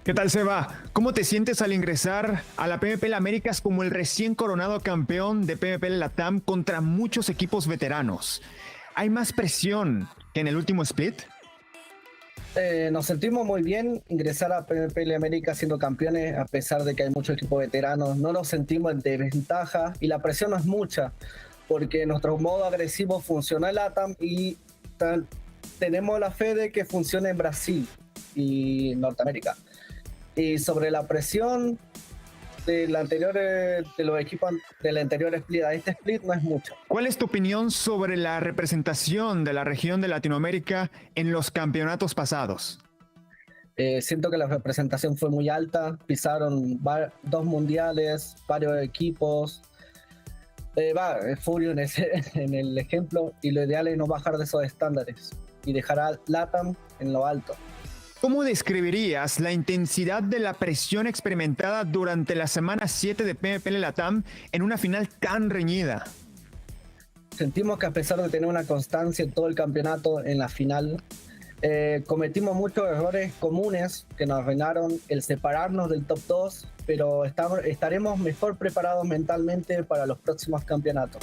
¿Qué tal, Seba? ¿Cómo te sientes al ingresar a la PMPL Américas como el recién coronado campeón de PMPL Latam contra muchos equipos veteranos? ¿Hay más presión que en el último split? Nos sentimos muy bien ingresar a PMPL América siendo campeones, a pesar de que hay muchos equipos veteranos. No nos sentimos en desventaja y la presión no es mucha, porque nuestro modo agresivo funciona en LATAM y tenemos la fe de que funcione en Brasil y Norteamérica. Y sobre la presión de los equipos del anterior split a este split no es mucho. ¿Cuál es tu opinión sobre la representación de la región de Latinoamérica en los campeonatos pasados? Siento que la representación fue muy alta, pisaron 2 mundiales, varios equipos. Furio en el ejemplo, y lo ideal es no bajar de esos estándares y dejar a LATAM en lo alto. ¿Cómo describirías la intensidad de la presión experimentada durante la semana 7 de PMPL Latam en una final tan reñida? Sentimos que a pesar de tener una constancia en todo el campeonato, en la final, cometimos muchos errores comunes que nos arruinaron el separarnos del top 2, pero estaremos mejor preparados mentalmente para los próximos campeonatos.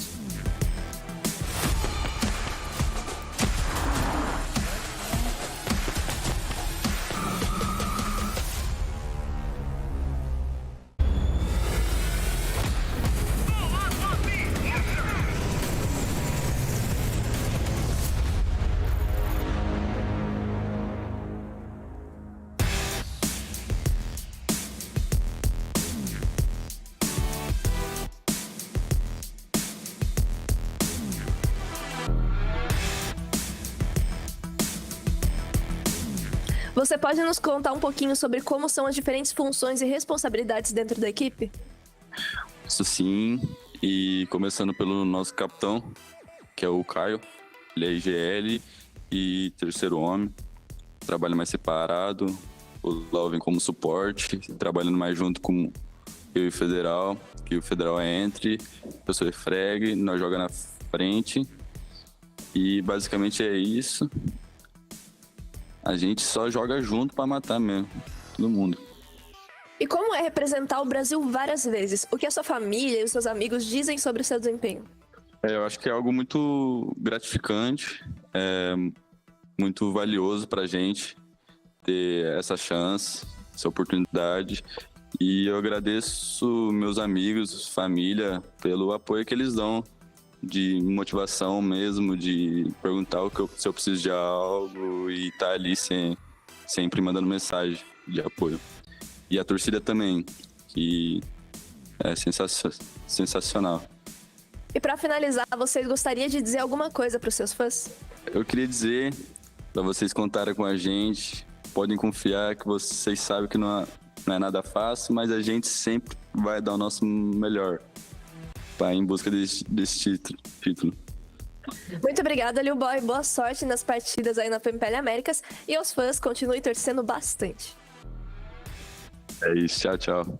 Você pode nos contar um pouquinho sobre como são as diferentes funções e responsabilidades dentro da equipe? Isso sim, e começando pelo nosso capitão, que é o Caio. Ele é IGL e terceiro homem, trabalha mais separado. O Lau vem como suporte, trabalhando mais junto com eu e o Federal, que o Federal é entre, eu sou frag, nós joga na frente. E basicamente é isso. A gente só joga junto pra matar mesmo, todo mundo. E como é representar o Brasil várias vezes? O que a sua família e os seus amigos dizem sobre o seu desempenho? Eu acho que é algo muito gratificante, muito valioso pra gente ter essa chance, essa oportunidade. E eu agradeço meus amigos, família, pelo apoio que eles dão, de motivação mesmo, de perguntar se eu preciso de algo e tá ali sempre mandando mensagem de apoio. E a torcida também, que é sensacional. E para finalizar, você gostaria de dizer alguma coisa para os seus fãs? Eu queria dizer para vocês contarem com a gente, podem confiar que vocês sabem que não é nada fácil, mas a gente sempre vai dar o nosso melhor em busca desse título. Muito obrigada, Lil Boy. Boa sorte nas partidas aí na PMPL Américas. E aos fãs, continue torcendo bastante. É isso, tchau, tchau.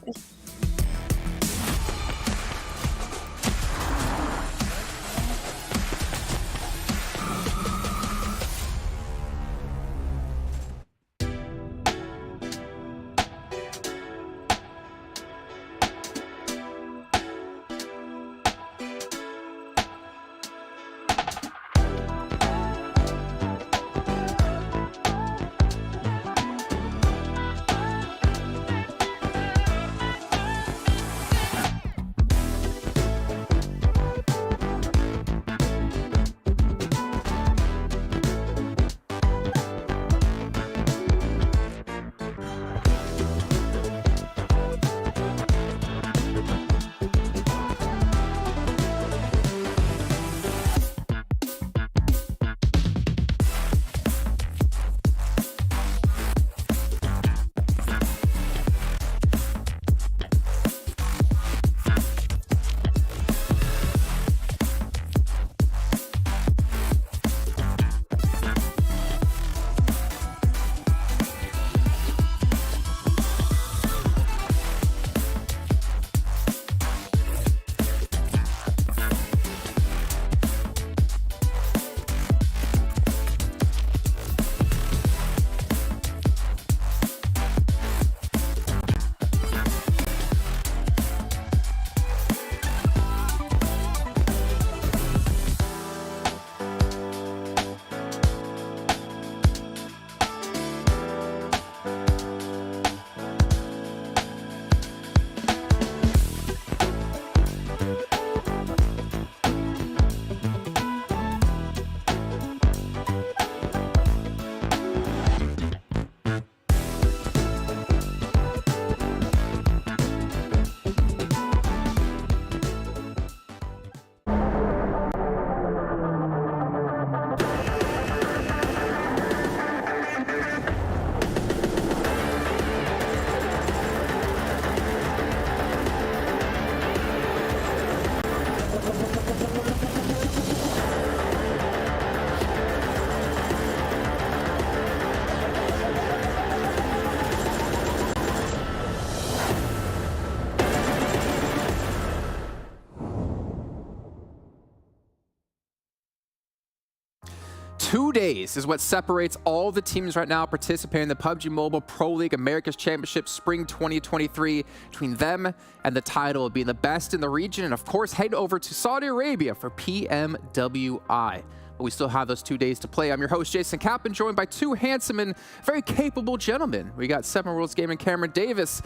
2 days is what separates all the teams right now participating in the PUBG Mobile Pro League Americas Championship Spring 2023. Between them and the title of being the best in the region, and of course head over to Saudi Arabia for PMWI. But we still have those 2 days to play. I'm your host, Jason Kaplan, joined by two handsome and very capable gentlemen. We got 7 Worlds Gaming Cameron Davis.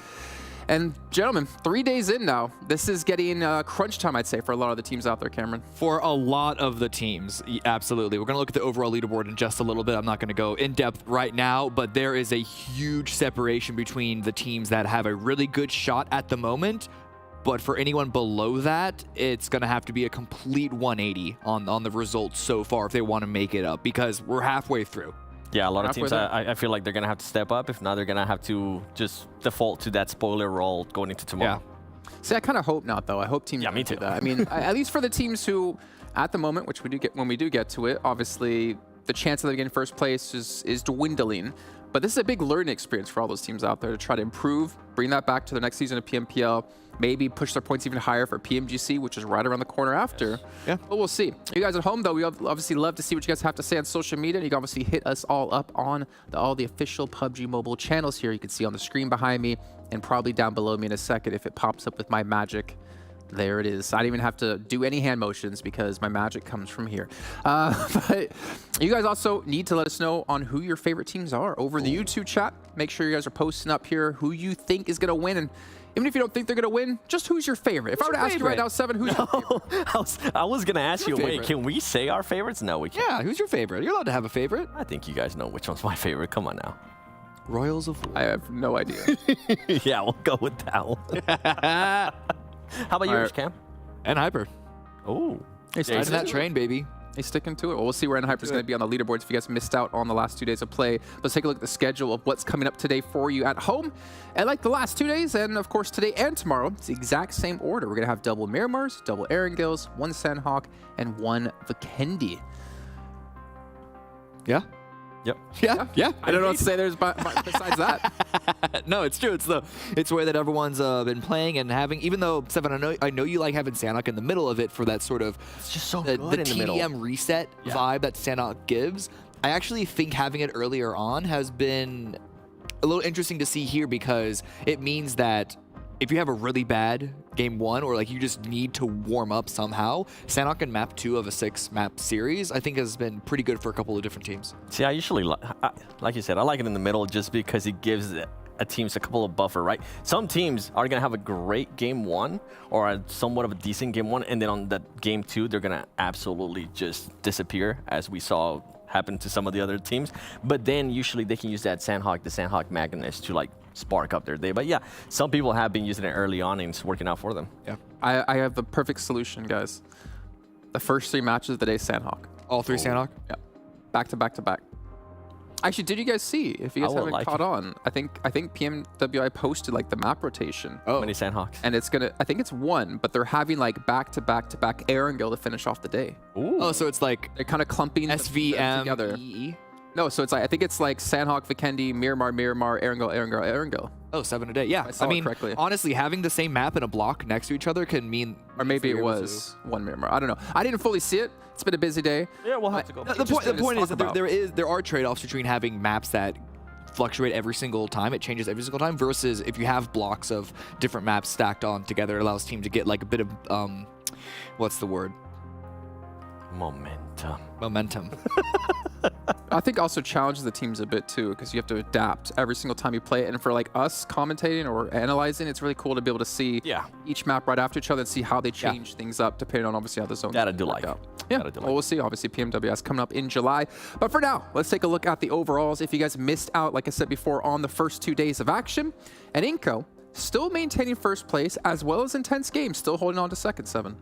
And gentlemen, 3 days in now, this is getting crunch time, I'd say, for a lot of the teams out there, Cameron. For a lot of the teams, absolutely. We're going to look at the overall leaderboard in just a little bit. I'm not going to go in depth right now, but there is a huge separation between the teams that have a really good shot at the moment. But for anyone below that, it's going to have to be a complete 180 on the results so far if they want to make it up, because we're halfway through. Yeah, a lot of teams, I feel like they're going to have to step up. If not, they're going to have to just default to that spoiler role going into tomorrow. Yeah. See, I kind of hope not, though. I hope teams me too. do that. I mean, at least for the teams who, at the moment, which we do get when we do get to it, obviously the chance of them getting first place is dwindling. But this is a big learning experience for all those teams out there to try to improve, bring that back to the next season of PMPL, maybe push their points even higher for PMGC, which is right around the corner after. Yes. Yeah. But we'll see. You guys at home, though, we obviously love to see what you guys have to say on social media. You can obviously hit us all up on all the official PUBG Mobile channels here. You can see on the screen behind me and probably down below me in a second if it pops up with my magic. There it is. I don't even have to do any hand motions because my magic comes from here. But you guys also need to let us know on who your favorite teams are over the YouTube chat. Make sure you guys are posting up here who you think is going to win. And even if you don't think they're going to win, just who's your favorite? If I were to ask you right now, 7, who's your favorite? I was going to ask you, wait, can we say our favorites? No, we can't. Yeah, who's your favorite? You're allowed to have a favorite. I think you guys know which one's my favorite. Come on now. Royals of War. I have no idea. Yeah, we'll go with that one. How about yours, Cam? And Hyper. Oh, riding that train, baby. He's sticking to it. Well, we'll see where Hyper is going to be on the leaderboards if you guys missed out on the last 2 days of play. Let's take a look at the schedule of what's coming up today for you at home. And like the last 2 days, and of course today and tomorrow, it's the exact same order. We're going to have double Miramars, double Erangels, 1 Sanhok, and 1 Vikendi. Yeah. Yep. Yeah. I don't know what to say besides that. No, it's true. It's the way that everyone's been playing and having. Even though 7, I know you like having Sanhok in the middle of it for that sort of it's just so the good in the middle. TDM reset vibe that Sanhok gives. I actually think having it earlier on has been a little interesting to see here, because it means that if you have a really bad game 1 or like you just need to warm up somehow, Sanhok in map 2 of a 6-map series, I think has been pretty good for a couple of different teams. See, I usually, like you said, I like it in the middle just because it gives a teams a couple of buffer, right? Some teams are going to have a great game 1 or a somewhat of a decent game 1, and then on that game 2, they're going to absolutely just disappear, as we saw happen to some of the other teams. But then usually they can use that Sanhok, the Sanhok Magnus, to like spark up their day. But yeah, some people have been using it early on and it's working out for them. Yeah, I have the perfect solution, guys. The first 3 matches of the day, Sanhok. All 3 Sanhok? Yeah, back to back to back. Actually, did you guys see? If you guys haven't caught on, I think PMWI posted like the map rotation. Oh, many Sanhoks. And it's gonna, I think it's 1, but they're having like back to back to back Erangel to finish off the day. Ooh. Oh, so it's like they're kind of clumping SVM together. No, so it's like, I think it's like Sanhok, Vikendi, Miramar, Erangel. Oh, 7 a day. Yeah, I mean, correctly. Honestly, having the same map in a block next to each other can mean... Or maybe it was 1 Miramar. I don't know. I didn't fully see it. It's been a busy day. Yeah, we'll have to go. The point is that there are trade-offs between having maps that fluctuate every single time. It changes every single time, versus if you have blocks of different maps stacked on together, it allows team to get like a bit of... what's the word? Momentum. I think also challenges the teams a bit too, because you have to adapt every single time you play it. And for like us commentating or analyzing, it's really cool to be able to see each map right after each other and see how they change things up depending on obviously how the zones work out. Yeah, well, we'll see. Obviously, PMWS coming up in July. But for now, let's take a look at the overalls. If you guys missed out, like I said before, on the first 2 days of action, and INCO still maintaining first place as well as intense games, still holding on to second, 7.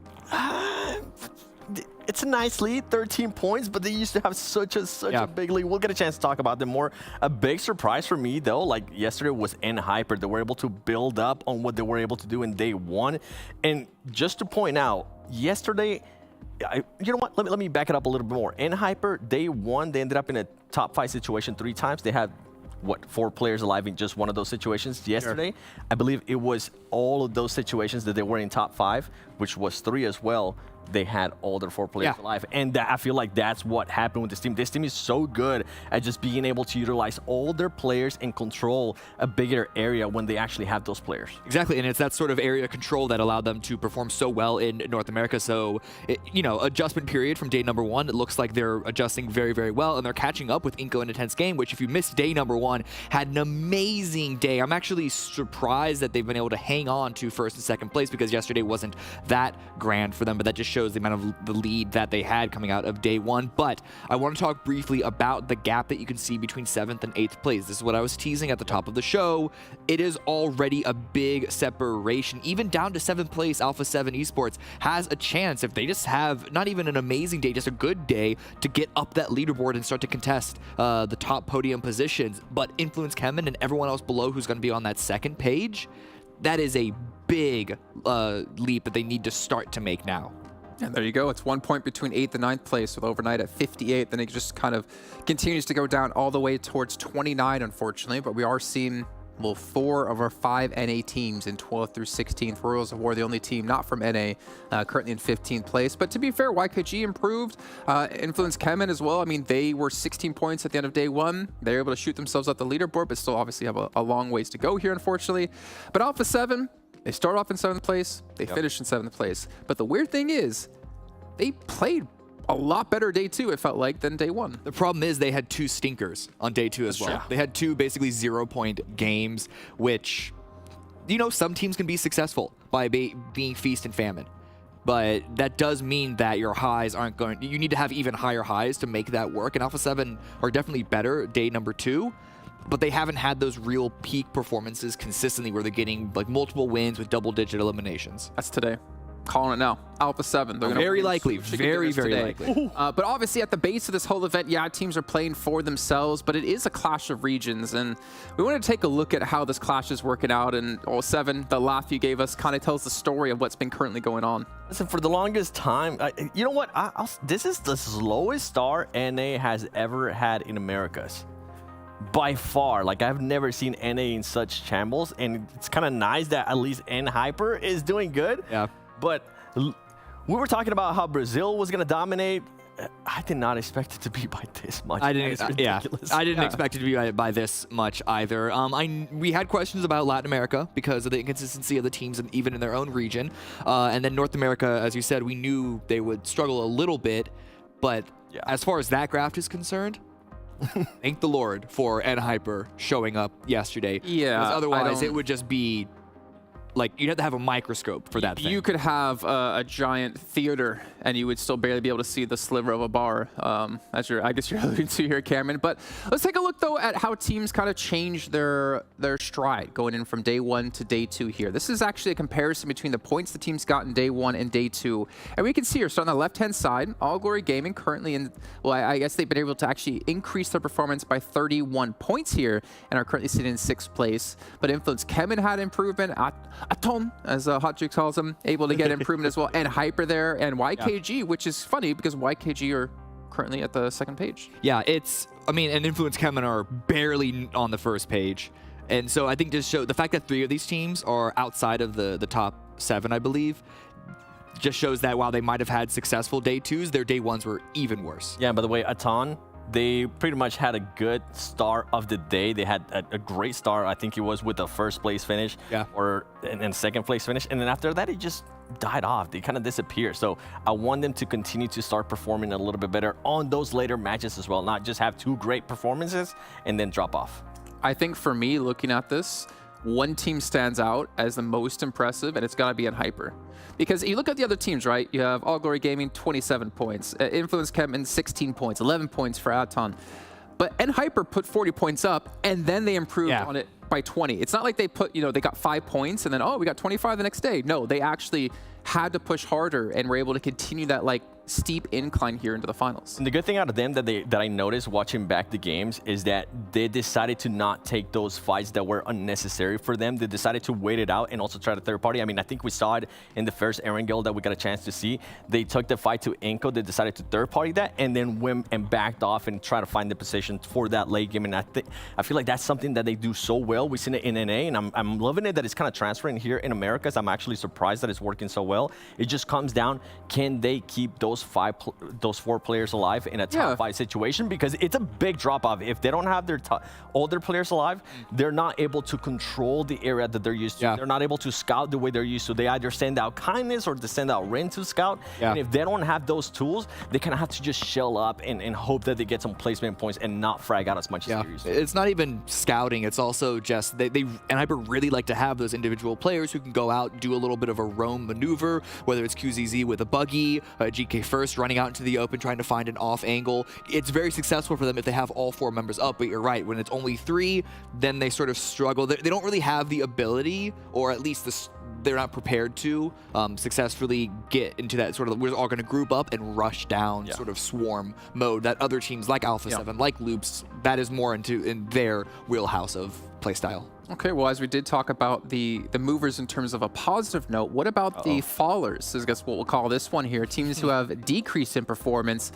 It's a nice lead, 13 points, but they used to have such a big lead. We'll get a chance to talk about them more. A big surprise for me, though, like yesterday was Hyper. They were able to build up on what they were able to do in day 1. And just to point out, yesterday, you know what? Let me back it up a little bit more. Hyper, day 1, they ended up in a top 5 situation 3 times. They had, what, 4 players alive in just one of those situations yesterday. Sure. I believe it was all of those situations that they were in top 5, which was 3 as well. they had all their 4 players alive. And I feel like that's what happened with this team. This team is so good at just being able to utilize all their players and control a bigger area when they actually have those players. Exactly, and it's that sort of area control that allowed them to perform so well in North America. So, adjustment period from day number 1, it looks like they're adjusting very, very well, and they're catching up with INCO in Intense Game, which if you missed day number 1, had an amazing day. I'm actually surprised that they've been able to hang on to first and second place because yesterday wasn't that grand for them, but that just shows the amount of the lead that they had coming out of day 1. But I want to talk briefly about the gap that you can see between 7th and 8th place. This is what I was teasing at the top of the show. It is already a big separation. Even down to 7th place, Alpha 7 Esports has a chance, if they just have not even an amazing day, just a good day, to get up that leaderboard and start to contest the top podium positions. But Influence CHEMIN and everyone else below who's going to be on that second page, that is a big leap that they need to start to make now. And there you go. It's 1 point between 8th and 9th place with Overnight at 58. Then it just kind of continues to go down all the way towards 29, unfortunately. But we are seeing, well, 4 of our 5 NA teams in 12th through 16th. Royals of War, the only team not from NA, currently in 15th place. But to be fair, YKG improved. Influence CHEMIN as well. I mean, they were 16 points at the end of day 1. They were able to shoot themselves up the leaderboard, but still obviously have a long ways to go here, unfortunately. But Alpha 7, they start off in 7th place. They finish in 7th place. But the weird thing is, they played a lot better day 2, it felt like, than day 1. The problem is they had 2 stinkers on day 2 as well. They had 2 basically 0-point games, which, some teams can be successful by being feast and famine. But that does mean that your highs aren't going... You need to have even higher highs to make that work. And Alpha 7 are definitely better day number 2. But they haven't had those real peak performances consistently where they're getting like multiple wins with double-digit eliminations. That's today. Calling it now. Alpha 7. They're very likely. Very, very likely. But obviously at the base of this whole event, teams are playing for themselves, but it is a clash of regions. And we want to take a look at how this clash is working out. And 7, the laugh you gave us kind of tells the story of what's been currently going on. Listen, for the longest time, you know what? This is the slowest start NA has ever had in Americas. By far. Like, I've never seen NA in such shambles. And it's kind of nice that at least N-Hyper is doing good. Yeah. But we were talking about how Brazil was going to dominate. I did not expect it to be by this much. I didn't expect it to be by this much either. We had questions about Latin America because of the inconsistency of the teams, and even in their own region. And then North America, as you said, we knew they would struggle a little bit. But as far as that graph is concerned, thank the Lord for N-Hyper showing up yesterday. Yeah. Because otherwise, it would just be... Like, you'd have to have a microscope for that thing. You could have a giant theater, and you would still barely be able to see the sliver of a bar, as I guess you're alluding to here, Cameron. But let's take a look, though, at how teams kind of changed their stride going in from day 1 to day 2 here. This is actually a comparison between the points the teams got in day 1 and day 2. And we can see here, starting on the left-hand side, All Glory Gaming currently in, well, I guess they've been able to actually increase their performance by 31 points here and are currently sitting in 6th place. But Influence CHEMIN had improvement. ATON, as Hot Juke calls them, able to get improvement as well, and Hyper there, and YKG, which is funny because YKG are currently at the 2nd page. Yeah, and Influence CHEMIN are barely on the 1st page. And so I think just show the fact that 3 of these teams are outside of the top 7, I believe, just shows that while they might have had successful day 2s, their day 1s were even worse. Yeah, by the way, ATON, they pretty much had a good start of the day. They had a great start. I think it was with the 1st place finish, and 2nd place finish. And then after that, it just died off. They kind of disappeared. So I want them to continue to start performing a little bit better on those later matches as well, not just have 2 great performances and then drop off. I think for me, looking at this, one team stands out as the most impressive, and it's got to be N-Hyper. Because you look at the other teams, right? You have All Glory Gaming, 27 points. Influence CHEMIN, 16 points, 11 points for ATON. But N-Hyper put 40 points up, and then they improved on it by 20. It's not like they put, they got 5 points, and then, we got 25 the next day. No, they actually had to push harder and were able to continue that, steep incline here into the finals. And the good thing out of them that I noticed watching back the games is that they decided to not take those fights that were unnecessary for them. They decided to wait it out and also try to third party. I mean, I think we saw it in the first Erangel that we got a chance to see. They took the fight to INCO. They decided to third party that and then went and backed off and try to find the position for that late game. And I feel like that's something that they do so well. We've seen it in NA, and I'm loving it that it's kind of transferring here in Americas. I'm actually surprised that it's working so well. It just comes down, can they keep those four players alive in a top 5 situation? Because it's a big drop off. If they don't have their older players alive, they're not able to control the area that they're used to. They're not able to scout the way they're used to. They either send out kindness or they send out Rin to scout. And if they don't have those tools, they kind of have to just shell up and hope that they get some placement points and not frag out as much as they're used to. It's not even scouting. It's also just they and I really like to have those individual players who can go out, do a little bit of a roam maneuver, whether it's QZZ with a buggy, GK First running out into the open trying to find an off angle. It's very successful for them if they have all 4 members up, but you're right, when it's only 3, then they sort of struggle. They don't really have the ability, or at least they're not prepared to successfully get into that sort of, we're all going to group up and rush down sort of swarm mode that other teams like Alpha 7, like Loops, that is more in their wheelhouse of playstyle. Okay, well, as we did talk about the movers in terms of a positive note, what about the fallers? I guess what we'll call this one here. Teams who have decreased in performance.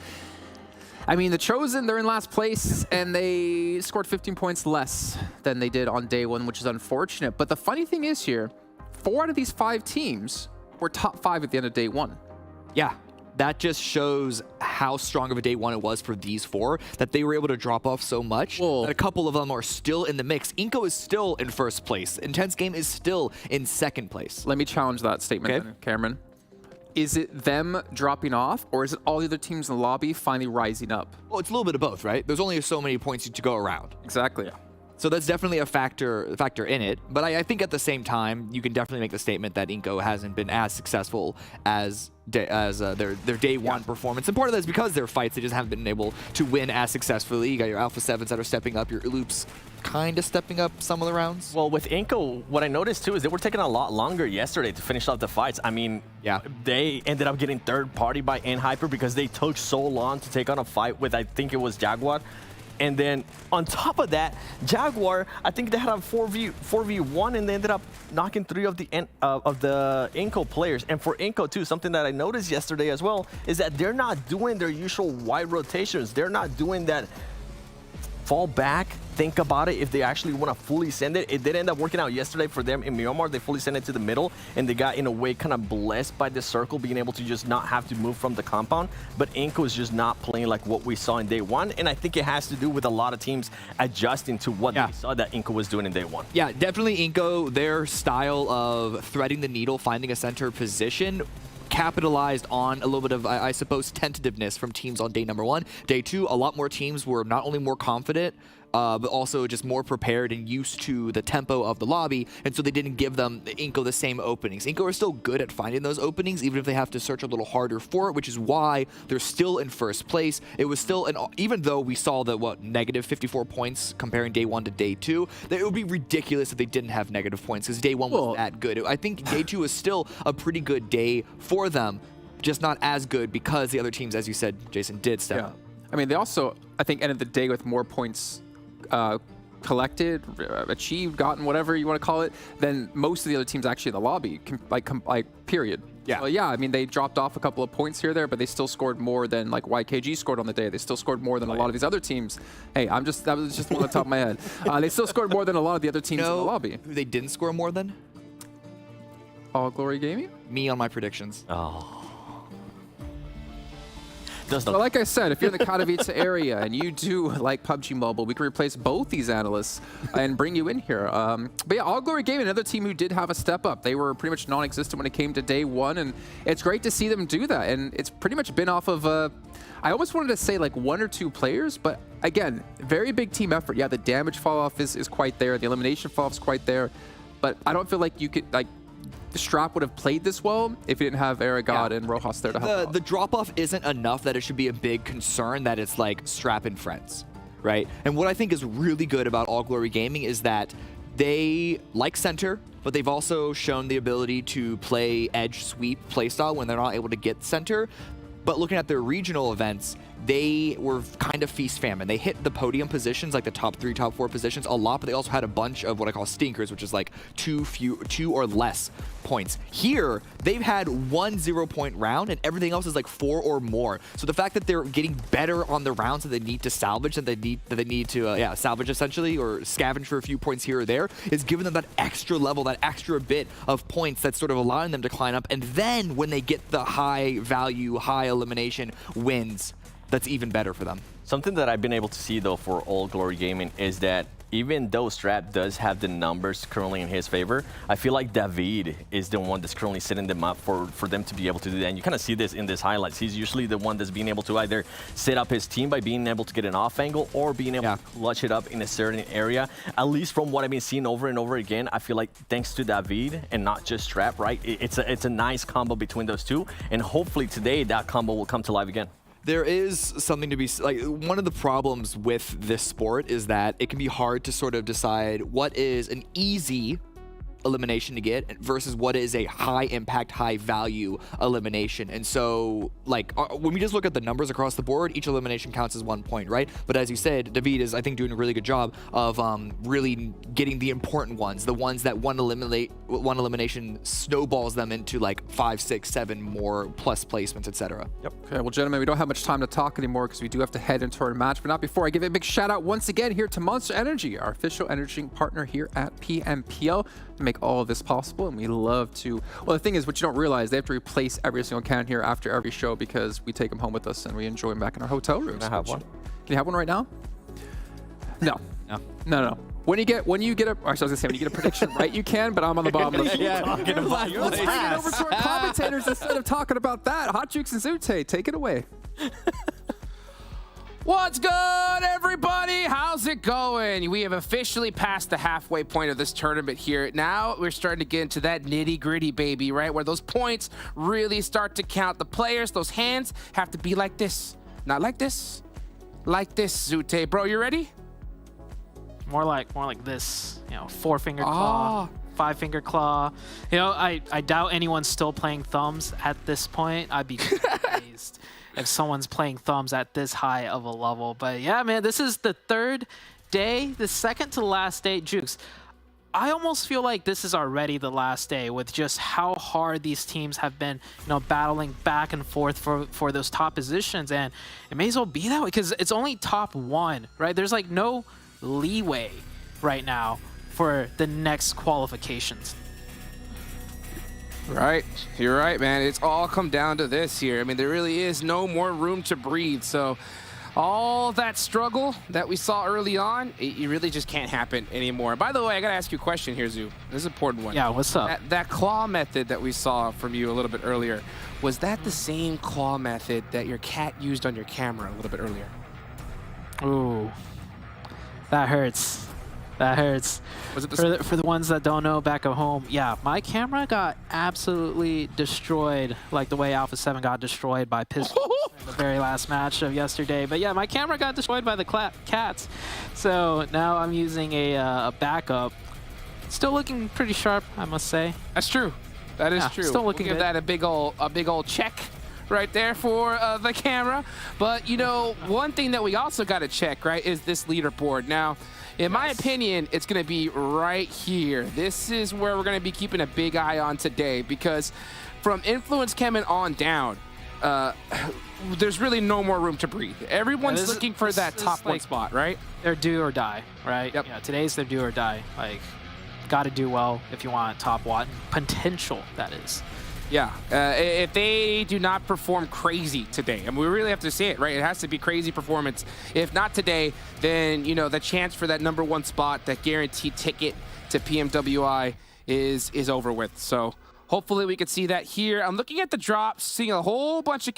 I mean, the Chosen, they're in last place, and they scored 15 points less than they did on day 1, which is unfortunate. But the funny thing is here, 4 out of these 5 teams were top 5 at the end of day 1. Yeah. That just shows how strong of a day 1 it was for these 4, that they were able to drop off so much that a couple of them are still in the mix. INCO is still in 1st place. Intense Game is still in 2nd place. Let me challenge that statement, then, Cameron. Is it them dropping off, or is it all the other teams in the lobby finally rising up? Well, it's a little bit of both, right? There's only so many points to go around. Exactly. So that's definitely a factor in it. But I think at the same time, you can definitely make the statement that INCO hasn't been as successful as their day 1 performance. And part of that is because their fights, they just haven't been able to win as successfully. You got your Alpha 7s that are stepping up, your Loops kind of stepping up some of the rounds. Well, with INCO, what I noticed too is they were taking a lot longer yesterday to finish off the fights. I mean, they ended up getting third party by N-Hyper because they took so long to take on a fight with, I think it was Jaguar. And then on top of that, Jaguar, I think they had a 4v1 and they ended up knocking 3 of the INCO players. And for INCO too, something that I noticed yesterday as well is that they're not doing their usual wide rotations. They're not doing that fall back, think about it if they actually want to fully send it. It did end up working out yesterday for them in Miramar. They fully sent it to the middle, and they got, in a way, kind of blessed by the circle, being able to just not have to move from the compound. But INCO is just not playing like what we saw in day 1, and I think it has to do with a lot of teams adjusting to what they saw that INCO was doing in day 1. Yeah, definitely INCO, their style of threading the needle, finding a center position, capitalized on a little bit of, I suppose, tentativeness from teams on day number 1. Day 2, a lot more teams were not only more confident, but also just more prepared and used to the tempo of the lobby, and so they didn't give them INCO the same openings. INCO are still good at finding those openings, even if they have to search a little harder for it, which is why they're still in 1st place. It was still, even though we saw the, negative 54 points comparing day 1 to day 2, it would be ridiculous if they didn't have negative points, because day 1 was that good. I think day 2 is still a pretty good day for them, just not as good because the other teams, as you said, Jason, did step up. I mean, they also, I think, ended the day with more points collected, achieved, gotten, whatever you want to call it, than most of the other teams actually in the lobby, period. Yeah. So, I mean, they dropped off a couple of points here or there, but they still scored more than, like, YKG scored on the day. They still scored more than a lot of these other teams. Hey, that was just one on the top of my head. They still scored more than a lot of the other teams in the lobby. Who they didn't score more than? All Glory Gaming? Me on my predictions. Oh. Well, like I said, if you're in the Katowice area and you do like PUBG Mobile, we can replace both these analysts and bring you in here. But yeah, All Glory Gaming, another team who did have a step up. They were pretty much non-existent when it came to day 1, and it's great to see them do that. And it's pretty much been off of, I almost wanted to say like 1 or 2 players, but again, very big team effort. Yeah, the damage fall off is quite there. The elimination fall off is quite there. But I don't feel like you could, like, the Strap would have played this well if you didn't have Erangel and Rojas there to help out. The drop-off isn't enough that it should be a big concern that it's like Strap and friends, right? And what I think is really good about All Glory Gaming is that they like center, but they've also shown the ability to play edge sweep playstyle when they're not able to get center. But looking at their regional events, they were kind of feast famine. They hit the podium positions, like the top 3, top 4 positions a lot, but they also had a bunch of what I call stinkers, which is like two or less points. Here, they've had 1 0-point round and everything else is like 4 or more. So the fact that they're getting better on the rounds that they need to salvage, that they need to salvage essentially, or scavenge for a few points here or there, is giving them that extra level, that extra bit of points that's sort of allowing them to climb up. And then when they get the high value, high elimination wins, that's even better for them. Something that I've been able to see though for All Glory Gaming is that even though Strap does have the numbers currently in his favor, I feel like David is the one that's currently setting them up for them to be able to do that. And you kind of see this in this highlights. He's usually the one that's being able to either set up his team by being able to get an off angle or being able to clutch it up in a certain area. At least from what I've been seeing over and over again, I feel like thanks to David and not just Strap, right? It's a nice combo between those two. And hopefully today that combo will come to life again. There is something to be, like, one of the problems with this sport is that it can be hard to sort of decide what is an easy elimination to get versus what is a high impact, high value elimination. And so, like, when we just look at the numbers across the board, each elimination counts as 1 point, right? But as you said, David is, I think, doing a really good job of really getting the important ones, the ones that one elimination snowballs them into like 5, 6, 7 more plus placements, etc. Yep. Okay, well, gentlemen, we don't have much time to talk anymore because we do have to head into our match. But not before I give a big shout out once again here to Monster Energy, our official energy partner here at PMPL, to make all of this possible. And we love to, well, the thing is, what you don't realize, they have to replace every single can here after every show because we take them home with us and we enjoy them back in our hotel rooms. Can I have one? Can you have one right now? No. No. When you get a, actually, I was gonna say when you get a prediction right, you can, but I'm on the bottom of the Let's bring it over to our commentators instead of talking about that. Hot Jukes and Zute, take it away. What's good, everybody? How's it going? We have officially passed the halfway point of this tournament here. Now we're starting to get into that nitty-gritty, baby, right? Where those points really start to count. The players, those hands have to be like this. Not like this. Like this, Zute. Bro, you ready? More like this, you know, 4-finger claw, 5-finger claw. You know, I doubt anyone's still playing thumbs at this point. I'd be amazed if someone's playing thumbs at this high of a level. But yeah, man, this is the third day, the second to the last day. Jukes, I almost feel like this is already the last day with just how hard these teams have been, you know, battling back and forth for those top positions. And it may as well be that way because it's only top 1, right? There's like no leeway right now for the next qualifications. Right. You're right, man. It's all come down to this here. I mean, there really is no more room to breathe. So all that struggle that we saw early on, it really just can't happen anymore. By the way, I got to ask you a question here, Zoo. This is an important one. Yeah, what's up? That claw method that we saw from you a little bit earlier, was that the same claw method that your cat used on your camera a little bit earlier? Ooh. That hurts. That hurts. Was it for the ones that don't know back at home, yeah, my camera got absolutely destroyed, like the way Alpha 7 got destroyed by Pistol in the very last match of yesterday. But yeah, my camera got destroyed by the cats. So now I'm using a backup. Still looking pretty sharp, I must say. That's true. That is true. Still looking we'll give that a big old check right there for the camera. But, you know, one thing that we also got to check, right, is this leaderboard. Now, in my opinion, it's going to be right here. This is where we're going to be keeping a big eye on today because from Influence CHEMIN on down, there's really no more room to breathe. Everyone's looking for that top 1 spot, right? They're do or die, right? Yep. Yeah, today's their do or die. Like, got to do well if you want top 1 potential, that is. Yeah, if they do not perform crazy today, and we really have to say it, right? It has to be crazy performance. If not today, then, you know, the chance for that #1 spot, that guaranteed ticket to PMWI is over with. So hopefully we could see that here. I'm looking at the drops, seeing a whole bunch of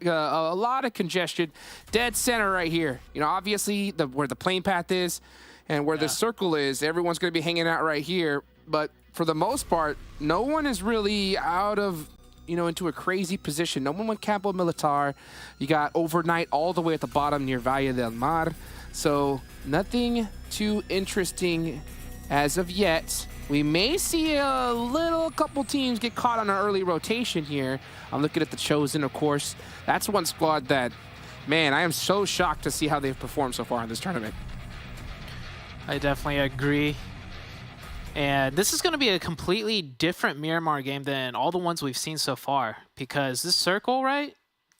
a lot of congestion, dead center right here. You know, obviously where the plane path is and where the circle is, everyone's going to be hanging out right here. But for the most part, no one is really out of, you know, into a crazy position. No one went Campo Militar. You got Overnight all the way at the bottom near Valle del Mar. So nothing too interesting as of yet. We may see a couple teams get caught on an early rotation here. I'm looking at the Chosen, of course. That's one squad that, man, I am so shocked to see how they've performed so far in this tournament. I definitely agree. And this is going to be a completely different Miramar game than all the ones we've seen so far. Because this circle, right?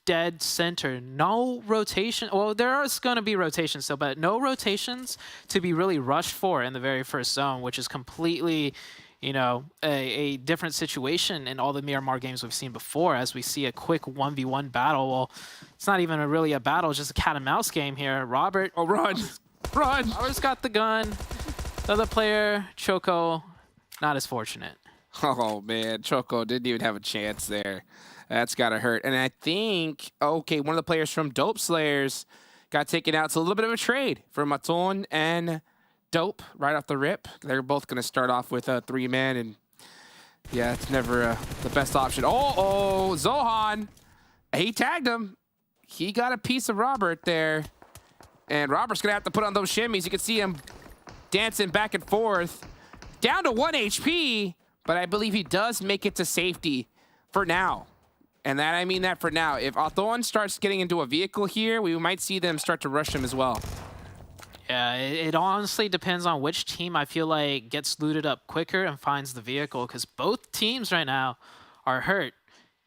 Dead center. No rotation. Well, there is going to be rotations still, but no rotations to be really rushed for in the very first zone, which is completely, you know, a different situation in all the Miramar games we've seen before, as we see a quick 1v1 battle. Well, it's not even really a battle, it's just a cat and mouse game here. Robert. Oh, run. Run. Robert's got the gun. The other player, Choco, not as fortunate. Oh, man. Choco didn't even have a chance there. That's got to hurt. And I think, okay, one of the players from Dope Slayers got taken out. It's a little bit of a trade for ATON and Dope right off the rip. They're both going to start off with 3 men. And, yeah, it's never the best option. Oh, Zohan. He tagged him. He got a piece of Robert there. And Robert's going to have to put on those shimmies. You can see him dancing back and forth. Down to 1 HP, but I believe he does make it to safety for now. And that, I mean that for now. If ATON starts getting into a vehicle here, we might see them start to rush him as well. Yeah, it honestly depends on which team I feel like gets looted up quicker and finds the vehicle, because both teams right now are hurt.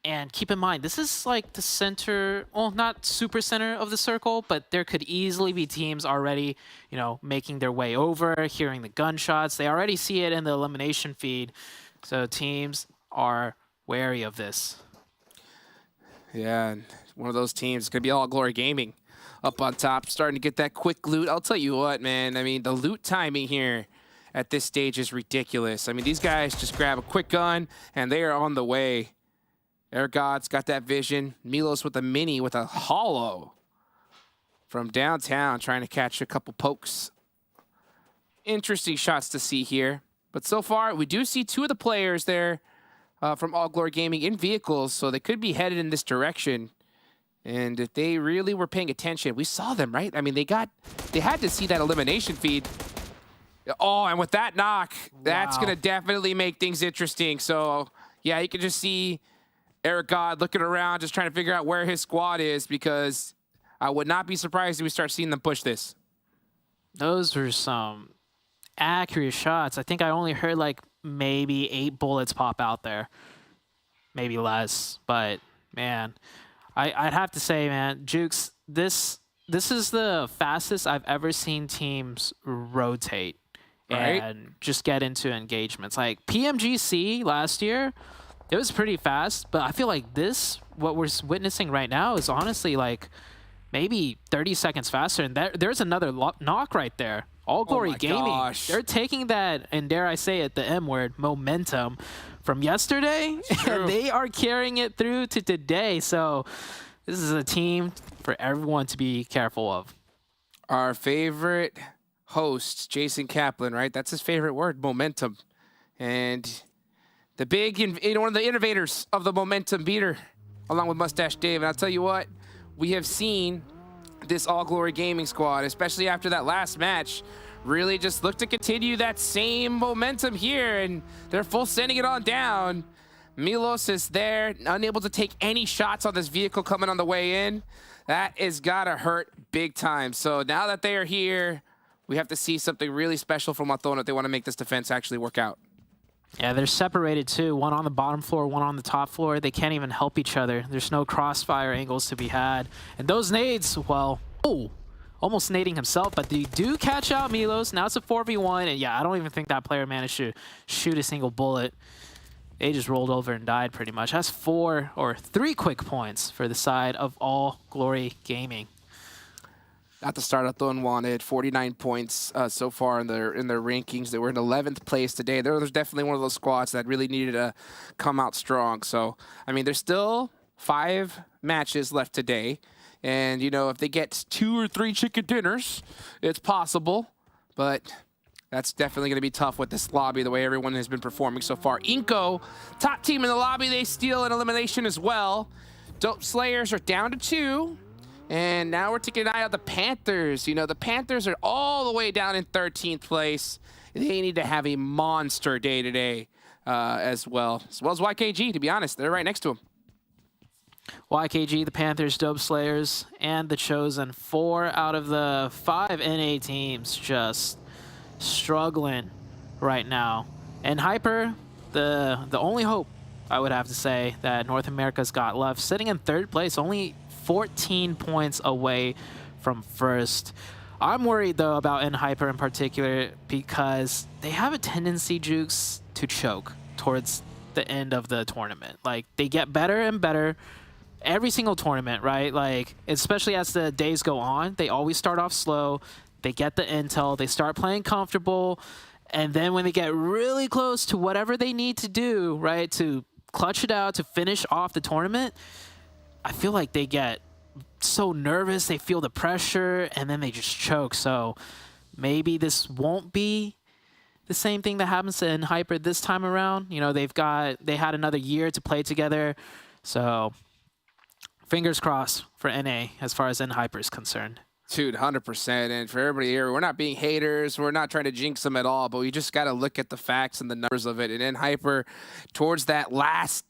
And keep in mind, this is like the center, well, not super center of the circle, but there could easily be teams already, you know, making their way over, hearing the gunshots. They already see it in the elimination feed. So teams are wary of this. Yeah, and one of those teams is going to be All Glory Gaming up on top, starting to get that quick loot. I'll tell you what, man. I mean, the loot timing here at this stage is ridiculous. I mean, these guys just grab a quick gun, and they are on the way. Ergod's got that vision. Milos with a mini with a hollow from downtown, trying to catch a couple pokes. Interesting shots to see here. But so far, we do see 2 of the players there from All Glory Gaming in vehicles, so they could be headed in this direction. And if they really were paying attention, we saw them, right? I mean, they had to see that elimination feed. Oh, and with that knock, that's going to definitely make things interesting. So, yeah, you can just see Erangel looking around, just trying to figure out where his squad is, because I would not be surprised if we start seeing them push this. Those were some accurate shots. I think I only heard like maybe 8 bullets pop out there. Maybe less. But, man, I'd have to say, man, Jukes, this is the fastest I've ever seen teams rotate and just get into engagements. Like PMGC last year, it was pretty fast, but I feel like this, what we're witnessing right now, is honestly like maybe 30 seconds faster. And there's another knock right there. All Glory Gaming. Gosh. They're taking that, and dare I say it, the M word, momentum from yesterday, and they are carrying it through to today. So this is a team for everyone to be careful of. Our favorite host, Jason Kaplan, right? That's his favorite word, momentum. And the big, one of the innovators of the momentum beater, along with Mustache Dave. And I'll tell you what, we have seen this All Glory Gaming squad, especially after that last match, really just look to continue that same momentum here, and they're full sending it on down. Milos is there, unable to take any shots on this vehicle coming on the way in. That is gotta hurt big time. So now that they are here, we have to see something really special from ATON if they want to make this defense actually work out. Yeah, they're separated too. One on the bottom floor, one on the top floor. They can't even help each other. There's no crossfire angles to be had. And those nades, well, almost nading himself, but they do catch out Milos. Now it's a 4v1, and yeah, I don't even think that player managed to shoot a single bullet. They just rolled over and died pretty much. That's 3 quick points for the side of All Glory Gaming. At the start, ATON wanted 49 points so far in their rankings. They were in 11th place today. There's definitely one of those squads that really needed to come out strong. So, I mean, there's still 5 matches left today. And, you know, if they get 2 or 3 chicken dinners, it's possible. But that's definitely going to be tough with this lobby, the way everyone has been performing so far. INCO, top team in the lobby, they steal an elimination as well. Dope Slayers are down to 2. And now we're taking an eye on the Panthers. You know, the Panthers are all the way down in 13th place. they need to have a monster day today as well as YKG, to be honest. They're right next to him. YKG, the Panthers, Dope Slayers, and the Chosen. 4 out of the 5 NA teams just struggling right now. And Hyper, the only hope, I would have to say, that North America's got left, sitting in 3rd place, only 14 points away from 1st. I'm worried, though, about Hyper in particular because they have a tendency, Jukes, to choke towards the end of the tournament. Like, they get better and better every single tournament, right? Like, especially as the days go on, they always start off slow. They get the intel. They start playing comfortable. And then when they get really close to whatever they need to do, right, to clutch it out, to finish off the tournament, I feel like they get so nervous. They feel the pressure, and then they just choke. So maybe this won't be the same thing that happens in Hyper this time around. You know, they had another year to play together. So fingers crossed for NA as far as Hyper is concerned. Dude, 100%. And for everybody here, we're not being haters. We're not trying to jinx them at all, but we just got to look at the facts and the numbers of it. And Hyper, towards that last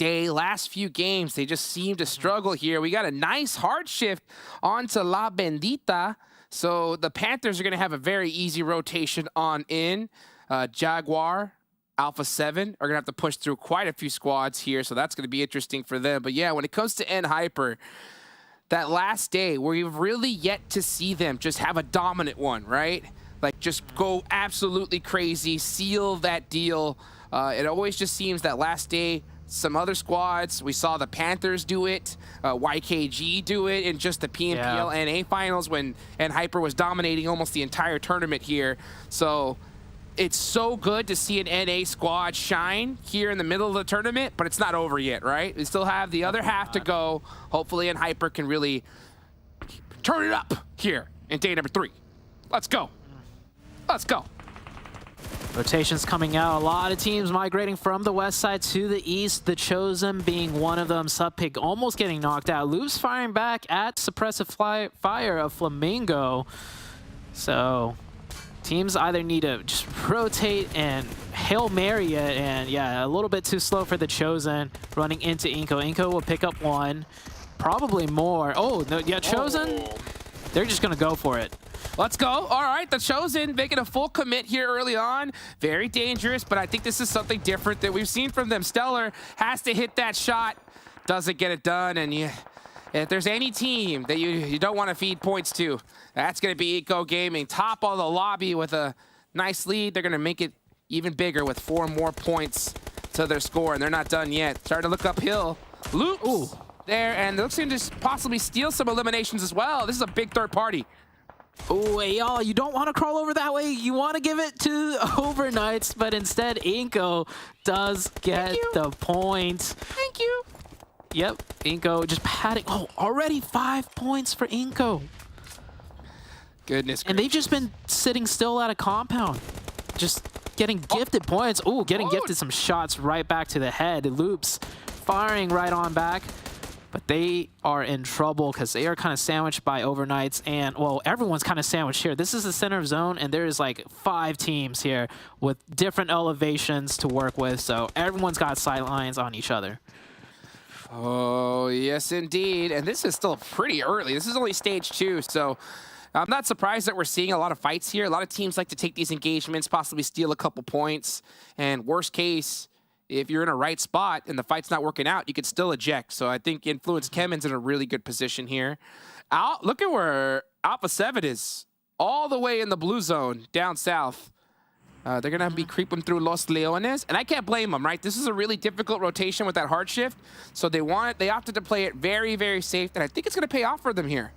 few games, they just seem to struggle here. We got a nice hard shift onto La Bendita. So the Panthers are going to have a very easy rotation on in. Jaguar, Alpha 7 are going to have to push through quite a few squads here, so that's going to be interesting for them. But yeah, when it comes to Hyper, that last day where we've really yet to see them just have a dominant one, right? Like, just go absolutely crazy, seal that deal. It always just seems that last day, some other squads, we saw the Panthers do it, YKG do it in just the PMPL NA finals when Hyper was dominating almost the entire tournament here. So it's so good to see an NA squad shine here in the middle of the tournament, but it's not over yet, right? We still have the other half to go. Hopefully, Hyper can really turn it up here in day number 3. Let's go. Let's go. Rotations coming out. A lot of teams migrating from the west side to the east. The Chosen being one of them. Subpick almost getting knocked out. Loops firing back at suppressive fire of FLAMENGO. So teams either need to just rotate and Hail Mary it, and yeah, a little bit too slow for the Chosen running into INCO. INCO will pick up 1, probably more. Oh, no, yeah, Chosen, they're just going to go for it. Let's go. All right, the Chosen making a full commit here early on. Very dangerous, but I think this is something different that we've seen from them. Stellar has to hit that shot, doesn't get it done, and if there's any team that you don't want to feed points to, that's going to be INCO Gaming. Top of the lobby with a nice lead. They're going to make it even bigger with 4 more points to their score, and they're not done yet. Starting to look uphill. Loops there, and it looks like just possibly steal some eliminations as well. This is a big third party. Oh, hey, y'all, you don't want to crawl over that way. You want to give it to Overknights, but instead INCO does get the point. Thank you. Yep, INCO just padding. Oh, already 5 points for INCO. Goodness. And they've just been sitting still at a compound, just getting gifted points. Oh, getting gifted some shots right back to the head. Loops firing right on back. But they are in trouble because they are kind of sandwiched by Overknights. And, well, everyone's kind of sandwiched here. This is the center of zone, and there is like 5 teams here with different elevations to work with. So everyone's got sidelines on each other. Oh, yes, indeed. And this is still pretty early. This is only stage 2, so I'm not surprised that we're seeing a lot of fights here. A lot of teams like to take these engagements, possibly steal a couple points. And worst case, if you're in a right spot and the fight's not working out, you could still eject. So I think Influence CHEMIN's in a really good position here. Look at where Alpha 7 is. All the way in the blue zone down south. They're going to be creeping through Los Leones, and I can't blame them, right? This is a really difficult rotation with that hard shift, so they opted to play it very, very safe, and I think it's going to pay off for them here.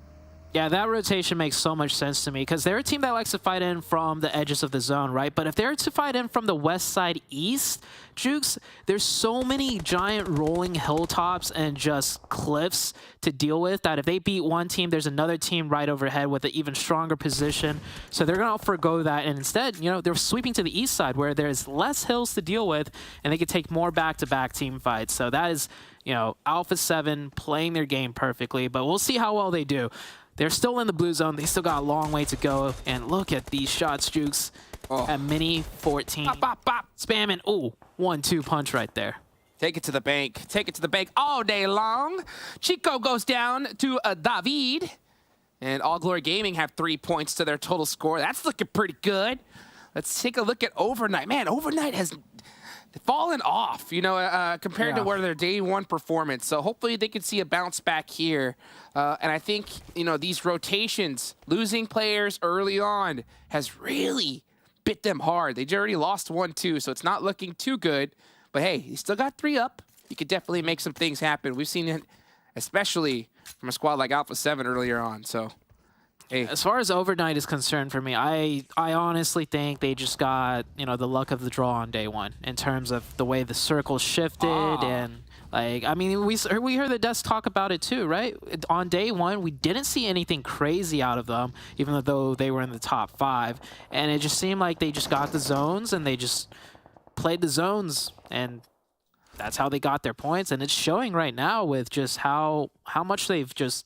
Yeah, that rotation makes so much sense to me because they're a team that likes to fight in from the edges of the zone, right? But if they're to fight in from the west side east, Jukes, there's so many giant rolling hilltops and just cliffs to deal with that if they beat one team, there's another team right overhead with an even stronger position. So they're going to forgo that. And instead, you know, they're sweeping to the east side where there's less hills to deal with and they can take more back-to-back team fights. So that is, you know, Alpha 7 playing their game perfectly, but we'll see how well they do. They're still in the blue zone. They still got a long way to go. And look at these shots, Jukes. At mini 14. Bop, bop, bop. Spamming. Ooh, 1-2 punch right there. Take it to the bank. Take it to the bank all day long. Chico goes down to David. And All Glory Gaming have 3 points to their total score. That's looking pretty good. Let's take a look at Overnight. Man, Overnight has fallen off, you know, compared to where their day one performance. So hopefully they can see a bounce back here. And I think, you know, these rotations, losing players early on has really bit them hard. They already lost 1-2, so it's not looking too good. But hey, you still got 3 up. You could definitely make some things happen. We've seen it, especially from a squad like Alpha 7 earlier on. So, hey. As far as Overnight is concerned for me, I honestly think they just got, you know, the luck of the draw on day one in terms of the way the circle shifted and like, I mean, we heard the devs talk about it too, right? On day one, we didn't see anything crazy out of them, even though they were in the top 5. And it just seemed like they just got the zones and they just played the zones, and that's how they got their points. And it's showing right now with just how much they've just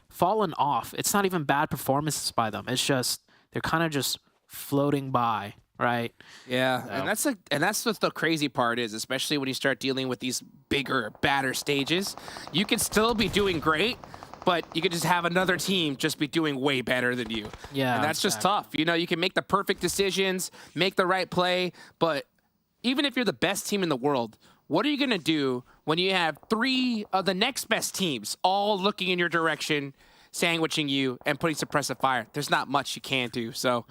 fallen off. It's not even bad performances by them. It's just they're kind of just floating by, right? Yeah, so. and that's what the crazy part is, especially when you start dealing with these bigger, badder stages. You can still be doing great, but you could just have another team just be doing way better than you. Yeah, and that's just tough. You know, you can make the perfect decisions, make the right play, but even if you're the best team in the world, what are you going to do when you have 3 of the next best teams all looking in your direction, sandwiching you, and putting suppressive fire? There's not much you can do. So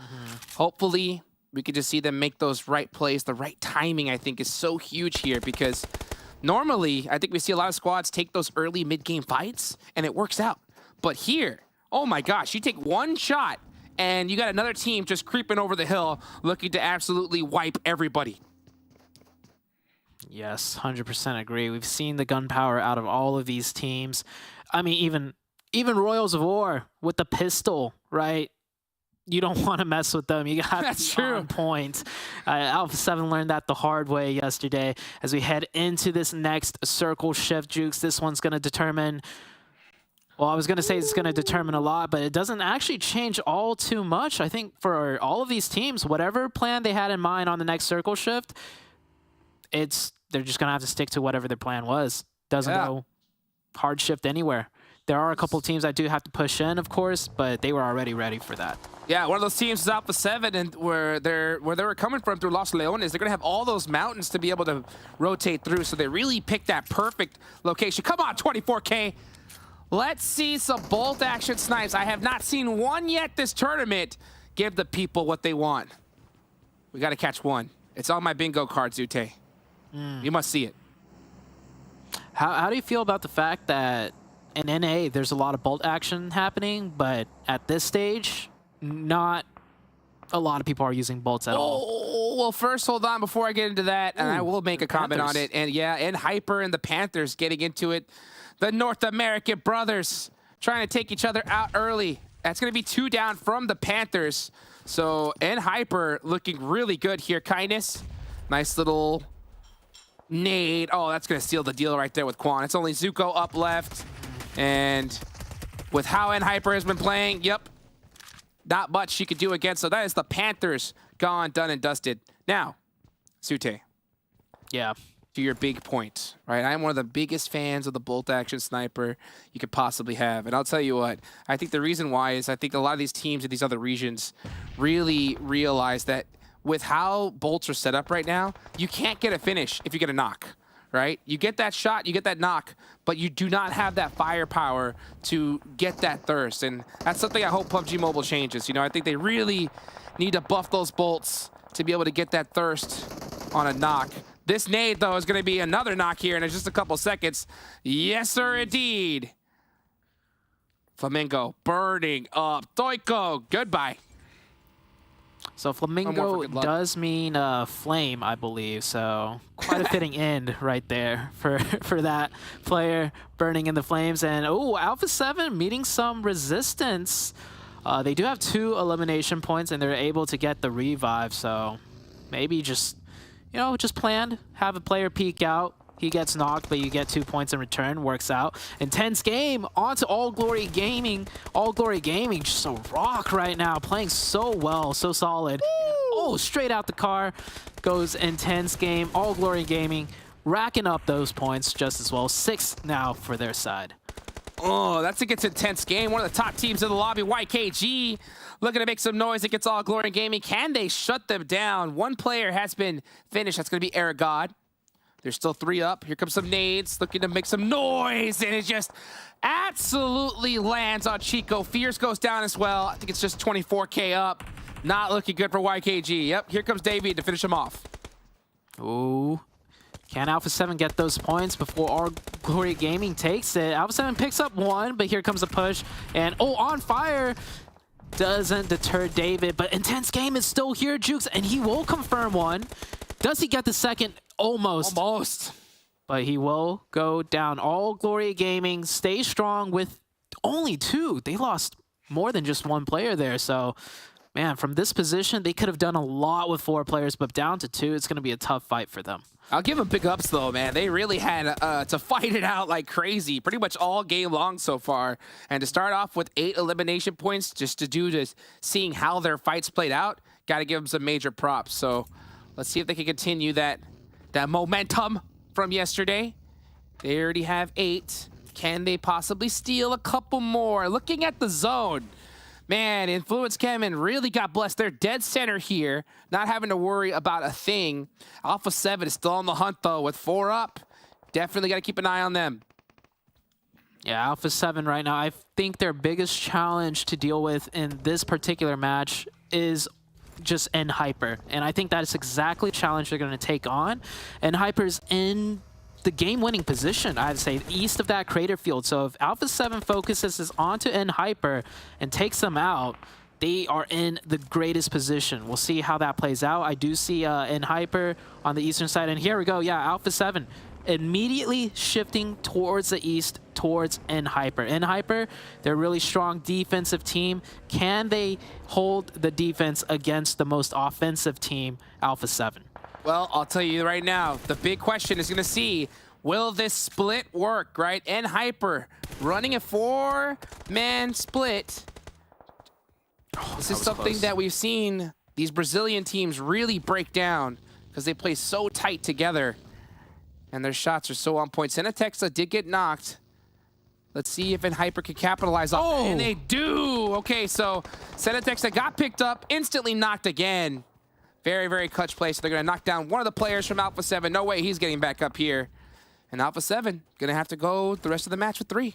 hopefully we could just see them make those right plays. The right timing, I think, is so huge here because normally I think we see a lot of squads take those early mid-game fights, and it works out. But here, oh my gosh, you take one shot, and you got another team just creeping over the hill looking to absolutely wipe everybody. Yes, 100% agree. We've seen the gunpowder out of all of these teams. I mean, even Royals of War with the pistol, right? You don't want to mess with them. You got to be on point. Alpha 7 learned that the hard way yesterday. As we head into this next circle shift, Jukes, this one's going to determine... Well, I was going to say it's going to determine a lot, but it doesn't actually change all too much. I think for all of these teams, whatever plan they had in mind on the next circle shift, they're just going to have to stick to whatever their plan was. Doesn't go hard shift anywhere. There are a couple of teams that do have to push in, of course, but they were already ready for that. Yeah, one of those teams is Alpha 7, and where they were coming from through Los Leones, they're going to have all those mountains to be able to rotate through, so they really picked that perfect location. Come on, 24K. Let's see some bolt action snipes. I have not seen one yet this tournament. Give the people what they want. We got to catch one. It's on my bingo card, Zute. You must see it. How do you feel about the fact that in NA there's a lot of bolt action happening, but at this stage, not a lot of people are using bolts at all? Well, first, hold on before I get into that, and I will make a comment on it. And yeah, and Hyper and the Panthers getting into it. The North American brothers trying to take each other out early. That's going to be 2 down from the Panthers. So, and Hyper looking really good here. Kindness. Nice little nade. Oh, that's going to seal the deal right there with Quan. It's only Zuko up left. And with how Hyper has been playing, yep, not much she could do against. So that is the Panthers gone, done, and dusted. Now, Sute. Yeah. To your big point, right? I'm one of the biggest fans of the bolt action sniper you could possibly have. And I'll tell you what, I think the reason why is I think a lot of these teams in these other regions really realize that with how bolts are set up right now, you can't get a finish if you get a knock, right? You get that shot, you get that knock, but you do not have that firepower to get that thirst. And that's something I hope PUBG Mobile changes. You know, I think they really need to buff those bolts to be able to get that thirst on a knock. This nade, though, is going to be another knock here in just a couple seconds. Yes, sir, indeed. Flamengo burning up. Toiko, goodbye. So Flamingo does mean flame, I believe. So quite a fitting end right there for that player burning in the flames. And oh, Alpha 7 meeting some resistance. They do have 2 elimination points, and they're able to get the revive. So maybe just, you know, just planned, have a player peek out. He gets knocked, but you get 2 points in return. Works out. Intense game. On to All Glory Gaming. All Glory Gaming, just a rock right now. Playing so well, so solid. Oh, straight out the car goes Intense Game. All Glory Gaming racking up those points just as well. 6 now for their side. Oh, that's against Intense Game. One of the top teams in the lobby, YKG, looking to make some noise against All Glory Gaming. Can they shut them down? One player has been finished. That's going to be Erangel. There's still 3 up. Here comes some nades, looking to make some noise, and it just absolutely lands on Chico. Fierce goes down as well. I think it's just 24K up. Not looking good for YKG. Yep, here comes David to finish him off. Ooh. Can Alpha 7 get those points before All Glory Gaming takes it? Alpha 7 picks up 1, but here comes a push. And, oh, On Fire doesn't deter David, but Intense Game is still here, Jukes, and he will confirm 1. Does he get the second? Almost. Almost. But he will go down. All Glory Gaming stays strong with only 2. They lost more than just 1 player there, so... Man, from this position, they could have done a lot with 4 players, but down to 2, it's going to be a tough fight for them. I'll give them big ups, though, man. They really had to fight it out like crazy, pretty much all game long so far. And to start off with 8 elimination points, just to do this, seeing how their fights played out, got to give them some major props. So let's see if they can continue that momentum from yesterday. They already have 8. Can they possibly steal a couple more? Looking at the zone. Man, Influence CHEMIN really got blessed. They're dead center here, not having to worry about a thing. Alpha 7 is still on the hunt, though, with 4 up. Definitely got to keep an eye on them. Yeah, Alpha 7 right now, I think their biggest challenge to deal with in this particular match is just NHyper. And I think that is exactly the challenge they're going to take on. NHyper's in the game-winning position, I'd say, east of that crater field. So if Alpha 7 focuses onto NHyper and takes them out, they are in the greatest position. We'll see how that plays out. I do see NHyper on the eastern side. And here we go. Yeah, Alpha 7 immediately shifting towards the east, towards NHyper. NHyper, they're a really strong defensive team. Can they hold the defense against the most offensive team, Alpha 7? Well, I'll tell you right now, the big question is going to see, will this split work, right? NHyper running a 4-man split. This is something that we've seen these Brazilian teams really break down because they play so tight together and their shots are so on point. Senatexa did get knocked. Let's see if NHyper can capitalize on that. And they do. Okay, so Senatexa got picked up, instantly knocked again. Very, very clutch play. So they're going to knock down one of the players from Alpha 7. No way he's getting back up here. And Alpha 7 going to have to go the rest of the match with 3.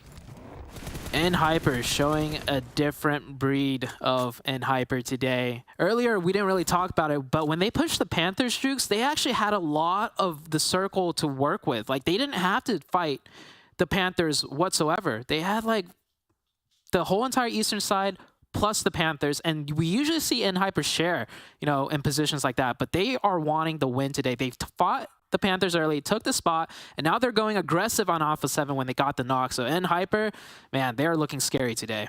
NHyper showing a different breed of NHyper today. Earlier, we didn't really talk about it, but when they pushed the Panthers, Jukes, they actually had a lot of the circle to work with. Like, they didn't have to fight the Panthers whatsoever. They had, like, the whole entire eastern side plus the Panthers, and we usually see NHyper share, you know, in positions like that, but they are wanting the win today. They fought the Panthers early, took the spot, and now they're going aggressive on Alpha 7 when they got the knock. So NHyper, man, they are looking scary today.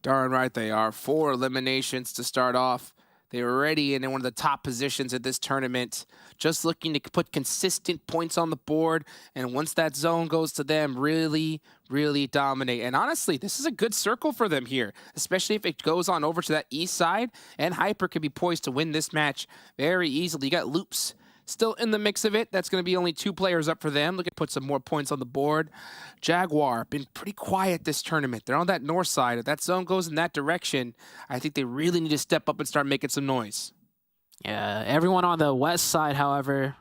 Darn right they are. 4 eliminations to start off. They were already in one of the top positions at this tournament, just looking to put consistent points on the board. And once that zone goes to them, really, really dominate. And honestly, this is a good circle for them here, especially if it goes on over to that east side. And NHyper could be poised to win this match very easily. You got Loops still in the mix of it. That's going to be only 2 players up for them. Look at put some more points on the board. Jaguar been pretty quiet this tournament. They're on that north side. If that zone goes in that direction, I think they really need to step up and start making some noise. Yeah, everyone on the west side, however,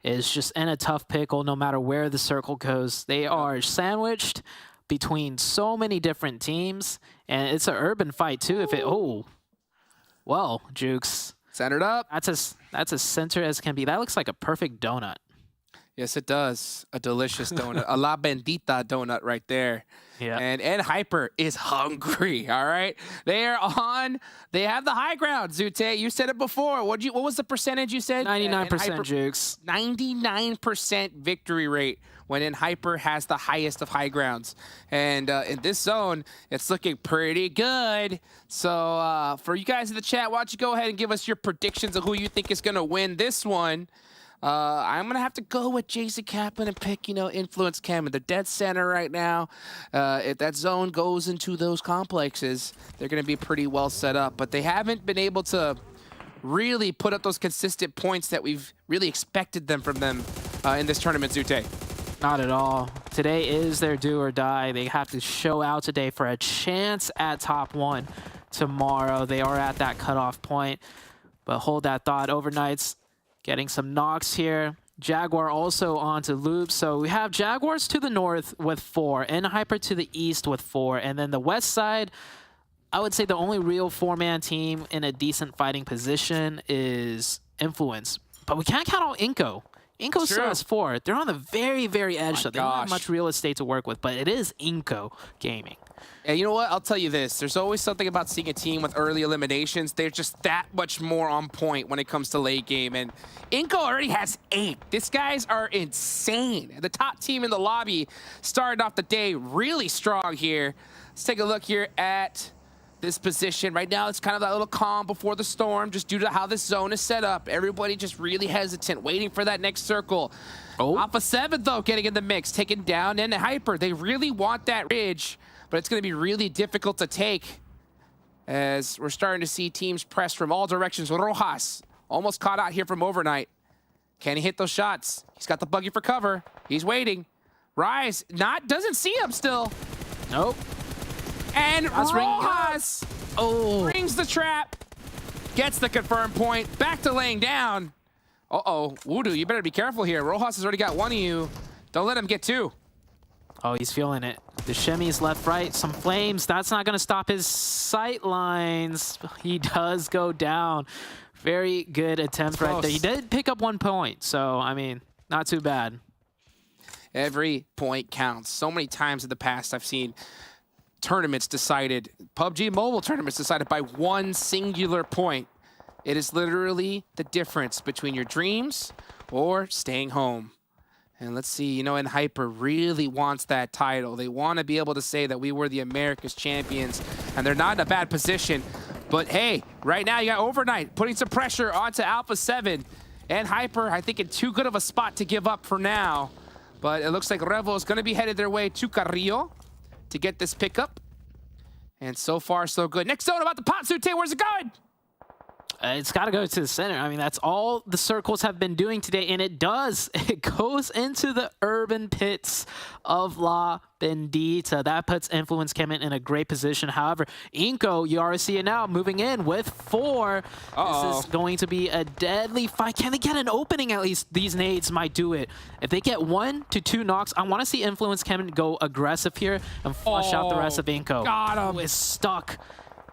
is just in a tough pickle no matter where the circle goes. They are sandwiched between so many different teams, and it's an urban fight too. If it, well, Jukes. Centered up. That's as center as can be. That looks like a perfect donut. Yes, it does. A delicious donut. A La Bendita donut right there. Yeah. And NHyper is hungry, all right? They are on. They have the high ground, Zute. You said it before. What was the percentage you said? 99%, Jukes. 99% victory rate when NHyper has the highest of high grounds. And in this zone, it's looking pretty good. So for you guys in the chat, why don't you go ahead and give us your predictions of who you think is going to win this one. I'm going to have to go with Jason Kaplan and pick, Influence Chem. They're dead center right now. If that zone goes into those complexes, they're going to be pretty well set up. But they haven't been able to really put up those consistent points that we've really expected from them in this tournament, Zute. Not at all. Today is their do or die. They have to show out today for a chance at top 1 tomorrow. They are at that cutoff point. But hold that thought. Overknights getting some knocks here. Jaguar also onto loop. So we have Jaguars to the north with 4, and Hyper to the east with 4. And then the west side, I would say the only real 4-man team in a decent fighting position is Influence. But we can't count out INCO. INCO still has 4. They're on the very, very edge, so they don't have much real estate to work with, but it is INCO Gaming. And you know what? I'll tell you this. There's always something about seeing a team with early eliminations. They're just that much more on point when it comes to late game. And INCO already has 8. These guys are insane. The top team in the lobby started off the day really strong here. Let's take a look here at this position. Right now, it's kind of that little calm before the storm, just due to how this zone is set up. Everybody just really hesitant, waiting for that next circle. Alpha 7, though, getting in the mix, taken down into Hyper. They really want that ridge, but it's going to be really difficult to take as we're starting to see teams press from all directions. Rojas almost caught out here from Overknight. Can he hit those shots? He's got the buggy for cover. He's waiting. Rise doesn't see him still. Nope. And Rojas brings the trap, gets the confirm point, back to laying down. Voodoo, you better be careful here. Rojas has already got 1 of you. Don't let him get 2. Oh, he's feeling it. The shimmies left, right, some flames. That's not going to stop his sight lines. He does go down. Very good attempt right there. He did pick up 1 point, so, I mean, not too bad. Every point counts. So many times in the past I've seen tournaments decided, PUBG Mobile tournaments decided by 1 singular point. It is literally the difference between your dreams or staying home. And let's see, and Hyper really wants that title. They want to be able to say that we were the Americas champions, and they're not in a bad position. But hey, right now you got Overknight putting some pressure onto Alpha 7. And Hyper, I think, in too good of a spot to give up for now. But it looks like Revo is going to be headed their way to Carrillo to get this pickup. And so far, so good. Next zone about the pop, Zute. Where's it going? It's got to go to the center. I mean, that's all the circles have been doing today, and it does. It goes into the urban pits of La Bendita. That puts Influence CHEMIN in a great position. However, INCO, you already see it now, moving in with 4. This is going to be a deadly fight. Can they get an opening at least? These nades might do it. If they get 1 to 2 knocks, I want to see Influence CHEMIN go aggressive here and flush out the rest of INCO. Got him. Who is stuck.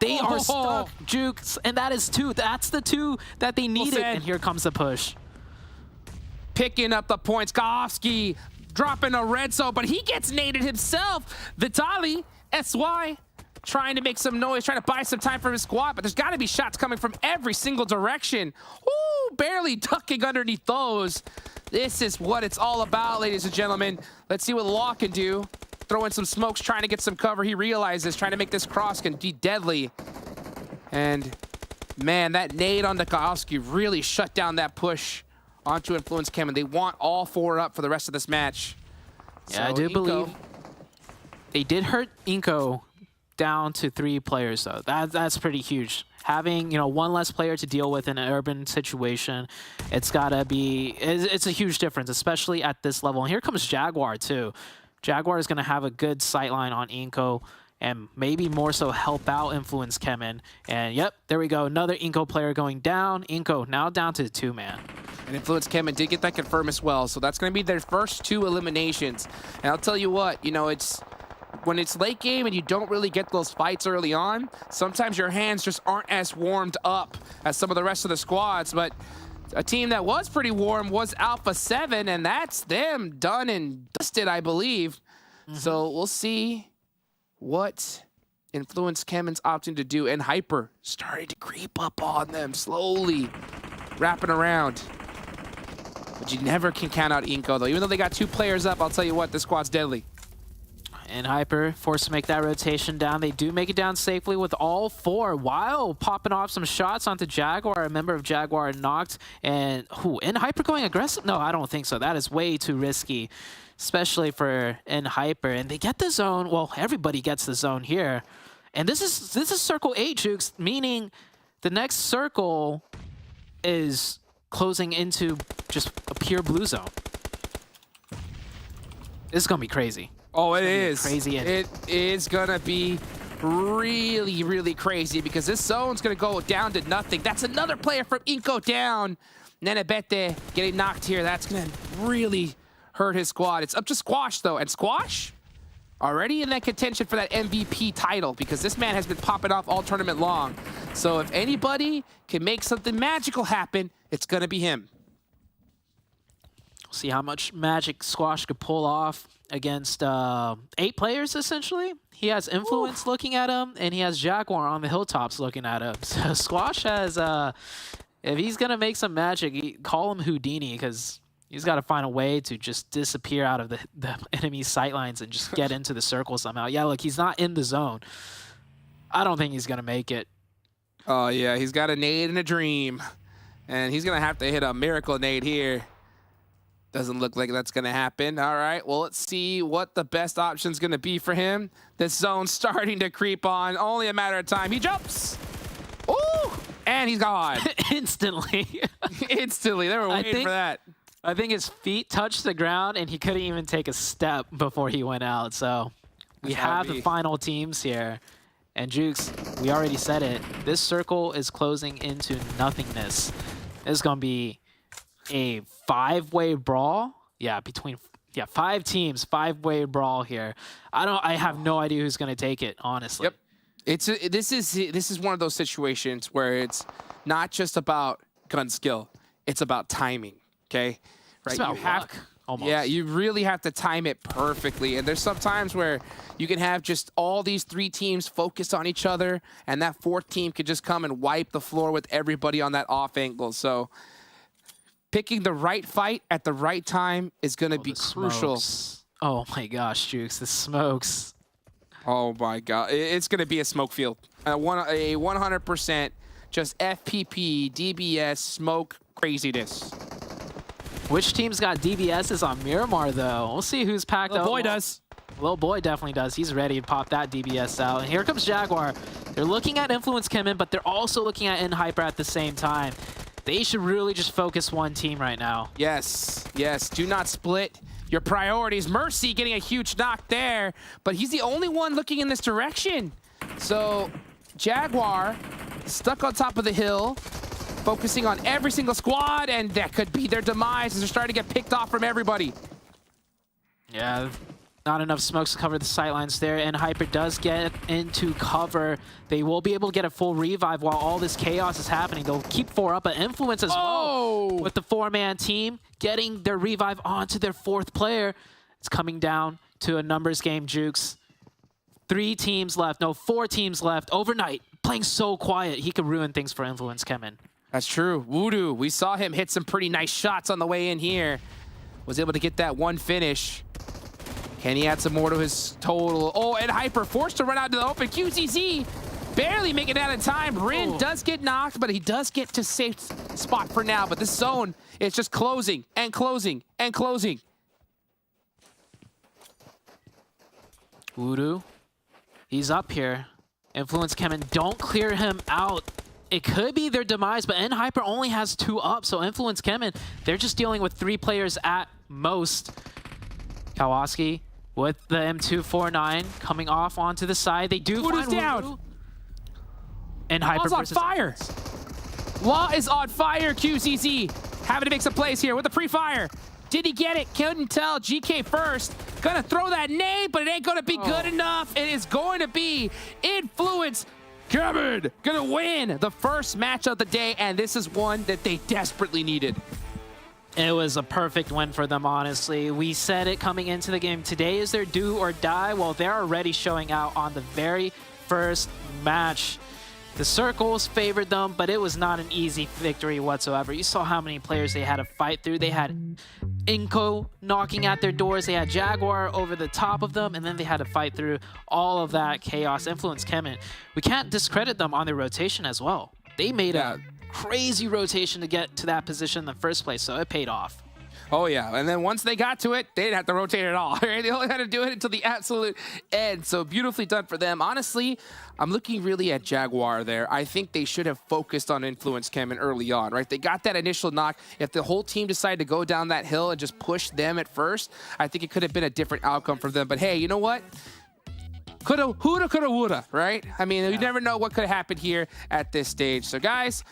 They are stuck, Jukes, and that is 2. That's the 2 that they needed, and here comes the push. Picking up the points. Kofsky dropping a red zone, but he gets naded himself. Vitali, SY, trying to make some noise, trying to buy some time for his squad, but there's got to be shots coming from every single direction. Ooh, barely ducking underneath those. This is what it's all about, ladies and gentlemen. Let's see what Law can do. Throwing some smokes, trying to get some cover. He realizes trying to make this cross can be deadly. And man, that nade on Kofsky really shut down that push onto Influence CHEMIN. They want all 4 up for the rest of this match. Yeah, so I do believe they did hurt INCO down to 3 players, though. That's pretty huge. Having 1 less player to deal with in an urban situation, it's gotta be. It's a huge difference, especially at this level. And here comes Jaguar too. Jaguar is going to have a good sightline on INCO and maybe more so help out Influence CHEMIN. And yep, there we go. Another INCO player going down. INCO now down to 2-man. And Influence CHEMIN did get that confirmed as well. So that's going to be their first 2 eliminations. And I'll tell you what, it's when it's late game and you don't really get those fights early on, sometimes your hands just aren't as warmed up as some of the rest of the squads. But a team that was pretty warm was Alpha 7, and that's them done and dusted, I believe. So we'll see what Influence CHEMIN's opting to do. And Hyper starting to creep up on them slowly, wrapping around. But you never can count out INCO, though. Even though they got 2 players up, I'll tell you what, this squad's deadly. And Hyper forced to make that rotation down. They do make it down safely with all 4 while popping off some shots onto Jaguar. A member of Jaguar knocked. And Hyper going aggressive? No, I don't think so. That is way too risky, especially for Hyper. And they get the zone. Well, everybody gets the zone here. And this is circle 8, Jukes, meaning the next circle is closing into just a pure blue zone. This is going to be crazy. Oh, it is. Crazy. It is going to be really, really crazy because this zone's going to go down to nothing. That's another player from INCO down. Nenebete getting knocked here. That's going to really hurt his squad. It's up to Squash, though. And Squash already in that contention for that MVP title because this man has been popping off all tournament long. So if anybody can make something magical happen, it's going to be him. See how much magic Squash could pull off against 8 players, essentially. He has Influence looking at him, and he has Jaguar on the hilltops looking at him. So Squash has, if he's going to make some magic, call him Houdini, because he's got to find a way to just disappear out of the enemy sightlines and just get into the circle somehow. Yeah, look, he's not in the zone. I don't think he's going to make it. Oh, yeah, he's got a nade and a dream. And he's going to have to hit a miracle nade here. Doesn't look like that's going to happen. All right, well, let's see what the best option is going to be for him. This zone's starting to creep on. Only a matter of time. He jumps. Ooh, and he's gone. Instantly. Instantly. They were waiting for that. I think his feet touched the ground, and he couldn't even take a step before he went out. So we have the final teams here. And Jukes, we already said it. This circle is closing into nothingness. This is going to be a 5-way brawl. Yeah, between 5 teams, 5-way brawl here. I have no idea who's going to take it, honestly. Yep. This is one of those situations where it's not just about gun skill. It's about timing, okay? Right? It's about luck, almost. Yeah, you really have to time it perfectly. And there's some times where you can have just all these 3 teams focus on each other, and that 4th team could just come and wipe the floor with everybody on that off angle. So picking the right fight at the right time is going to be crucial. Oh my gosh, Jukes, the smokes. Oh my God, it's going to be a smoke field. A 100% just FPP, DBS, smoke craziness. Which team's got DBSs on Miramar, though? We'll see who's packed up. Little boy does. Little boy definitely does. He's ready to pop that DBS out. And here comes Jaguar. They're looking at Influence CHEMIN, but they're also looking at Hyper at the same time. They should really just focus one team right now. Yes, yes. Do not split your priorities. Mercy getting a huge knock there, but he's the only one looking in this direction. So Jaguar stuck on top of the hill, focusing on every single squad, and that could be their demise as they're starting to get picked off from everybody. Yeah, not enough smokes to cover the sightlines there, and Hyper does get into cover. They will be able to get a full revive while all this chaos is happening. They'll keep 4 up, but Influence as well with the 4-man team getting their revive onto their 4th player. It's coming down to a numbers game, Jukes. 3 teams left. No, 4 teams left. Overknight playing so quiet. He could ruin things for Influence CHEMIN. That's true. Voodoo, we saw him hit some pretty nice shots on the way in here. Was able to get that one finish. Can he add some more to his total? Oh, and Hyper forced to run out to the open. QCZ barely making it out of time. Rin does get knocked, but he does get to safe spot for now. But this zone is just closing and closing and closing. Voodoo, he's up here. Influence CHEMIN, don't clear him out. It could be their demise, but Hyper only has 2 up, so Influence CHEMIN, they're just dealing with 3 players at most. Kawasaki with the M249 coming off onto the side. They do Voodoo's find down. Voodoo. And Hyper Law's on fire. Law is on fire, QCZ. Having to make some plays here with the pre-fire. Did he get it? Couldn't tell. GK first. Gonna throw that nade, but it ain't gonna be good enough. It is going to be Influence CHEMIN gonna win the first match of the day, and this is one that they desperately needed. It was a perfect win for them, honestly. We said it coming into the game. Today is their do or die. Well, they're already showing out on the very first match. The circles favored them, but it was not an easy victory whatsoever. You saw how many players they had to fight through. They had INCO knocking at their doors. They had Jaguar over the top of them, and then they had to fight through all of that chaos. Influence CHEMIN. We can't discredit them on their rotation as well. They made a crazy rotation to get to that position in the first place, so it paid off. Oh, yeah. And then once they got to it, they didn't have to rotate at all. Right? They only had to do it until the absolute end. So beautifully done for them. Honestly, I'm looking really at Jaguar there. I think they should have focused on Influence CHEMIN early on, right? They got that initial knock. If the whole team decided to go down that hill and just push them at first, I think it could have been a different outcome for them. But hey, you know what? Coulda, woulda, right? I mean, you never know what could happen here at this stage. So guys,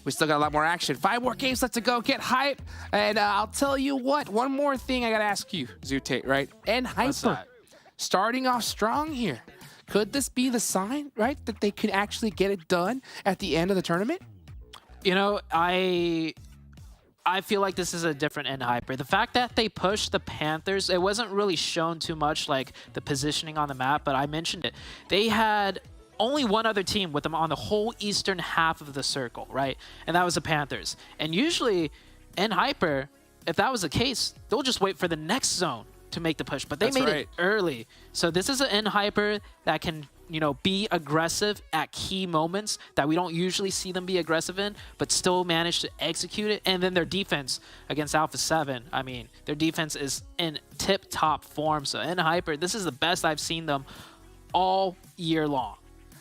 we still got a lot more action. 5 more games left to go. Get hype. And I'll tell you what, one more thing I got to ask you, Zute, right? And Hyper, starting off strong here. Could this be the sign, right, that they could actually get it done at the end of the tournament? You know, I feel like this is a different end Hyper. The fact that they pushed the Panthers, it wasn't really shown too much, like the positioning on the map, but I mentioned it. They had only one other team with them on the whole eastern half of the circle, right? And that was the Panthers. And usually, in Hyper, if that was the case, they'll just wait for the next zone to make the push. But they made it early. So this is an in Hyper that can, you know, be aggressive at key moments that we don't usually see them be aggressive in, but still manage to execute it. And then their defense against Alpha 7, I mean, their defense is in tip-top form. So in Hyper, this is the best I've seen them all year long.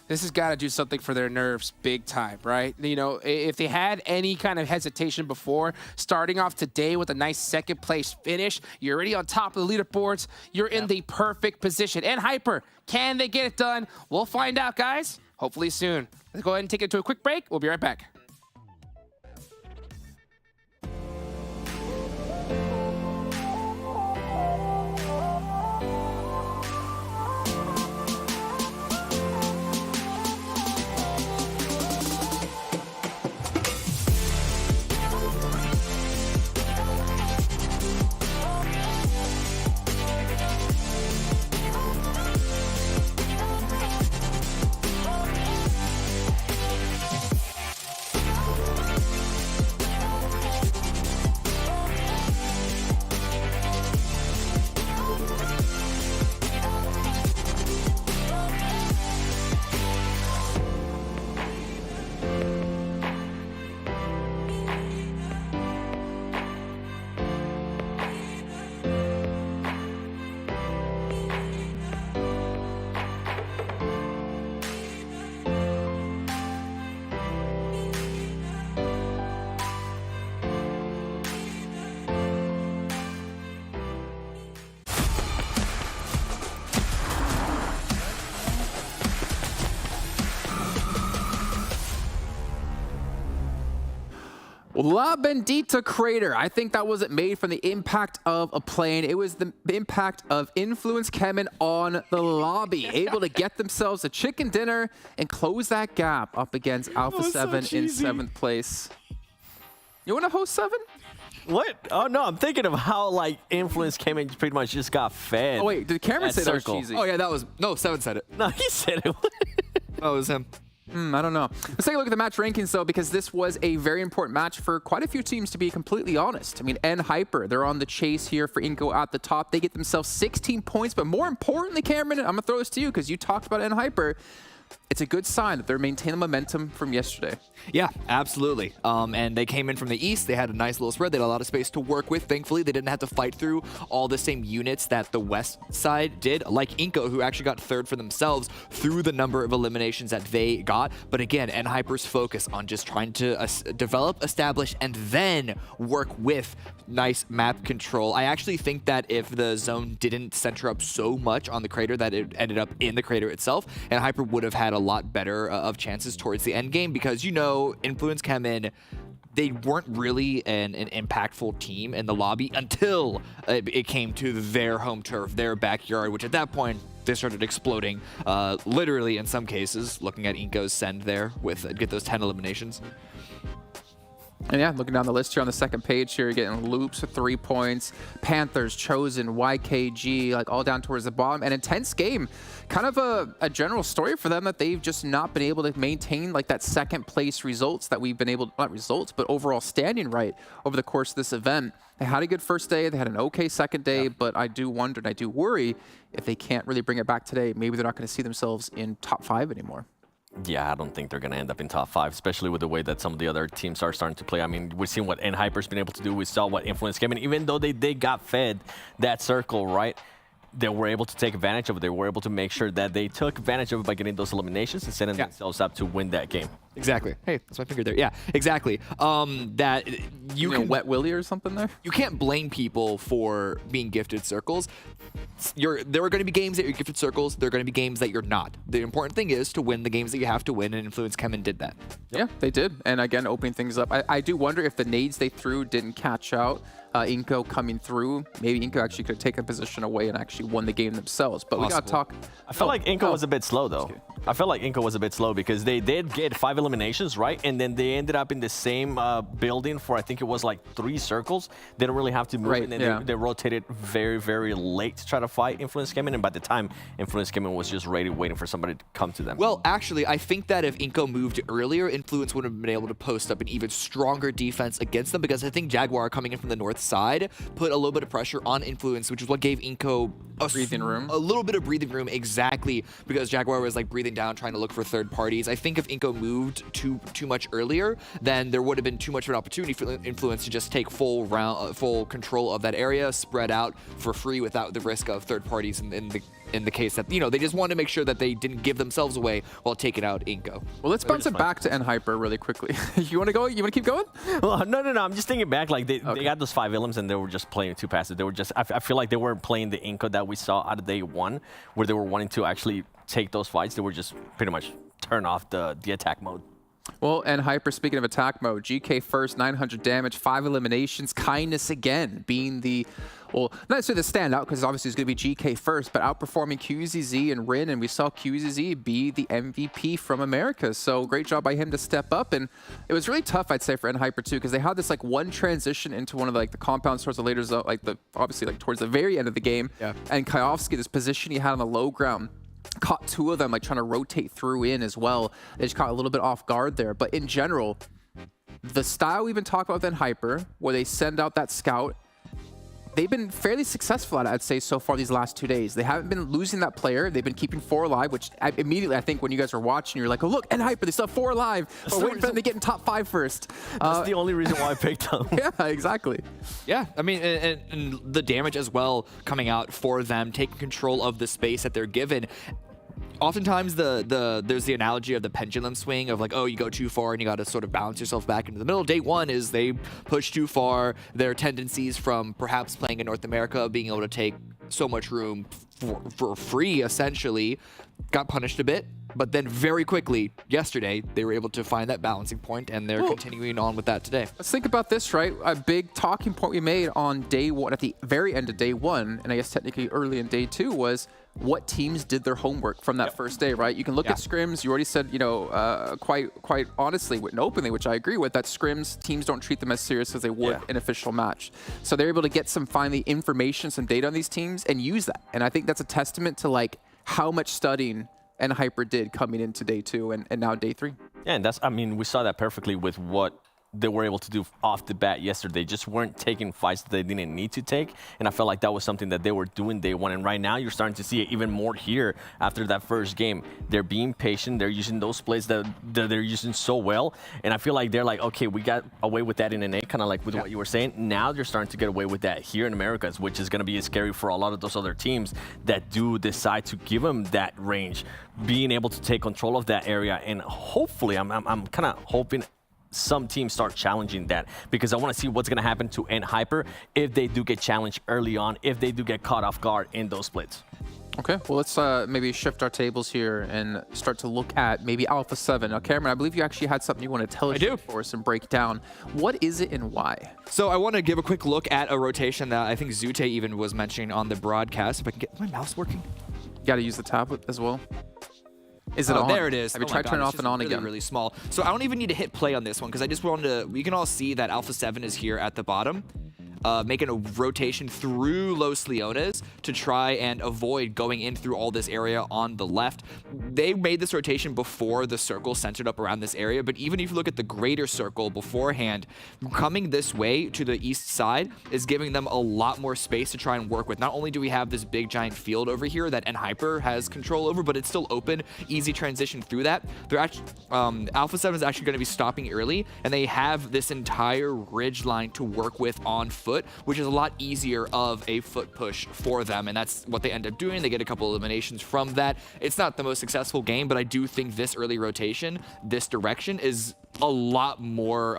This has got to do something for their nerves big time, right? You know, if they had any kind of hesitation before, starting off today with a nice second place finish, you're already on top of the leaderboards. You're in the perfect position. And Hyper, can they get it done? We'll find out, guys. Hopefully soon. Let's go ahead and take it to a quick break. We'll be right back. La Bendita Crater. I think that wasn't made from the impact of a plane. It was the impact of Influence CHEMIN on the lobby. Able to get themselves a chicken dinner and close that gap up against Alpha 7 in 7th place. You want to host 7? What? Oh, no, I'm thinking of how, like, Influence CHEMIN pretty much just got fed. Oh, wait, did Cameron say that was cheesy? Oh, yeah, that was... No, 7 said it. No, he said it. Oh, it was him. I don't know. Let's take a look at the match rankings, though, because this was a very important match for quite a few teams, to be completely honest. I mean, Hyper, they're on the chase here for INCO at the top. They get themselves 16 points, but more importantly, Cameron, I'm going to throw this to you because you talked about Hyper. It's a good sign that they're maintaining the momentum from yesterday. Yeah, absolutely. And they came in from the east. They had a nice little spread. They had a lot of space to work with. Thankfully, they didn't have to fight through all the same units that the west side did, like INCO, who actually got third for themselves through the number of eliminations that they got. But again, Hyper's focus on just trying to develop, establish, and then work with nice map control. I actually think that if the zone didn't center up so much on the crater that it ended up in the crater itself, Hyper would have had a lot better of chances towards the end game, because, you know, Influence CHEMIN, they weren't really an impactful team in the lobby until it came to their home turf, their backyard, which at that point they started exploding, literally in some cases, looking at INCO's send there with get those 10 eliminations. And yeah, looking down the list here on the second page here, you're getting Loops with 3 points, Panthers, Chosen, YKG, like all down towards the bottom. An intense game, kind of a general story for them that they've just not been able to maintain like that second place results that we've been able, not results, but overall standing right over the course of this event. They had a good first day, they had an okay second day, but I do wonder and I do worry if they can't really bring it back today, maybe they're not going to see themselves in top 5 anymore. Yeah, I don't think they're going to end up in top 5, especially with the way that some of the other teams are starting to play. I mean, we've seen what Hyper's been able to do. We saw what Influence came in. Even though they got fed that circle, right, they were able to take advantage of it. They were able to make sure that they took advantage of it by getting those eliminations and setting themselves up to win that game. Exactly. Hey, that's my finger there. Yeah, exactly. That you can Wet Willy or something there? You can't blame people for being gifted circles. There are going to be games that you're gifted circles. There are going to be games that you're not. The important thing is to win the games that you have to win, and Influence CHEMIN did that. Yeah, they did. And again, opening things up. I do wonder if the nades they threw didn't catch out. INCO coming through. Maybe INCO actually could have taken a position away and actually won the game themselves. But we got to talk. I feel like INCO was a bit slow, though. I felt like INCO was a bit slow because they did get 5 eliminations, right? And then they ended up in the same building for, I think it was like 3 circles. They don't really have to move. Right, and then they rotated very, very late to try to fight Influence CHEMIN. And by the time Influence CHEMIN was just ready, waiting for somebody to come to them. Well, actually, I think that if INCO moved earlier, Influence would have been able to post up an even stronger defense against them, because I think Jaguar coming in from the north side put a little bit of pressure on Influence, which is what gave INCO a little bit of breathing room, exactly, because Jaguar was like breathing down, trying to look for third parties. I think if INCO moved too much earlier, then there would have been too much of an opportunity for Influence to just take full control of that area, spread out for free without the risk of third parties in the case that, you know, they just wanted to make sure that they didn't give themselves away while taking out INCO. Well, let's bounce it back to NHyper really quickly. You want to go? You want to keep going? Well, no. I'm just thinking back. Like they got those 5 elims and they were just playing too passive. They were just. I feel like they weren't playing the INCO that we saw out of day 1, where they were wanting to actually take those fights. They were just pretty much turn off the attack mode. Well, and Hyper, speaking of attack mode, GK first, 900 damage, 5 eliminations, Kindness again being the, well, not necessarily the standout, because obviously it's going to be GK first, but outperforming QZZ and Rin, and we saw QZZ be the MVP from Americas. So great job by him to step up, and it was really tough, I'd say, for NHyper too, because they had this like one transition into one of the compounds towards the later zone, obviously towards the very end of the game, and Kayovsky, this position he had on the low ground, caught 2 of them like trying to rotate through in as well. They just caught a little bit off guard there. But in general, the style we've been talking about with NHyper, where they send out that scout, they've been fairly successful at it, I'd say, so far these last 2 days. They haven't been losing that player. They've been keeping 4 alive, which immediately, I think, when you guys were watching, you're like, oh, look, NHyper, they still have 4 alive. We're waiting for them to get in top 5 first. That's the only reason why I picked them. Yeah, exactly. Yeah, I mean, and the damage as well coming out for them, taking control of the space that they're given. Oftentimes, there's the analogy of the pendulum swing of like, oh, you go too far and you got to sort of balance yourself back into the middle. Day 1 is they push too far. Their tendencies from perhaps playing in North America, being able to take so much room for free, essentially, got punished a bit. But then very quickly, yesterday, they were able to find that balancing point, and they're continuing on with that today. Let's think about this, right? A big talking point we made on day 1, at the very end of day 1, and I guess technically early in day 2, was what teams did their homework from that first day, right? You can look at scrims. You already said, you know, quite honestly and openly, which I agree with, that scrims, teams don't treat them as serious as they would an official match. So they're able to get some finally information, some data on these teams and use that. And I think that's a testament to like how much studying NHyper did coming into day 2 and now day 3. Yeah, and that's, I mean, we saw that perfectly with what they were able to do off the bat yesterday. They just weren't taking fights that they didn't need to take, and I felt like that was something that they were doing day 1, and right now you're starting to see it even more here after that first game. They're being patient, they're using those plays that they're using so well, and I feel like they're like, okay, we got away with that in NA, kind of like with what you were saying. Now they're starting to get away with that here in Americas, which is going to be scary for a lot of those other teams that do decide to give them that range, being able to take control of that area, and hopefully, I'm kind of hoping some teams start challenging that, because I want to see what's going to happen to NHyper if they do get challenged early on, if they do get caught off guard in those splits. Okay, well, let's maybe shift our tables here and start to look at maybe Alpha 7. Now, Cameron, I believe you actually had something you want to tell us for us and break down. What is it and why? So I want to give a quick look at a rotation that I think Zute even was mentioning on the broadcast. If I can get my mouse working. You got to use the tablet as well. Is it on? There it is. Have you Oh my tried God, turning it it's off and just on really, again? really small. So I don't even need to hit play on this one because I just wanted to. We can all see that Alpha 7 is here at the bottom. Making a rotation through Los Leones to try and avoid going in through all this area on the left. They made this rotation before the circle centered up around this area, but even if you look at the greater circle beforehand, coming this way to the east side is giving them a lot more space to try and work with. Not only do we have this big giant field over here that Hyper has control over, but it's still open, easy transition through that. They're actually, Alpha 7 is actually going to be stopping early, and they have this entire ridge line to work with on foot, which is a lot easier of a foot push for them, and that's what they end up doing. They get a couple eliminations from that. It's not the most successful game, but I do think this early rotation, this direction, is a lot more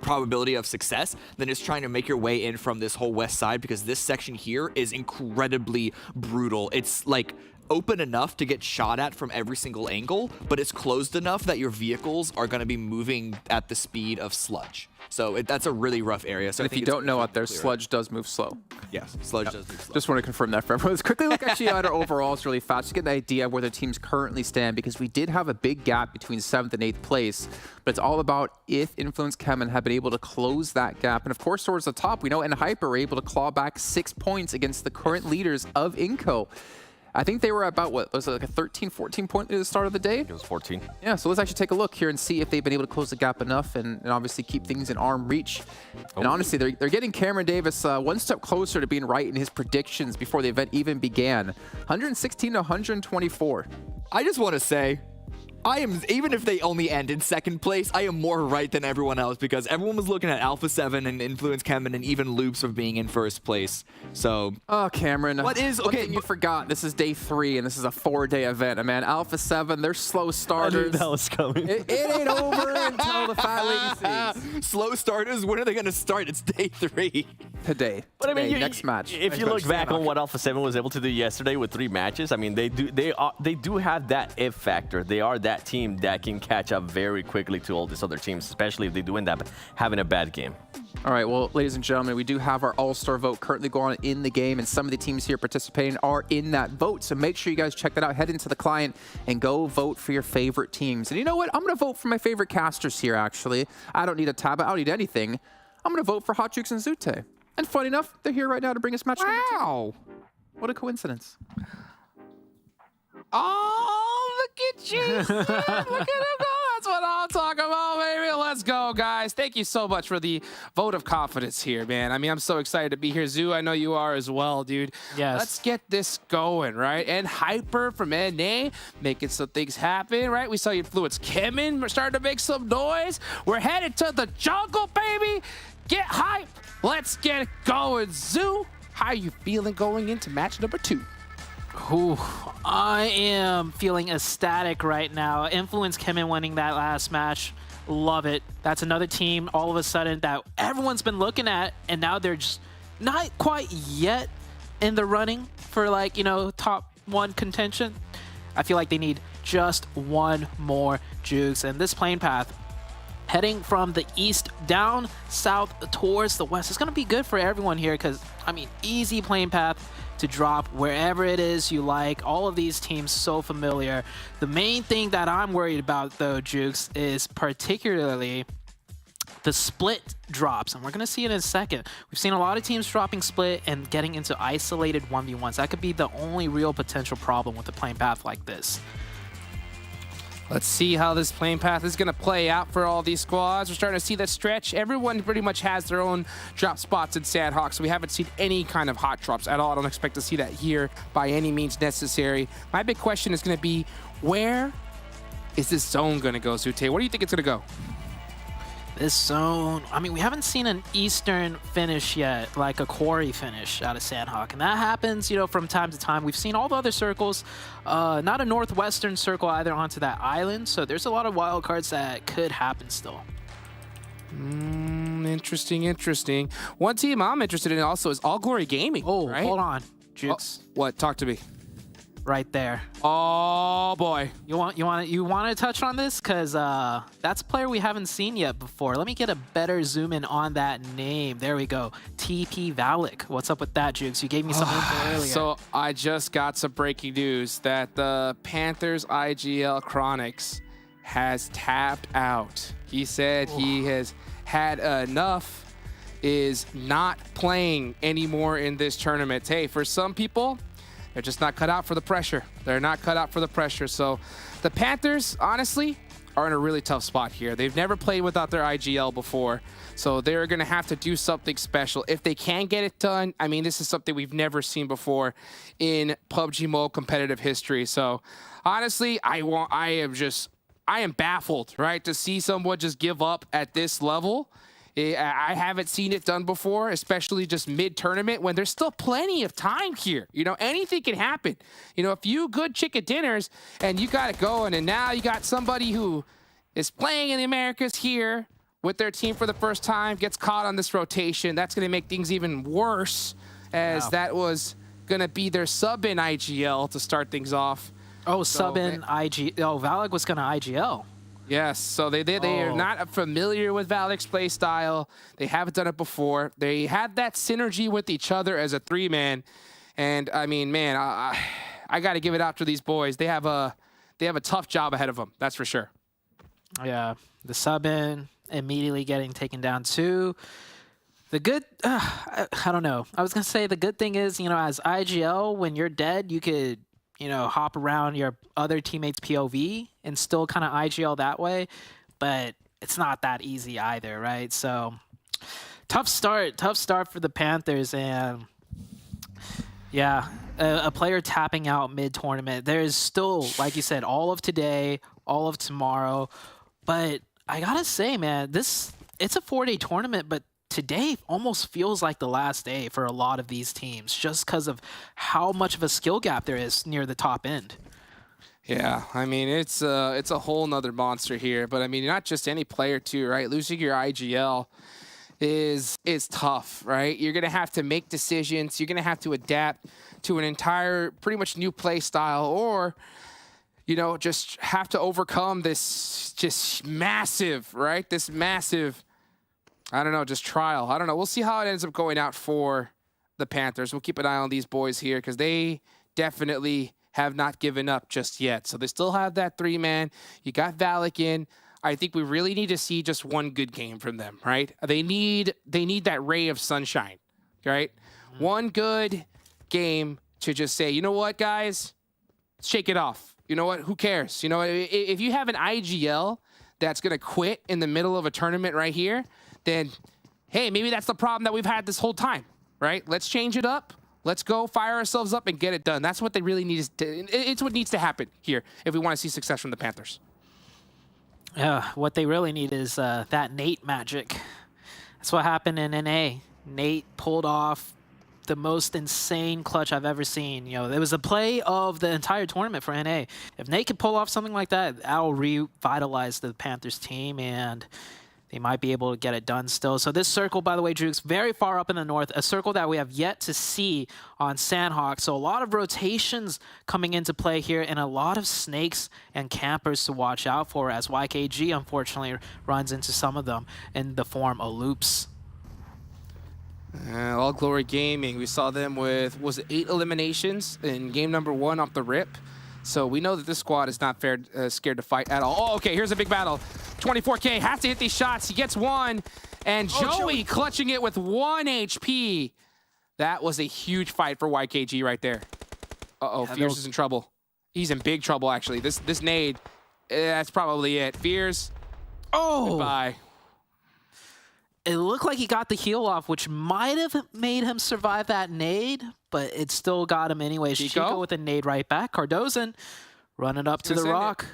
probability of success than just trying to make your way in from this whole west side, because this section here is incredibly brutal. It's like open enough to get shot at from every single angle, but it's closed enough that your vehicles are going to be moving at the speed of sludge. So that's a really rough area. So And if you don't know out there, sludge does move slow. Yes, sludge does move slow. Just want to confirm that for everyone. Let's quickly look actually at our overalls really fast to get an idea of where the teams currently stand, because we did have a big gap between 7th and 8th place, but it's all about if Influence CHEMIN have been able to close that gap. And of course, towards the top, we know Hyper were able to claw back 6 points against the current leaders of INCO. I think they were about, what, was it like a 13, 14 point at the start of the day? It was 14. Yeah, so let's actually take a look here and see if they've been able to close the gap enough and obviously keep things in arm reach. And honestly, they're getting Cameron Davis one step closer to being right in his predictions before the event even began. 116 to 124. I just want to say, even if they only end in 2nd place, I am more right than everyone else, because everyone was looking at Alpha 7 and Influence CHEMIN and even Loops of being in 1st place. So, oh, Cameron, what is one thing you forgot? This is day 3 and this is a 4-day event. Man, Alpha 7, they're slow starters. I knew that was coming. It ain't over until the fat league sees. Slow starters. When are they going to start? It's day 3 today. But I mean, next match. If you look back on what Alpha 7 was able to do yesterday with 3 matches, I mean, they do have that if factor. They are that team that can catch up very quickly to all these other teams, especially if they do end up having a bad game. All right, well, ladies and gentlemen, we do have our All-Star vote currently going on in the game, and some of the teams here participating are in that vote. So make sure you guys check that out. Head into the client and go vote for your favorite teams. And you know what? I'm going to vote for my favorite casters here, actually. I don't need a tab. I don't need anything. I'm going to vote for Hot Jukes and Zute. And funny enough, they're here right now to bring us match number 2. Wow. What a coincidence. Oh, look at you. Look at him go. That's what I'm talking about, baby. Let's go, guys. Thank you so much for the vote of confidence here, man. I mean, I'm so excited to be here. Zoo, I know you are as well, dude. Yes. Let's get this going, right? And Hyper from NA making some things happen, right? We saw Influence CHEMIN. We're starting to make some noise. We're headed to the jungle, baby. Get hype. Let's get it going. Zoo, how are you feeling going into match number 2? Ooh, I am feeling ecstatic right now. Influence CHEMIN winning that last match. Love it. That's another team all of a sudden that everyone's been looking at, and now they're just not quite yet in the running for, like, you know, top 1 contention. I feel like they need just one more Jukes, and this playing path heading from the east down south towards the west is going to be good for everyone here, because, I mean, easy playing path to drop wherever it is you like. All of these teams so familiar. The main thing that I'm worried about, though, Jukes, is particularly the split drops, and we're going to see it in a second. We've seen a lot of teams dropping split and getting into isolated 1v1s. That could be the only real potential problem with a playing path like this. Let's see how this playing path is going to play out for all these squads. We're starting to see that stretch. Everyone pretty much has their own drop spots in Sanhok, so we haven't seen any kind of hot drops at all. I don't expect to see that here by any means necessary. My big question is going to be, where is this zone going to go, Zute? Where do you think it's going to go? This zone, I mean, we haven't seen an eastern finish yet, like a quarry finish out of Sanhok, and that happens, you know, from time to time. We've seen all the other circles, not a northwestern circle either onto that island, so there's a lot of wild cards that could happen still. Interesting, interesting. One team I'm interested in also is All Glory Gaming. Oh, right? hold on, Jukes. Oh, what? Talk to me. right there. Oh boy. You want to touch on this? Because that's a player we haven't seen yet before. Let me get a better zoom in on that name. There we go. TP Valak. What's up with that, Jukes? You gave me some info earlier. So I just got some breaking news that the Panthers IGL Chronics has tapped out. He said he has had enough, is not playing anymore in this tournament. Hey, for some people, they're just not cut out for the pressure. They're not cut out for the pressure. So the Panthers, honestly, are in a really tough spot here. They've never played without their IGL before. So they're going to have to do something special. If they can get it done, I mean, this is something we've never seen before in PUBG Mobile competitive history. So honestly, I am baffled, right, to see someone just give up at this level. I haven't seen it done before, especially just mid-tournament when there's still plenty of time here. You know, anything can happen. You know, a few good chicken dinners and you got it going. And now you got somebody who is playing in the Americas here with their team for the first time, gets caught on this rotation. That's going to make things even worse, as that was going to be their sub in IGL to start things off. Oh, sub in IG. Oh, Valak was going to IGL. Yes, so they are not familiar with Valak's play style. They haven't done it before. They had that synergy with each other as a three-man, and I mean, man, I got to give it out to these boys. They have a tough job ahead of them. That's for sure. Yeah, the sub in immediately getting taken down too. The good, I don't know. I was gonna say the good thing is, you know, as IGL, when you're dead, you could, you know, hop around your other teammates' POV and still kind of IGL that way, but it's not that easy either, right? So tough start for the Panthers, and yeah, a player tapping out mid-tournament. There's still, like you said, all of today, all of tomorrow, but I gotta say, man, it's a 4-day tournament, but today almost feels like the last day for a lot of these teams, just because of how much of a skill gap there is near the top end. Yeah, I mean, it's a whole nother monster here. But I mean, not just any player too, right? Losing your IGL is tough, right? You're gonna have to make decisions. You're gonna have to adapt to an entire, pretty much new play style, or you know, just have to overcome this just massive, right? This massive, I don't know, just trial. I don't know. We'll see how it ends up going out for the Panthers. We'll keep an eye on these boys here because they definitely have not given up just yet. So they still have that three-man. You got Valak in. I think we really need to see just one good game from them, right? They need that ray of sunshine, right? One good game to just say, you know what, guys? Shake it off. You know what? Who cares? You know, if you have an IGL that's going to quit in the middle of a tournament right here, then, hey, maybe that's the problem that we've had this whole time, right? Let's change it up. Let's go fire ourselves up and get it done. That's what they really need. It's what needs to happen here if we want to see success from the Panthers. What they really need is that Nate magic. That's what happened in NA. Nate pulled off the most insane clutch I've ever seen. You know, it was the play of the entire tournament for NA. If Nate could pull off something like that, that'll revitalize the Panthers team, and they might be able to get it done still. So this circle, by the way, Drukes, very far up in the north, a circle that we have yet to see on Sanhok. So a lot of rotations coming into play here, and a lot of snakes and campers to watch out for, as YKG unfortunately runs into some of them in the form of loops. All Glory Gaming, we saw them with, was it 8 eliminations in game number 1 off the rip? So we know that this squad is not scared to fight at all. Oh, okay, here's a big battle. 24K has to hit these shots. He gets one, and Joey clutching it with 1 HP. That was a huge fight for YKG right there. Uh-oh, Fierce is in trouble. He's in big trouble, actually. This nade, that's probably it. Fierce, goodbye. It looked like he got the heal off, which might have made him survive that nade, but it still got him anyway. Chico with a nade right back. Cardozan running up to the rock.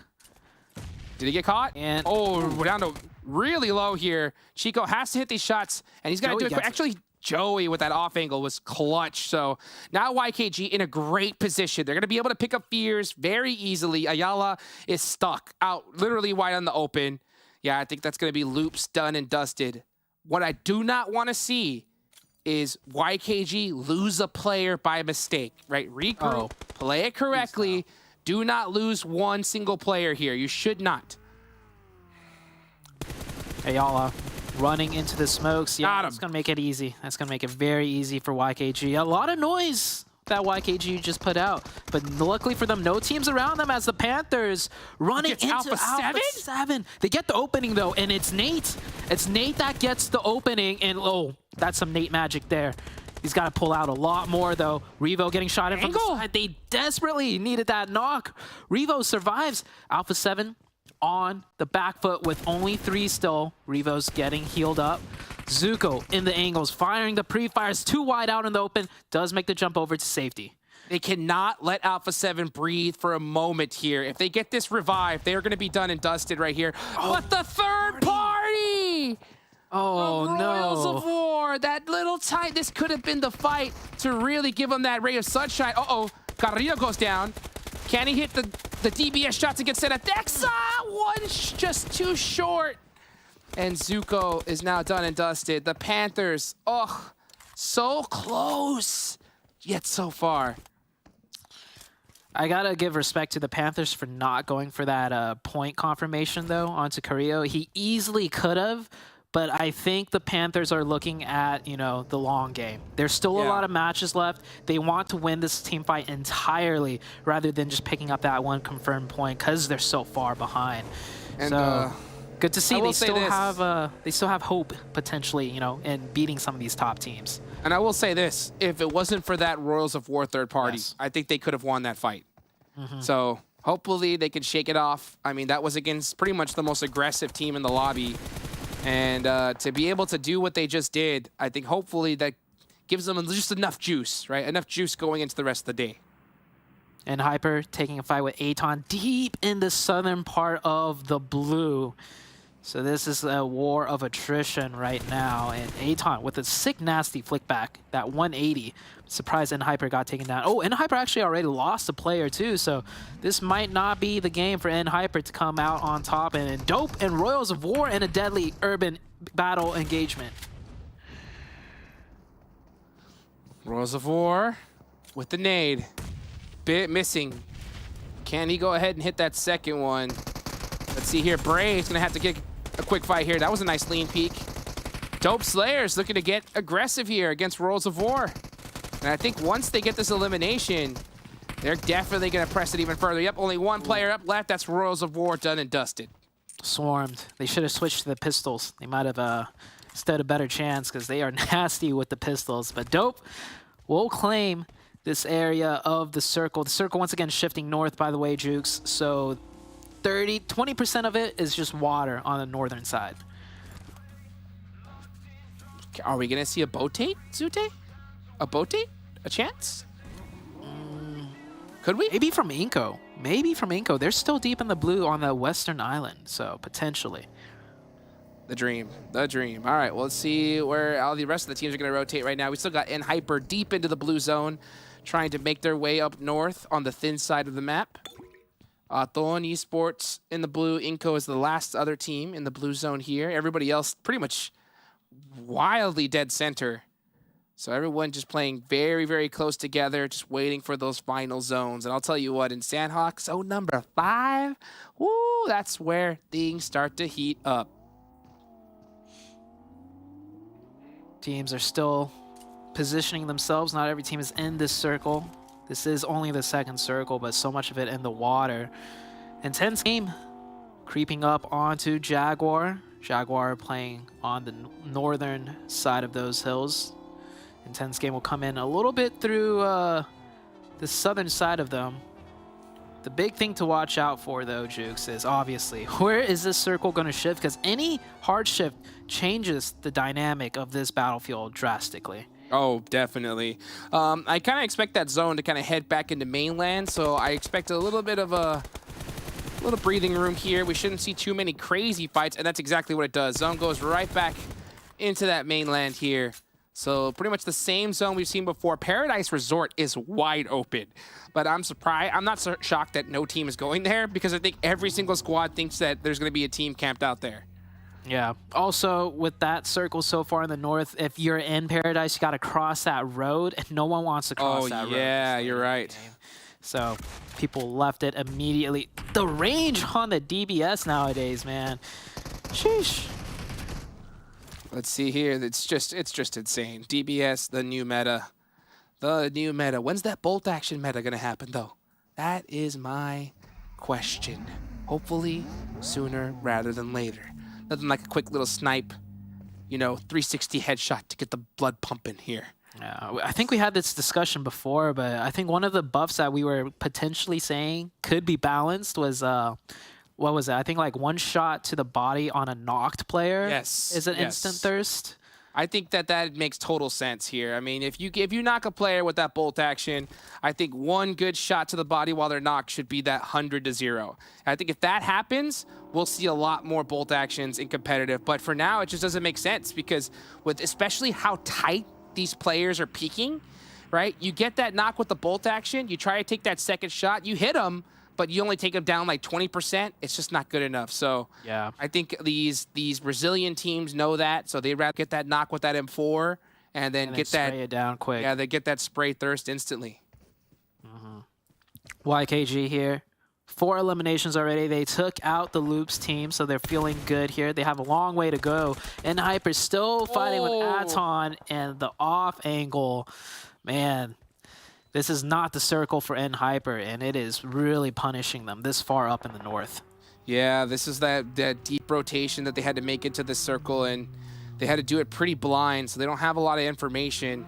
Did he get caught? And we're down to really low here. Chico has to hit these shots, and he's going to do it. Actually, Joey with that off angle was clutch. So now YKG in a great position. They're going to be able to pick up Fears very easily. Ayala is stuck out literally wide on the open. Yeah, I think that's going to be loops done and dusted. What I do not want to see is YKG lose a player by mistake, right? Regroup, play it correctly. Do not lose one single player here. You should not. Hey, y'all running into the smokes. Yeah, Got him. that's going to make it easy. That's going to make it very easy for YKG. A lot of noise that YKG just put out. But luckily for them, no teams around them as the Panthers running into Alpha 7. They get the opening, though, and it's Nate. It's Nate that gets the opening, and oh, that's some Nate magic there. He's got to pull out a lot more, though. Revo getting shot in from the side. They desperately needed that knock. Revo survives. Alpha 7 on the back foot with only 3 still. Revo's getting healed up. Zuko in the angles, firing the pre-fires too wide out in the open. Does make the jump over to safety. They cannot let Alpha 7 breathe for a moment here. If they get this revived, they're going to be done and dusted right here. But the third party! Oh, Royals no. of War, that little tight. This could have been the fight to really give them that ray of sunshine. Uh-oh, Carrillo goes down. Can he hit the DBS shots and get set at Dexa? One's just too short. And Zuko is now done and dusted. The Panthers, oh, so close, yet so far. I gotta give respect to the Panthers for not going for that point confirmation, though, onto Carrillo. He easily could have. But I think the Panthers are looking at, you know, the long game. There's still a lot of matches left. They want to win this team fight entirely rather than just picking up that one confirmed point because they're so far behind. And so good to see they still have hope potentially, you know, in beating some of these top teams. And I will say this, if it wasn't for that Royals of War third party, I think they could have won that fight. So hopefully they can shake it off. I mean, that was against pretty much the most aggressive team in the lobby. And to be able to do what they just did, I think hopefully that gives them just enough juice, right? Enough juice going into the rest of the day. And Hyper taking a fight with ATON deep in the southern part of the blue. So this is a war of attrition right now. And ATON with a sick, nasty flick back, that 180. Surprised Hyper got taken down. Oh, Hyper actually already lost a player too. So this might not be the game for Hyper to come out on top. And Dope and Royals of War in a deadly urban battle engagement. Royals of War with the nade. Bit missing. Can he go ahead and hit that second one? Let's see here. Brave's gonna have to get a quick fight here. That was a nice lean peek. Dope Slayers looking to get aggressive here against Royals of War. And I think once they get this elimination, they're definitely gonna press it even further. Yep, only one player up left. That's Royals of War done and dusted. Swarmed. They should have switched to the pistols. They might have stood a better chance because they are nasty with the pistols. But Dope will claim this area of the circle. The circle once again shifting north, by the way, Jukes. So 20% of it is just water on the northern side. Are we gonna see a botate, Zute? A botate? A chance? Could we? Maybe from INCO. Maybe from INCO. They're still deep in the blue on the western island, so potentially. The dream. The dream. All right, well, let's see where all the rest of the teams are going to rotate right now. We still got Hyper deep into the blue zone, trying to make their way up north on the thin side of the map. ATON Esports in the blue. INCO is the last other team in the blue zone here. Everybody else pretty much wildly dead center. So everyone just playing very, very close together, just waiting for those final zones. And I'll tell you what, in Sanhok, zone number 5, woo, that's where things start to heat up. Teams are still positioning themselves. Not every team is in this circle. This is only the second circle, but so much of it in the water. Intense game creeping up onto Jaguar. Jaguar playing on the northern side of those hills. Intense game will come in a little bit through the southern side of them. The big thing to watch out for, though, Jukes, is obviously where is this circle going to shift? Because any hard shift changes the dynamic of this battlefield drastically. Oh, definitely. I kind of expect that zone to kind of head back into mainland, so I expect a little bit of a little breathing room here. We shouldn't see too many crazy fights, and that's exactly what it does. Zone goes right back into that mainland here. So pretty much the same zone we've seen before. Paradise Resort is wide open, but I'm surprised. I'm not so shocked that no team is going there because I think every single squad thinks that there's going to be a team camped out there. Yeah. Also, with that circle so far in the north, if you're in Paradise, you got to cross that road, and no one wants to cross that road. Oh, yeah, you're right. So people left it immediately. The range on the DBS nowadays, man. Sheesh. Let's see here. It's just insane. DBS, the new meta. The new meta. When's that bolt action meta going to happen, though? That is my question. Hopefully sooner rather than later. Nothing like a quick little snipe, 360 headshot to get the blood pumping here. Yeah, I think we had this discussion before, but I think one of the buffs that we were potentially saying could be balanced was, what was it? I think like one shot to the body on a knocked player is an instant thirst. I think that makes total sense here. I mean, if you knock a player with that bolt action, I think one good shot to the body while they're knocked should be that 100-0. I think if that happens, we'll see a lot more bolt actions in competitive. But for now, it just doesn't make sense because with especially how tight these players are peaking, right? You get that knock with the bolt action, you try to take that second shot, you hit them, but you only take them down like 20%. It's just not good enough. So yeah, I think these Brazilian teams know that, so they'd rather get that knock with that M4 and then get that spray it down quick. Yeah, they get that spray thirst instantly. YKG here. 4 eliminations already. They took out the Loops team, so they're feeling good here. They have a long way to go. And Hyper still fighting with ATON and the off angle. Man, this is not the circle for Hyper, and it is really punishing them this far up in the north. Yeah, this is that deep rotation that they had to make into the circle, and they had to do it pretty blind, so they don't have a lot of information.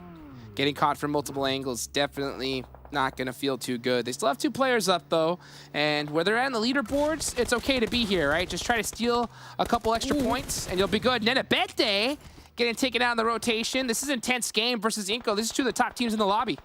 Getting caught from multiple angles definitely not going to feel too good. They still have 2 players up, though, and where they're at in the leaderboards, it's okay to be here, right? Just try to steal a couple extra points, and you'll be good. Nenabete getting taken out in the rotation. This is an intense game versus INCO. This is 2 of the top teams in the lobby.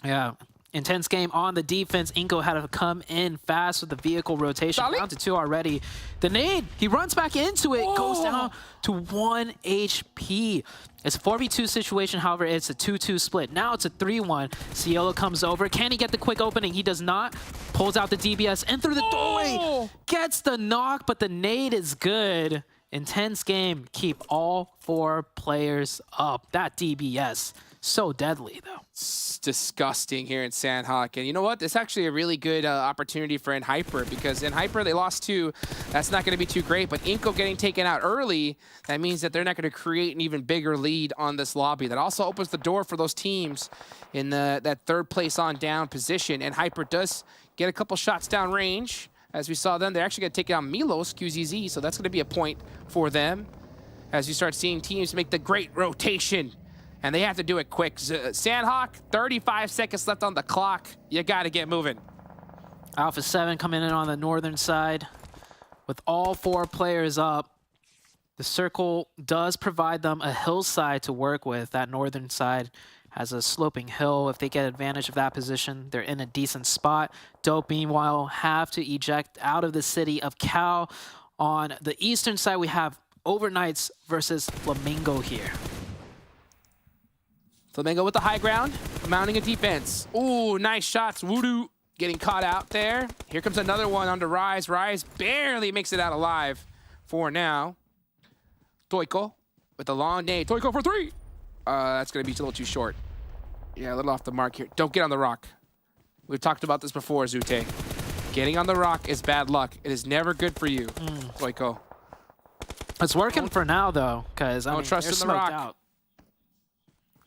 Yeah, intense game on the defense. INCO had to come in fast with the vehicle rotation. Down to 2 already. The nade, he runs back into it, goes down to 1 HP. It's a 4v2 situation, however, it's a 2-2 split. Now it's a 3-1. Cielo comes over. Can he get the quick opening? He does not. Pulls out the DBS and through the doorway. Gets the knock, but the nade is good. Intense game. Keep all 4 players up. That DBS. So deadly, though. It's disgusting here in Sanhok. And you know what? It's actually a really good opportunity for Hyper because Hyper, they lost 2. That's not going to be too great. But INCO getting taken out early, that means that they're not going to create an even bigger lead on this lobby. That also opens the door for those teams in that 3rd place on down position. And Hyper does get a couple shots down range. As we saw them, they're actually going to take down Milos, QZZ. So that's going to be a point for them as you start seeing teams make the great rotation. And they have to do it quick. Sanhok, 35 seconds left on the clock. You got to get moving. Alpha 7 coming in on the northern side with all 4 players up. The circle does provide them a hillside to work with. That northern side has a sloping hill. If they get advantage of that position, they're in a decent spot. Dope, meanwhile, have to eject out of the city of Cal. On the eastern side, we have Overknights versus FLAMENGO here. FLAMENGO with the high ground, mounting a defense. Ooh, nice shots. Voodoo getting caught out there. Here comes another one onto Rise. Rise barely makes it out alive for now. Toiko with the long nade. Toiko for 3. That's going to be a little too short. Yeah, a little off the mark here. Don't get on the rock. We've talked about this before, Zute. Getting on the rock is bad luck. It is never good for you, Toiko. It's working for now, though, because I mean, trust they're in the rock. smoked out.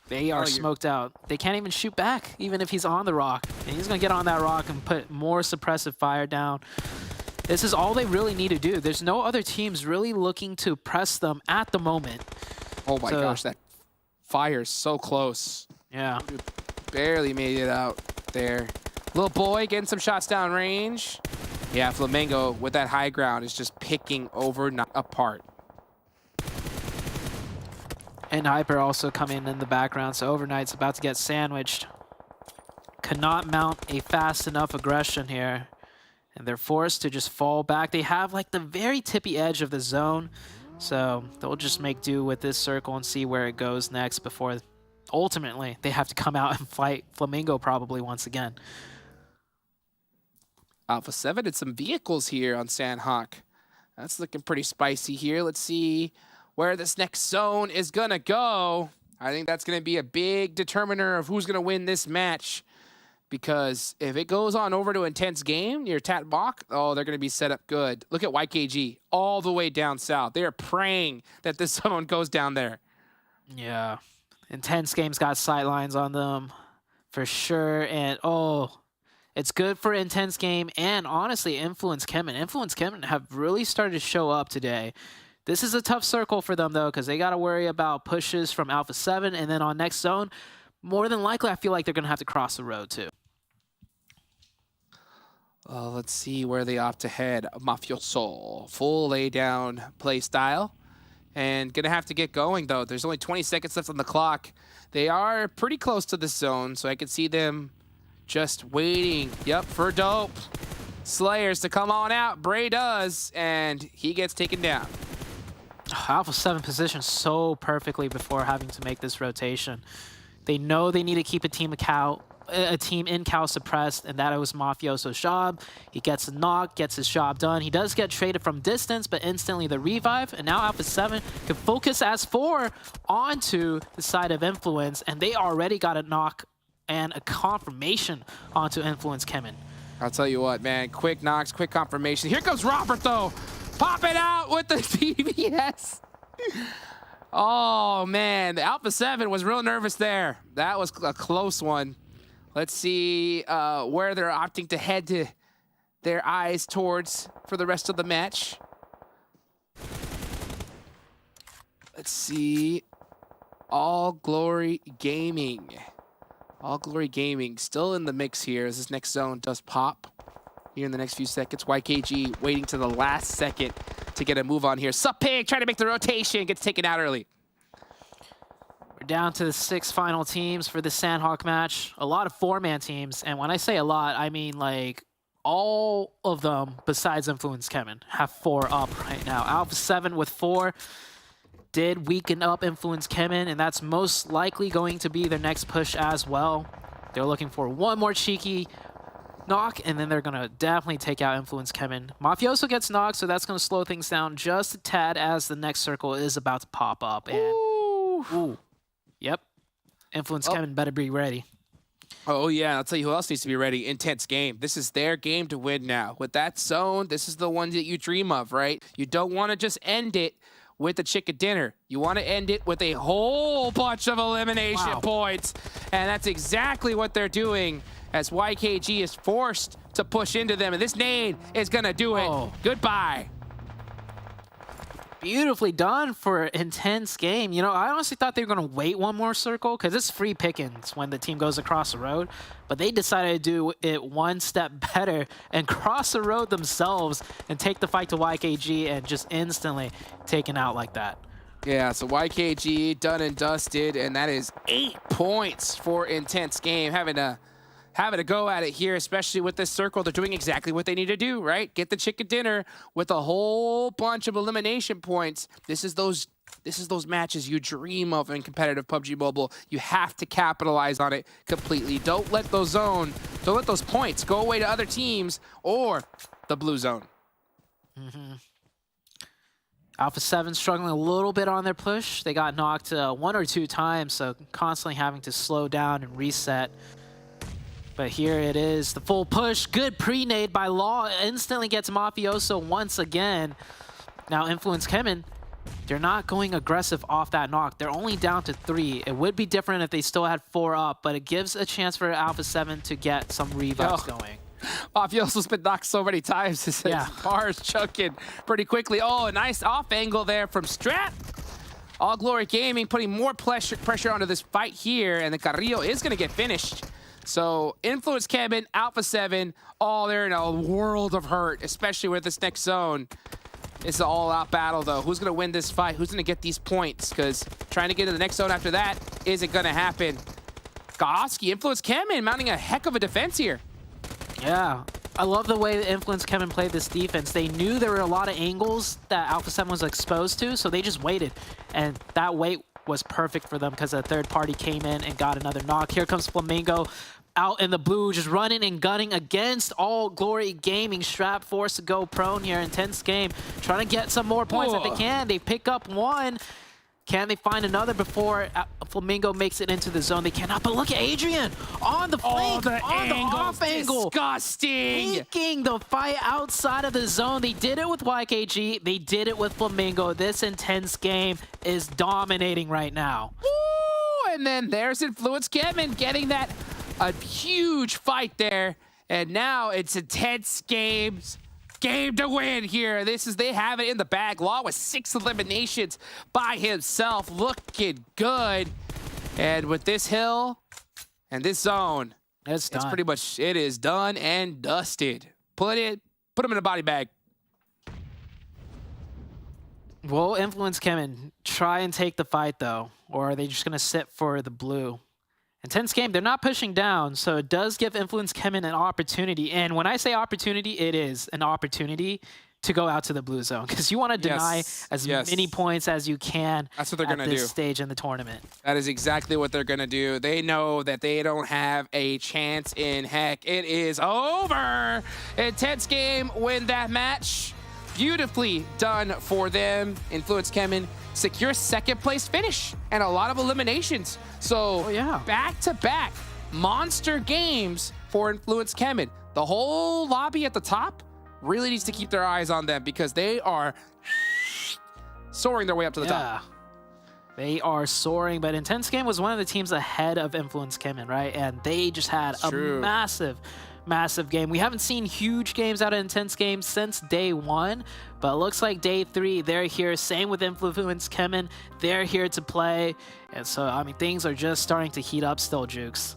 They are smoked out. They can't even shoot back, even if he's on the rock. And he's going to get on that rock and put more suppressive fire down. This is all they really need to do. There's no other teams really looking to press them at the moment. Oh my gosh, that fire's so close. Yeah. Barely made it out there. Little boy getting some shots down range. Yeah, FLAMENGO with that high ground is just picking Overknight apart. And Hyper also coming in the background, so Overknight's about to get sandwiched. Cannot mount a fast enough aggression here. And they're forced to just fall back. They have like the very tippy edge of the zone. So they'll just make do with this circle and see where it goes next before ultimately they have to come out and fight FLAMENGO probably once again. Alpha 7 did some vehicles here on Sanhok. That's looking pretty spicy here. Let's see where this next zone is going to go. I think that's going to be a big determiner of who's going to win this match. Because if it goes on over to intense game near Tat Bach, oh, they're going to be set up good. Look at YKG all the way down south. They are praying that this zone goes down there. Yeah. Intense game's got sightlines on them for sure. And, oh, it's good for Intense Game and, honestly, Influence CHEMIN. Influence CHEMIN have really started to show up today. This is a tough circle for them, though, because they got to worry about pushes from Alpha 7. And then on next zone, more than likely, I feel like they're going to have to cross the road, too. Let's see where they opt to head. Mafioso, full lay down play style. And gonna have to get going though. There's only 20 seconds left on the clock. They are pretty close to this zone, so I can see them just waiting. Yep, for dope. Slayers to come on out. Bray does, and he gets taken down. Alpha 7 positioned so perfectly before having to make this rotation. They know they need to keep a team in Cal suppressed, and that was Mafioso's job. He gets a knock, gets his job done. He does get traded from distance, but instantly the revive, and now Alpha 7 can focus as 4 onto the side of Influence, and they already got a knock and a confirmation onto Influence CHEMIN. I'll tell you what, man, quick knocks, quick confirmation. Here comes Robert, though, popping out with the TBS. Oh, man, the Alpha 7 was real nervous there. That was a close one. Let's see where they're opting to head to their eyes towards for the rest of the match. Let's see. All Glory Gaming. All Glory Gaming still in the mix here as this next zone does pop here in the next few seconds. YKG waiting to the last second to get a move on here. Sup Pig trying to make the rotation, gets taken out early. We're down to the 6 final teams for the Sanhok match. A lot of 4-man teams, and when I say a lot, I mean like all of them besides Influence CHEMIN have 4 up right now. Alpha 7 with 4 did weaken up Influence CHEMIN, and that's most likely going to be their next push as well. They're looking for one more cheeky knock, and then they're going to definitely take out Influence CHEMIN. Mafioso gets knocked, so that's going to slow things down just a tad as the next circle is about to pop up. And ooh. Yep. Influence CHEMIN better be ready. Oh, yeah. I'll tell you who else needs to be ready. Intense Game. This is their game to win now. With that zone, this is the one that you dream of, right? You don't want to just end it with a chicken dinner. You want to end it with a whole bunch of elimination points. And that's exactly what they're doing as YKG is forced to push into them. And this nade is going to do it. Goodbye. Beautifully done for Intense Game. You know, I honestly thought they were going to wait one more circle because it's free pickings when the team goes across the road. But they decided to do it one step better and cross the road themselves and take the fight to YKG and just instantly taken out like that. Yeah, so YKG done and dusted, and that is 8 points for Intense Game. Having a go at it here, especially with this circle. They're doing exactly what they need to do, right? Get the chicken dinner with a whole bunch of elimination points. This is those matches you dream of in competitive PUBG Mobile. You have to capitalize on it completely. Don't let those points go away to other teams or the blue zone. Alpha 7 struggling a little bit on their push. They got knocked 1 or 2 times, so constantly having to slow down and reset. But here it is, the full push. Good pre-nade by Law. Instantly gets Mafioso once again. Now Influence CHEMIN, they're not going aggressive off that knock. They're only down to 3. It would be different if they still had 4 up, but it gives a chance for Alpha 7 to get some revives going. Mafioso's been knocked so many times. His bar is chucking pretty quickly. Oh, a nice off angle there from Strat. All Glory Gaming putting more pressure onto this fight here, and the Carrillo is going to get finished. So Influence CHEMIN, Alpha 7, they're in a world of hurt, especially with this next zone. It's an all-out battle, though. Who's going to win this fight? Who's going to get these points? Because trying to get to the next zone after that isn't going to happen. Goski, Influence CHEMIN mounting a heck of a defense here. Yeah, I love the way that Influence CHEMIN played this defense. They knew there were a lot of angles that Alpha 7 was exposed to, so they just waited. And that wait was perfect for them because a third party came in and got another knock. Here comes FLAMENGO. out in the blue, just running and gunning against All Glory Gaming. Strap forced to go prone here. Intense game, trying to get some more points if they can. They pick up one. Can they find another before FLAMENGO makes it into the zone? They cannot, but look at Adrian on the flank, the on the off angle. Disgusting. Taking the fight outside of the zone. They did it with YKG. They did it with FLAMENGO. This intense game is dominating right now. Woo! And then there's Influence CHEMIN getting that a huge fight there. And now it's intense games. Game to win here. They have it in the bag. Law with 6 eliminations by himself, looking good. And with this hill and this zone, it's pretty much, it is done and dusted. Put him in a body bag. Will Influence CHEMIN try and take the fight though, or are they just gonna sit for the blue? Intense game, they're not pushing down, so it does give Influence CHEMIN an opportunity. And when I say opportunity, it is an opportunity to go out to the blue zone, because you want to deny as many points as you can. That's what they're going to do at this stage in the tournament. That is exactly what they're going to do. They know that they don't have a chance in heck. It is over. Intense game, win that match. Beautifully done for them. Influence CHEMIN secure 2nd place finish and a lot of eliminations. So back-to-back monster games for Influence CHEMIN. The whole lobby at the top really needs to keep their eyes on them, because they are soaring their way up to the top. They are soaring, but Intense Game was one of the teams ahead of Influence CHEMIN, right? And they just had a massive game. We haven't seen huge games out of Intense Game since day 1, but it looks like day 3, they're here. Same with Influence CHEMIN. They're here to play. And so, I mean, things are just starting to heat up still, Jukes.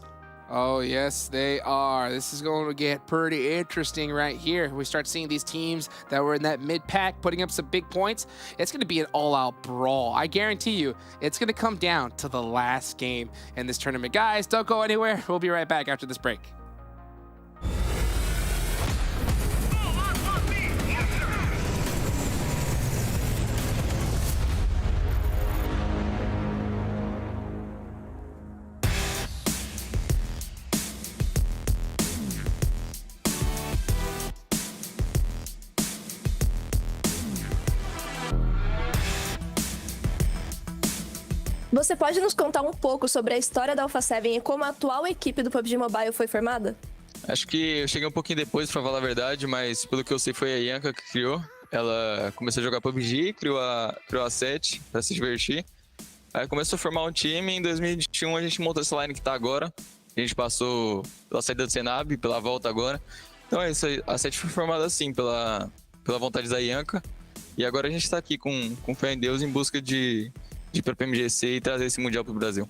Oh, yes, they are. This is going to get pretty interesting right here. We start seeing these teams that were in that mid-pack putting up some big points. It's going to be an all-out brawl. I guarantee you, it's going to come down to the last game in this tournament. Guys, don't go anywhere. We'll be right back after this break. Você pode nos contar um pouco sobre a história da Alpha 7 e como a atual equipe do PUBG Mobile foi formada? Acho que eu cheguei um pouquinho depois, pra falar a verdade, mas pelo que eu sei foi a INCO que criou. Ela começou a jogar PUBG, criou a 7 pra se divertir. Aí começou a formar um time, em 2021 a gente montou essa line que tá agora. A gente passou pela saída do Senab, pela volta agora. Então é isso aí, a 7 foi formada assim, pela vontade da INCO. E agora a gente tá aqui com fé em Deus em busca de ir pra PMGC e trazer esse Mundial pro Brasil.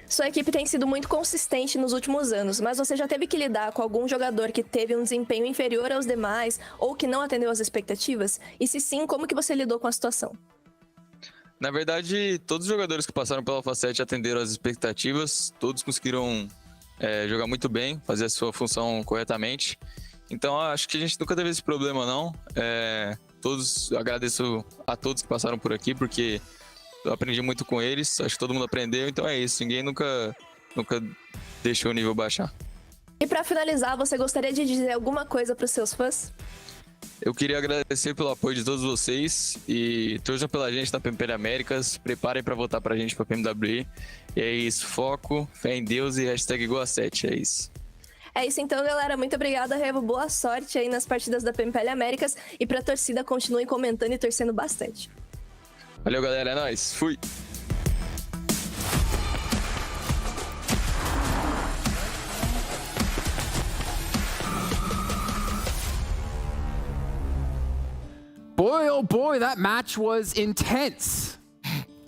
Sua equipe tem sido muito consistente nos últimos anos, mas você já teve que lidar com algum jogador que teve um desempenho inferior aos demais ou que não atendeu às expectativas? E se sim, como que você lidou com a situação? Na verdade, todos os jogadores que passaram pela Alpha 7 atenderam às expectativas, todos conseguiram jogar muito bem, fazer a sua função corretamente. Então acho que a gente nunca teve esse problema não. Agradeço a todos que passaram por aqui, porque eu aprendi muito com eles, acho que todo mundo aprendeu, então é isso, ninguém nunca deixou o nível baixar. E para finalizar, você gostaria de dizer alguma coisa para os seus fãs? Eu queria agradecer pelo apoio de todos vocês e torçam pela gente na PMPL Americas, preparem para votar pra gente pra PMWI. E é isso, foco, fé em Deus e hashtag #7, é isso. É isso então, galera. Muito obrigada, Revo. Boa sorte aí nas partidas da PMPL Américas. E pra torcida, continue comentando e torcendo bastante. Valeu, galera. É nóis. Fui. Boy, oh boy, that match was intense.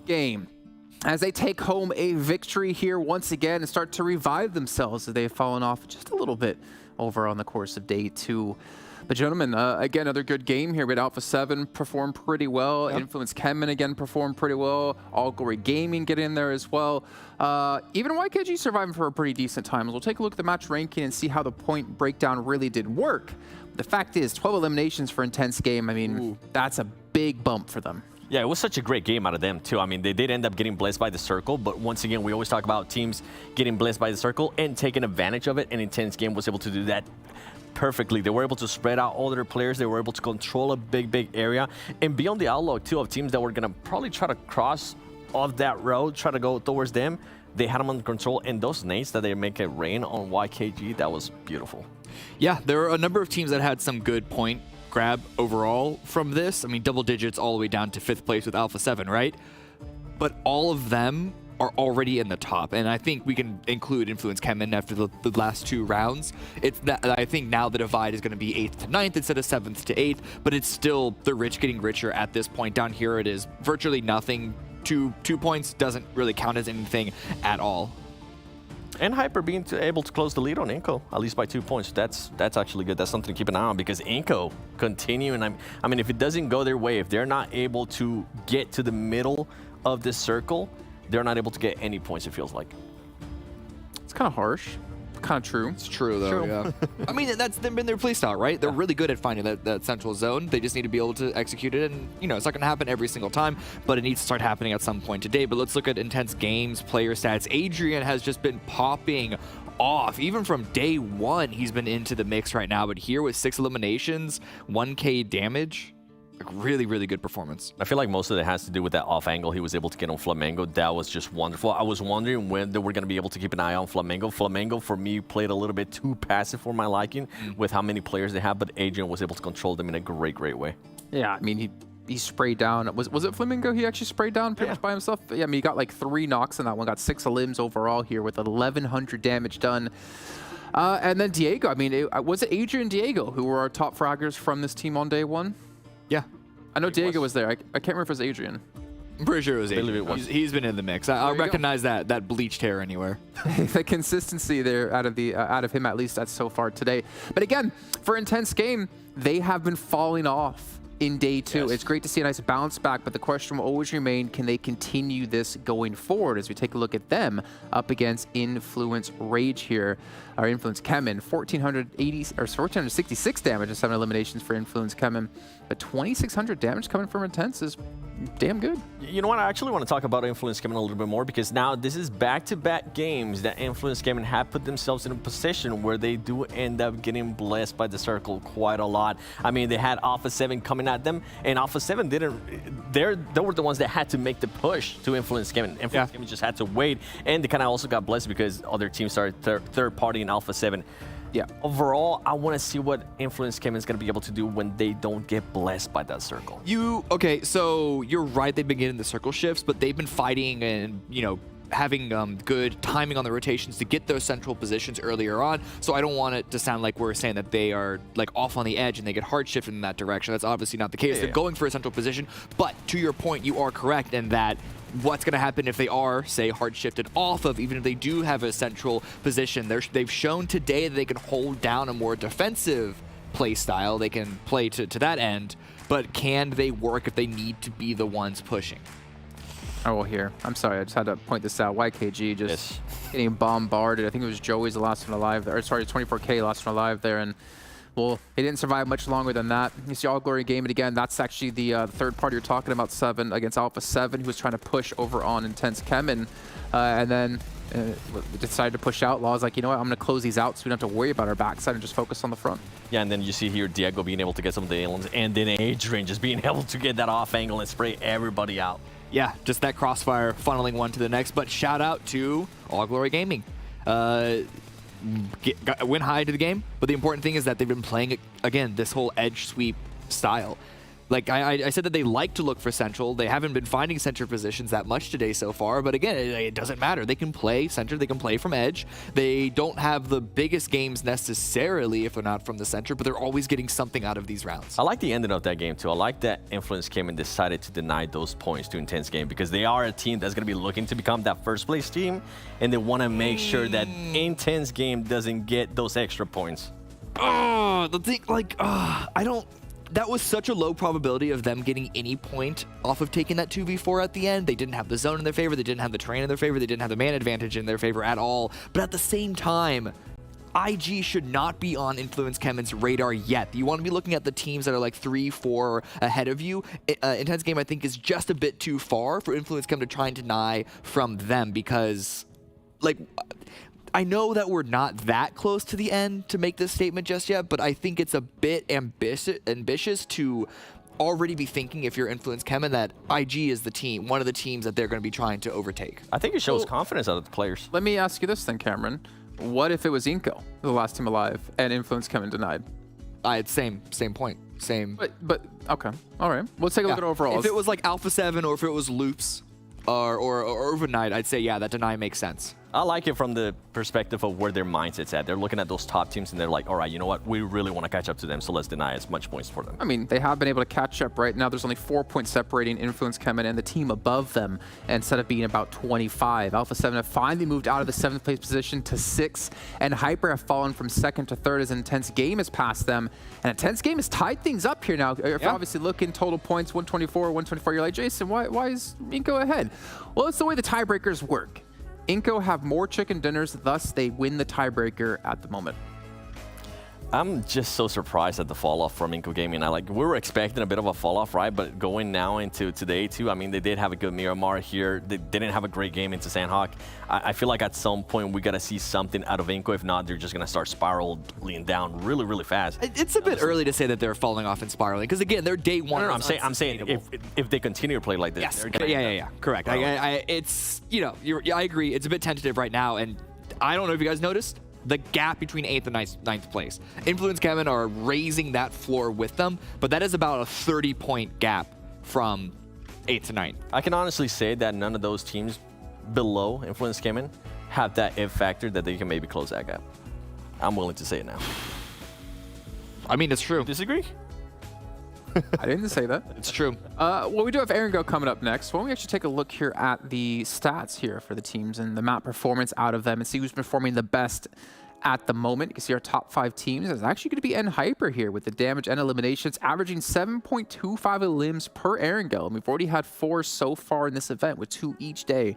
Game. As they take home a victory here once again and start to revive themselves as they have fallen off just a little bit over on the course of day 2. But gentlemen, again, another good game here. With Alpha 7 performed pretty well. Yep. Influence CHEMIN again performed pretty well. All Glory Gaming get in there as well. Even YKG surviving for a pretty decent time. We'll take a look at the match ranking and see how the point breakdown really did work. The fact is, 12 eliminations for Intense Game. I mean, that's a big bump for them. Yeah, it was such a great game out of them, too. I mean, they did end up getting blessed by the circle, but once again, we always talk about teams getting blessed by the circle and taking advantage of it, and Intense Game was able to do that perfectly. They were able to spread out all their players. They were able to control a big area and be on the outlook, too, of teams that were going to probably try to cross off that road, try to go towards them. They had them under control, and those nades that they make it rain on YKG, that was beautiful. Yeah, there are a number of teams that had some good point grab overall from this. I mean, double digits all the way down to 5th place with Alpha 7, right? But all of them are already in the top, and I think we can include Influence CHEMIN after the last 2 rounds. It's that I think now the divide is going to be 8th to 9th instead of 7th to 8th, but it's still the rich getting richer at this point. Down here it is virtually nothing. 2 points doesn't really count as anything at all. And Hyper being able to close the lead on INCO, at least by 2 points. That's actually good. That's something to keep an eye on, because INCO continuing. I mean, if it doesn't go their way, if they're not able to get to the middle of this circle, they're not able to get any points, it feels like. It's kind of harsh. Kind of true. It's true, though, yeah. I mean, that's been their playstyle, right? They're really good at finding that central zone. They just need to be able to execute it, and, you know, it's not going to happen every single time, but it needs to start happening at some point today. But let's look at Intense Games player stats. Adrian has just been popping off. Even from day 1, he's been into the mix right now, but here with 6 eliminations, 1k damage, like really good performance. I feel like most of it has to do with that off angle he was able to get on FLAMENGO. That was just wonderful. I was wondering when they were going to be able to keep an eye on FLAMENGO. FLAMENGO, for me, played a little bit too passive for my liking with how many players they have, but Adrian was able to control them in a great way. Yeah, I mean, he sprayed down. Was it FLAMENGO he actually sprayed down pretty much by himself? Yeah, I mean, he got like 3 knocks in that one, got 6 limbs overall here with 1,100 damage done. And then Diego, I mean, was it Adrian and Diego who were our top fraggers from this team on day 1? Yeah. I know Diego was there. I can't remember if it was Adrian. I'm pretty sure it was Adrian. He's been in the mix. I recognize that bleached hair anywhere. The consistency there out of him, at least that's so far today. But again, for Intense Game, they have been falling off in day 2. Yes. It's great to see a nice bounce back, but the question will always remain, can they continue this going forward as we take a look at them up against Influence Rage here, or Influence CHEMIN. 1,466 damage and 7 eliminations for Influence CHEMIN, but 2,600 damage coming from Intense is damn good. You know what? I actually want to talk about Influence CHEMIN a little bit more, because now this is back-to-back games that Influence CHEMIN have put themselves in a position where they do end up getting blessed by the circle quite a lot. I mean, they had Alpha 7 coming at them, and Alpha 7 didn't. They were the ones that had to make the push to Influence CHEMIN. Influence CHEMIN just had to wait, and they kind of also got blessed because other teams started third party in Alpha 7. Yeah. Overall, I want to see what Influence CHEMIN is going to be able to do when they don't get blessed by that circle. Okay, so you're right, they've been getting the circle shifts, but they've been fighting and, you know, having good timing on the rotations to get those central positions earlier on. So I don't want it to sound like we're saying that they are like off on the edge and they get hard shifted in that direction. That's obviously not the case. They're going for a central position, but to your point, you are correct in that what's going to happen if they are, say, hard shifted off of, even if they do have a central position. They've shown today that they can hold down a more defensive play style. They can play to that end, but can they work if they need to be the ones pushing? Oh, well, here. I'm sorry, I just had to point this out. YKG just getting bombarded. I think it was Joey's the last one alive there. Or sorry, 24K last one alive there. And, well, he didn't survive much longer than that. You see All Glory game it again. That's actually the third party you're talking about, 7 against Alpha 7, who was trying to push over on Intense CHEMIN. And then decided to push out. Law's like, you know what, I'm going to close these out so we don't have to worry about our backside and just focus on the front. Yeah, and then you see here Diego being able to get some of the aliens, and then Adrian just being able to get that off angle and spray everybody out. Yeah, just that crossfire funneling one to the next. But shout out to All Glory Gaming. Went high to the game, but the important thing is that they've been playing, again, this whole edge sweep style. Like I said that they like to look for central. They haven't been finding center positions that much today so far, but again, it doesn't matter. They can play center, they can play from edge. They don't have the biggest games necessarily if they're not from the center, but they're always getting something out of these rounds. I like the ending of that game too. I like that Influence came and decided to deny those points to Intense Game, because they are a team that's going to be looking to become that first place team, and they want to make sure that Intense Game doesn't get those extra points. The thing, like, I don't... That was such a low probability of them getting any point off of taking that 2v4 at the end. They didn't have the zone in their favor. They didn't have the terrain in their favor. They didn't have the man advantage in their favor at all. But at the same time, IG should not be on Influence CHEMIN's radar yet. You want to be looking at the teams that are like 3-4 ahead of you. Intense Game, I think, is just a bit too far for Influence CHEMIN to try and deny from them because, like, I know that we're not that close to the end to make this statement just yet, but I think it's a bit ambitious to already be thinking, if you're Influence CHEMIN, that IG is the team, one of the teams that they're going to be trying to overtake. I think it shows confidence out of the players. Let me ask you this then, Cameron. What if it was INCO, the last team alive, and Influence CHEMIN denied? Same point. Same. But okay. All right. Let's take a look at overall. If it was like Alpha 7 or if it was Loops or Overnight, I'd say, yeah, that deny makes sense. I like it from the perspective of where their mindset's at. They're looking at those top teams and they're like, all right, you know what? We really want to catch up to them, so let's deny as much points for them. I mean, they have been able to catch up right now. There's only 4 points separating Influence CHEMIN and the team above them, instead of being about 25. Alpha 7 have finally moved out of the 7th place position to 6th, and Hyper have fallen from 2nd to 3rd as Intense Game has passed them. And Intense Game has tied things up here now. If you obviously look in total points, 124, 124, you're like, Jason, why is INCO ahead? Well, it's the way the tiebreakers work. INCO have more chicken dinners, thus they win the tiebreaker at the moment. I'm just so surprised at the fall off from INCO Gaming. We were expecting a bit of a fall off, right? But going now into today too, I mean, they did have a good Miramar here. They didn't have a great game into Sanhok. I feel like at some point we got to see something out of INCO. If not, they're just going to start spiraling down really, really fast. It's a bit early to say that they're falling off and spiraling because, again, they're day one. No, I'm saying if they continue to play like this, yes, they're gonna yeah, correct. It's, you know, I agree. It's a bit tentative right now, and I don't know if you guys noticed the gap between 8th and 9th place. Influence CHEMIN are raising that floor with them, but that is about a 30-point gap from 8th to 9th. I can honestly say that none of those teams below Influence CHEMIN have that if factor that they can maybe close that gap. I'm willing to say it now. I mean, it's true. Disagree? I didn't say that. It's true. Well, we do have Erangel coming up next. Why don't we actually take a look here at the stats here for the teams and the map performance out of them and see who's performing the best at the moment. You can see our top 5 teams. It's actually going to be Hyper here with the damage and eliminations, averaging 7.25 elims per Erangel. And we've already had 4 so far in this event, with 2 each day.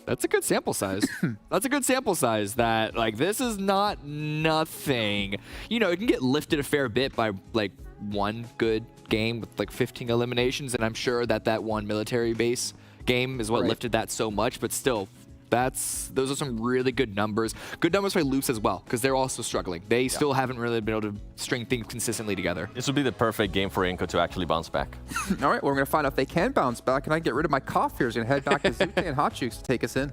That's a good sample size. That's a good sample size that, like, this is not nothing. You know, it can get lifted a fair bit by, like, one good game with, like, 15 eliminations, and I'm sure that one military base game is what lifted that so much, but still, those are some really good numbers. Good numbers for Loops as well, because they're also struggling. They still haven't really been able to string things consistently together. This would be the perfect game for INCO to actually bounce back. All right, well, we're going to find out if they can bounce back, and I get rid of my cough here. I was going to head back to Zute and Hot Chooks to take us in.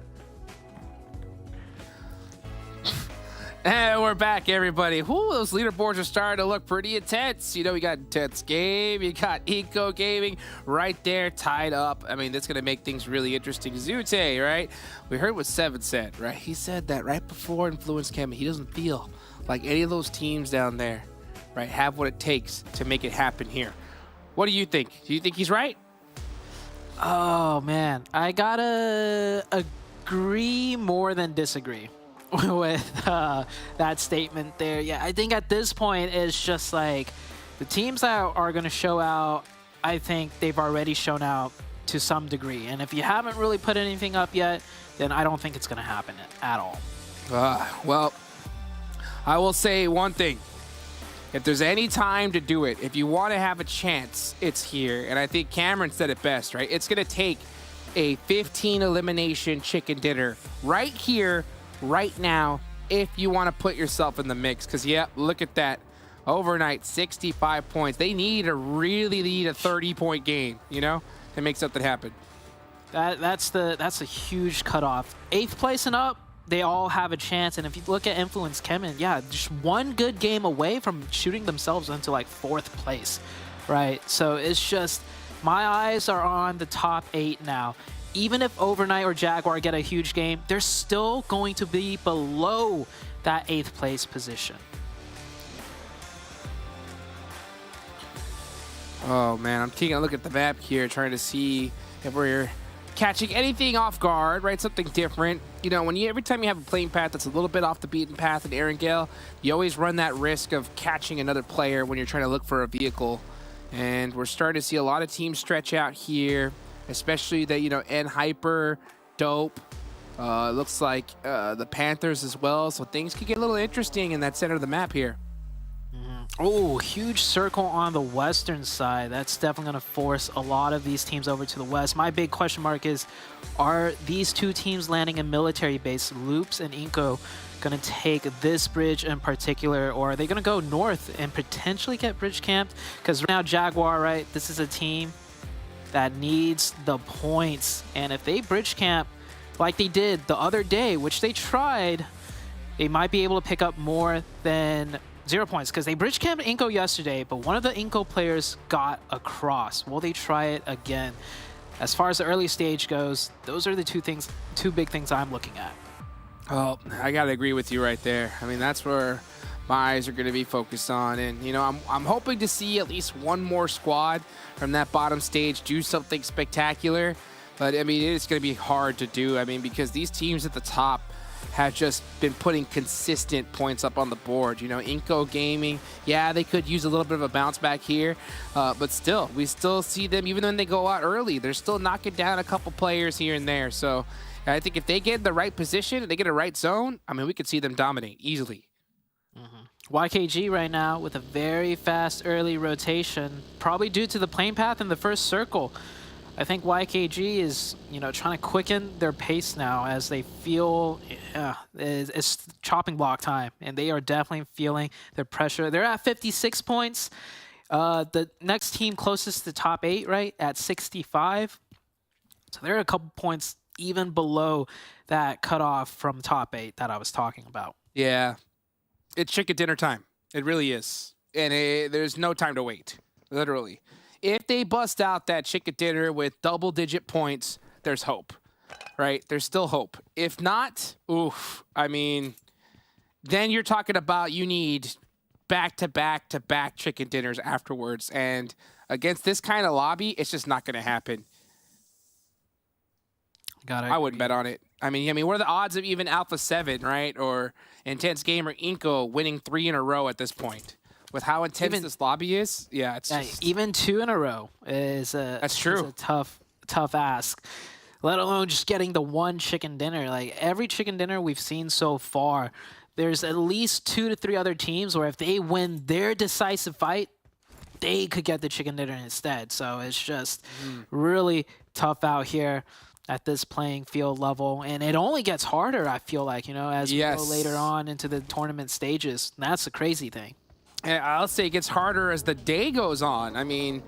And we're back, everybody. Ooh, those leaderboards are starting to look pretty intense. You know, we got Intense Game, you got INCO Gaming right there tied up. I mean, that's going to make things really interesting. Zute, right? We heard what Seven said, right? He said that right before Influence CHEMIN, he doesn't feel like any of those teams down there, right, have what it takes to make it happen here. What do you think? Do you think he's right? Oh, man. I gotta agree more than disagree with that statement there. Yeah, I think at this point it's just like the teams that are going to show out, I think they've already shown out to some degree. And if you haven't really put anything up yet, then I don't think it's going to happen at all. Well, I will say one thing. If there's any time to do it, if you want to have a chance, it's here. And I think Cameron said it best, right? It's going to take a 15 elimination chicken dinner right here, right now, if you want to put yourself in the mix. Because, yeah, look at that. Overnight, 65 points. They really need a 30-point game, you know, to make something happen. That's a huge cutoff. 8th place and up, they all have a chance. And if you look at Influence CHEMIN, yeah, just one good game away from shooting themselves into like 4th place, right? So it's just, my eyes are on the top 8 now. Even if Overnight or Jaguar get a huge game, they're still going to be below that 8th place position. Oh, man, I'm taking a look at the map here, trying to see if we're catching anything off guard, right? Something different. You know, every time you have a playing path that's a little bit off the beaten path in Erangel, you always run that risk of catching another player when you're trying to look for a vehicle. And we're starting to see a lot of teams stretch out here, especially that, you know, Hyper, Dope, Looks like the Panthers as well, so things could get a little interesting in that center of the map here. Oh, huge circle on the western side. That's definitely going to force a lot of these teams over to the west. My big question mark is, are these two teams landing in military base, Loops and INCO, going to take this bridge in particular, or are they going to go north and potentially get bridge camped? Because right now, Jaguar, right, this is a team that needs the points. And if they bridge camp like they did the other day, which they tried, they might be able to pick up more than 0 points, because they bridge camped INCO yesterday, but one of the INCO players got across. Will they try it again? As far as the early stage goes, those are the two big things I'm looking at. Oh, I gotta agree with you right there. I mean, that's where my eyes are gonna be focused on, and you know, I'm hoping to see at least one more squad from that bottom stage do something spectacular. But I mean, it's gonna be hard to do. I mean, because these teams at the top have just been putting consistent points up on the board. You know, INCO Gaming, yeah, they could use a little bit of a bounce back here, but still, we still see them, even when they go out early, they're still knocking down a couple players here and there. So I think if they get in the right position, they get a right zone, I mean, we could see them dominate easily. YKG right now with a very fast early rotation, probably due to the plane path in the first circle. I think YKG is, you know, trying to quicken their pace now as they feel it's chopping block time, and they are definitely feeling the pressure. They're at 56 points. The next team closest to top 8, right, at 65. So they're a couple points even below that cutoff from top 8 that I was talking about. Yeah, it's chicken dinner time. It really is, and there's no time to wait, literally. If they bust out that chicken dinner with double-digit points, there's hope, right? There's still hope. If not, oof, I mean, then you're talking about you need back-to-back-to-back chicken dinners afterwards. And against this kind of lobby, it's just not going to happen. I wouldn't bet on it. I mean, what are the odds of even Alpha 7, right? Or Intense Gamer INCO winning 3 in a row at this point? With how intense this lobby is, yeah, it's just... even 2 in a row is that's true. Is a tough ask. Let alone just getting the one chicken dinner. Like every chicken dinner we've seen so far, there's at least 2 to 3 other teams where if they win their decisive fight, they could get the chicken dinner instead. So it's just really tough out here at this playing field level, and it only gets harder. I feel like, you know, as we go later on into the tournament stages. And that's the crazy thing. I'll say it gets harder as the day goes on. I mean,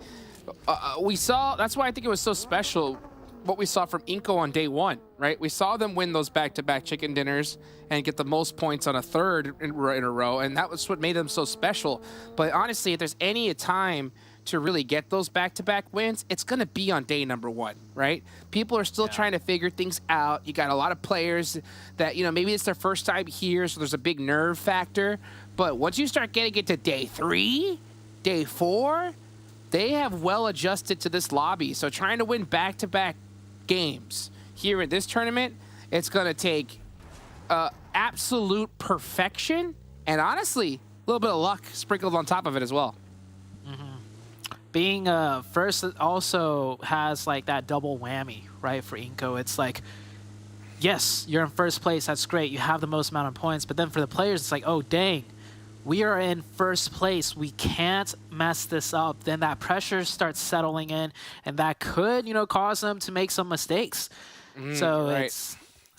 we saw, that's why I think it was so special what we saw from INCO on day 1, right? We saw them win those back-to-back chicken dinners and get the most points on a third in a row, and that was what made them so special. But honestly, if there's any time to really get those back-to-back wins, it's going to be on day number 1, right? People are still trying to figure things out. You got a lot of players that, you know, maybe it's their first time here, so there's a big nerve factor. But once you start getting it to day 3, day 4, they have well adjusted to this lobby. So trying to win back-to-back games here in this tournament, it's going to take absolute perfection and honestly, a little bit of luck sprinkled on top of it as well. Being first also has like that double whammy, right, for INCO. It's like, yes, you're in first place. That's great. You have the most amount of points. But then for the players, it's like, oh, dang. We are in first place. We can't mess this up. Then that pressure starts settling in, and that could, you know, cause them to make some mistakes. So it's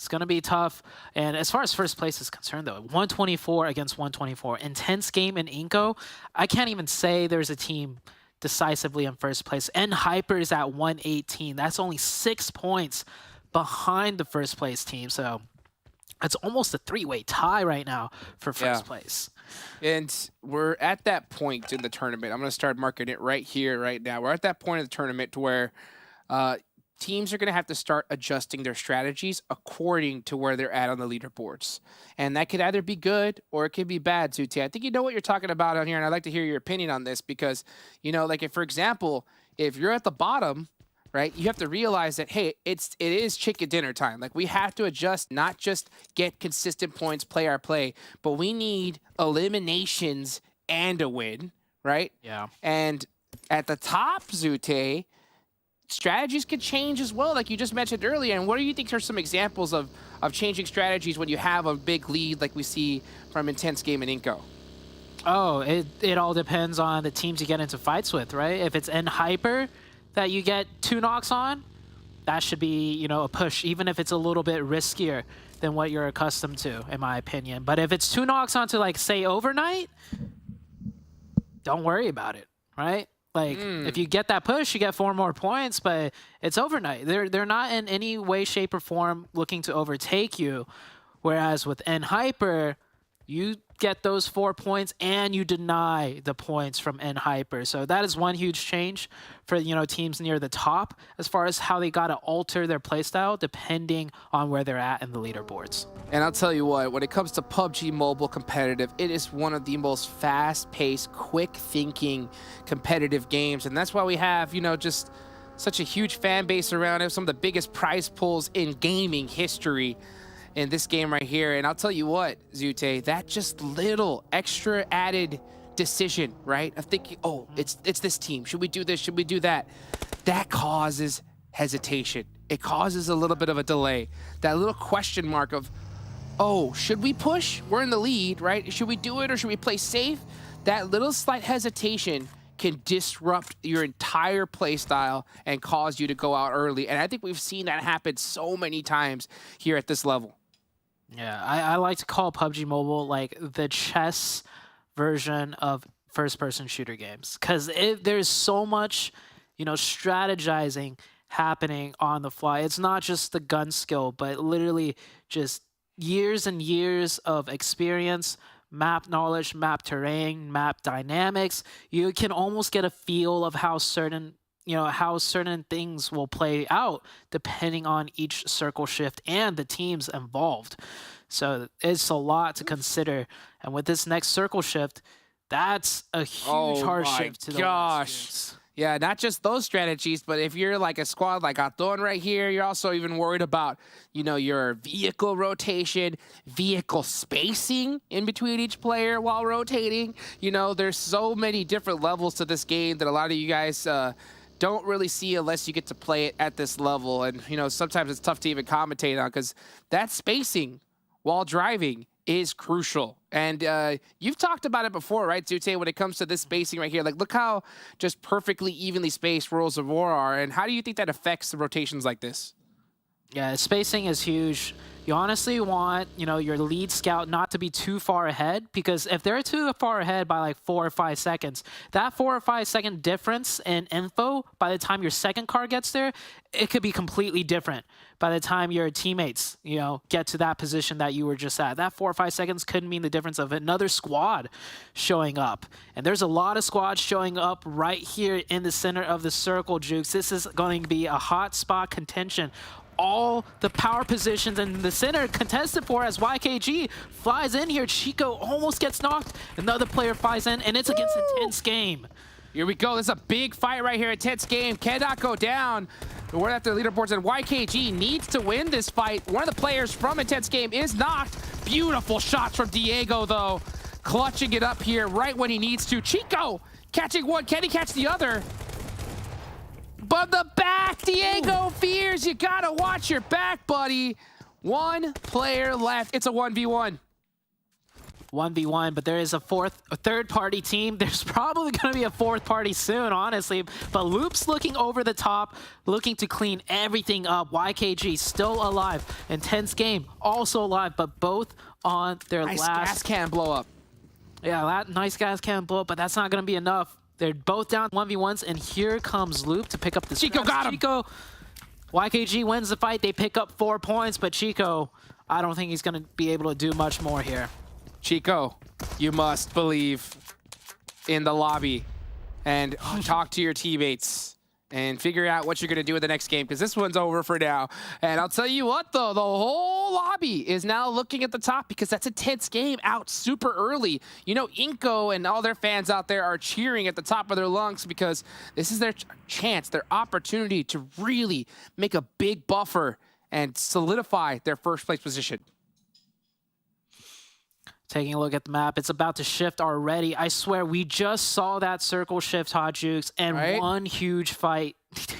going to be tough. And as far as first place is concerned, though, 124 against 124. Intense game in INCO. I can't even say there's a team decisively in first place. And Hyper is at 118. That's only 6 points behind the first place team. So it's almost a 3-way tie right now for first place. And we're at that point in the tournament. I'm going to start marking it right here, right now. We're at that point of the tournament to where teams are going to have to start adjusting their strategies according to where they're at on the leaderboards. And that could either be good or it could be bad, Zute. I think you know what you're talking about on here, and I'd like to hear your opinion on this because, you know, like if, for example, if you're at the bottom, right, you have to realize that, hey, it is chicken dinner time. Like, we have to adjust, not just get consistent points, play our play, but we need eliminations and a win, right? Yeah. And at the top, Zute, strategies could change as well, like you just mentioned earlier. And what do you think are some examples of changing strategies when you have a big lead like we see from Intense Game and INCO? Oh, it all depends on the teams you get into fights with, right? If it's in Hyper that you get 2 knocks on, that should be, you know, a push, even if it's a little bit riskier than what you're accustomed to, in my opinion. But if it's 2 knocks onto, like, say, Overnight, don't worry about it, right? Like, if you get that push, you get 4 more points, but it's Overnight. They're not in any way, shape, or form looking to overtake you. Whereas with N-Hyper, you get those 4 points and you deny the points from N-Hyper. So that is one huge change for, you know, teams near the top as far as how they got to alter their playstyle depending on where they're at in the leaderboards. And I'll tell you what, when it comes to PUBG Mobile competitive, it is one of the most fast-paced, quick-thinking competitive games. And that's why we have, you know, just such a huge fan base around it, some of the biggest prize pools in gaming history in this game right here. And I'll tell you what, Zute, that just little extra added decision, right, of thinking, oh, it's this team, should we do this, should we do that, that causes hesitation. It causes a little bit of a delay, that little question mark of, oh, should we push? We're in the lead, right? Should we do it or should we play safe? That little slight hesitation can disrupt your entire play style and cause you to go out early. And I think we've seen that happen so many times here at this level. Yeah, I like to call PUBG Mobile like the chess version of first-person shooter games, because there's so much, you know, strategizing happening on the fly. It's not just the gun skill, but literally just years and years of experience, map knowledge, map terrain, map dynamics. You can almost get a feel of how certain things will play out depending on each circle shift and the teams involved. So it's a lot to consider. And with this next circle shift, that's a huge hard shift to the gosh. Yeah, not just those strategies, but if you're like a squad like ATON right here, you're also even worried about, you know, your vehicle rotation, vehicle spacing in between each player while rotating. You know, there's so many different levels to this game that a lot of you guys don't really see unless you get to play it at this level. And, you know, sometimes it's tough to even commentate on because that spacing while driving is crucial. And you've talked about it before, right, Zute, when it comes to this spacing right here. Like, look how just perfectly evenly spaced Worlds of War are. And how do you think that affects the rotations like this? Yeah, spacing is huge. You honestly want, you know, your lead scout not to be too far ahead, because if they're too far ahead by like 4 or 5 seconds, that 4 or 5 second difference in info by the time your second car gets there, it could be completely different by the time your teammates, you know, get to that position that you were just at. That 4 or 5 seconds could mean the difference of another squad showing up. And there's a lot of squads showing up right here in the center of the circle, Jukes. This is going to be a hot spot contention. All the power positions in the center contested for as YKG flies in here. Chico almost gets knocked. Another player flies in, and it's against Intense Game. Here we go. This is a big fight right here. Intense Game cannot go down. We're after the leaderboards, and YKG needs to win this fight. One of the players from Intense Game is knocked. Beautiful shots from Diego, though. Clutching it up here right when he needs to. Chico catching one. Can he catch the other? But the back, Diego fears. You gotta watch your back, buddy. One player left. It's a 1v1. 1v1, but there is a third-party team. There's probably going to be a fourth party soon, honestly. But Loop's looking over the top, looking to clean everything up. YKG still alive. Intense Game also alive, but both on their nice last... gas can blow up. Yeah, that nice gas can blow up, but that's not going to be enough. They're both down 1v1s, and here comes Loop to pick up the Chico got him. Chico, YKG wins the fight. They pick up 4 points, but Chico, I don't think he's going to be able to do much more here. Chico, you must believe in the lobby and talk to your teammates and figure out what you're going to do in the next game, because this one's over for now. And I'll tell you what, though, the whole lobby is now looking at the top, because that's a Intense Game out super early. You know, INCO and all their fans out there are cheering at the top of their lungs, because this is their chance, their opportunity to really make a big buffer and solidify their first place position. Taking a look at the map, it's about to shift already. I swear, we just saw that circle shift, Hot Jukes, and one huge fight,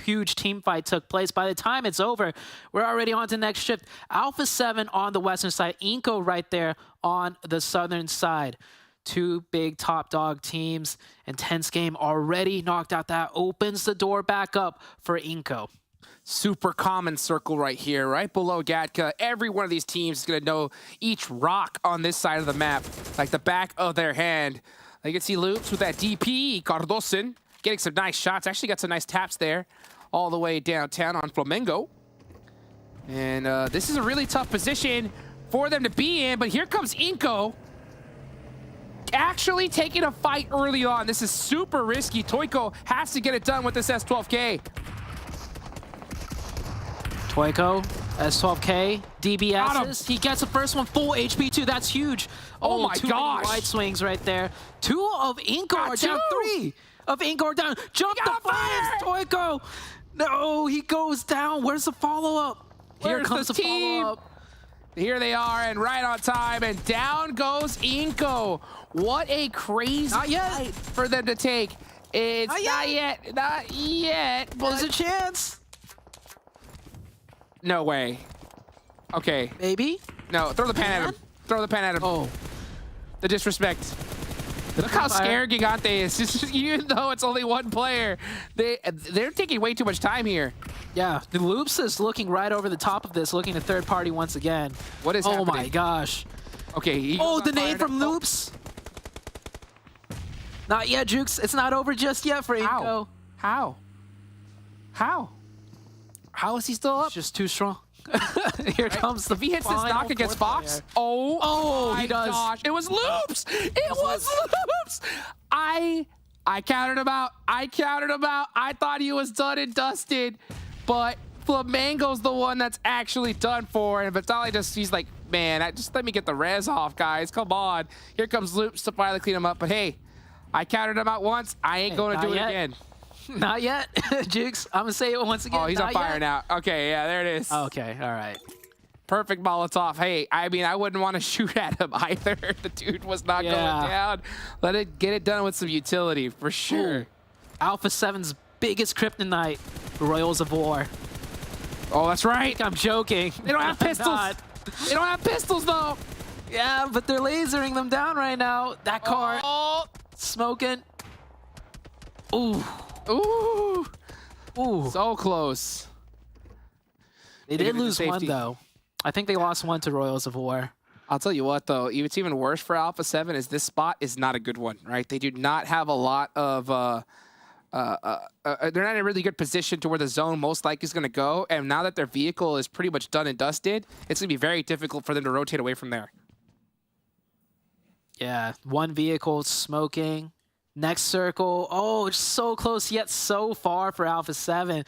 huge team fight took place. By the time it's over, we're already on to the next shift. Alpha 7 on the western side, INCO right there on the southern side. Two big top dog teams. Intense game already knocked out. That opens the door back up for INCO. Super common circle right here, right below Gatka. Every one of these teams is going to know each rock on this side of the map like the back of their hand. You can see Loops with that DP. Cardosen getting some nice shots. Actually got some nice taps there all the way downtown on FLAMENGO. And this is a really tough position for them to be in, but here comes INCO actually taking a fight early on. This is super risky. Toiko has to get it done with this S12K. Toiko, S12K, DBSs. He gets the first one, full HP too. That's huge. Oh my gosh. Wide swings right there. 2 of INCO are down. 3 of INCO are down. Jump the fire, Toiko. No, he goes down. Where's the follow-up? Here comes the follow-up. Here they are, and right on time, and down goes INCO. What a crazy fight for them to take. It's not yet. Not yet. There's a chance. No way. Okay. Maybe? No, throw the pan at him. Throw the pan at him. Oh. The disrespect. Look how scared Gigante is. Just, even though it's only one player, they're taking way too much time here. Yeah, the Loops is looking right over the top of this, looking at third party once again. What is happening? Oh my gosh. Okay. Oh, the nade from Loops. Not yet, Jukes. It's not over just yet for INCO. How? How is he still up? It's just too strong. Here comes the If he hits this knock against Fox. Oh, he does. Gosh. It was Loops. It was Loops. I counted him out. I thought he was done and dusted, but FLAMENGO's the one that's actually done for. And Vitali he's like, man, just let me get the res off, guys. Come on. Here comes Loops to finally clean him up. But hey, I counted him out once. I ain't going to do it again. Not yet, Jukes. I'm going to say it once again. Oh, he's on fire now. Okay, yeah, there it is. Okay, all right. Perfect Molotov. Hey, I mean, I wouldn't want to shoot at him either. The dude was not going down. Get it done with some utility, for sure. Ooh. Alpha 7's biggest kryptonite, Royals of War. Oh, that's right. I'm joking. They don't have pistols. They don't have pistols, though. Yeah, but they're lasering them down right now. That car smoking. Ooh. Ooh. Ooh. So close. They did lose one, though. I think they lost one to Royals of War. I'll tell you what, though. It's even worse for Alpha 7 is this spot is not a good one, right? They do not have a lot of... they're not in a really good position to where the zone most likely is going to go. And now that their vehicle is pretty much done and dusted, it's going to be very difficult for them to rotate away from there. Yeah, one vehicle smoking. Next circle. Oh, it's so close yet so far for Alpha 7.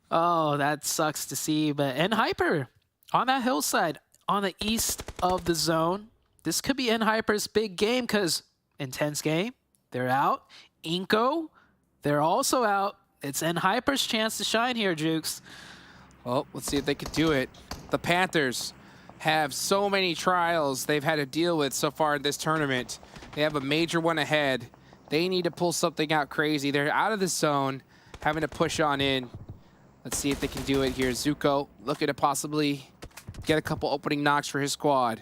Oh, that sucks to see. But Hyper on that hillside on the east of the zone. This could be Hyper's big game because intense game. They're out. INCO, they're also out. It's Hyper's chance to shine here, Jukes. Well, let's see if they can do it. The Panthers have so many trials they've had to deal with so far in this tournament. They have a major one ahead. They need to pull something out crazy. They're out of the zone, having to push on in. Let's see if they can do it here. Zuko looking to possibly get a couple opening knocks for his squad.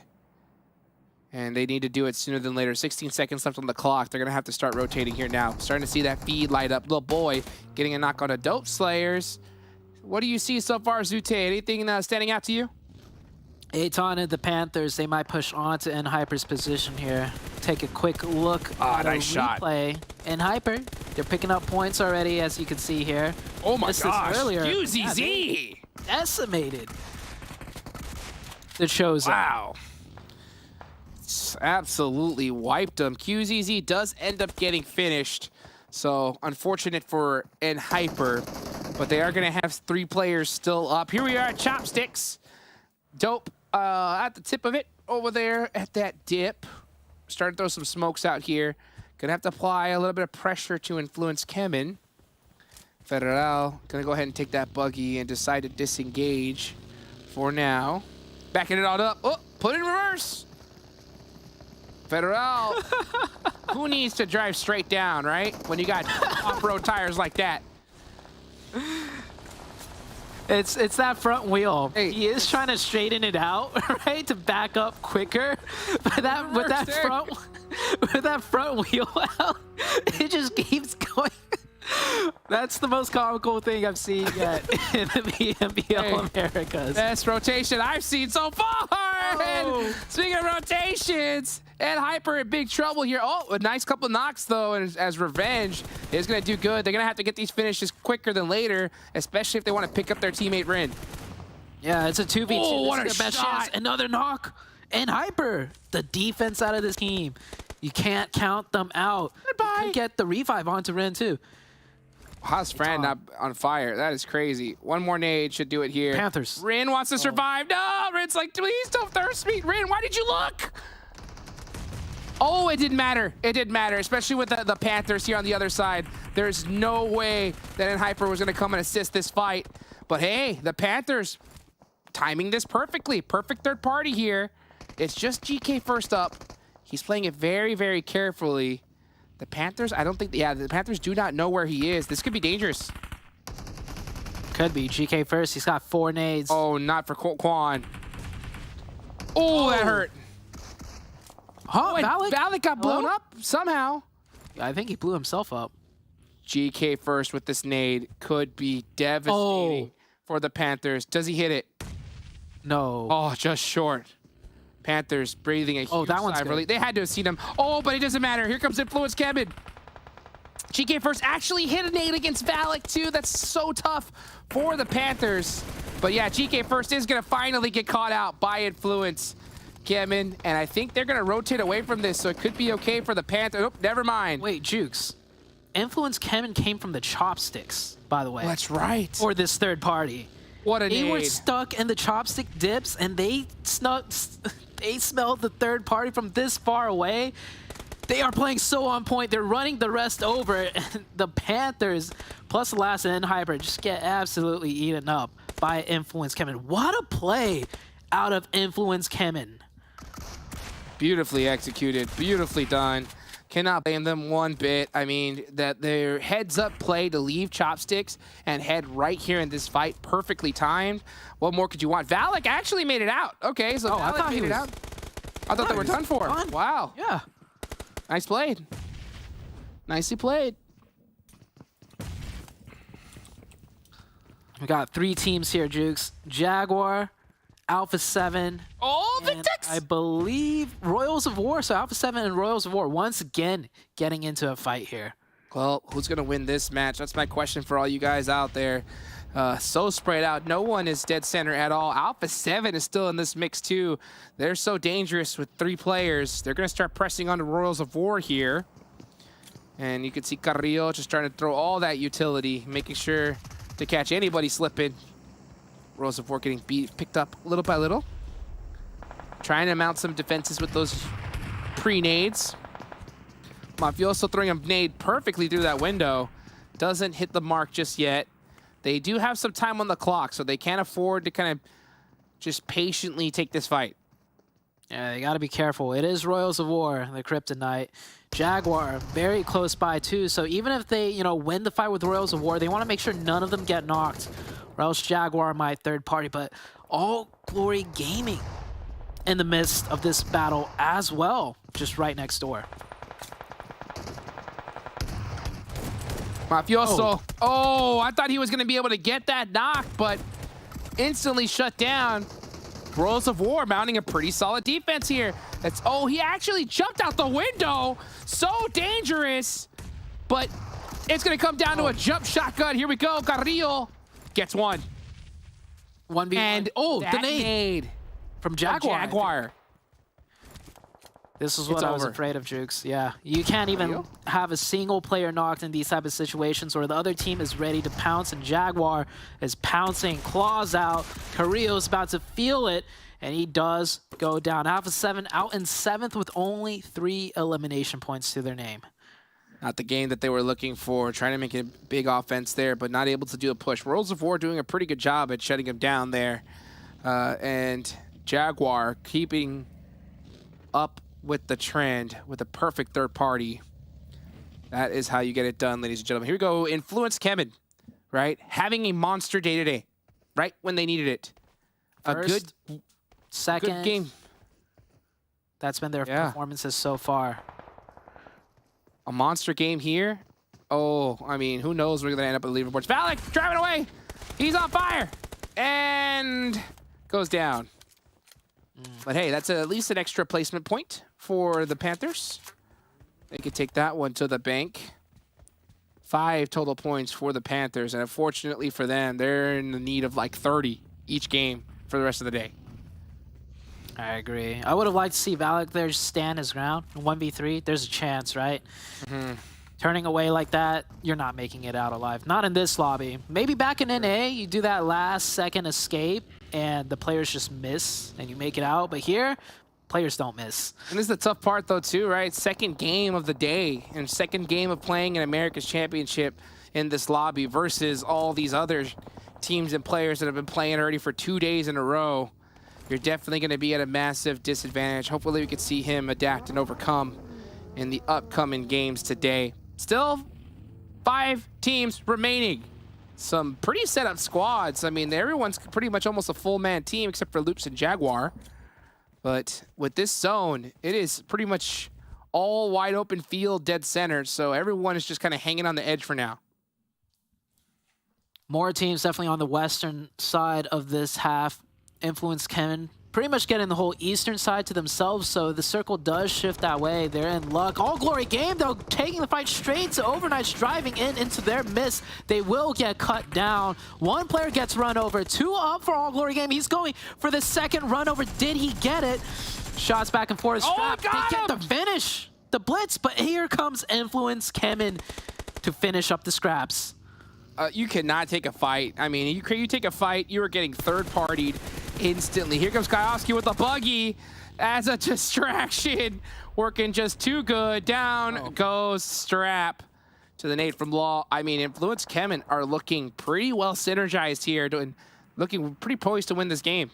And they need to do it sooner than later. 16 seconds left on the clock. They're going to have to start rotating here now. Starting to see that feed light up. Little boy getting a knock on a Dope Slayers. What do you see so far, Zute? Anything standing out to you? ATON and the Panthers, they might push on to Hyper's position here. Take a quick look at nice replay. Hyper, they're picking up points already, as you can see here. Oh my gosh, QZZ! Decimated the Chosen. Wow. Absolutely wiped them. QZZ does end up getting finished. So unfortunate for Hyper, but they are going to have 3 players still up. Here we are at Chopsticks. Dope at the tip of it over there at that dip. Starting to throw some smokes out here. Gonna have to apply a little bit of pressure to influence CHEMIN. Federal gonna go ahead and take that buggy and decide to disengage for now. Backing it all up. Oh, put it in reverse. Federal, who needs to drive straight down, right? When you got off-road tires like that. It's that front wheel. Hey, he is trying to straighten it out, right, to back up quicker. But with that front wheel out, it just keeps going. That's the most comical thing I've seen yet in the PMPL Americas. Best rotation I've seen so far. And speaking of rotations, and Hyper in big trouble here. Oh, a nice couple knocks though, and as Revenge is going to do good. They're going to have to get these finishes quicker than later, especially if they want to pick up their teammate Rin. Yeah, it's a 2v2. Oh, what this is a their best shot. chance. Another knock. And Hyper, the defense out of this team. You can't count them out. Goodbye. You could get the revive onto Rin too. How's Fran not on fire? That is crazy. One more nade should do it here. Panthers. Rin wants to survive. No, Rin's like, please don't thirst me. Rin, why did you look? Oh, it didn't matter. It didn't matter, especially with the Panthers here on the other side. There's no way that Hyper was going to come and assist this fight. But hey, the Panthers timing this perfectly. Perfect third party here. It's just GK first up. He's playing it very, very carefully. The Panthers, I don't think, yeah, the Panthers do not know where he is. This could be dangerous. Could be. GK first. He's got 4 nades. Oh, not for Quan. Oh, that hurt. Huh? Valak got blown up somehow. I think he blew himself up. GK first with this nade could be devastating for the Panthers. Does he hit it? No. Oh, just short. Panthers breathing a huge that one's sigh of good. relief. They had to have seen him. Oh, but it doesn't matter. Here comes Influence CHEMIN. GK first actually hit a nade against Valak too. That's so tough for the Panthers. But yeah, GK first is going to finally get caught out by Influence CHEMIN, and I think they're going to rotate away from this, so it could be okay for the Panthers. Oh, never mind. Wait, Jukes. Influence CHEMIN came from the chopsticks, by the way. Oh, that's right. For this third party. What a They nade. were stuck in the chopstick dips, and they smelled the third party from this far away. They are playing so on point. They're running the rest over, and the Panthers, plus Last and Hyper, just get absolutely eaten up by Influence CHEMIN. What a play out of Influence CHEMIN. Beautifully executed, beautifully done. Cannot blame them one bit. I mean, that their heads-up play to leave chopsticks and head right here in this fight, perfectly timed. What more could you want? Valak actually made it out. Okay, so I Valak thought made it out. I thought they were done for. Done. Wow. Yeah. Nice played. Nicely played. We got 3 teams here, Jukes. Jaguar, Alpha 7. Oh, and Vitex! I believe Royals of War. So Alpha 7 and Royals of War once again getting into a fight here. Well, who's going to win this match? That's my question for all you guys out there. So spread out. No one is dead center at all. Alpha 7 is still in this mix too. They're so dangerous with 3 players. They're going to start pressing on the Royals of War here. And you can see Carrillo just trying to throw all that utility, making sure to catch anybody slipping. Royals of War getting picked up little by little. Trying to mount some defenses with those pre-nades. Mafioso throwing a nade perfectly through that window. Doesn't hit the mark just yet. They do have some time on the clock, so they can't afford to kind of just patiently take this fight. Yeah, they got to be careful. It is Royals of War, the Kryptonite. Jaguar, very close by too. So even if they, win the fight with Royals of War, they want to make sure none of them get knocked, or else Jaguar might third party. But All Glory Gaming in the midst of this battle as well, just right next door. Mafioso. Oh, I thought he was going to be able to get that knock, but instantly shut down. Royals of War mounting a pretty solid defense here. He actually jumped out the window. So dangerous. But it's going to come down to a jump shotgun. Here we go. Carrillo gets one. 1v1. And the nade nade from Jaguar. This is what I was afraid of, Jukes. Yeah, you can't even have a single player knocked in these type of situations where the other team is ready to pounce, and Jaguar is pouncing, claws out. Carrillo's about to feel it, and he does go down. Alpha 7 out in 7th with only 3 elimination points to their name. Not the game that they were looking for, trying to make a big offense there, but not able to do a push. Royals of War doing a pretty good job at shutting him down there. And Jaguar keeping up with the trend, with a perfect third party. That is how you get it done, ladies and gentlemen. Here we go. Influence CHEMIN, right? Having a monster day today, right when they needed it. First, good second game. That's been their performances so far. A monster game here. Oh, I mean, who knows where we're going to end up with the leaderboards. Valak driving away. He's on fire. And goes down. But hey, that's at least an extra placement point for the Panthers. They could take that one to the bank. 5 total points for the Panthers. And unfortunately for them, they're in the need of like 30 each game for the rest of the day. I agree. I would have liked to see Valak there stand his ground. 1v3, there's a chance, right? Turning away like that, you're not making it out alive. Not in this lobby. Maybe back in NA, you do that last second escape and the players just miss and you make it out. But here, players don't miss. And this is the tough part though too, right? Second game of the day and second game of playing an America's Championship in this lobby versus all these other teams and players that have been playing already for 2 days in a row. You're definitely going to be at a massive disadvantage. Hopefully we can see him adapt and overcome in the upcoming games today. Still 5 teams remaining. Some pretty set up squads. I mean, everyone's pretty much almost a full man team except for Loops and Jaguar. But with this zone, it is pretty much all wide open field, dead center. So everyone is just kind of hanging on the edge for now. More teams definitely on the western side of this half. Influence CHEMIN pretty much getting the whole eastern side to themselves, so the circle does shift that way. They're in luck. All Glory Game, though, taking the fight straight to Overknight's driving into their miss. They will get cut down. 1 player gets run over. 2 up for All Glory Game. He's going for the second run over. Did he get it? Shots back and forth. Strap. They get the finish. The blitz, but here comes Influence CHEMIN to finish up the scraps. You cannot take a fight. I mean, you take a fight, you are getting third-partied instantly. Here comes Kaiowski with the buggy as a distraction. Working just too good. Down goes Strap to the nade from Law. I mean, Influence CHEMIN are looking pretty well synergized here, looking pretty poised to win this game.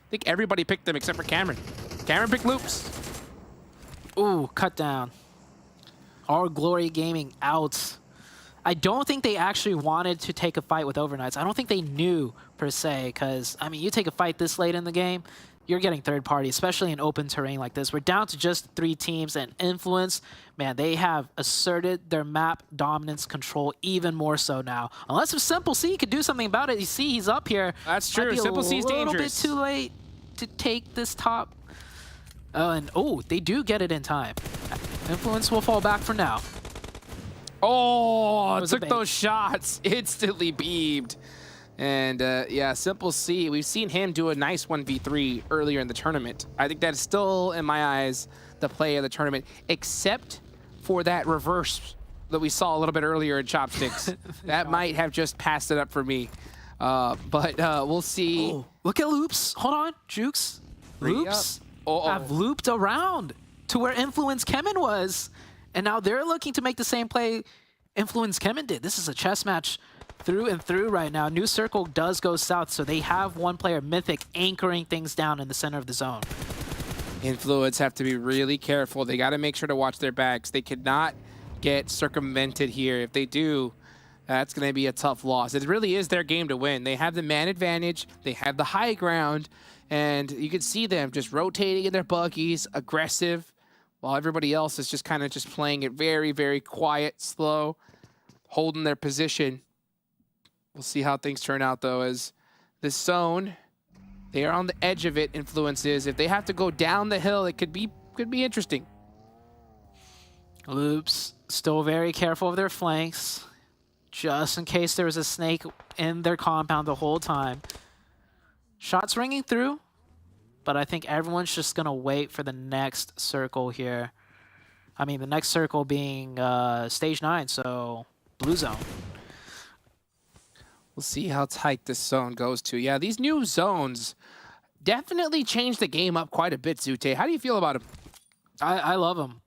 I think everybody picked them except for Cameron. Cameron picked Loops. Ooh, cut down. All Glory Gaming out. I don't think they actually wanted to take a fight with Overknights. I don't think they knew, per se, because, I mean, you take a fight this late in the game, you're getting third party, especially in open terrain like this. We're down to just 3 teams, and Influence, man, they have asserted their map dominance control even more so now. Unless if Simple C could do something about it. You see he's up here. That's true. Simple C's dangerous. A little bit too late to take this top. And, they do get it in time. Influence will fall back for now. Oh, took those shots, instantly beamed. And yeah, Simple C, we've seen him do a nice 1v3 earlier in the tournament. I think that's still, in my eyes, the play of the tournament, except for that reverse that we saw a little bit earlier in Chopsticks. That might have just passed it up for me. But we'll see. Oh, look at Loops. Hold on, Jukes. Loops have looped around to where Influence CHEMIN was. And now they're looking to make the same play Influence CHEMIN did. This is a chess match through and through right now. New circle does go south, so they have 1 player, Mythic, anchoring things down in the center of the zone. Influence have to be really careful. They got to make sure to watch their backs. They could not get circumvented here. If they do, that's going to be a tough loss. It really is their game to win. They have the man advantage. They have the high ground. And you can see them just rotating in their buggies, aggressive, while everybody else is just kind of just playing it very, very quiet, slow, holding their position. We'll see how things turn out, though, as this zone, they are on the edge of it, Influences. If they have to go down the hill, it could be interesting. Loops still very careful of their flanks, just in case there was a snake in their compound the whole time. Shots ringing through. But I think everyone's just going to wait for the next circle here. I mean, the next circle being stage 9, so blue zone. We'll see how tight this zone goes to. Yeah, these new zones definitely changed the game up quite a bit, Zute. How do you feel about them? I love them.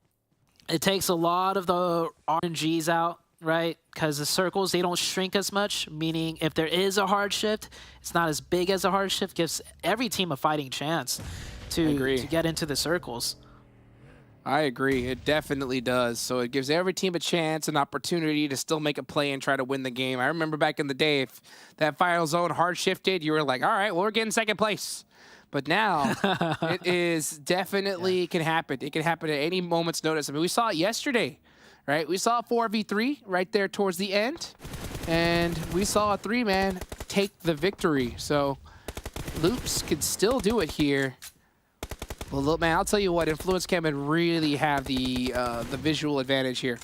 It takes a lot of the RNGs out, right? Because the circles, they don't shrink as much, meaning if there is a hard shift, it's not as big as a hard shift, gives every team a fighting chance to get into the circles. I agree. It definitely does. So it gives every team a chance, an opportunity to still make a play and try to win the game. I remember back in the day, if that final zone hard shifted, you were like, all right, well, we're getting second place. But now it is definitely can happen. It can happen at any moment's notice. I mean, we saw it yesterday, right? We saw a 4v3 right there towards the end, and we saw a 3-man take the victory. So Loops could still do it here. Well, look, man, I'll tell you what, Influence CHEMIN really have the visual advantage here.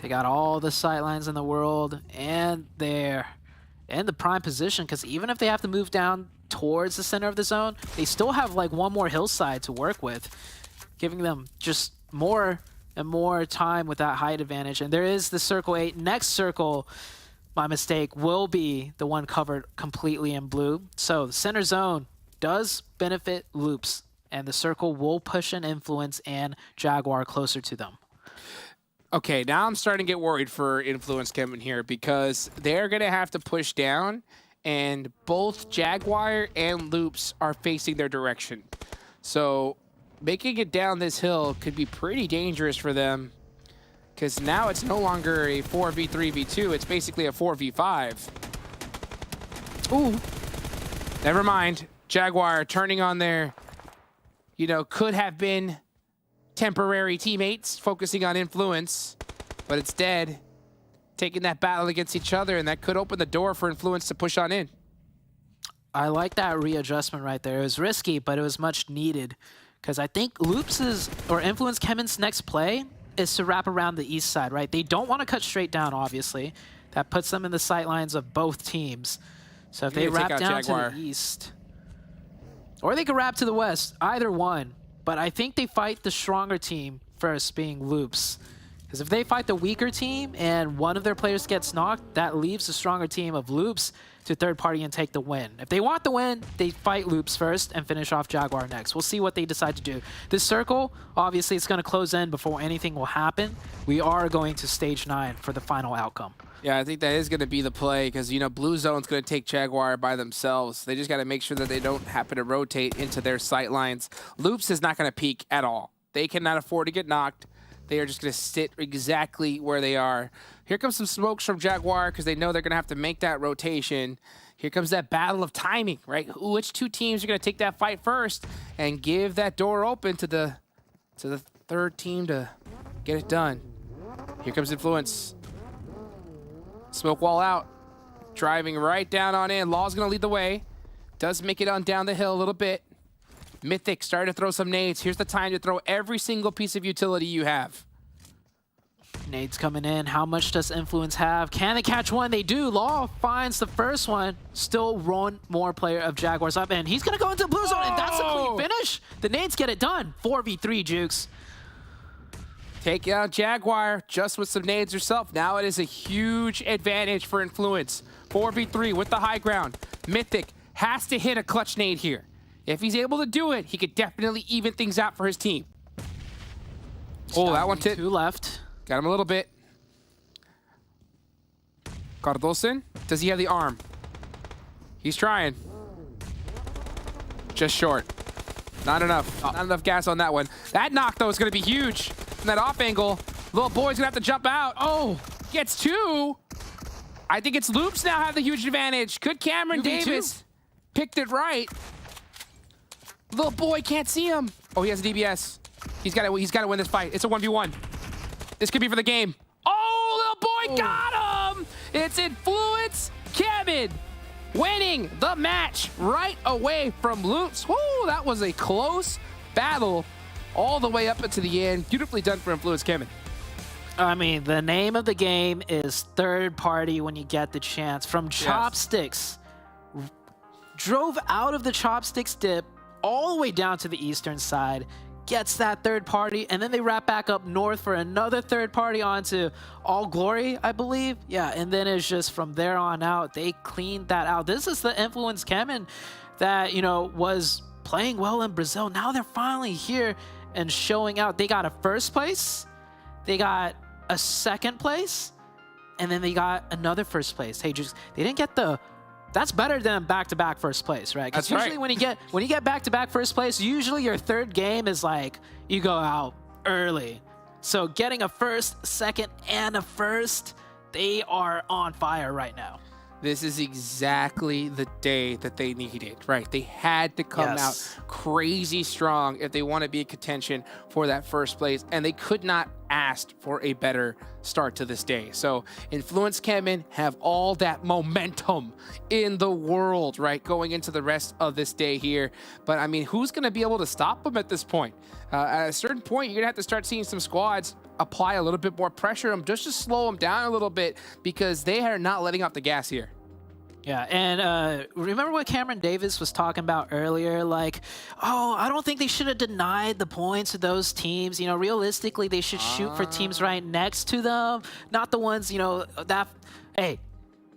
They got all the sightlines in the world, and they're in the prime position, because even if they have to move down towards the center of the zone, they still have like one more hillside to work with, giving them just more and more time with that height advantage. And there is the circle 8. Next circle, my mistake, will be the one covered completely in blue. So the center zone does benefit Loops, and the circle will push an Influence and Jaguar closer to them. Okay, now I'm starting to get worried for Influence CHEMIN here, because they're going to have to push down, and both Jaguar and Loops are facing their direction. So making it down this hill could be pretty dangerous for them, because now it's no longer a 4v3v2, it's basically a 4v5. Ooh, never mind. Jaguar turning on their, could have been temporary teammates, focusing on Influence, but it's dead. Taking that battle against each other, and that could open the door for Influence to push on in. I like that readjustment right there. It was risky, but it was much needed, because I think Loops' or Influence CHEMIN's next play is to wrap around the east side, right? They don't want to cut straight down, obviously. That puts them in the sight lines of both teams. So if they wrap down to the east, or they could wrap to the west, either one. But I think they fight the stronger team first, being Loops. Because if they fight the weaker team and one of their players gets knocked, that leaves the stronger team of Loops to third party and take the win. If they want the win, they fight Loops first and finish off Jaguar next. We'll see what they decide to do. This circle, obviously, it's going to close in before anything will happen. We are going to stage 9 for the final outcome. Yeah, I think that is going to be the play, because, Blue Zone's going to take Jaguar by themselves. They just got to make sure that they don't happen to rotate into their sight lines. Loops is not going to peek at all. They cannot afford to get knocked. They are just going to sit exactly where they are. Here comes some smokes from Jaguar, because they know they're going to have to make that rotation. Here comes that battle of timing, right? Which two teams are going to take that fight first and give that door open to the third team to get it done. Here comes Influence. Smoke wall out. Driving right down on in. Law's going to lead the way. Does make it on down the hill a little bit. Mythic starting to throw some nades. Here's the time to throw every single piece of utility you have. Nades coming in. How much does Influence have? Can they catch one? They do. Law finds the first one. Still one more player of Jaguars up, and he's going to go into the blue zone, and that's a clean finish. The nades get it done. 4v3, Jukes. Take out Jaguar just with some nades herself. Now it is a huge advantage for Influence. 4v3 with the high ground. Mythic has to hit a clutch nade here. If he's able to do it, he could definitely even things out for his team. Oh, that one hit. 2 left. Got him a little bit. Cardosen, does he have the arm? He's trying. Just short. Not enough. Not enough gas on that one. That knock, though, is going to be huge. From that off angle, little boy's going to have to jump out. Oh, gets 2. I think it's Loops now have the huge advantage. Could Cameron Davis picked it right? Little boy can't see him. Oh, he has a DBS. He's got to win this fight. It's a 1v1. This could be for the game. Oh, little boy got him! It's Influence CHEMIN winning the match right away from Loops. Woo, that was a close battle all the way up into the end. Beautifully done for Influence CHEMIN. I mean, the name of the game is third party when you get the chance. From Chopsticks, drove out of the Chopsticks dip all the way down to the eastern side, gets that third party, and then they wrap back up north for another third party onto All Glory, I believe. Yeah, and then it's just from there on out, they cleaned that out. This is the Influence CHEMIN that, was playing well in Brazil. Now they're finally here and showing out. They got a first place, they got a second place, and then they got another first place. Hey, just they didn't get the that's better than back-to-back first place, right? Because That's usually right. when you get back-to-back first place, usually your third game is like you go out early. So getting a first, second, and a first, they are on fire right now. This is exactly the day that they needed, right? They had to come out crazy strong if they want to be in contention for that first place, and they could not ask for a better start to this day. So Influence CHEMIN have all that momentum in the world, right, going into the rest of this day here. But I mean, who's going to be able to stop them at this point? At a certain point, you're going to have to start seeing some squads apply a little bit more pressure on them just to slow them down a little bit, because they are not letting off the gas here. Yeah, and remember what Cameron Davis was talking about earlier? Like, oh, I don't think they should have denied the points to those teams. You know, realistically, they should shoot for teams right next to them, not the ones, you know, that... Hey,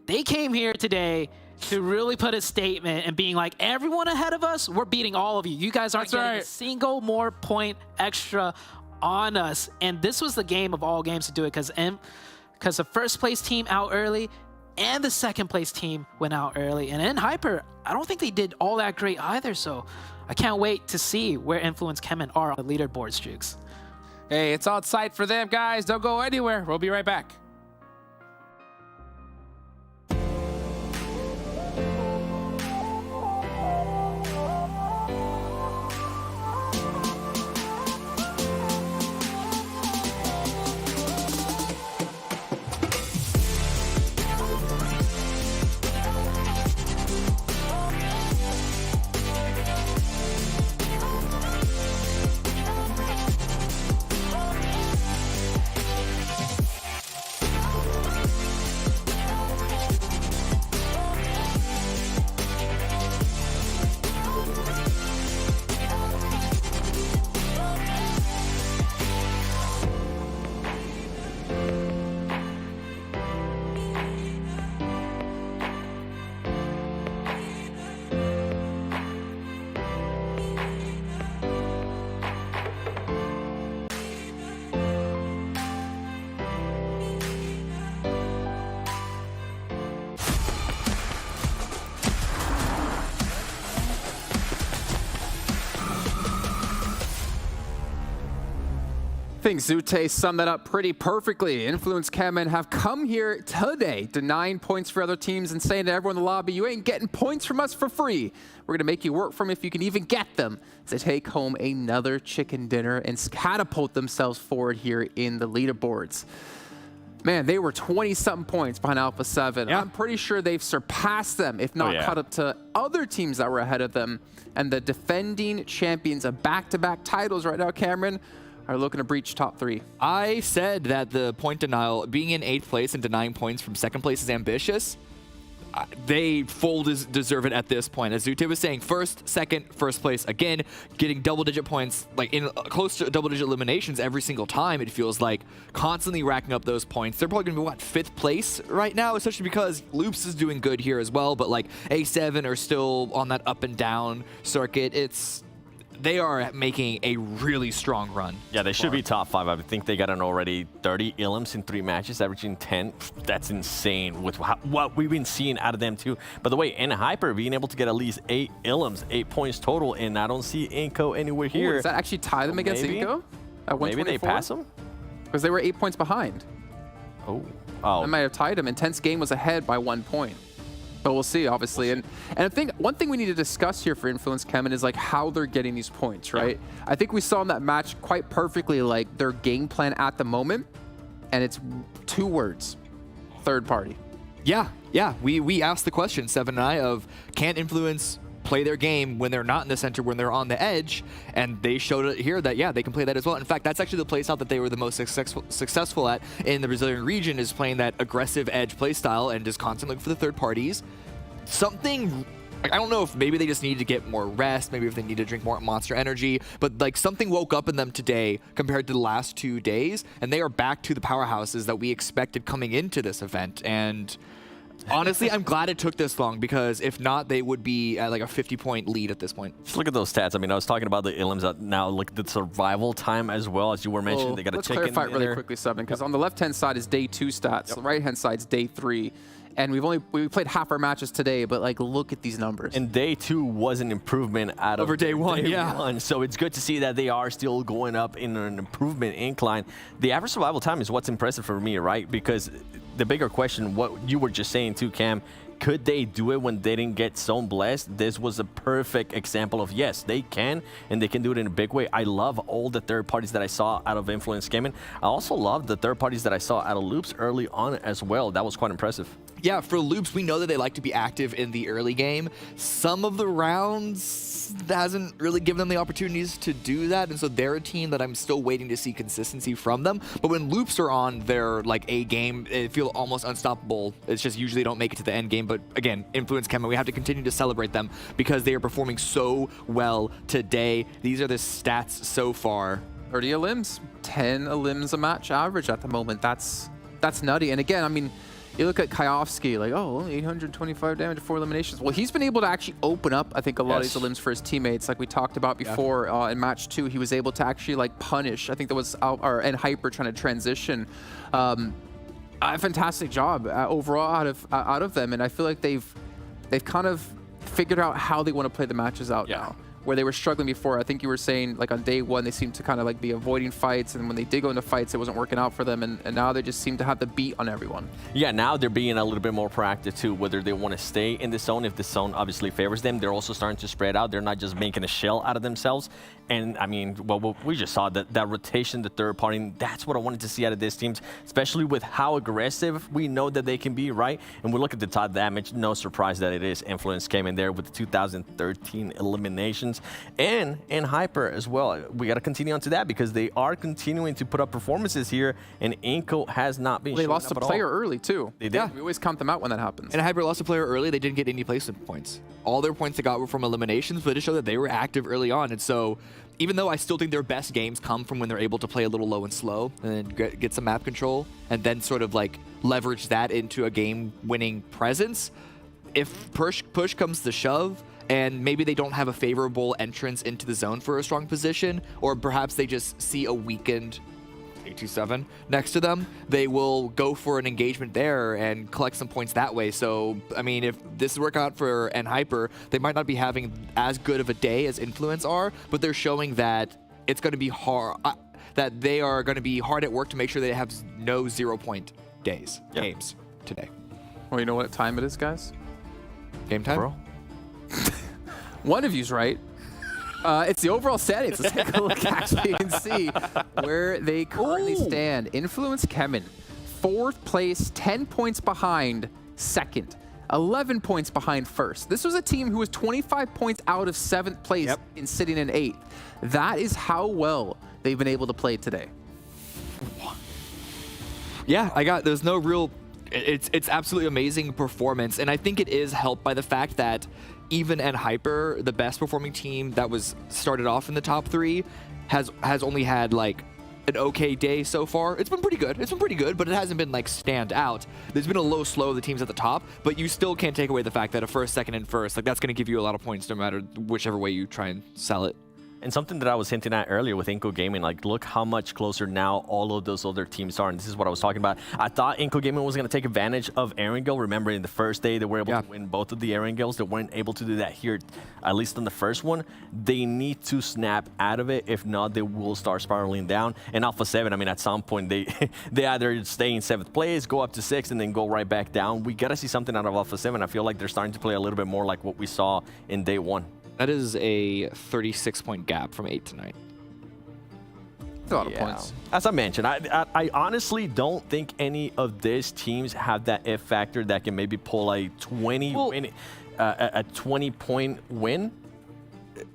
they came here today to really put a statement and being like, everyone ahead of us, we're beating all of you. You guys aren't getting a single more point extra on us. And this was the game of all games to do it, because the first place team out early and the second place team went out early. And in Hyper, I don't think they did all that great either. So I can't wait to see where Influence CHEMIN are on the leaderboard, Jukes. Hey, it's on site for them, guys. Don't go anywhere. We'll be right back. I think Zute summed that up pretty perfectly. Influence CHEMIN have come here today, denying points for other teams and saying to everyone in the lobby, you ain't getting points from us for free. We're going to make you work for them if you can even get them, to take home another chicken dinner and catapult themselves forward here in the leaderboards. Man, they were 20-something points behind Alpha 7. Yeah. I'm pretty sure they've surpassed them, if not caught up to other teams that were ahead of them. And the defending champions of back-to-back titles right now, Cameron, are looking to breach top 3. I said that the point denial, being in 8th place and denying points from 2nd place is ambitious. They full deserve it at this point. As Zute was saying, first, second, first place. Again, getting double-digit points, like in close to double-digit eliminations every single time, it feels like. Constantly racking up those points. They're probably going to be, what, 5th place right now, especially because Loops is doing good here as well, but like A7 are still on that up and down circuit. They are making a really strong run. Yeah, they should be top 5. I think they got an already 30 ilms in 3 matches, averaging 10. That's insane with what we've been seeing out of them too. By the way, in Hyper, being able to get at least 8 ilms, 8 points total, and I don't see INCO anywhere here. Does that actually tie them against INCO at 124? Maybe they pass them? Because they were 8 points behind. Oh. That might have tied them. Intense Game was ahead by 1 point. But we'll see, obviously. And I think one thing we need to discuss here for Influence CHEMIN is like how they're getting these points, right? Yeah. I think we saw in that match quite perfectly like their game plan at the moment, and it's 2 words: third party. Yeah. We asked the question, Seven and I, of can Influence play their game when they're not in the center, when they're on the edge, and they showed it here that, yeah, they can play that as well. In fact, that's actually the playstyle that they were the most successful at in the Brazilian region, is playing that aggressive edge playstyle and just constantly looking for the third parties. Something, I don't know if maybe they just need to get more rest, maybe if they need to drink more Monster Energy, but like something woke up in them today compared to the last 2 days, and they are back to the powerhouses that we expected coming into this event. And honestly, I'm glad it took this long, because if not, they would be at like a 50-point lead at this point. Just look at those stats. I mean, I was talking about the ilms. Now look at the survival time as well, as you were mentioning. They got a chicken. Let's clarify really quickly, Seven, because on the left-hand side is day 2 stats. The right-hand side is day 3. And we played half our matches today, but like look at these numbers. And day 2 was an improvement out of over day 1, yeah. 1. So it's good to see that they are still going up in an improvement incline. The average survival time is what's impressive for me, right? Because the bigger question, what you were just saying too, Cam, could they do it when they didn't get zone blessed? This was a perfect example of yes, they can, and they can do it in a big way. I love all the third parties that I saw out of Influence CHEMIN. I also love the third parties that I saw out of Loops early on as well. That was quite impressive. Yeah, for Loops, we know that they like to be active in the early game. Some of the rounds hasn't really given them the opportunities to do that, and so they're a team that I'm still waiting to see consistency from them. But when Loops are on their like A game, they feel almost unstoppable. It's just usually don't make it to the end game. But again, Influence CHEMIN, we have to continue to celebrate them because they are performing so well today. These are the stats so far. 30 elims, 10 elims a match average at the moment. That's nutty. And again, I mean, you look at Kayovsky, like, oh, only 825 damage, 4 eliminations. Well, he's been able to actually open up, I think, a lot of these elims for his teammates. Like we talked about before in match 2, he was able to actually like punish. I think that was and Hyper trying to transition. A fantastic job overall out of them, and I feel like they've kind of figured out how they want to play the matches out now. Where they were struggling before, I think you were saying like on day 1 they seemed to kind of like be avoiding fights, and when they did go into fights it wasn't working out for them, and now they just seem to have the beat on everyone. Yeah, now they're being a little bit more proactive too, whether they want to stay in the zone. If the zone obviously favors them, they're also starting to spread out. They're not just making a shell out of themselves. And I mean, well, we just saw that rotation, the third party, that's what I wanted to see out of these teams, especially with how aggressive we know that they can be, right? And we look at the top damage, no surprise that it is Influence came in there with the 2013 eliminations. And in Hyper as well. We got to continue on to that because they are continuing to put up performances here, and INCO has not been They lost a player early too. They did. Yeah, we always count them out when that happens. And Hyper lost a player early. They didn't get any placement points. All their points they got were from eliminations, but it showed that they were active early on. And so even though I still think their best games come from when they're able to play a little low and slow and then get some map control and then sort of like leverage that into a game-winning presence, if push comes to shove, and maybe they don't have a favorable entrance into the zone for a strong position, or perhaps they just see a weakened 827 next to them, they will go for an engagement there and collect some points that way. So, I mean, if this work out for Hyper, they might not be having as good of a day as Influence are, but they're showing that it's going to be hard, that they are going to be hard at work to make sure they have no 0-point games today. Well, you know what time it is, guys? Game time? Bro. One of you's right. It's the overall settings. Let's take a look actually and see where they currently stand. Influence CHEMIN, 4th place, 10 points behind 2nd, 11 points behind 1st. This was a team who was 25 points out of 7th place in sitting in 8th. That is how well they've been able to play today. Yeah, there's no real, it's absolutely amazing performance, and I think it is helped by the fact that even at Hyper, the best performing team that was started off in the top 3 has only had like an okay day so far. It's been pretty good. But it hasn't been like stand out. There's been a low slow of the teams at the top, but you still can't take away the fact that a 1st, 2nd, and 1st, like that's going to give you a lot of points no matter whichever way you try and sell it. And something that I was hinting at earlier with INCO Gaming, like look how much closer now all of those other teams are, and this is what I was talking about. I thought INCO Gaming was going to take advantage of Erangel. Remember, in the first day, they were able to win both of the Erangels. They weren't able to do that here, at least on the first one. They need to snap out of it. If not, they will start spiraling down. And Alpha 7, I mean, at some point, they either stay in 7th place, go up to 6th, and then go right back down. We got to see something out of Alpha 7. I feel like they're starting to play a little bit more like what we saw in day 1. That is a 36-point gap from 8 to 9. That's a lot of points. As I mentioned, I honestly don't think any of these teams have that F factor that can maybe pull a 20-point win.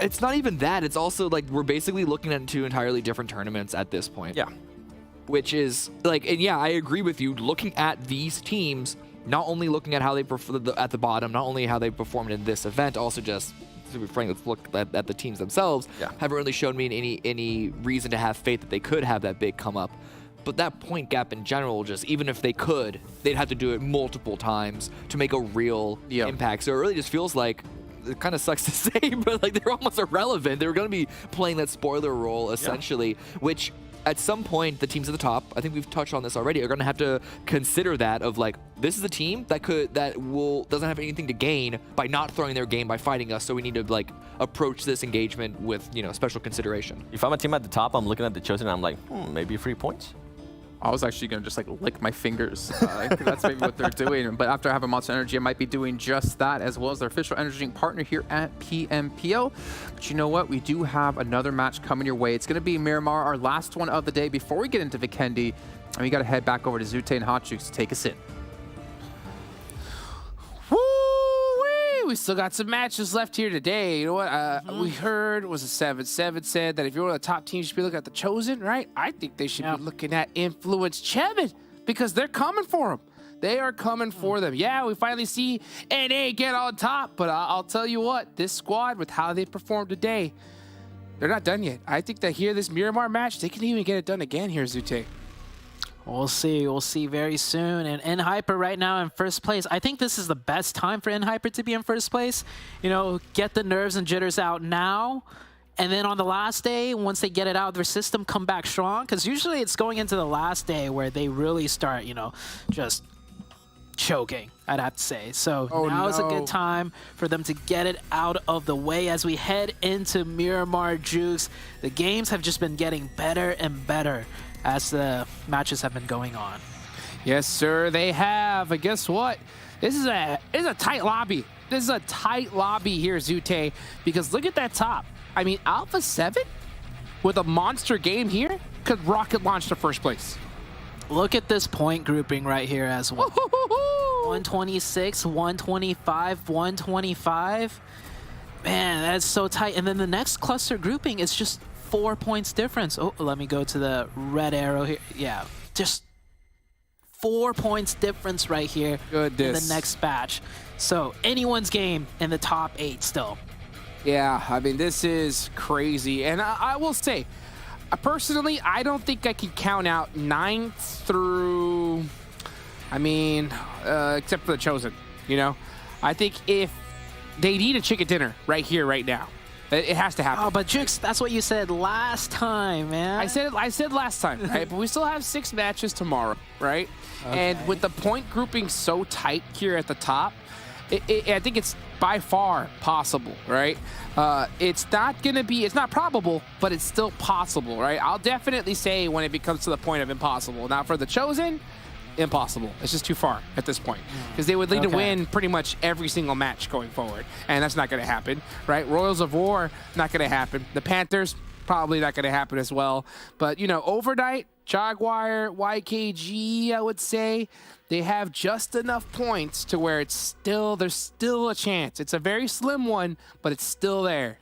It's not even that. It's also like we're basically looking at 2 entirely different tournaments at this point. Yeah. Which is like, and yeah, I agree with you. Looking at these teams, not only looking at how they performed at the bottom, not only how they performed in this event, also just, to be frank, let's look at the teams themselves. Haven't really shown me any reason to have faith that they could have that big come up. But that point gap in general, just even if they could, they'd have to do it multiple times to make a real impact. So it really just feels like, it kind of sucks to say, but like they're almost irrelevant. They're going to be playing that spoiler role essentially, which at some point, the teams at the top, I think we've touched on this already, are going to have to consider that of like, this is a team that doesn't have anything to gain by not throwing their game, by fighting us. So we need to like approach this engagement with, you know, special consideration. If I'm a team at the top, I'm looking at the Chosen and I'm like, maybe 3 points. I was actually going to just like lick my fingers. That's maybe what they're doing. But after I have a Monster Energy, I might be doing just that, as well as their official energy drink partner here at PMPL. But you know what? We do have another match coming your way. It's going to be Miramar, our last one of the day before we get into Vikendi. And we got to head back over to Zute and Hotjuice to take us in. We still got some matches left here today. You know what? We heard was a 7-7 said that if you're one of the top teams, you should be looking at the Chosen, right? I think they should be looking at Influence CHEMIN because they're coming for them. They are coming for them. Yeah, we finally see NA get on top, but I'll tell you what, this squad with how they performed today, they're not done yet. I think that here, this Miramar match, they can even get it done again here, Zute. We'll see. We'll see very soon. And nHyper right now in first place. I think this is the best time for nHyper to be in first place. You know, get the nerves and jitters out now. And then on the last day, once they get it out of their system, come back strong. Because usually it's going into the last day where they really start, you know, just choking, I'd have to say. So now is a good time for them to get it out of the way as we head into Miramar Jukes. The games have just been getting better and better as the matches have been going on. Yes, sir, they have. But guess what? This is a tight lobby. This is a tight lobby here, Zute, because look at that top. I mean, Alpha 7 with a monster game here could rocket launch to first place. Look at this point grouping right here as well. 126, 125, 125. Man, that's so tight. And then the next cluster grouping is just 4 points difference. Oh, let me go to the red arrow here. Yeah, just 4 points difference right here in the next batch. So anyone's game in the top 8 still. Yeah, I mean, this is crazy. And I will say, personally, I don't think I can count out 9th through, I mean, except for the Chosen, you know? I think if they need a chicken dinner right here, right now, it has to happen. Oh, but Jukes, that's what you said last time, man. I said last time, right? But we still have 6 matches tomorrow, right? Okay. And with the point grouping so tight here at the top, I think it's by far possible, right? It's not probable, but it's still possible, right? I'll definitely say when it becomes to the point of impossible. Now for the Chosen, impossible. It's just too far at this point because they would need to win pretty much every single match going forward, and that's not going to happen, right? Royals of War, not going to happen. The Panthers, probably not going to happen as well. But, you know, Overnight, Jaguar, YKG, I would say, they have just enough points to where there's still a chance. It's a very slim one, but it's still there.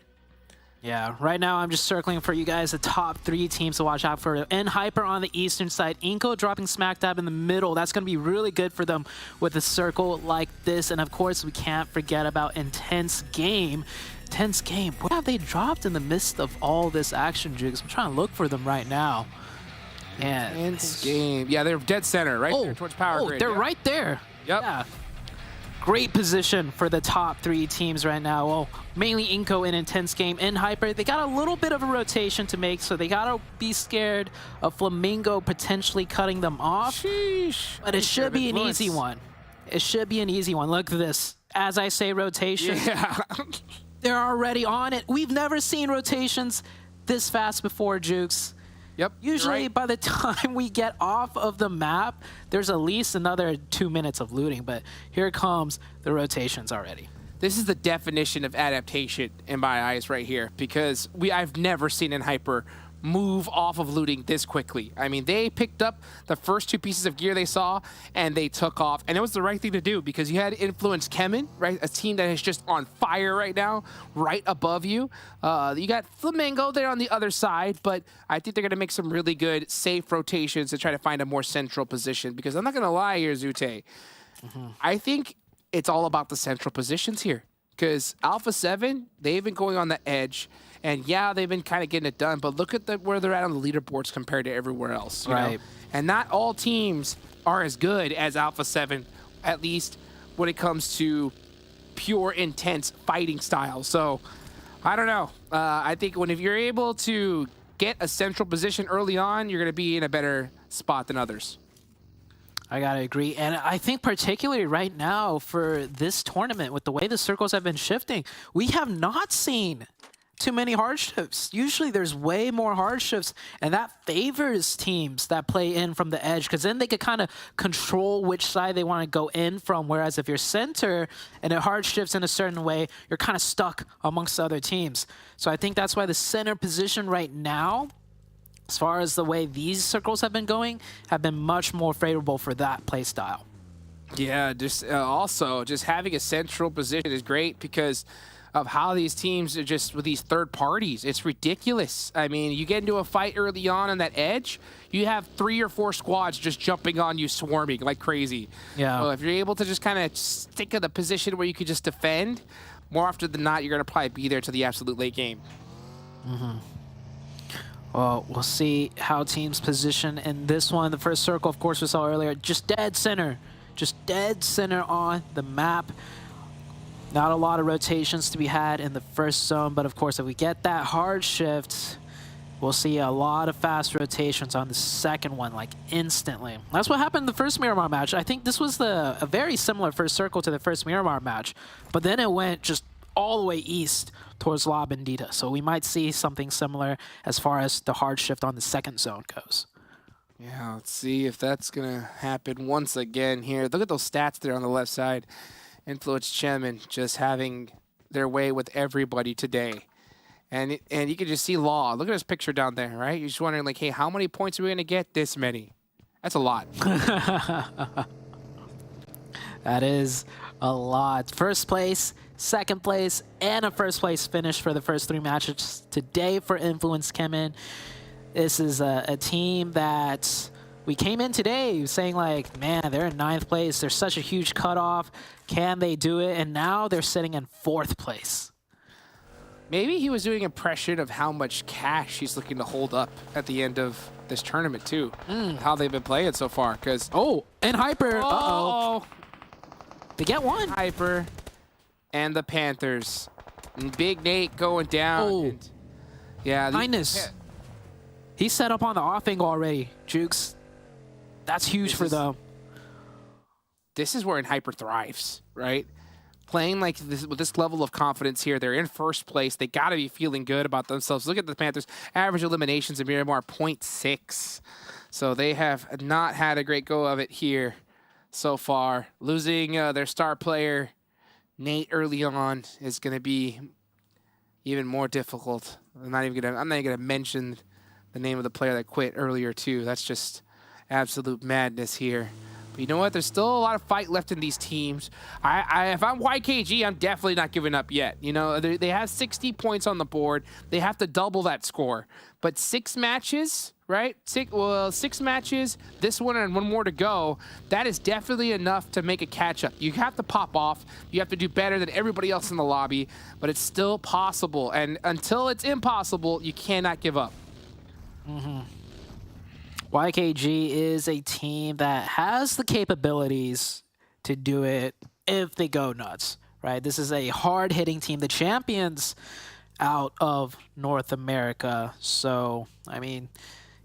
Yeah, right now I'm just circling for you guys the top 3 teams to watch out for. nHyper on the eastern side, INCO dropping smack dab in the middle. That's going to be really good for them with a circle like this. And of course, we can't forget about Intense Game. Intense Game, what have they dropped in the midst of all this action, Jigs? I'm trying to look for them right now. And Intense Game. Yeah, they're dead center, right there towards power grid. They're right there. Yep. Yeah. Great position for the top 3 teams right now. Well, mainly INCO in Intense Game. nHyper, they got a little bit of a rotation to make, so they gotta be scared of FLAMENGO potentially cutting them off. Sheesh. But it should be an easy one. It should be an easy one. Look at this. As I say rotation, they're already on it. We've never seen rotations this fast before, Jukes. Yep. Usually by the time we get off of the map, there's at least another 2 minutes of looting, but here comes the rotations already. This is the definition of adaptation in my eyes right here, because I've never seen nHyper move off of looting this quickly. I mean, they picked up the first 2 pieces of gear they saw and they took off, and it was the right thing to do because you had Influence CHEMIN, right? A team that is just on fire right now, right above you. You got FLAMENGO there on the other side, but I think they're going to make some really good, safe rotations to try to find a more central position because I'm not going to lie here, Zute. I think it's all about the central positions here because Alpha 7, they've been going on the edge. And yeah, they've been kind of getting it done, but look at where they're at on the leaderboards compared to everywhere else. You know? And not all teams are as good as Alpha 7, at least when it comes to pure, intense fighting style. So, I don't know. I think if you're able to get a central position early on, you're going to be in a better spot than others. I gotta agree, and I think particularly right now for this tournament, with the way the circles have been shifting, we have not seen too many hardships. Usually there's way more hardships, and that favors teams that play in from the edge, because then they could kind of control which side they want to go in from, whereas if you're center and it hardships in a certain way, you're kind of stuck amongst other teams. So I think that's why the center position right now, as far as the way these circles have been going, have been much more favorable for that play style. Yeah, just also just having a central position is great because of how these teams are just with these third parties. It's ridiculous. I mean, you get into a fight early on that edge, you have 3 or 4 squads just jumping on you, swarming like crazy. Yeah. So if you're able to just kind of stick in the position where you could just defend, more often than not, you're going to probably be there to the absolute late game. Well, we'll see how teams position in this one. The first circle, of course, we saw earlier, just dead center. Just dead center on the map. Not a lot of rotations to be had in the first zone, but of course, if we get that hard shift, we'll see a lot of fast rotations on the second one, like instantly. That's what happened in the first Miramar match. I think this was a very similar first circle to the first Miramar match, but then it went just all the way east towards La Bandita. So we might see something similar as far as the hard shift on the second zone goes. Yeah, let's see if that's going to happen once again here. Look at those stats there on the left side. Influence CHEMIN just having their way with everybody today. And you can just see Law. Look at this picture down there, right? You're just wondering, like, hey, how many points are we going to get? This many. That's a lot. That is a lot. First place, second place, and a first place finish for the first 3 matches today for Influence CHEMIN. This is a team that we came in today saying, like, man, they're in 9th place. There's such a huge cutoff. Can they do it? And now they're sitting in 4th place. Maybe he was doing an impression of how much cash he's looking to hold up at the end of this tournament, too. How they've been playing so far, because... Oh, and Hyper. Uh-oh. They get one. Hyper and the Panthers. And Big Nate going down. Oh. And, yeah. Kindness. He's set up on the off angle already, Jukes. That's huge for them. This is where Hyper thrives, right? Playing like this with this level of confidence here. They're in first place. They got to be feeling good about themselves. Look at the Panthers. Average eliminations in Miramar, 0.6. So they have not had a great go of it here so far. Losing their star player, Nate, early on is going to be even more difficult. I'm not even gonna mention the name of the player that quit earlier too. That's just absolute madness here. But you know what? There's still a lot of fight left in these teams. If I'm YKG, I'm definitely not giving up yet. You know, they have 60 points on the board. They have to double that score. But 6 matches, right? 6 matches, this one and 1 more to go. That is definitely enough to make a catch-up. You have to pop off. You have to do better than everybody else in the lobby. But it's still possible. And until it's impossible, you cannot give up. YKG is a team that has the capabilities to do it if they go nuts, right? This is a hard-hitting team, the champions out of North America. So, I mean,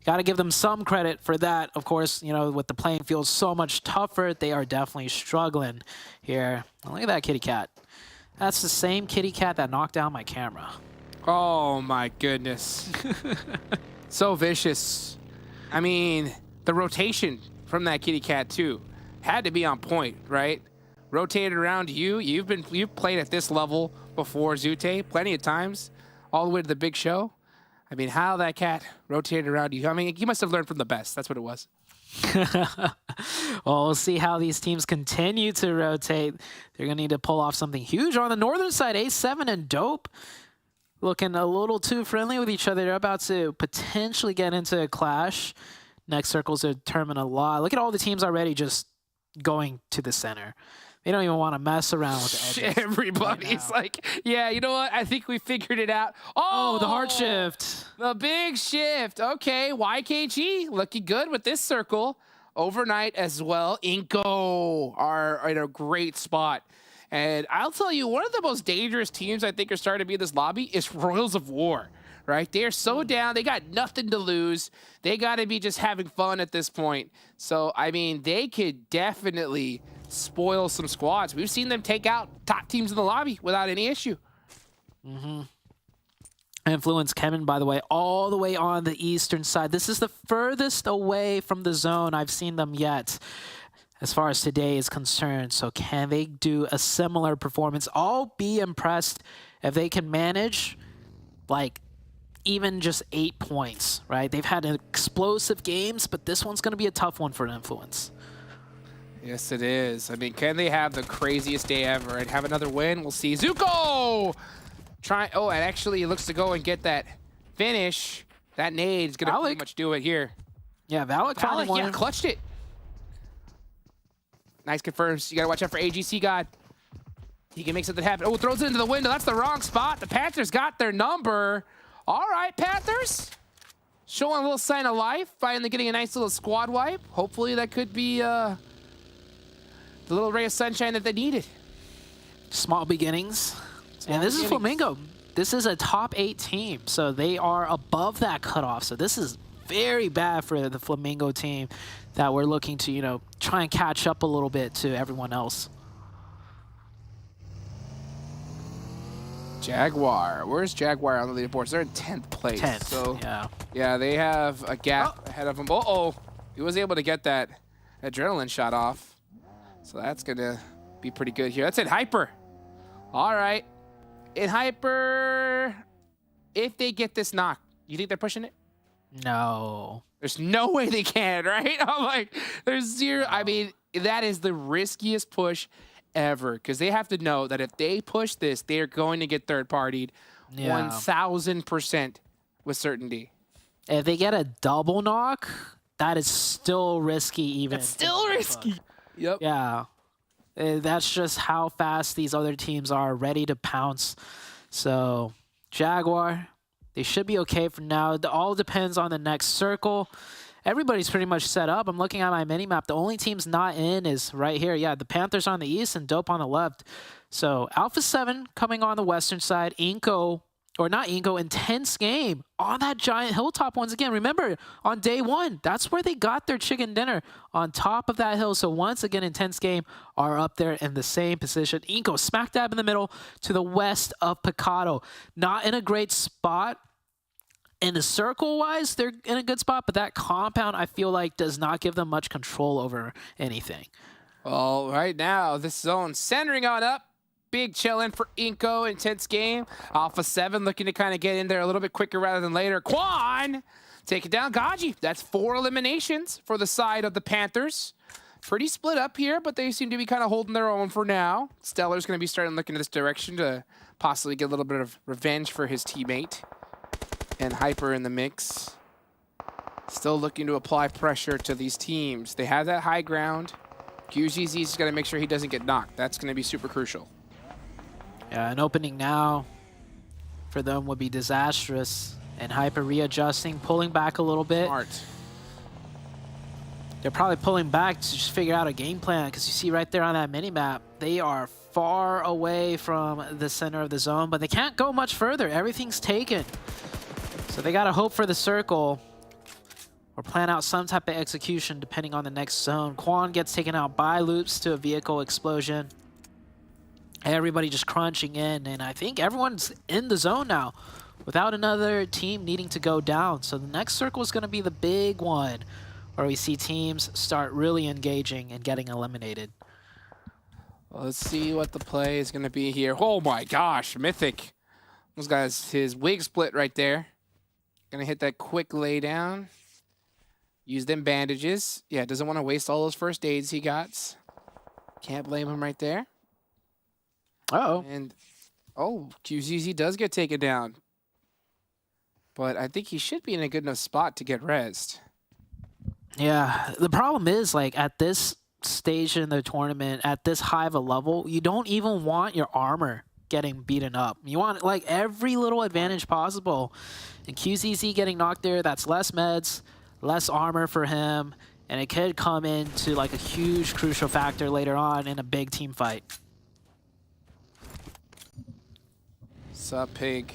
got to give them some credit for that. Of course, you know, with the playing field so much tougher, they are definitely struggling here. Look at that kitty cat. That's the same kitty cat that knocked down my camera. Oh, my goodness. So vicious. I mean, the rotation from that kitty cat too had to be on point, right? Rotated around you. You've played at this level before, Zute, plenty of times, all the way to the big show. I mean, how that cat rotated around you. I mean, you must have learned from the best. That's what it was. Well, we'll see how these teams continue to rotate. They're gonna need to pull off something huge on the northern side. A7 and Dope looking a little too friendly with each other. They're about to potentially get into a clash. Next circles determine a lot. Look at all the teams already just going to the center. They don't even want to mess around with the edges. Everybody's like, yeah, you know what? I think we figured it out. Oh, the hard shift. The big shift. Okay, YKG looking good with this circle. Overnight as well. INCO are in a great spot. And I'll tell you, one of the most dangerous teams I think are starting to be in this lobby is Royals of War, right? They are so down. They got nothing to lose. They got to be just having fun at this point. So, I mean, they could definitely spoil some squads. We've seen them take out top teams in the lobby without any issue. Influence CHEMIN, by the way, all the way on the eastern side. This is the furthest away from the zone I've seen them yet, as far as today is concerned. So can they do a similar performance? I'll be impressed if they can manage, like, even just 8 points, right? They've had explosive games, but this one's going to be a tough one for Influence. Yes, it is. I mean, can they have the craziest day ever and have another win? We'll see. Zuko! Oh, and actually, he looks to go and get that finish. That nade's going to pretty much do it here. Yeah, Valak finally won. Yeah, clutched it. Nice confirms. You got to watch out for AGC God. He can make something happen. Oh, throws it into the window. That's the wrong spot. The Panthers got their number. All right, Panthers. Showing a little sign of life. Finally getting a nice little squad wipe. Hopefully that could be the little ray of sunshine that they needed. Small beginnings. And this is FLAMENGO. This is a top 8 team, so they are above that cutoff. So this is very bad for the FLAMENGO team that we're looking to, you know, try and catch up a little bit to everyone else. Jaguar. Where's Jaguar on the leaderboards? They're in 10th place. 10th, so, yeah, they have a gap ahead of them. Uh-oh. He was able to get that adrenaline shot off. So that's going to be pretty good here. That's in Hyper. All right. In Hyper, if they get this knock, you think they're pushing it? No. There's no way they can, right? I'm like, there's zero. I mean, that is the riskiest push ever, because they have to know that if they push this, they are going to get third-partied 1,000% with certainty. If they get a double knock, that is still risky even. It's still risky. Yep. Yeah. That's just how fast these other teams are ready to pounce. So, Jaguar, they should be okay for now. It all depends on the next circle. Everybody's pretty much set up. I'm looking at my mini-map. The only teams not in is right here. Yeah, the Panthers on the east and Dope on the left. So, Alpha 7 coming on the western side. INCO, or not INCO, Intense Game on that giant hilltop once again. Remember, on day 1, that's where they got their chicken dinner, on top of that hill. So once again, Intense Game are up there in the same position. INCO smack dab in the middle to the west of Picado. Not in a great spot. In the circle-wise, they're in a good spot, but that compound, I feel like, does not give them much control over anything. Well, right now, this zone centering on up. Big chillin' for INCO, Intense Game. Alpha 7 looking to kind of get in there a little bit quicker rather than later. Quan taking down Gaji. That's 4 eliminations for the side of the Panthers. Pretty split up here, but they seem to be kind of holding their own for now. Stellar's going to be starting looking in this direction to possibly get a little bit of revenge for his teammate. And Hyper in the mix. Still looking to apply pressure to these teams. They have that high ground. QZZ's got to make sure he doesn't get knocked. That's going to be super crucial. Yeah, an opening now for them would be disastrous. And Hyper readjusting, pulling back a little bit. Smart. They're probably pulling back to just figure out a game plan, because you see right there on that mini-map, they are far away from the center of the zone, but they can't go much further. Everything's taken. So they got to hope for the circle or plan out some type of execution depending on the next zone. Quan gets taken out by Loops to a vehicle explosion. Everybody just crunching in, and I think everyone's in the zone now without another team needing to go down. So the next circle is going to be the big one where we see teams start really engaging and getting eliminated. Well, let's see what the play is going to be here. Oh my gosh, Mythic. Those guys, his wig split right there. Going to hit that quick lay down. Use them bandages. Yeah, doesn't want to waste all those first aids he got. Can't blame him right there. Uh-oh. And, oh, QZZ does get taken down. But I think he should be in a good enough spot to get rezzed. Yeah, the problem is, like, at this stage in the tournament, at this high of a level, you don't even want your armor getting beaten up. You want, like, every little advantage possible. And QZZ getting knocked there, that's less meds, less armor for him, and it could come into, like, a huge crucial factor later on in a big team fight. Sup, Pig?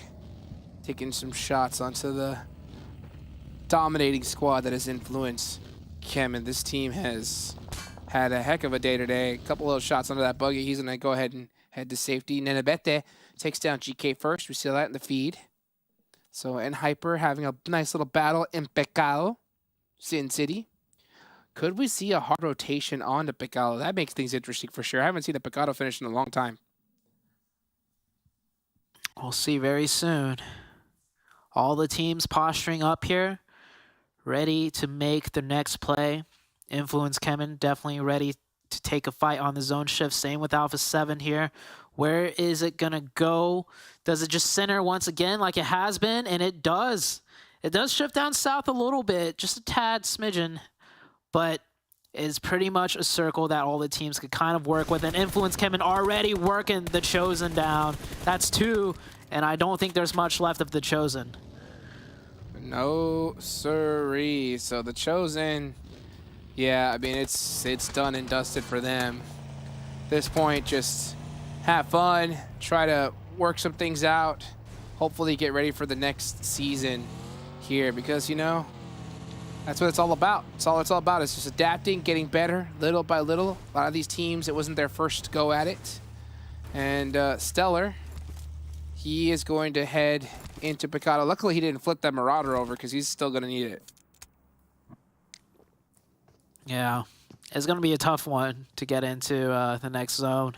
taking some shots onto the dominating squad that has influenced CHEMIN. This team has had a heck of a day today. A couple of shots under that buggy. He's going to go ahead and head to safety. Nenebete takes down GK first. We see that in the feed. So, and Hyper having a nice little battle in Pecado, Sin City. Could we see a hard rotation on to Pecado? That makes things interesting for sure. I haven't seen a Pecado finish in a long time. We'll see very soon. All the teams posturing up here, ready to make their next play. Influence CHEMIN definitely ready to take a fight on the zone shift. Same with Alpha 7 here. Where is it going to go? Does it just center once again like it has been? And it does. It does shift down south a little bit, just a tad smidgen. But it's pretty much a circle that all the teams could kind of work with. And Influence CHEMIN already working the Chosen down. That's 2, and I don't think there's much left of the Chosen. No siree. So the Chosen, yeah, I mean, it's done and dusted for them. At this point, just have fun, try to work some things out, hopefully get ready for the next season here, because, you know, that's what it's all about. It's all about. It's just adapting, getting better little by little. A lot of these teams, it wasn't their first go at it. And Stellar, he is going to head into Pecado. Luckily, he didn't flip that Marauder over because he's still going to need it. Yeah, it's going to be a tough one to get into the next zone.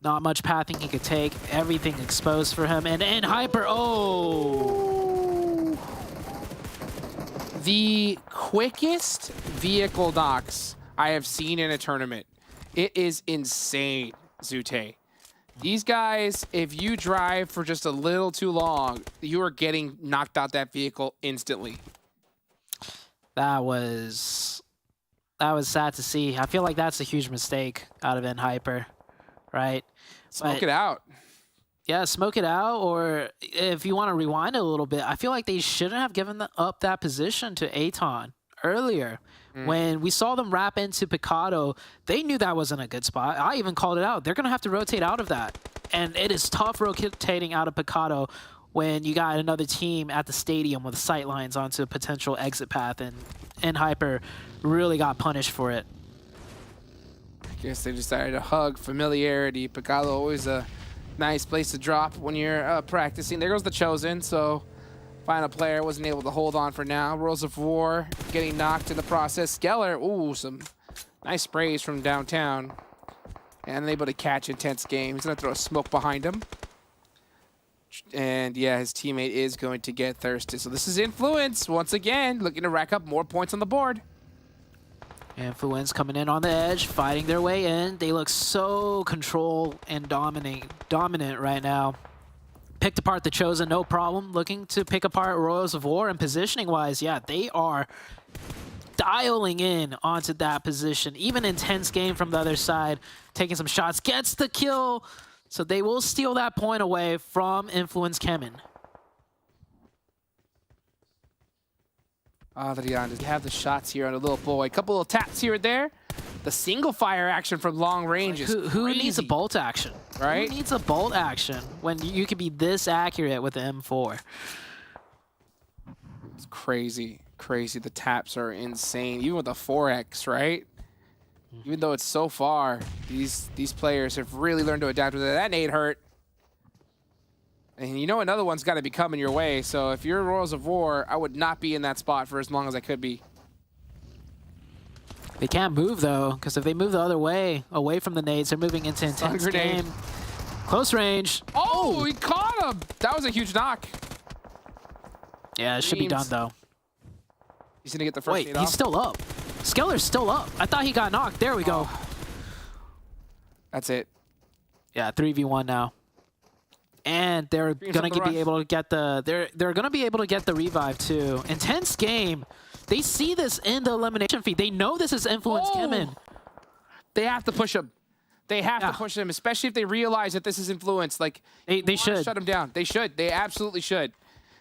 Not much pathing he could take. Everything exposed for him. And Hyper, oh! The quickest vehicle knocks I have seen in a tournament. It is insane, Zute. These guys, if you drive for just a little too long, you are getting knocked out that vehicle instantly. That was sad to see. I feel like that's a huge mistake out of Hyper, right? Smoke it out. Yeah, smoke it out, or if you want to rewind a little bit, I feel like they shouldn't have given up that position to ATON earlier. When we saw them wrap into Pecado, they knew that wasn't a good spot. I even called it out. They're going to have to rotate out of that. And it is tough rotating out of Pecado when you got another team at the stadium with sight lines onto a potential exit path, and Hyper really got punished for it. I guess they decided to hug familiarity. Pecado always a nice place to drop when you're practicing. There goes the Chosen, so final player wasn't able to hold on for now. Rules of War getting knocked in the process. Skeller, ooh, some nice sprays from downtown. And able to catch intense game. He's going to throw a smoke behind him. And yeah, his teammate is going to get thirsty. So this is Influence, once again, looking to rack up more points on the board. Influence coming in on the edge, fighting their way in. They look so control and dominant right now. Picked apart the Chosen, no problem. Looking to pick apart Royals of War, and positioning-wise, yeah, they are dialing in onto that position. Even intense game from the other side, taking some shots, gets the kill. So they will steal that point away from Influence CHEMIN. Adrian, does he have the shots here on a little boy? A couple of taps here and there. The single fire action from long range is who needs a bolt action? Right? Who needs a bolt action when you can be this accurate with the M4? It's crazy. Crazy. The taps are insane. Even with the 4X, right? Even though it's so far, these players have really learned to adapt with it. That nade hurt. And you know another one's got to be coming your way. So if you're Royals of War, I would not be in that spot for as long as I could be. They can't move, though, because if they move the other way, away from the nades, they're moving into intense game. Close range. Oh, he caught him. That was a huge knock. Yeah, it should be done, though. He's going to get the first Wait, he's still up. Skeller's still up. I thought he got knocked. There we go. That's it. Yeah, 3v1 now. And they're gonna be able to get the they're gonna be able to get the revive too. Intense game. They see this in the elimination feed. They know this is Influence CHEMIN. They have to push him. They have to push him, especially if they realize that this is Influence. Like they should shut him down. They should. They absolutely should.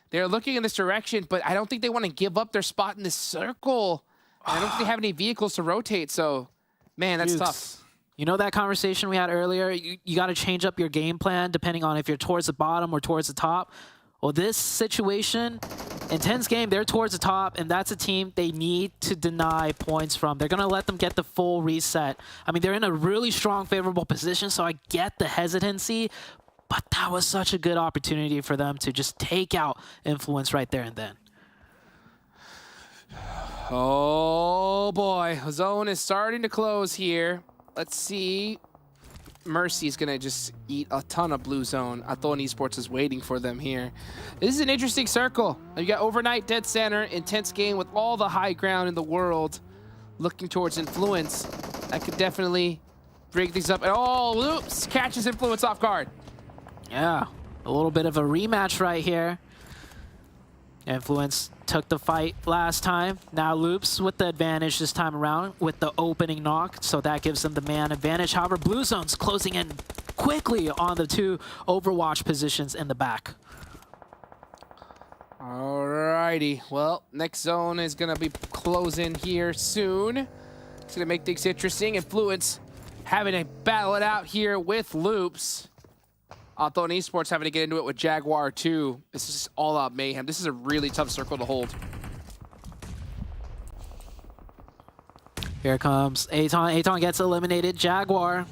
They're looking in this direction, but I don't think they want to give up their spot in this circle. I don't think they have any vehicles to rotate. So, man, that's tough. You know that conversation we had earlier? You got to change up your game plan depending on if you're towards the bottom or towards the top. Well, this situation, intense game, they're towards the top, and that's a team they need to deny points from. They're going to let them get the full reset. I mean, they're in a really strong, favorable position, so I get the hesitancy, but that was such a good opportunity for them to just take out Influence right there and then. Oh boy, zone is starting to close here. Let's see. Mercy's gonna just eat a ton of blue zone. ATON Esports is waiting for them here. This is an interesting circle. You got Overnight dead center, intense game with all the high ground in the world, looking towards Influence. That could definitely break things up. And oh, Loops catches Influence off guard. Yeah, a little bit of a rematch right here. Influence took the fight last time. Now Loops with the advantage this time around with the opening knock, so that gives them the man advantage. However, Blue Zone's closing in quickly on the two Overwatch positions in the back. Alrighty, well, next zone is gonna be closing here soon. It's gonna make things interesting. Influence having to battle it out here with Loops. ATON Esports having to get into it with Jaguar too. This is all out mayhem. This is a really tough circle to hold. Here comes ATON. ATON gets eliminated. Jaguar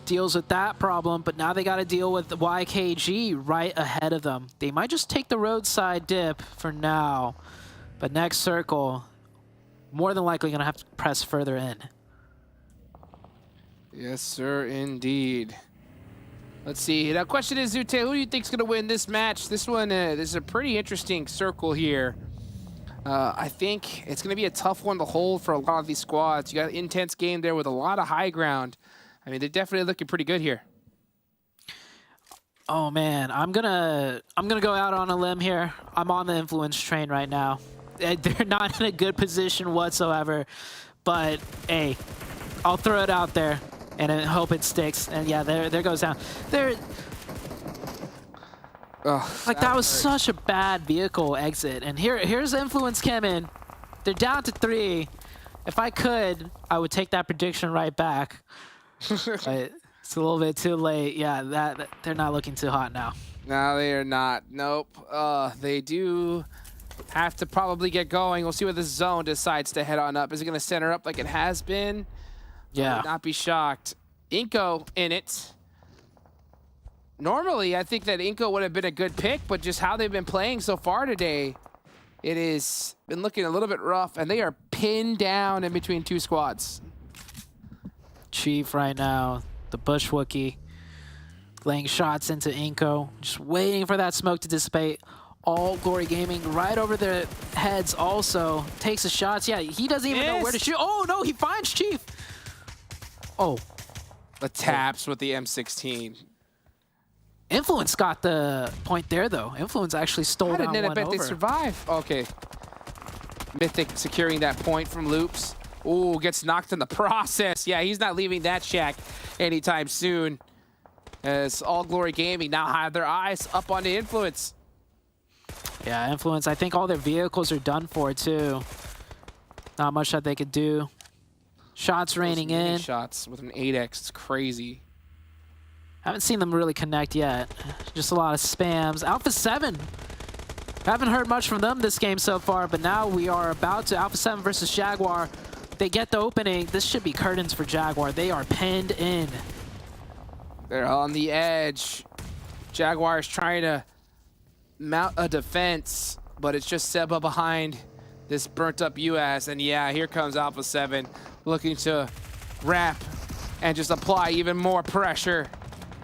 deals with that problem, but now they got to deal with YKG right ahead of them. They might just take the roadside dip for now, but next circle, more than likely going to have to press further in. Yes, sir, indeed. Let's see. Now, question is, Zute, who do you think's going to win this match? This one, this is a pretty interesting circle here. I think it's going to be a tough one to hold for a lot of these squads. You got an intense game there with a lot of high ground. I mean, they're definitely looking pretty good here. Oh man, I'm gonna go out on a limb here. I'm on the Influence train right now. They're not in a good position whatsoever, but hey, I'll throw it out there and I hope it sticks. And yeah, there goes down. Like that was such a bad vehicle exit. And here's Influence CHEMIN. They're down to 3. If I could, I would take that prediction right back. But it's a little bit too late. Yeah, they're not looking too hot now. No, they are not. Nope. They do have to probably get going. We'll see what this zone decides to head on up. Is it going to center up like it has been? Yeah. I would not be shocked. INCO in it. Normally, I think that INCO would have been a good pick, but just how they've been playing so far today, it has been looking a little bit rough, and they are pinned down in between 2 squads. Chief right now, the Bush Wookie, laying shots into INCO, just waiting for that smoke to dissipate. All Glory Gaming right over their heads also. Takes the shots. Yeah, he doesn't even know where to shoot. Oh, no, he finds Chief. Oh. The taps with the M16. Influence got the point there, though. Influence actually stole down one over. They survive. Okay. Mythic securing that point from Loops. Ooh, gets knocked in the process. Yeah, he's not leaving that shack anytime soon. As All Glory Gaming now have their eyes up on the Influence. Yeah, Influence. I think all their vehicles are done for, too. Not much that they could do. Shots raining in. Shots with an 8x. It's crazy. Haven't seen them really connect yet. Just a lot of spams. Alpha 7. Haven't heard much from them this game so far, but now we are about to Alpha 7 versus Jaguar. They get the opening. This should be curtains for Jaguar. They are pinned in. They're on the edge. Jaguar is trying to mount a defense, but it's just Seba behind this burnt up US. And yeah, here comes Alpha 7 looking to wrap and just apply even more pressure.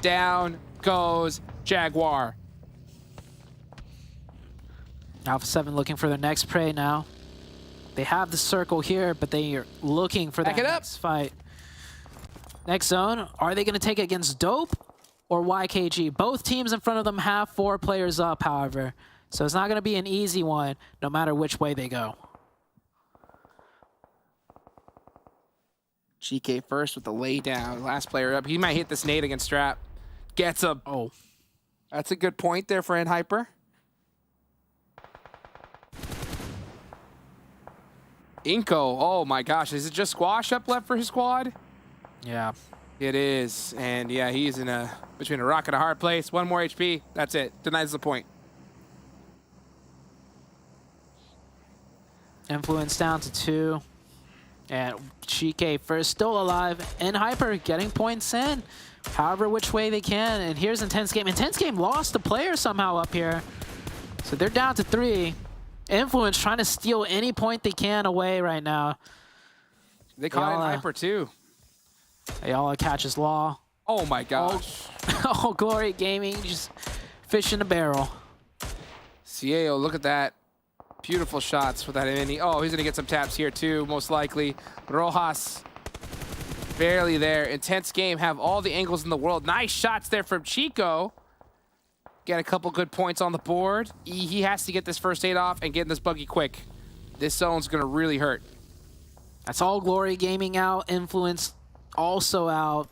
Down goes Jaguar. Alpha 7 looking for their next prey now. They have the circle here, but they are looking for that next fight. Next zone, are they going to take it against Dope or YKG? Both teams in front of them have 4 players up, however. So it's not going to be an easy one, no matter which way they go. GK first with the lay down. Last player up. He might hit this nade against Strap. Gets him. Oh. That's a good point there for Hyper. INCO. Oh my gosh. Is it just Squash up left for his squad? Yeah. It is. And yeah, he's in between a rock and a hard place. 1 more HP. That's it. Denies the point. Influence down to 2. And Chike first still alive. And Hyper getting points in. However which way they can. And here's Intense Game. Intense Game lost a player somehow up here. So they're down to 3. Influence trying to steal any point they can away right now. They caught in Hyper too. Ayala catches Law. Oh my gosh. Oh, Glory Gaming just fish in a barrel. Cielo, look at that. Beautiful shots with that mini. Oh, he's gonna get some taps here too, most likely. Rojas, barely there. Intense Game have all the angles in the world. Nice shots there from Chico. Get a couple good points on the board. He has to get this first aid off and get in this buggy quick. This zone's gonna really hurt. That's all Glory Gaming out. Influence also out.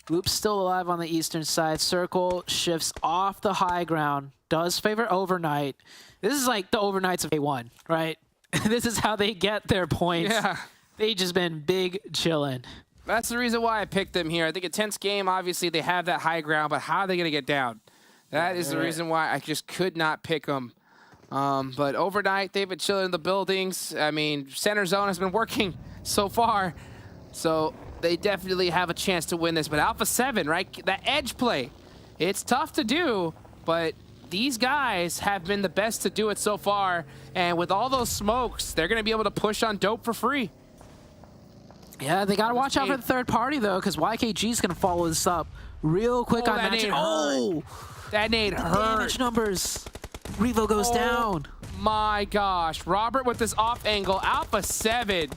Loop's still alive on the eastern side. Circle shifts off the high ground. Does favor Overnight. This is like the Overnights of A1, right? This is how they get their points. Yeah. They just been big chillin'. That's the reason why I picked them here. I think Intense Game, obviously, they have that high ground, but how are they gonna get down? That is the reason why I just could not pick them. But Overnight, they've been chilling in the buildings. I mean, center zone has been working so far. So they definitely have a chance to win this. But Alpha 7, right? That edge play, it's tough to do, but these guys have been the best to do it so far. And with all those smokes, they're going to be able to push on Dope for free. Yeah, they got to watch out for the third party, though, because YKG is going to follow this up real quick. I mentioned. Oh! That nade hurt. Damage numbers. Revo goes down. My gosh. Robert with this off angle. Alpha 7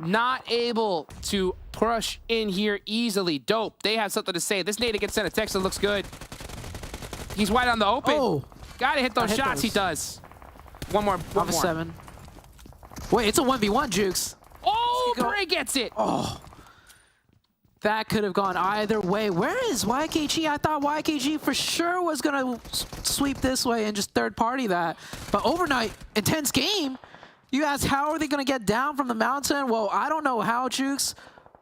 not able to push in here easily. Dope. They have something to say. This nade against Santa Texas looks good. He's wide on the open. Oh. Gotta hit those shots. He does. One more. Alpha 7. Wait, it's a 1v1, Jukes. Oh, Bray gets it. Oh. That could have gone either way. Where is YKG? I thought YKG for sure was going to sweep this way and just third party that. But Overnight, Intense Game. You ask, how are they going to get down from the mountain? Well, I don't know how, Jukes,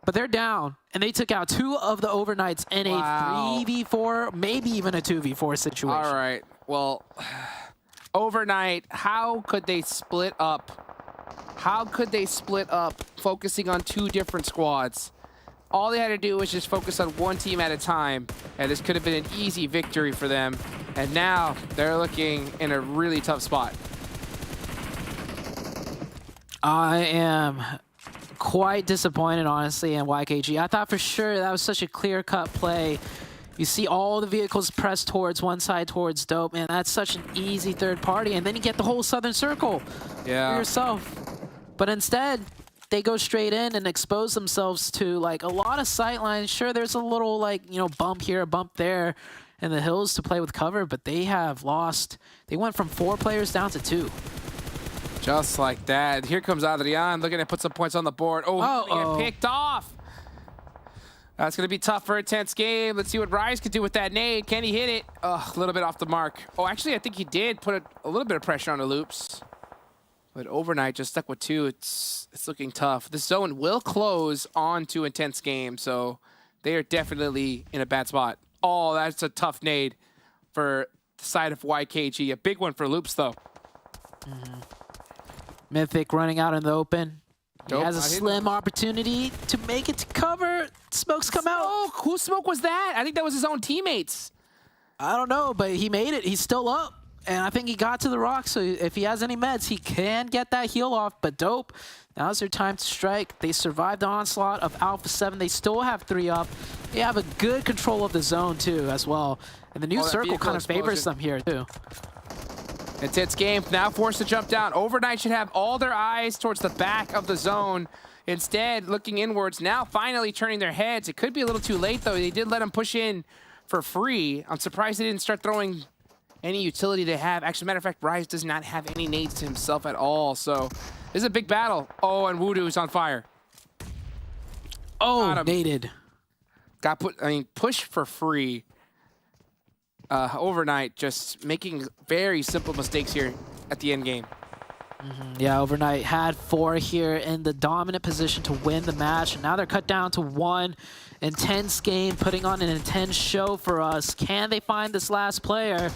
but they're down. And they took out 2 of the Overnights in a 3v4, maybe even a 2v4 situation. All right. Well, Overnight, how could they split up? How could they split up focusing on 2 different squads? All they had to do was just focus on one team at a time, and this could have been an easy victory for them. And now they're looking in a really tough spot. I am quite disappointed, honestly, in YKG. I thought for sure that was such a clear-cut play. You see all the vehicles pressed towards one side, towards Dope, and that's such an easy third party. And then you get the whole southern circle for yourself. But instead, they go straight in and expose themselves to like a lot of sight lines. Sure, there's a little like, you know, bump here, a bump there in the hills to play with cover, but they have lost. They went from 4 players down to 2. Just like that. Here comes Adrian looking to put some points on the board. Oh, he get picked off. That's going to be tough for Intense Game. Let's see what Rise could do with that nade. Can he hit it? A little bit off the mark. Oh, actually, I think he did put a little bit of pressure on the loops. But Overnight just stuck with 2. It's looking tough. The zone will close on to Intense Game, so they are definitely in a bad spot. Oh, that's a tough nade for the side of YKG. A big one for Loops, though. Mythic running out in the open. Dope. He has a slim opportunity to make it to cover. Smokes come out. Whose smoke was that? I think that was his own teammates. I don't know, but he made it. He's still up. And I think he got to the rock, so if he has any meds, he can get that heal off. But Dope, now's their time to strike. They survived the onslaught of Alpha 7. They still have 3 up. They have a good control of the zone, too, as well. And the new circle kind of favors them here, too. Intense Game now forced to jump down. Overnight should have all their eyes towards the back of the zone. Instead, looking inwards, now finally turning their heads. It could be a little too late, though. They did let him push in for free. I'm surprised they didn't start throwing any utility they have. Actually, matter of fact, Rise does not have any nades to himself at all. So this is a big battle. Oh, and Voodoo is on fire. Oh, naded. Got push for free. Overnight just making very simple mistakes here at the end game. Yeah, Overnight had 4 here in the dominant position to win the match. And now they're cut down to 1. Intense Game, putting on an intense show for us. Can they find this last player?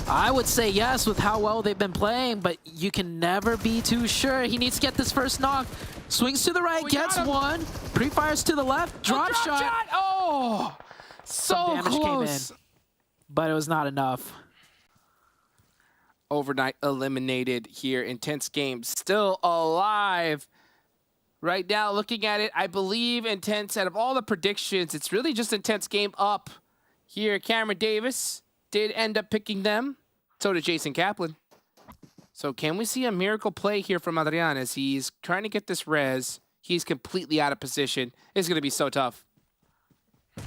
I would say yes with how well they've been playing, but you can never be too sure. He needs to get this first knock. Swings to the right, gets one. Pre-fires to the left, drop shot. Oh, so Some damage close. came in, but it was not enough. Overnight eliminated here. Intense game still alive. Right now, looking at it, I believe Intense, out of all the predictions, it's really just Intense game up here. Cameron Davis did end up picking them. So did Jason Kaplan. So can we see a miracle play here from Adrian as he's trying to get this res? He's completely out of position. It's going to be so tough.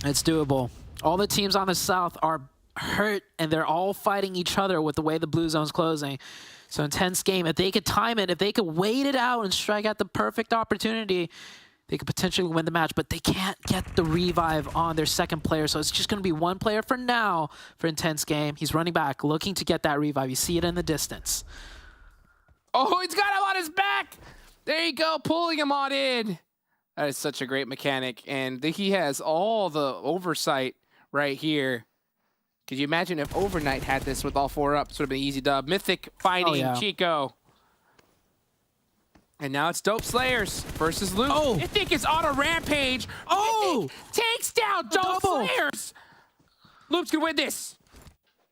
It's doable. All the teams on the south are hurt, and they're all fighting each other with the way the blue zone's closing. So Intense game. If they could time it, if they could wait it out and strike out the perfect opportunity, they could potentially win the match, but they can't get the revive on their second player, so it's just going to be one player for now for Intense game. He's running back, looking to get that revive. You see it in the distance. Oh, he's got him on his back. There you go, pulling him on in. That is such a great mechanic, and he has all the oversight right here. Could you imagine if Overnight had this with all 4 up? Sort of an easy dub. Mythic finding Chico. And now it's Dope Slayers versus Luke. Oh. Mythic is on a rampage. Oh! Mythic takes down Dope Slayers. Luke's gonna win this.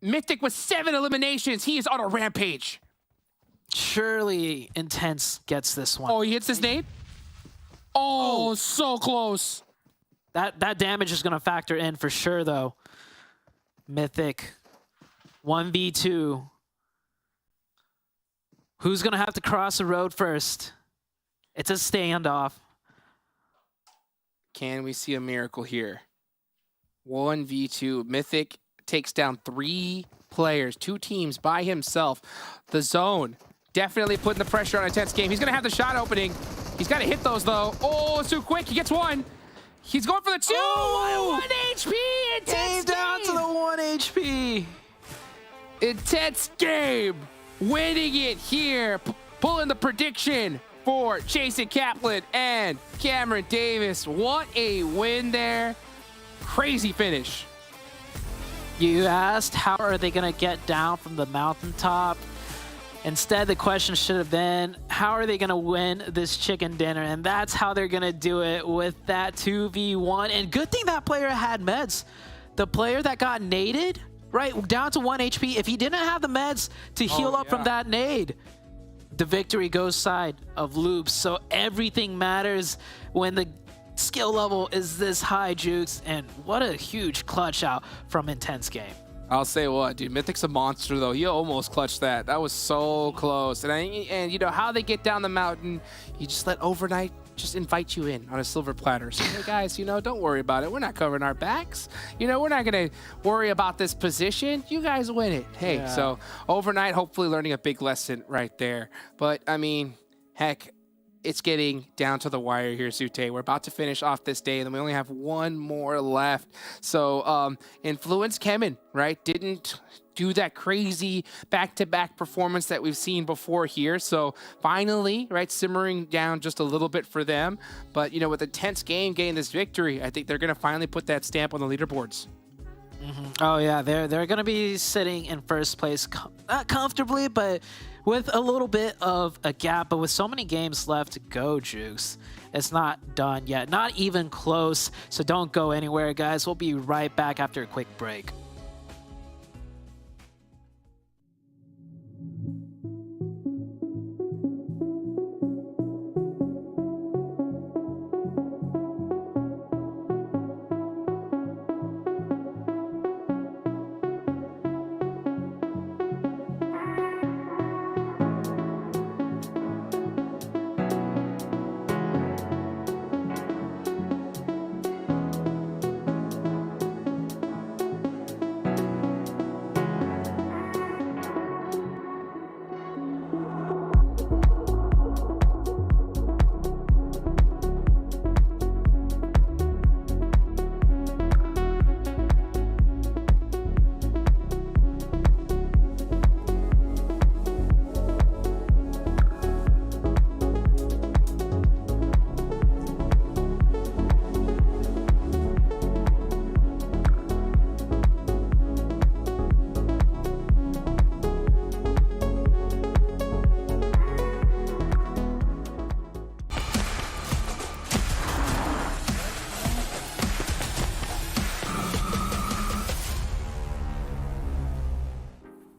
Mythic with 7 eliminations. He is on a rampage. Surely Intense gets this one. Oh, he hits his nade? Oh, so close. That damage is going to factor in for sure, though. Mythic, 1v2. Who's going to have to cross the road first? It's a standoff. Can we see a miracle here? 1v2. Mythic takes down 3 players, 2 teams by himself. The zone definitely putting the pressure on Intense game. He's going to have the shot opening. He's got to hit those, though. Oh, it's too quick. He gets 1. He's going for the 2. Oh! 1 HP. Intense down to the 1 HP. Intense game. Winning it here. Pulling the prediction for Jason Kaplan and Cameron Davis. What a win there. Crazy finish. You asked how are they going to get down from the mountaintop? Instead, the question should have been, how are they going to win this chicken dinner? And that's how they're going to do it with that 2v1. And good thing that player had meds. The player that got naded, right, down to 1 HP, if he didn't have the meds to heal up from that nade, the victory goes side of Loops. So everything matters when the skill level is this high, Jukes. And what a huge clutch out from Intense game. I'll say what, dude. Mythic's a monster, though. He almost clutched that. That was so close. And you know how they get down the mountain, you just let Overnight just invite you in on a silver platter. So, hey, guys, you know, don't worry about it. We're not covering our backs. You know, we're not going to worry about this position. You guys win it. Hey, so Overnight hopefully learning a big lesson right there. But, I mean, heck, it's getting down to the wire here, Sute. We're about to finish off this day, and then we only have 1 more left. So, Influence CHEMIN, right, didn't do that crazy back-to-back performance that we've seen before here. So, finally, right, simmering down just a little bit for them. But, you know, with Intense game getting this victory, I think they're going to finally put that stamp on the leaderboards. Oh, yeah, they're going to be sitting in first place, not comfortably, but with a little bit of a gap. But with so many games left to go, Jukes, it's not done yet, not even close. So don't go anywhere, guys. We'll be right back after a quick break.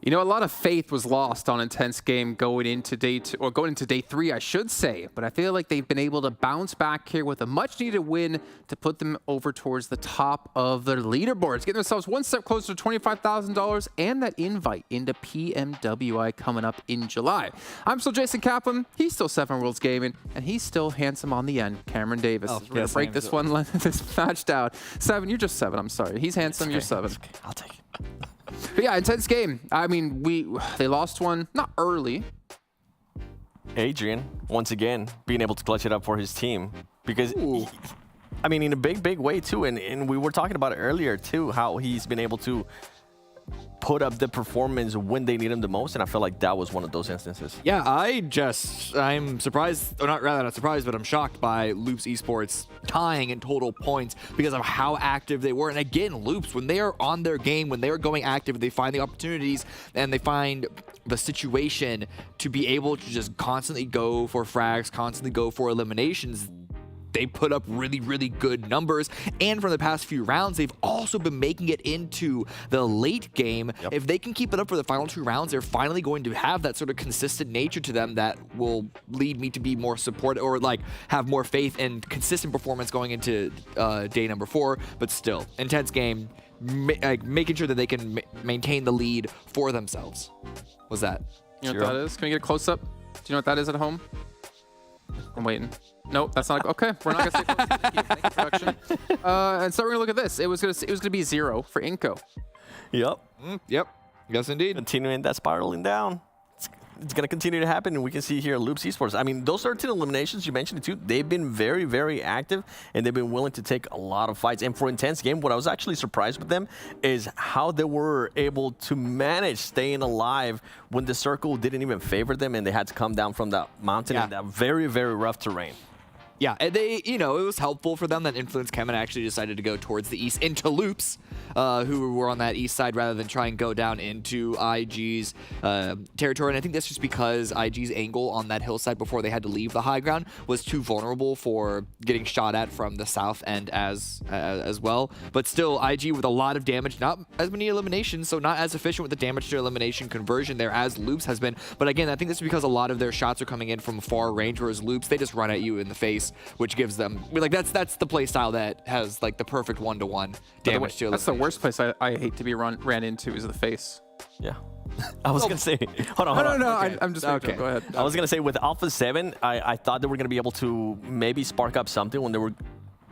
You know, a lot of faith was lost on Intense Game going into day 2, or going into day 3, I should say. But I feel like they've been able to bounce back here with a much-needed win to put them over towards the top of their leaderboards, getting themselves one step closer to $25,000 and that invite into PMWI coming up in July. I'm still Jason Kaplan. He's still 7 Worlds Gaming, and he's still handsome on the end, Cameron Davis. We're going to break this this match down. 7, you're just 7. I'm sorry. He's handsome. You're 7. Okay. I'll take it. But yeah, Intense Game. I mean, they lost one, not early. Adrian, once again, being able to clutch it up for his team. Because, I mean, in a big way, too. And we were talking about it earlier, too, how he's been able to put up the performance when they need him the most, and I feel like that was one of those instances. Yeah, I'm surprised, or not surprised, but I'm shocked by Loops Esports tying in total points because of how active they were. And again, Loops, when they are on their game, when they are going active, they find the opportunities and they find the situation to be able to just constantly go for frags, constantly go for eliminations. They put up really, really good numbers. And from the past few rounds, they've also been making it into the late game. Yep. If they can keep it up for the final 2 rounds, they're finally going to have that sort of consistent nature to them that will lead me to be more supportive, or like have more faith and consistent performance going into day number 4. But still, Intense Game, making sure that they can maintain the lead for themselves. What's that? You know what that is? Can we get a close-up? Do you know what that is at home? I'm waiting. Nope, that's not okay. We're not gonna say thank you, production. And so we're gonna look at this. It was gonna be 0 for INCO. Yep. Yep. Yes, indeed. Continuing that spiraling down. It's going to continue to happen, and we can see here Loops Esports. I mean, those 13 eliminations, you mentioned it too, they've been very, very active, and they've been willing to take a lot of fights. And for Intense Game, what I was actually surprised with them is how they were able to manage staying alive when the circle didn't even favor them, and they had to come down from that mountain in that very, very rough terrain. Yeah, and they, it was helpful for them that Influence CHEMIN actually decided to go towards the east into Loops, who were on that east side rather than try and go down into IG's territory. And I think that's just because IG's angle on that hillside before they had to leave the high ground was too vulnerable for getting shot at from the south end as well. But still, IG with a lot of damage, not as many eliminations, so not as efficient with the damage to elimination conversion there as Loops has been. But again, I think that's because a lot of their shots are coming in from far range, whereas Loops, they just run at you in the face, which gives them, like, that's the play style that has like the perfect one-to-one damage to elimination. That's the worst place I hate to be ran into is the face. Yeah. I was going to say, hold on. No, okay. I'm just okay. Go ahead. I was going to say with Alpha 7, I thought they were going to be able to maybe spark up something when they were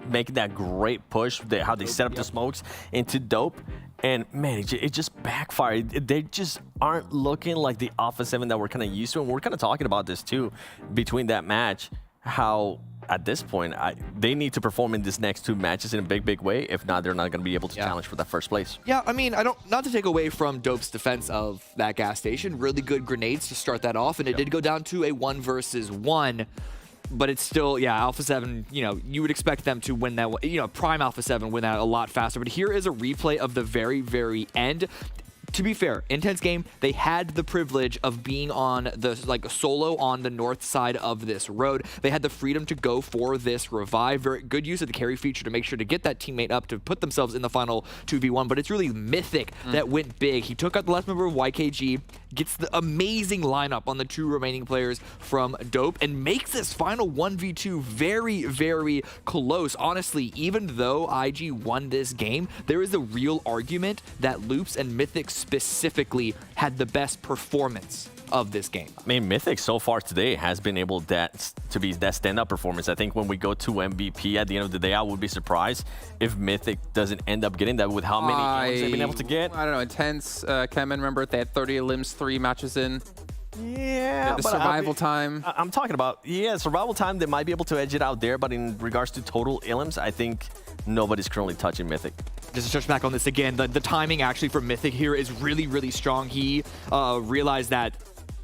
making that great push, how they set up the smokes into Dope. And man, it just backfired. They just aren't looking like the Alpha 7 that we're kind of used to. And we're kind of talking about this too, between that match, how at this point, they need to perform in these next 2 matches in a big way. If not, they're not going to be able to challenge for that first place. Yeah, I mean, not to take away from Dope's defense of that gas station. Really good grenades to start that off, and it did go down to a 1 versus 1. But it's still, Alpha 7, you would expect them to win that, Prime Alpha 7 win that a lot faster. But here is a replay of the very, very end. To be fair, Intense Game, they had the privilege of being on the solo on the north side of this road. They had the freedom to go for this revive. Very good use of the carry feature to make sure to get that teammate up to put themselves in the final 2v1. But it's really Mythic that went big. He took out the last member of YKG, gets the amazing lineup on the 2 remaining players from Dope, and makes this final 1v2 very, very close. Honestly, even though IG won this game, there is a real argument that Loops and Mythic specifically had the best performance of this game. I mean, Mythic so far today has been able to be that stand-up performance. I think when we go to MVP at the end of the day, I would be surprised if Mythic doesn't end up getting that with how many games they've been able to get. I don't know. Intense, CHEMIN, remember they had 30 limbs, 3 matches in. Yeah, the survival time. I'm talking about, survival time. They might be able to edge it out there, but in regards to total elims, I think nobody's currently touching Mythic. Just to touch back on this again, the timing actually for Mythic here is really, really strong. He realized that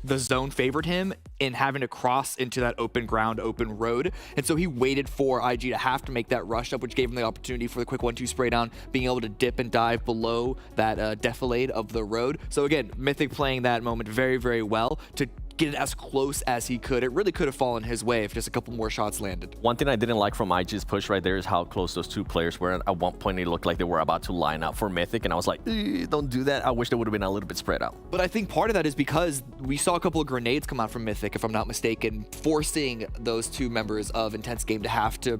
the zone favored him in having to cross into that open ground, open road. And so he waited for IG to have to make that rush up, which gave him the opportunity for the quick 1-2 spray down, being able to dip and dive below that defilade of the road. So again, Mythic playing that moment very, very well to get it as close as he could. It really could have fallen his way if just a couple more shots landed. One thing I didn't like from IG's push right there is how close those two players were. At one point, it looked like they were about to line up for Mythic, and I was like, don't do that. I wish they would have been a little bit spread out. But I think part of that is because we saw a couple of grenades come out from Mythic, if I'm not mistaken, forcing those two members of Intense Game to have to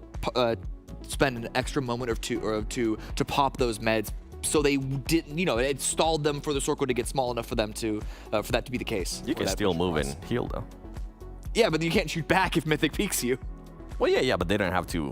spend an extra moment or two to pop those meds. So they didn't, it stalled them for the circle to get small enough for them to, for that to be the case. You can still move and heal, though. Yeah, but you can't shoot back if Mythic peeks you. Well, yeah, but they don't have to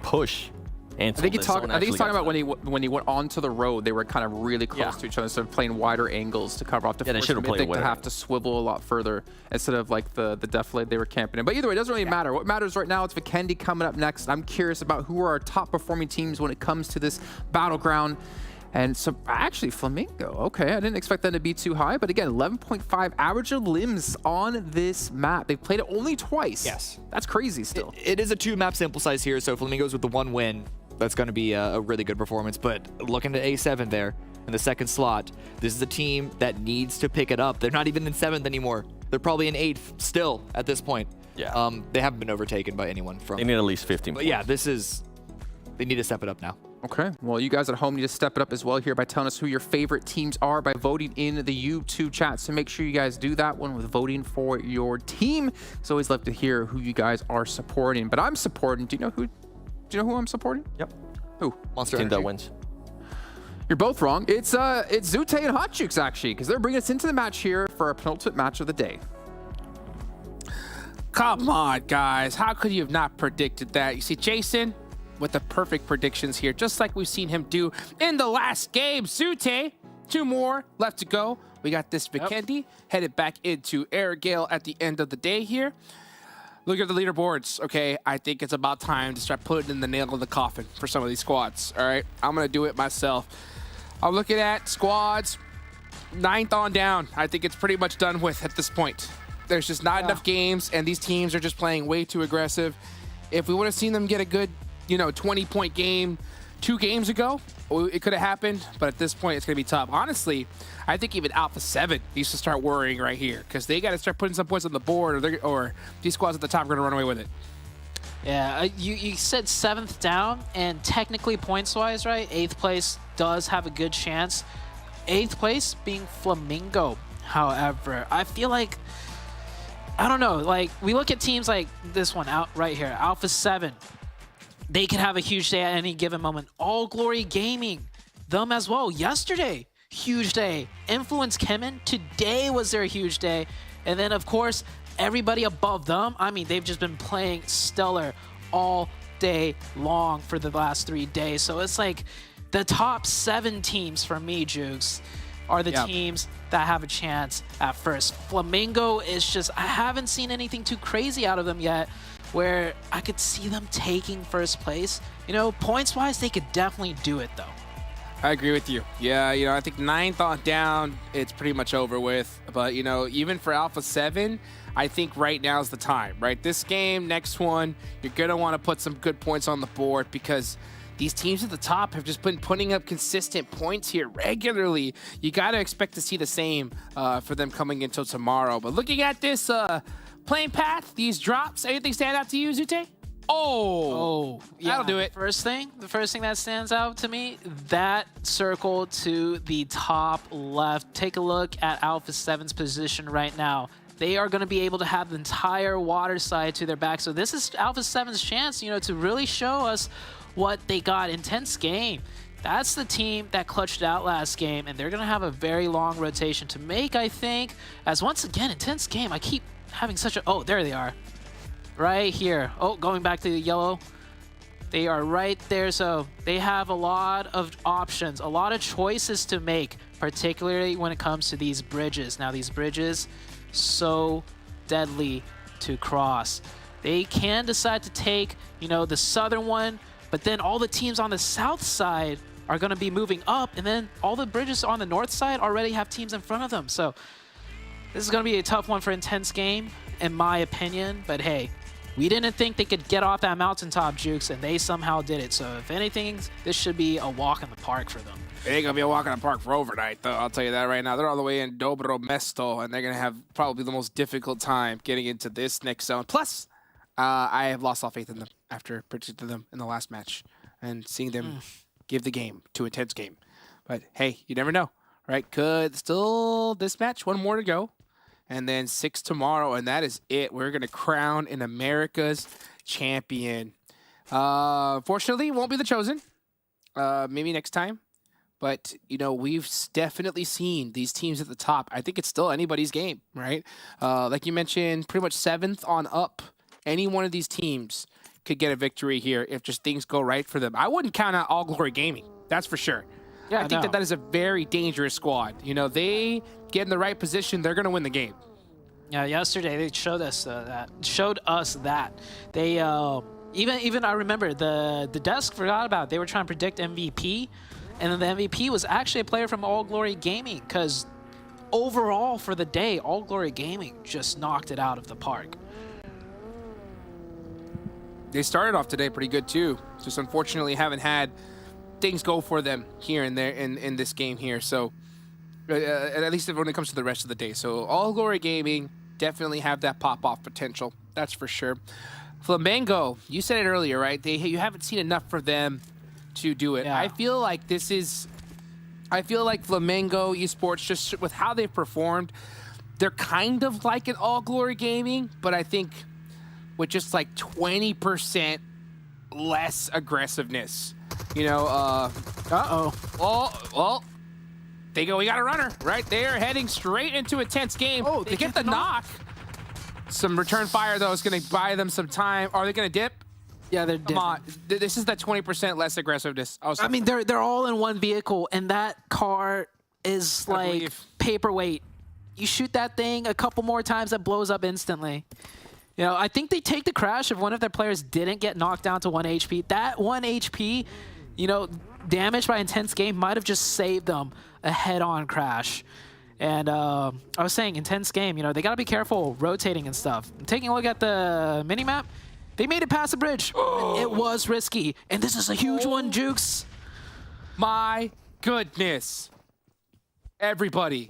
push. I think he's talking about when he went onto the road, they were kind of really close to each other, instead of playing wider angles to cover off the force Mythic to have to swivel a lot further instead of like the defilade they were camping in. But either way, it doesn't really matter. What matters right now is Vikendi coming up next. I'm curious about who are our top performing teams when it comes to this battleground. And so, actually, Flamingo, okay, I didn't expect them to be too high, but again, 11.5 average of limbs on this map. They've played it only twice. Yes. That's crazy still. It is a 2-map sample size here, so Flamingo's with the 1 win. That's going to be a really good performance, but looking at A7 there in the second slot, this is a team that needs to pick it up. They're not even in 7th anymore. They're probably in 8th still at this point. Yeah. They haven't been overtaken by anyone from... They need at least 15 But points. yeah, they need to step it up now. Okay, well, you guys at home need to step it up as well here by telling us who your favorite teams are by voting in the YouTube chat. So make sure you guys do that one with voting for your team. It's always love to hear who you guys are supporting. But I'm supporting. Do you know who I'm supporting? Yep. Who? Monster Team Energy. that wins. You're both wrong. It's Zute and Hot Jukes, actually, because they're bringing us into the match here for our penultimate match of the day. Come on, guys. How could you have not predicted that? You see, Jason with the perfect predictions here, just like we've seen him do in the last game. Zute, 2 more left to go. We got this Vikendi headed back into Erangel at the end of the day here. Look at the leaderboards, okay? I think it's about time to start putting the nail in the coffin for some of these squads, all right? I'm gonna do it myself. I'm looking at squads, 9th on down. I think it's pretty much done with at this point. There's just not enough games, and these teams are just playing way too aggressive. If we would have seen them get a good 20-point game 2 games ago, it could have happened, but at this point, it's going to be tough. Honestly, I think even Alpha 7 needs to start worrying right here, because they got to start putting some points on the board, or these squads at the top are going to run away with it. Yeah, you said 7th down, and technically points-wise, right, 8th place does have a good chance. 8th place being Flamingo, however. I feel like, I don't know, like, we look at teams like this one out right here, Alpha 7. They could have a huge day at any given moment. All Glory Gaming, them as well. Yesterday, huge day. Influence CHEMIN, today was their huge day. And then, of course, everybody above them, I mean, they've just been playing stellar all day long for the last 3 days. So it's like the top 7 teams for me, Jukes, are the teams that have a chance at first. Flamingo is just, I haven't seen anything too crazy out of them yet, where I could see them taking first place. Points-wise, they could definitely do it, though. I agree with you. Yeah, I think 9th on down, it's pretty much over with. But, even for Alpha 7, I think right now is the time, right? This game, next one, you're going to want to put some good points on the board, because these teams at the top have just been putting up consistent points here regularly. You got to expect to see the same for them coming until tomorrow. But looking at this playing path, these drops, anything stand out to you, Zute? Oh, yeah. That'll do it. The first thing that stands out to me, that circle to the top left. Take a look at Alpha 7's position right now. They are going to be able to have the entire water side to their back. So this is Alpha 7's chance, to really show us what they got. Intense Game. That's the team that clutched out last game, and they're going to have a very long rotation to make, I think. As once again, Intense Game, I keep having such a... Oh, there they are. Right here. Oh, going back to the yellow. They are right there, so they have a lot of options, a lot of choices to make, particularly when it comes to these bridges. Now, these bridges, so deadly to cross. They can decide to take, the southern one, but then all the teams on the south side are going to be moving up, and then all the bridges on the north side already have teams in front of them. So this is going to be a tough one for Intense Game, in my opinion, but hey, We didn't think they could get off that mountaintop, Jukes, and they somehow did it. So if anything, this should be a walk in the park for them. It ain't gonna be a walk in the park for overnight, though. I'll tell you that right now. They're all the way in Dobro Mesto, and they're gonna have probably the most difficult time getting into this next zone. Plus, I have lost all faith in them after predicting them in the last match and seeing them give the game to a intense game. But hey, you never know, right? Could still this match, one more to go, and then 6 tomorrow, and that is it. We're gonna crown an America's champion. Fortunately, it won't be the chosen. Maybe next time. But, you know, we've definitely seen these teams at the top. I think it's still anybody's game, right? Like you mentioned, pretty much 7th on up. Any one of these teams could get a victory here if just things go right for them. I wouldn't count out All Glory Gaming. That's for sure. Yeah, I think that is a very dangerous squad. You know, they get in the right position, they're going to win the game. Yeah, yesterday they showed us that. They even I remember the desk forgot about it. They were trying to predict MVP. And then the MVP was actually a player from All Glory Gaming, because overall for the day, All Glory Gaming just knocked it out of the park. They started off today pretty good too. Just unfortunately haven't had things go for them here and there in this game here. So at least when it comes to the rest of the day. So All Glory Gaming definitely have that pop-off potential. That's for sure. FLAMENGO, you said it earlier, right? You haven't seen enough for them to do it. Yeah. I feel like FLAMENGO Esports, just with how they've performed, they're kind of like an All Glory Gaming, but I think with just like 20% less aggressiveness. You know, well, we got a runner, right? They are heading straight into a tense game. Oh, they get the knock. Some return fire, though, is going to buy them some time. Are they going to dip? Yeah, they're Come on. This is that 20% less aggressiveness. I mean, they're all in one vehicle, and that car is like paperweight. You shoot that thing a couple more times, that blows up instantly. You know, I think they take the crash if one of their players didn't get knocked down to 1 HP. That 1 HP, you know, damaged by intense game might have just saved them a head-on crash. And I was saying, intense game, you know, they got to be careful rotating and stuff. Taking a look at the mini-map, they made it past the bridge. It was risky. And this is a huge one, Jukes. My goodness. Everybody,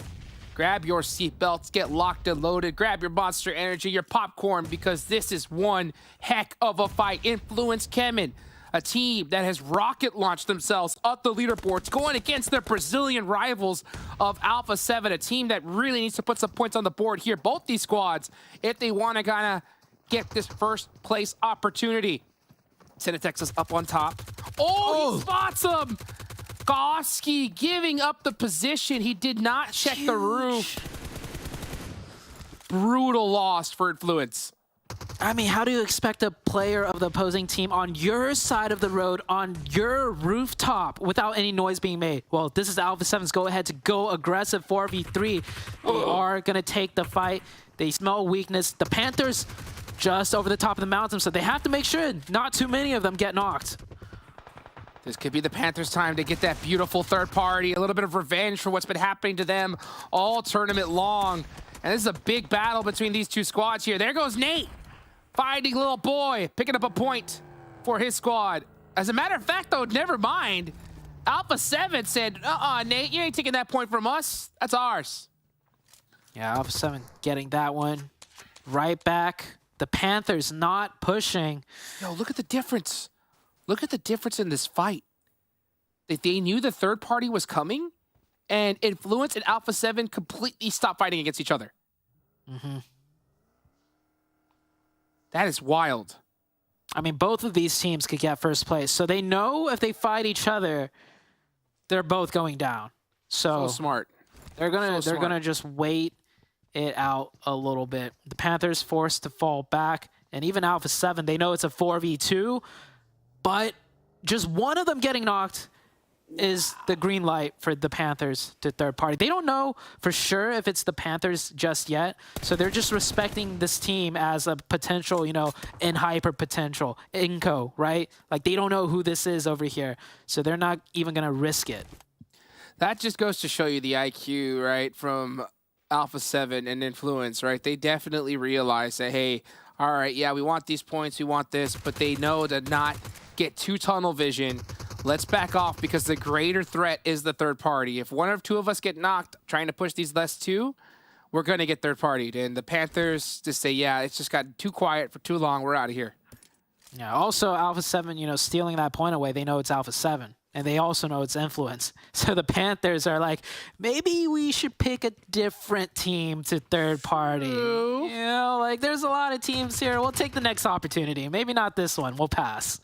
grab your seatbelts, get locked and loaded, grab your Monster Energy, your popcorn, because this is one heck of a fight. Influence CHEMIN, a team that has rocket launched themselves up the leaderboards, going against their Brazilian rivals of Alpha 7, a team that really needs to put some points on the board here. Both these squads, if they want to kind of get this first place opportunity. Santa Texas up on top. He spots him! Goski giving up the position. He did not check the roof. Brutal loss for Influence. I mean, how do you expect a player of the opposing team on your side of the road, on your rooftop, without any noise being made? Well, this is Alpha 7's go-ahead to go aggressive 4v3. They are going to take the fight. They smell weakness. The Panthers just over the top of the mountain, so they have to make sure not too many of them get knocked. This could be the Panthers' time to get that beautiful third party, a little bit of revenge for what's been happening to them all tournament long. And this is a big battle between these two squads here. There goes Nate, finding little boy, picking up a point for his squad. As a matter of fact, though, never mind. Alpha 7 said, Nate, you ain't taking that point from us. That's ours. Yeah, Alpha 7 getting that one right back. The Panthers not pushing. Yo, look at the difference. Look at the difference in this fight. They knew the third party was coming, and Influence and Alpha 7 completely stopped fighting against each other. That is wild. I mean, both of these teams could get first place, so they know if they fight each other, they're both going down. So smart. They're gonna just wait it out a little bit. The Panthers forced to fall back, and even Alpha 7, they know it's a 4v2, but just one of them getting knocked is the green light for the Panthers to third party. They don't know for sure if it's the Panthers just yet, so they're just respecting this team as a potential, you know, in hyper potential, INCO, right? Like, they don't know who this is over here, so they're not even gonna risk it. That just goes to show you the IQ, right, from Alpha 7 and Influence, right? They definitely realize that, hey, all right, yeah, we want these points, we want this, but they know to not get too tunnel vision. Let's back off because the greater threat is the third party. If one or two of us get knocked trying to push these last two, we're going to get third partied. And the Panthers just say, yeah, it's just got too quiet for too long. We're out of here. Yeah, also Alpha 7, you know, stealing that point away, they know it's Alpha 7. And they also know it's influence. So the Panthers are like, maybe we should pick a different team to third party. You know, like there's a lot of teams here. We'll take the next opportunity. Maybe not this one. We'll pass.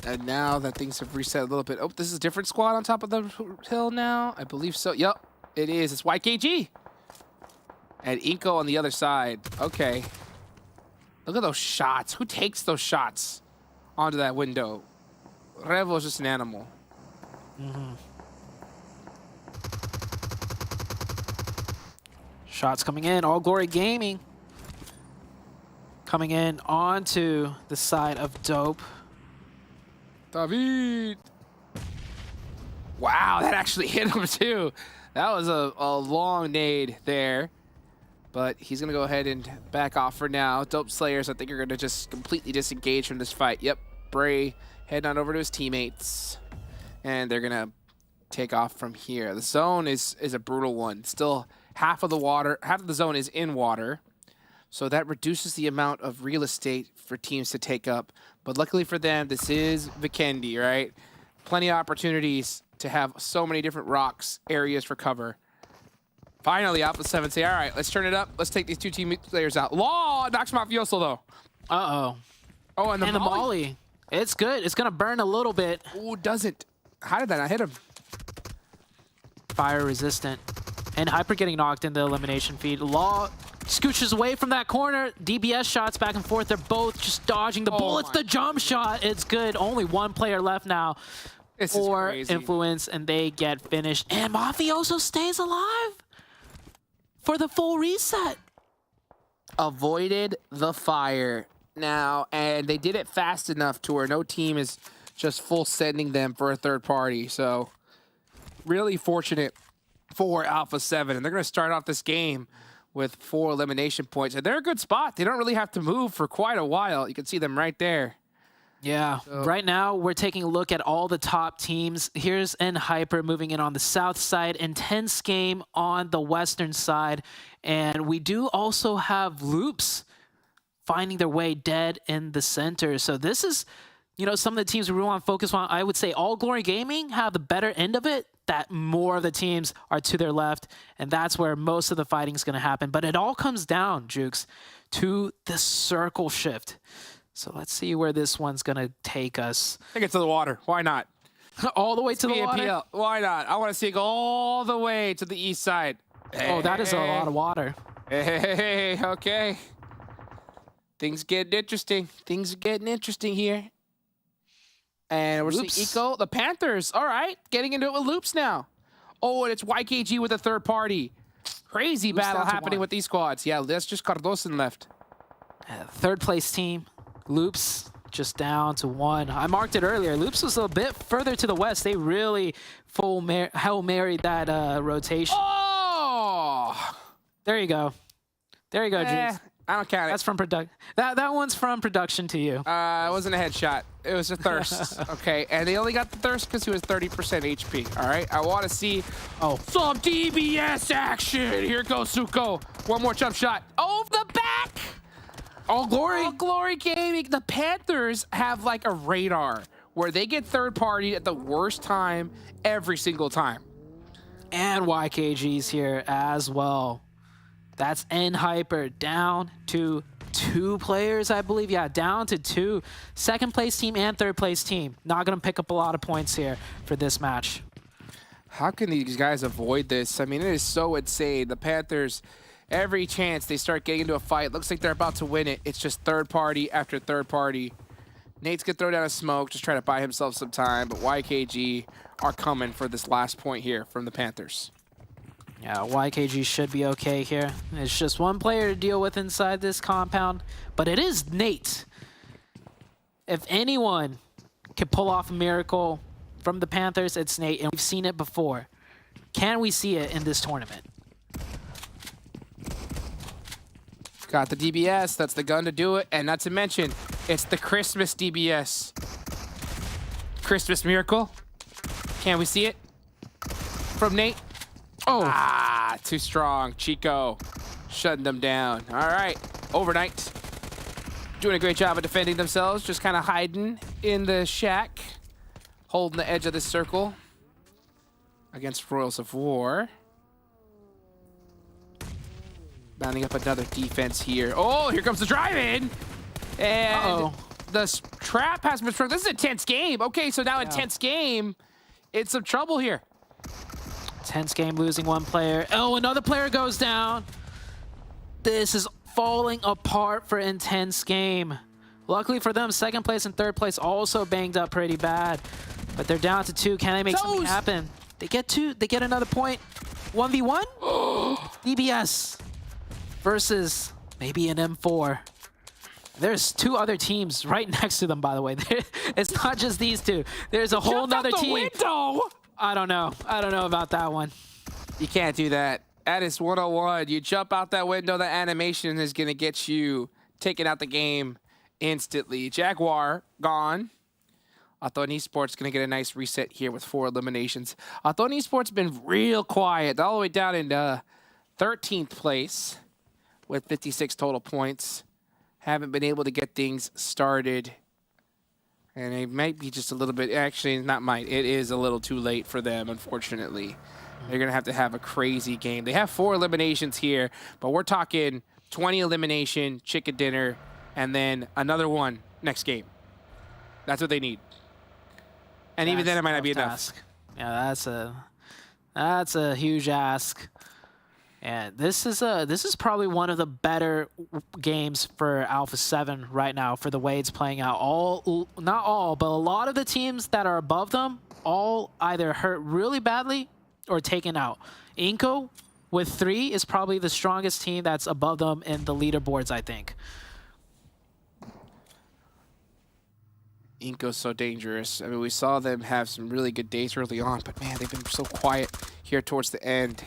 And now that things have reset a little bit. Oh, this is a different squad on top of the hill now. I believe so. Yep, it is. It's YKG. And INCO on the other side. Okay. Look at those shots. Who takes those shots onto that window? Revo is just an animal. Shots coming in. All Glory Gaming coming in onto the side of Dope. David. Wow, that actually hit him too. That was a long nade there. But he's going to go ahead and back off for now. Dope Slayers, I think, are going to just completely disengage from this fight. Yep, Bray heading on over to his teammates. And they're going to take off from here. The zone is a brutal one. Still, half of the zone is in water. So that reduces the amount of real estate for teams to take up. But luckily for them, this is Vikendi, right? Plenty of opportunities to have so many different rocks, areas for cover. Finally, Alpha 7 say, all right, let's turn it up. Let's take these two team players out. Law knocks Mafioso, though. Uh-oh. Oh, and the Molly. It's good. It's going to burn a little bit. Oh, doesn't. How did that not hit him? Fire resistant. And Hyper getting knocked in the elimination feed. Law scooches away from that corner. DBS shots back and forth. They're both just dodging the bullets. The jump shot. It's good. Only one player left now for Influence, and they get finished. And Mafioso stays alive for the full reset. Avoided the fire now, and they did it fast enough to where no team is just full sending them for a third party. So really fortunate for Alpha 7, and they're going to start off this game with 4 elimination points. And they're a good spot. They don't really have to move for quite a while. You can see them right there. Yeah, right now we're taking a look at all the top teams. Here's Hyper moving in on the south side, Intense Game on the western side. And we do also have Loops finding their way dead in the center. So this is, you know, some of the teams we really want to focus on. I would say All Glory Gaming have the better end of it, that more of the teams are to their left, and that's where most of the fighting is going to happen. But it all comes down, Jukes, to the circle shift. So let's see where this one's going to take us. Take it to the water. Why not? All the way to the PMPL. water? Why not? I want to see it go all the way to the east side. Oh, that is a lot of water. Hey, okay. Things getting interesting. Things are getting interesting here. And we're seeing INCO, the Panthers. All right, getting into it with Loops now. Oh, and it's YKG with a third party. Crazy battle happening with these squads. Yeah, that's just Cardoson left. Third place team. Loops just down to 1. I marked it earlier. Loops was a bit further to the west. They really Hail Married that rotation. Oh! There you go. There you go, Juice. I don't count it. That's from production. That one's from production to you. It wasn't a headshot. It was a thirst. Okay, and they only got the thirst because he was 30% HP. All right, I want to see some DBS action. Here goes Suko. One more jump shot. Oh, the back. All Glory. All Glory Gaming. The Panthers have like a radar where they get third party at the worst time every single time. And YKG's here as well. That's Hyper down to 2 players, I believe. Yeah, down to 2. Second place team and third place team. Not going to pick up a lot of points here for this match. How can these guys avoid this? I mean, it is so insane. The Panthers, every chance they start getting into a fight, looks like they're about to win it. It's just third party after third party. Nate's going to throw down a smoke, just try to buy himself some time. But YKG are coming for this last point here from the Panthers. Yeah, YKG should be okay here. It's just one player to deal with inside this compound, but it is Nate. If anyone can pull off a miracle from the Panthers, it's Nate, and we've seen it before. Can we see it in this tournament? Got the DBS, that's the gun to do it, and not to mention, it's the Christmas DBS. Christmas Miracle. Can we see it? From Nate. Oh, too strong. Chico shutting them down. All right, Overknight doing a great job of defending themselves, just kind of hiding in the shack, holding the edge of the circle against Royals of War. Bounding up another defense here. Oh, here comes the drive-in. And the trap has been struck. This is a tense game. Okay, so now a tense game. It's some trouble here. Tense game, losing one player. Oh, another player goes down. This is falling apart for Intense Game. Luckily for them, second place and third place also banged up pretty bad. But they're down to 2. Can they make something happen? They get 2. They get another point. 1v1? DBS versus maybe an M4. There's 2 other teams right next to them, by the way. It's not just these 2. There's a whole nother team. Window. I don't know. I don't know about that one. You can't do that. That is 101. You jump out that window, the animation is going to get you taken out the game instantly. Jaguar gone. ATON Esports going to get a nice reset here with 4 eliminations. ATON Esports been real quiet, all the way down in 13th place with 56 total points. Haven't been able to get things started. And it might be just a little bit, actually, not might, it is a little too late for them, unfortunately. They're going to have a crazy game. They have 4 eliminations here, but we're talking 20 elimination, chicken dinner, and then another one next game. That's what they need. And even then, it might not be enough. Yeah, that's a huge ask. And this is probably one of the better games for Alpha 7 right now for the way it's playing out. Not all, but a lot of the teams that are above them all either hurt really badly or taken out. INCO with 3 is probably the strongest team that's above them in the leaderboards, I think. INCO's so dangerous. I mean, we saw them have some really good days early on, but man, they've been so quiet here towards the end.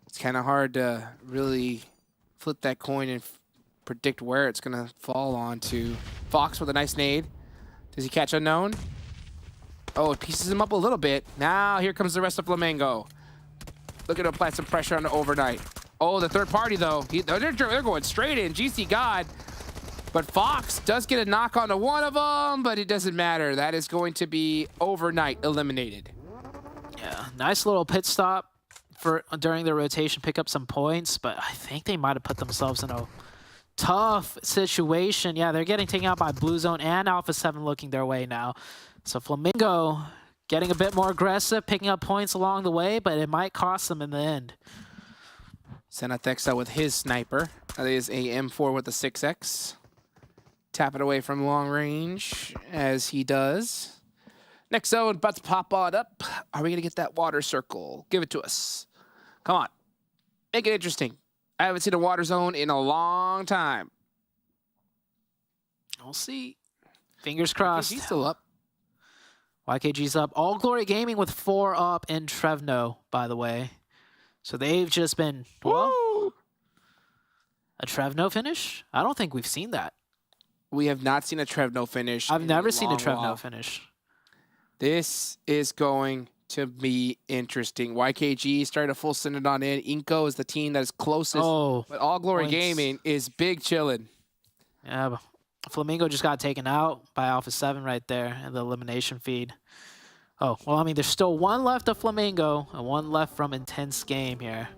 It's kind of hard to really flip that coin and predict where it's going to fall on to. Fox with a nice nade. Does he catch Unknown? Oh, it pieces him up a little bit. Now here comes the rest of Flamengo. Looking to apply some pressure on the Overknight. Oh, the third party, though. They're going straight in. GC God. But Fox does get a knock onto one of them, but it doesn't matter. That is going to be Overknight eliminated. Yeah, nice little pit stop for during the rotation, pick up some points, but I think they might have put themselves in a tough situation. Yeah, they're getting taken out by Blue Zone and Alpha 7 looking their way now. So Flamengo getting a bit more aggressive, picking up points along the way, but it might cost them in the end. Senatexa with his sniper. That is a M4 with the 6X. Tap it away from long range as he does. Next zone, about to pop on up. Are we going to get that water circle? Give it to us. Come on. Make it interesting. I haven't seen a water zone in a long time. We'll see. Fingers crossed. He's still up. YKG's up. All Glory Gaming with 4 up in Trevno, by the way. So they've just been, well, a Trevno finish? I don't think we've seen that. We have not seen a Trevno finish. I've never seen a Trevno finish. This is going to be interesting. YKG started a full send it on in. INCO is the team that is closest. Oh, but All Glory Gaming is big chilling. Yeah, but Flamengo just got taken out by Alpha 7 right there in the elimination feed. Oh, well, I mean, there's still 1 left of Flamengo and 1 left from Intense Game here.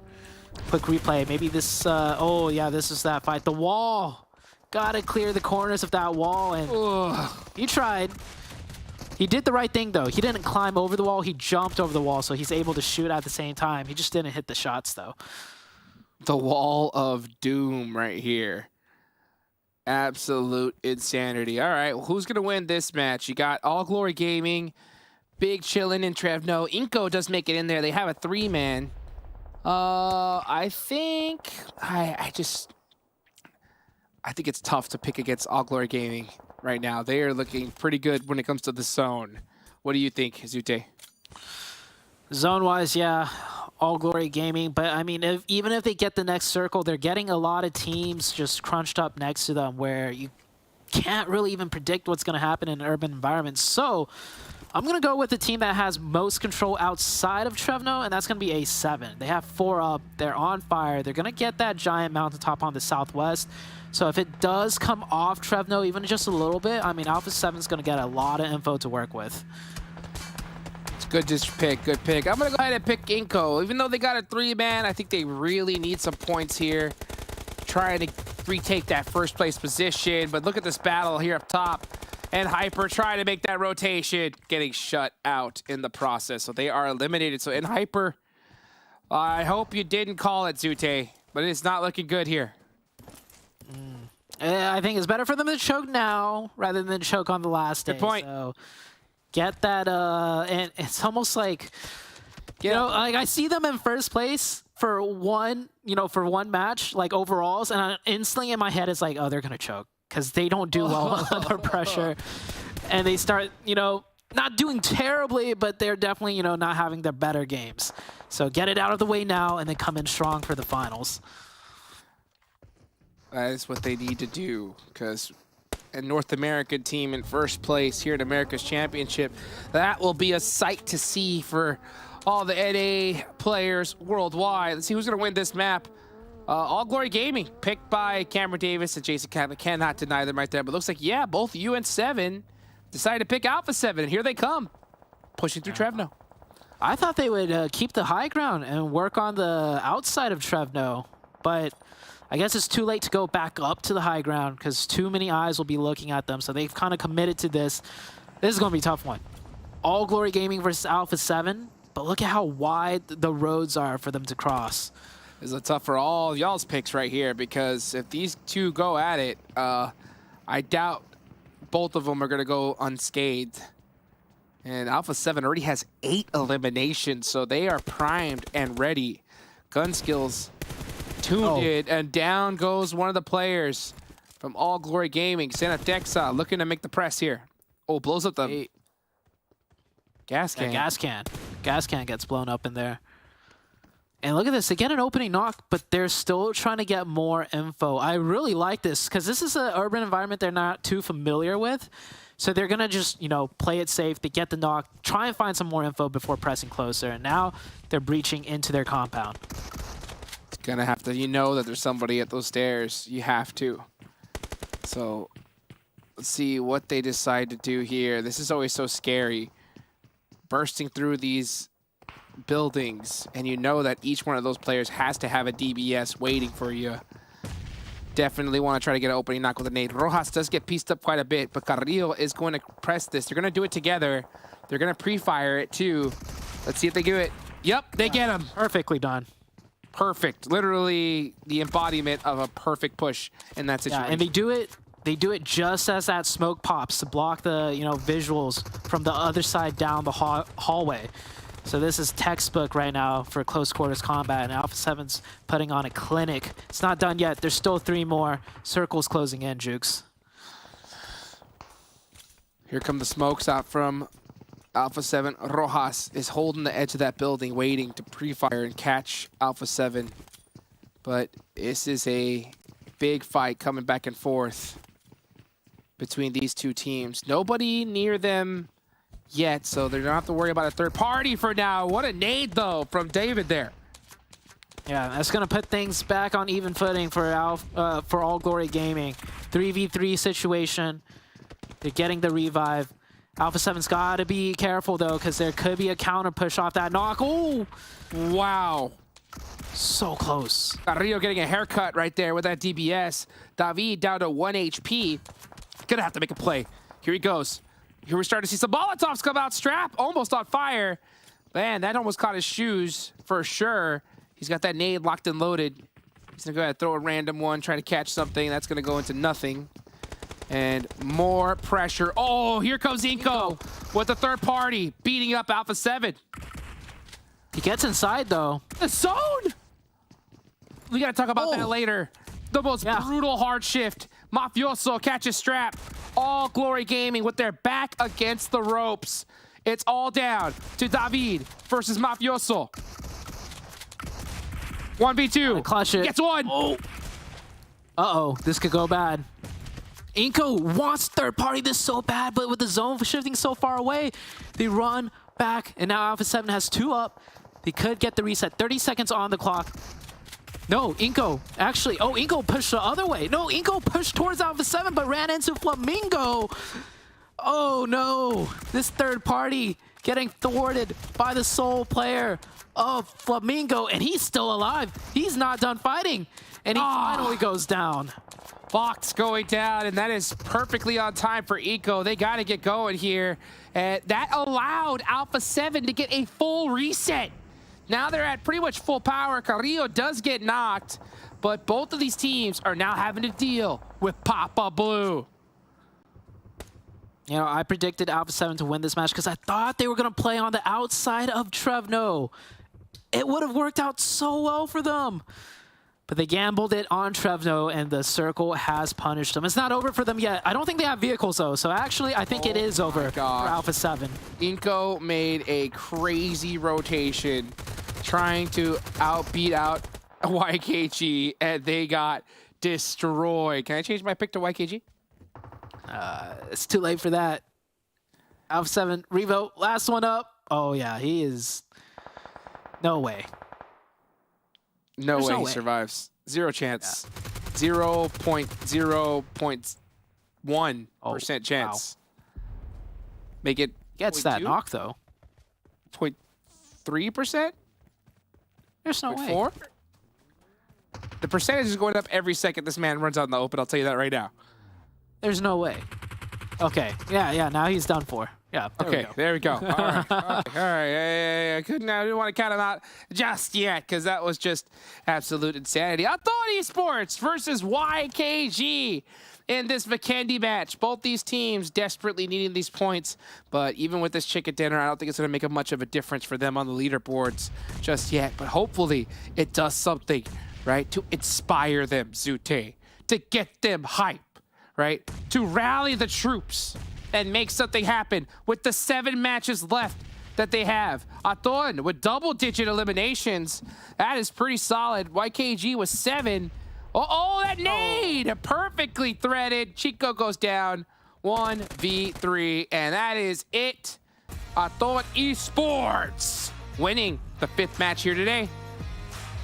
Quick replay. Maybe this, oh, yeah, this is that fight. The wall. Gotta clear the corners of that wall, and he tried. He did the right thing, though. He didn't climb over the wall. He jumped over the wall, so he's able to shoot at the same time. He just didn't hit the shots, though. The wall of doom right here. Absolute insanity. All right, well, who's going to win this match? You got All Glory Gaming, big chillin' in Trevno. INCO does make it in there. They have a 3-man. I think it's tough to pick against All Glory Gaming right now. They are looking pretty good when it comes to the zone. What do you think, Zute? Zone-wise, yeah. All Glory Gaming. But I mean, even if they get the next circle, they're getting a lot of teams just crunched up next to them where you can't really even predict what's going to happen in an urban environment. So I'm going to go with the team that has most control outside of Trevno, and that's going to be A7. They have 4 up. They're on fire. They're going to get that giant mountaintop on the southwest. So if it does come off Trevno, even just a little bit, I mean, Alpha 7 is going to get a lot of info to work with. It's good pick, good pick. I'm going to go ahead and pick INCO. Even though they got a 3-man, I think they really need some points here. Trying to retake that first place position. But look at this battle here up top. And Hyper trying to make that rotation, getting shut out in the process. So they are eliminated. So in Hyper, I hope you didn't call it, Zute, but it's not looking good here. I think it's better for them to choke now rather than choke on the last day. Good point. So get that, and it's almost like, you know, like I see them in first place for one match, like overalls, and instantly in my head it's like, oh, they're gonna choke. Because they don't do well under pressure. And they start, you know, not doing terribly, but they're definitely, you know, not having their better games. So get it out of the way now and then come in strong for the finals. That is what they need to do, because a North American team in first place here at America's Championship, that will be a sight to see for all the NA players worldwide. Let's see who's going to win this map. All Glory Gaming, picked by Cameron Davis and Jason Catlin. Cannot deny them right there. But looks like, yeah, both you and 7 decided to pick Alpha 7. And here they come, pushing through Trevno. I thought they would keep the high ground and work on the outside of Trevno. But I guess it's too late to go back up to the high ground because too many eyes will be looking at them. So they've kind of committed to this. This is going to be a tough one. All Glory Gaming versus Alpha 7. But look at how wide the roads are for them to cross. This is tough for all y'all's picks right here, because if these two go at it, I doubt both of them are going to go unscathed. And Alpha 7 already has 8 eliminations, so they are primed and ready. Gun skills tuned in, and down goes one of the players from All Glory Gaming. Santa Dexa looking to make the press here. Oh, blows up the gas can. Yeah, gas can gets blown up in there. And look at this, they get an opening knock, but they're still trying to get more info. I really like this, because this is an urban environment they're not too familiar with. So they're going to just, you know, play it safe. They get the knock, try and find some more info before pressing closer. And now they're breaching into their compound. It's going to have to, you know that there's somebody at those stairs. You have to. So let's see what they decide to do here. This is always so scary. Bursting through these buildings, and you know that each one of those players has to have a DBS waiting for you. Definitely want to try to get an opening knock with a nade. Rojas does get pieced up quite a bit, but Carrillo is going to press this. They're going to do it together. They're going to pre-fire it too. Let's see if they do it. Yep, they get him. Perfectly done. Perfect. Literally the embodiment of a perfect push in that situation. Yeah, and they do it just as that smoke pops to block the, you know, visuals from the other side down the hallway. So this is textbook right now for close quarters combat, and Alpha 7's putting on a clinic. It's not done yet. There's still 3 more. Circles closing in, Jukes. Here come the smokes out from Alpha 7. Rojas is holding the edge of that building, waiting to pre-fire and catch Alpha 7. But this is a big fight coming back and forth between these two teams. Nobody near them yet, so they don't have to worry about a third party for now. What a nade, though, from David there. Yeah, that's going to put things back on even footing for All Glory Gaming. 3v3 situation. They're getting the revive. Alpha 7's got to be careful, though, because there could be a counter push off that knock. Oh! Wow. So close. Carrillo getting a haircut right there with that DBS. David down to 1 HP. Gonna have to make a play. Here he goes. Here we're starting to see some Molotovs come out. Strap almost on fire. Man, that almost caught his shoes for sure. He's got that nade locked and loaded. He's gonna go ahead and throw a random one, try to catch something. That's gonna go into nothing. And more pressure. Oh, here comes INCO with the third party, beating up Alpha 7. He gets inside, though. The zone! We gotta talk about that later. The most brutal hard shift. Mafioso catches strap. All Glory Gaming with their back against the ropes. It's all down to David versus Mafioso. 1v2. Clutch it. Gets one. Oh. Uh-oh, this could go bad. INCO wants third party this so bad, but with the zone shifting so far away, they run back, and now Alpha 7 has 2 up. They could get the reset. 30 seconds on the clock. No, INCO actually. Oh, INCO pushed the other way. No, INCO pushed towards Alpha 7, but ran into FLAMENGO. Oh no, this third party getting thwarted by the sole player of FLAMENGO, and he's still alive. He's not done fighting, and he finally goes down. Fox going down, and that is perfectly on time for INCO. They got to get going here. That allowed Alpha 7 to get a full reset. Now they're at pretty much full power. Carrillo does get knocked, but both of these teams are now having to deal with Papa Blue. You know, I predicted Alpha 7 to win this match because I thought they were going to play on the outside of Trevno. It would have worked out so well for them. But they gambled it on Trevno, and the circle has punished them. It's not over for them yet. I don't think they have vehicles, though. So actually, I think it is over for Alpha 7. INCO made a crazy rotation trying to beat out YKG, and they got destroyed. Can I change my pick to YKG? It's too late for that. Alpha 7, Revo, last one up. Oh, yeah, he is... No way. No There's way no he way. survives. Zero chance. 0.0.1% chance. Make it Gets 0.2? that knock, though. 0.3%? There's no way. 0.4? The percentage is going up every second this man runs out in the open. I'll tell you that right now. There's no way. Okay. Yeah, now he's done for. Yeah. There we go. All right. All right. I didn't want to count him out just yet because that was just absolute insanity. ATON Esports versus YKG in this Vikendi match. Both these teams desperately needing these points, but even with this chicken dinner, I don't think it's going to make much of a difference for them on the leaderboards just yet. But hopefully it does something, right, to inspire them, Zute, to get them hype, right, to rally the troops and make something happen with the 7 matches left that they have. ATON with double-digit eliminations. That is pretty solid. YKG with 7. Oh, that nade! Perfectly threaded. Chico goes down. 1v3, and that is it. ATON Esports winning the 5th match here today.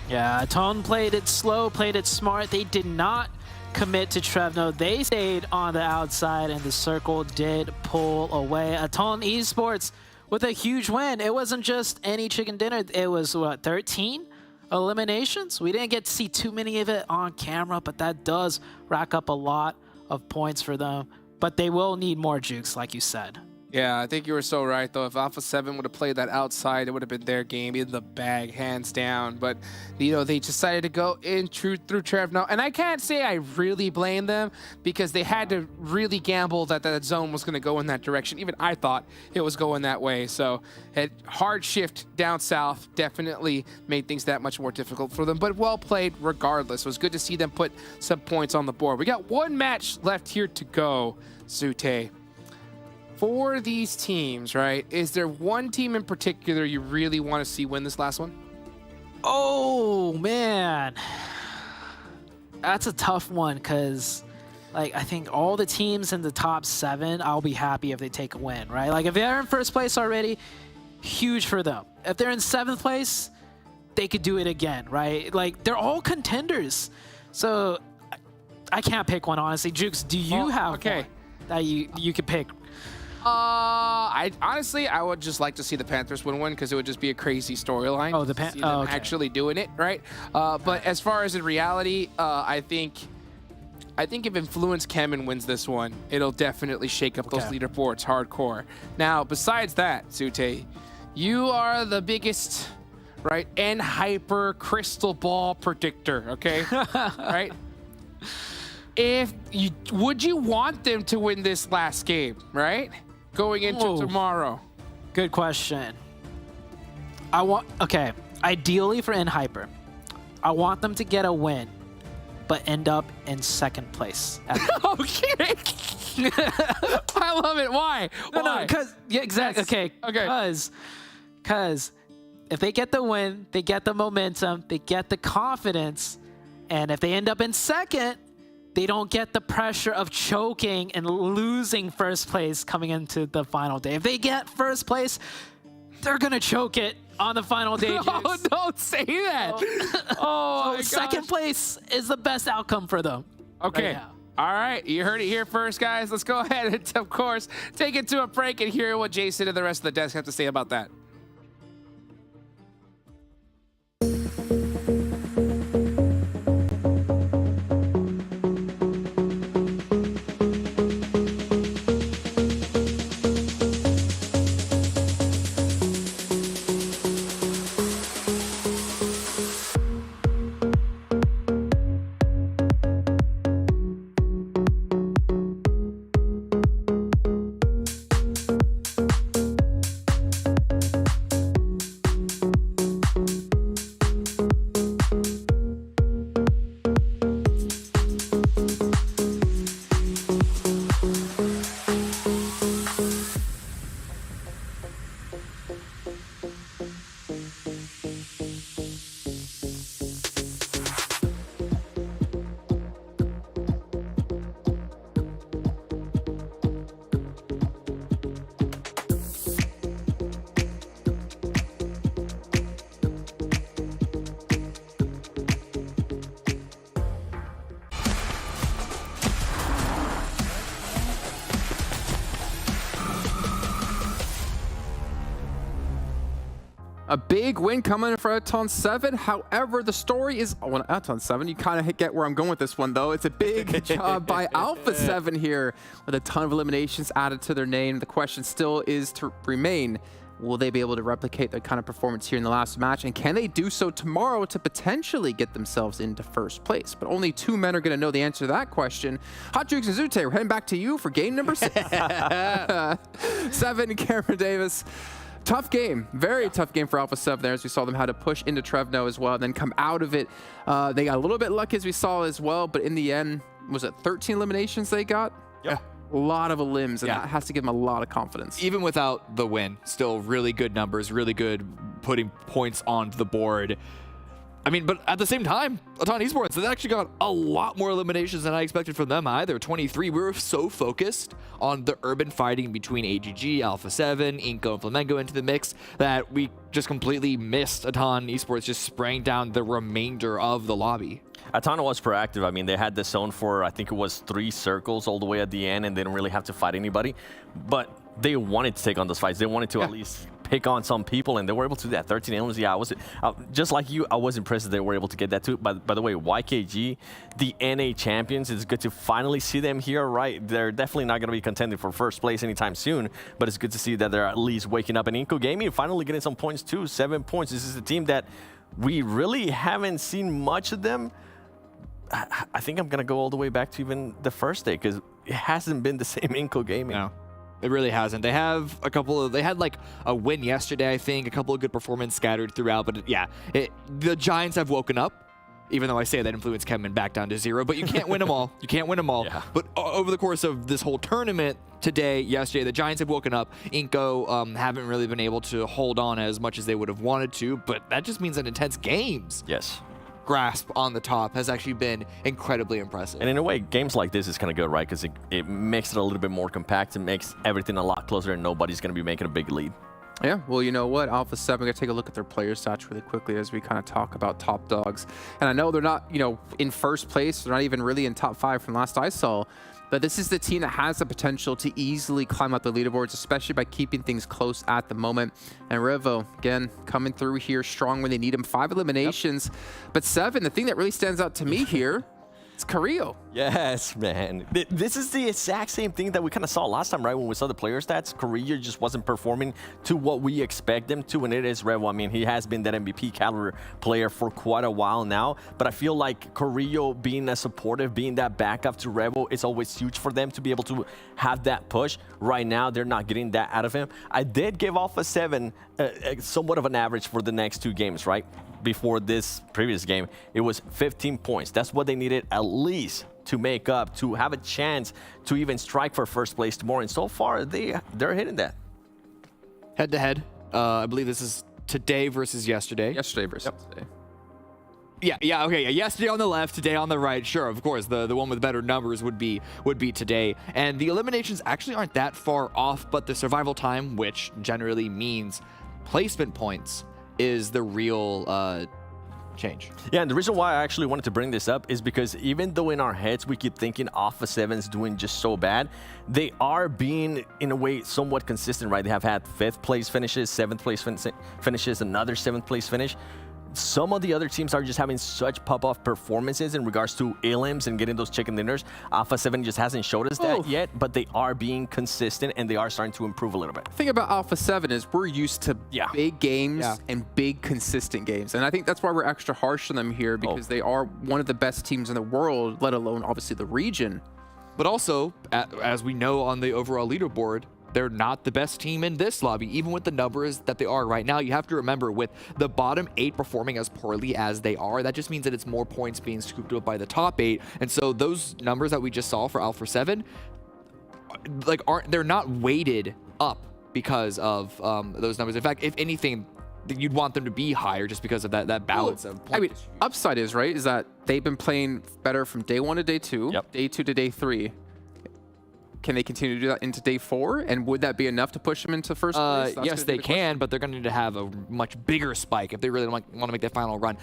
Yeah, ATON played it slow, played it smart. They did not commit to Trevno. They stayed on the outside, and the circle did pull away. ATON Esports with a huge win. It wasn't just any chicken dinner. It was, what, 13 eliminations? We didn't get to see too many of it on camera, but that does rack up a lot of points for them. But they will need more jukes, like you said. Yeah, I think you were so right, though. If Alpha 7 would have played that outside, it would have been their game in the bag, hands down. But, you know, they decided to go in through Trevno. And I can't say I really blame them because they had to really gamble that that zone was going to go in that direction. Even I thought it was going that way. So, a hard shift down south definitely made things that much more difficult for them. But well played regardless. It was good to see them put some points on the board. We got one match left here to go, Zute. For these teams, right, is there one team in particular you really want to see win this last one? Oh, man. That's a tough one because, like, I think all the teams in the top 7, I'll be happy if they take a win, right? Like, if they're in first place already, huge for them. If they're in 7th place, they could do it again, right? Like, they're all contenders. So, I can't pick one, honestly. Jukes, do you have one that you could pick? I honestly, I would just like to see the Panthers win one because it would just be a crazy storyline. Oh, the Panthers actually doing it, right? But as far as in reality, I think if Influence CHEMIN wins this one, it'll definitely shake up those leaderboards hardcore. Now, besides that, Zute, you are the biggest, right, N-Hyper crystal ball predictor, okay? Right? Would you want them to win this last game, right? Going into tomorrow. Good question. Ideally for N-Hyper, I want them to get a win, but end up in 2nd place. Okay. I love it. Why? No, because exactly. Okay. Because if they get the win, they get the momentum, they get the confidence, and if they end up in second, they don't get the pressure of choking and losing first place coming into the final day. If they get first place, they're going to choke it on the final day. Oh, don't say that. Oh, my second place is the best outcome for them. Okay. Right now. All right, you heard it here first, guys. Let's go ahead and, of course, take it to a break and hear what Jason and the rest of the desk have to say about that. A big win coming for ATON 7. However, the story is on ATON 7. You kind of get where I'm going with this one, though. It's a big job by Alpha 7 here with a ton of eliminations added to their name. The question still is to remain, will they be able to replicate that kind of performance here in the last match? And can they do so tomorrow to potentially get themselves into first place? But only 2 men are going to know the answer to that question. Hot Jukes and Zute, we're heading back to you for game number 6. 7, Cameron Davis. Tough game, very tough game for Alpha 7 there, as we saw them had to push into Trevno as well, and then come out of it. They got a little bit lucky, as we saw as well, but in the end, was it 13 eliminations they got? Yeah. A lot of elims, and that has to give them a lot of confidence. Even without the win, still really good numbers, really good putting points on the board. I mean, but at the same time, ATON Esports, they actually got a lot more eliminations than I expected from them either. 23, we were so focused on the urban fighting between AGG, Alpha 7, INCO, and FLAMENGO into the mix that we just completely missed ATON Esports just spraying down the remainder of the lobby. ATON was proactive. I mean, they had the zone for, I think it was 3 circles all the way at the end, and they didn't really have to fight anybody. But they wanted to take on those fights. They wanted to at least pick on some people, and they were able to do that. 13 elements, yeah, just like you, I was impressed that they were able to get that too. By the way, YKG, the NA champions, it's good to finally see them here, right? They're definitely not going to be contending for first place anytime soon, but it's good to see that they're at least waking up. And INCO Gaming finally getting some points too, 7 points. This is a team that we really haven't seen much of them. I think I'm going to go all the way back to even the first day, because it hasn't been the same INCO Gaming. No. It really hasn't. They have a couple of, they had like a win yesterday, I think, a couple of good performances scattered throughout, but yeah, the Giants have woken up, even though I say that influence CHEMIN back down to 0, but you can't win them all. You can't win them all. Yeah. But over the course of this whole tournament, today, yesterday, the Giants have woken up. INCO haven't really been able to hold on as much as they would have wanted to, but that just means that intense games. Yes. Grasp on the top has actually been incredibly impressive. And in a way, games like this is kind of good, right? Because it makes it a little bit more compact. It makes everything a lot closer, and nobody's going to be making a big lead. Yeah, well, you know what? Alpha 7, we're going to take a look at their player stats really quickly as we kind of talk about top dogs. And I know they're not, in first place. They're not even really in top 5 from last I saw. But this is the team that has the potential to easily climb up the leaderboards, especially by keeping things close at the moment. And Revo, again, coming through here strong when they need him. 5 eliminations. But 7, the thing that really stands out to me here, it's Carrillo. Yes, man. This is the exact same thing that we kind of saw last time, right? When we saw the player stats, Carrillo just wasn't performing to what we expect him to, and it is Revo. I mean, he has been that MVP caliber player for quite a while now, but I feel like Carrillo being as supportive, being that backup to Revo, is always huge for them to be able to have that push. Right now, they're not getting that out of him. I did give Alpha 7 somewhat of an average for the next 2 games, right? Before this previous game, it was 15 points. That's what they needed at least to make up, to have a chance to even strike for first place tomorrow. And so far, they're hitting that. Head to head, I believe this is today versus yesterday. Yesterday versus today. Yeah, okay. Yeah. Yesterday on the left, today on the right. Sure, of course, the one with better numbers would be today. And the eliminations actually aren't that far off, but the survival time, which generally means placement points, is the real change. Yeah, and the reason why I actually wanted to bring this up is because even though in our heads we keep thinking Alpha 7's doing just so bad, they are being, in a way, somewhat consistent, right? They have had 5th place finishes, 7th place finishes, another 7th place finish. Some of the other teams are just having such pop-off performances in regards to elims and getting those chicken dinners. Alpha 7 just hasn't showed us that yet, but they are being consistent and they are starting to improve a little bit. The thing about Alpha 7 is we're used to big games and big consistent games. And I think that's why we're extra harsh on them here, because they are one of the best teams in the world, let alone obviously the region. But also, as we know on the overall leaderboard, they're not the best team in this lobby, even with the numbers that they are right now. You have to remember, with the bottom 8 performing as poorly as they are, that just means that it's more points being scooped up by the top 8. And so those numbers that we just saw for Alpha 7, like, they're not weighted up because of those numbers. In fact, if anything, you'd want them to be higher just because of that balance of points. I mean, upside is, right, is that they've been playing better from day 1 to day 2, day 2 to day 3. Can they continue to do that into day 4? And would that be enough to push them into first place? Yes, they can, but they're going to need to have a much bigger spike if they really want to make that final run.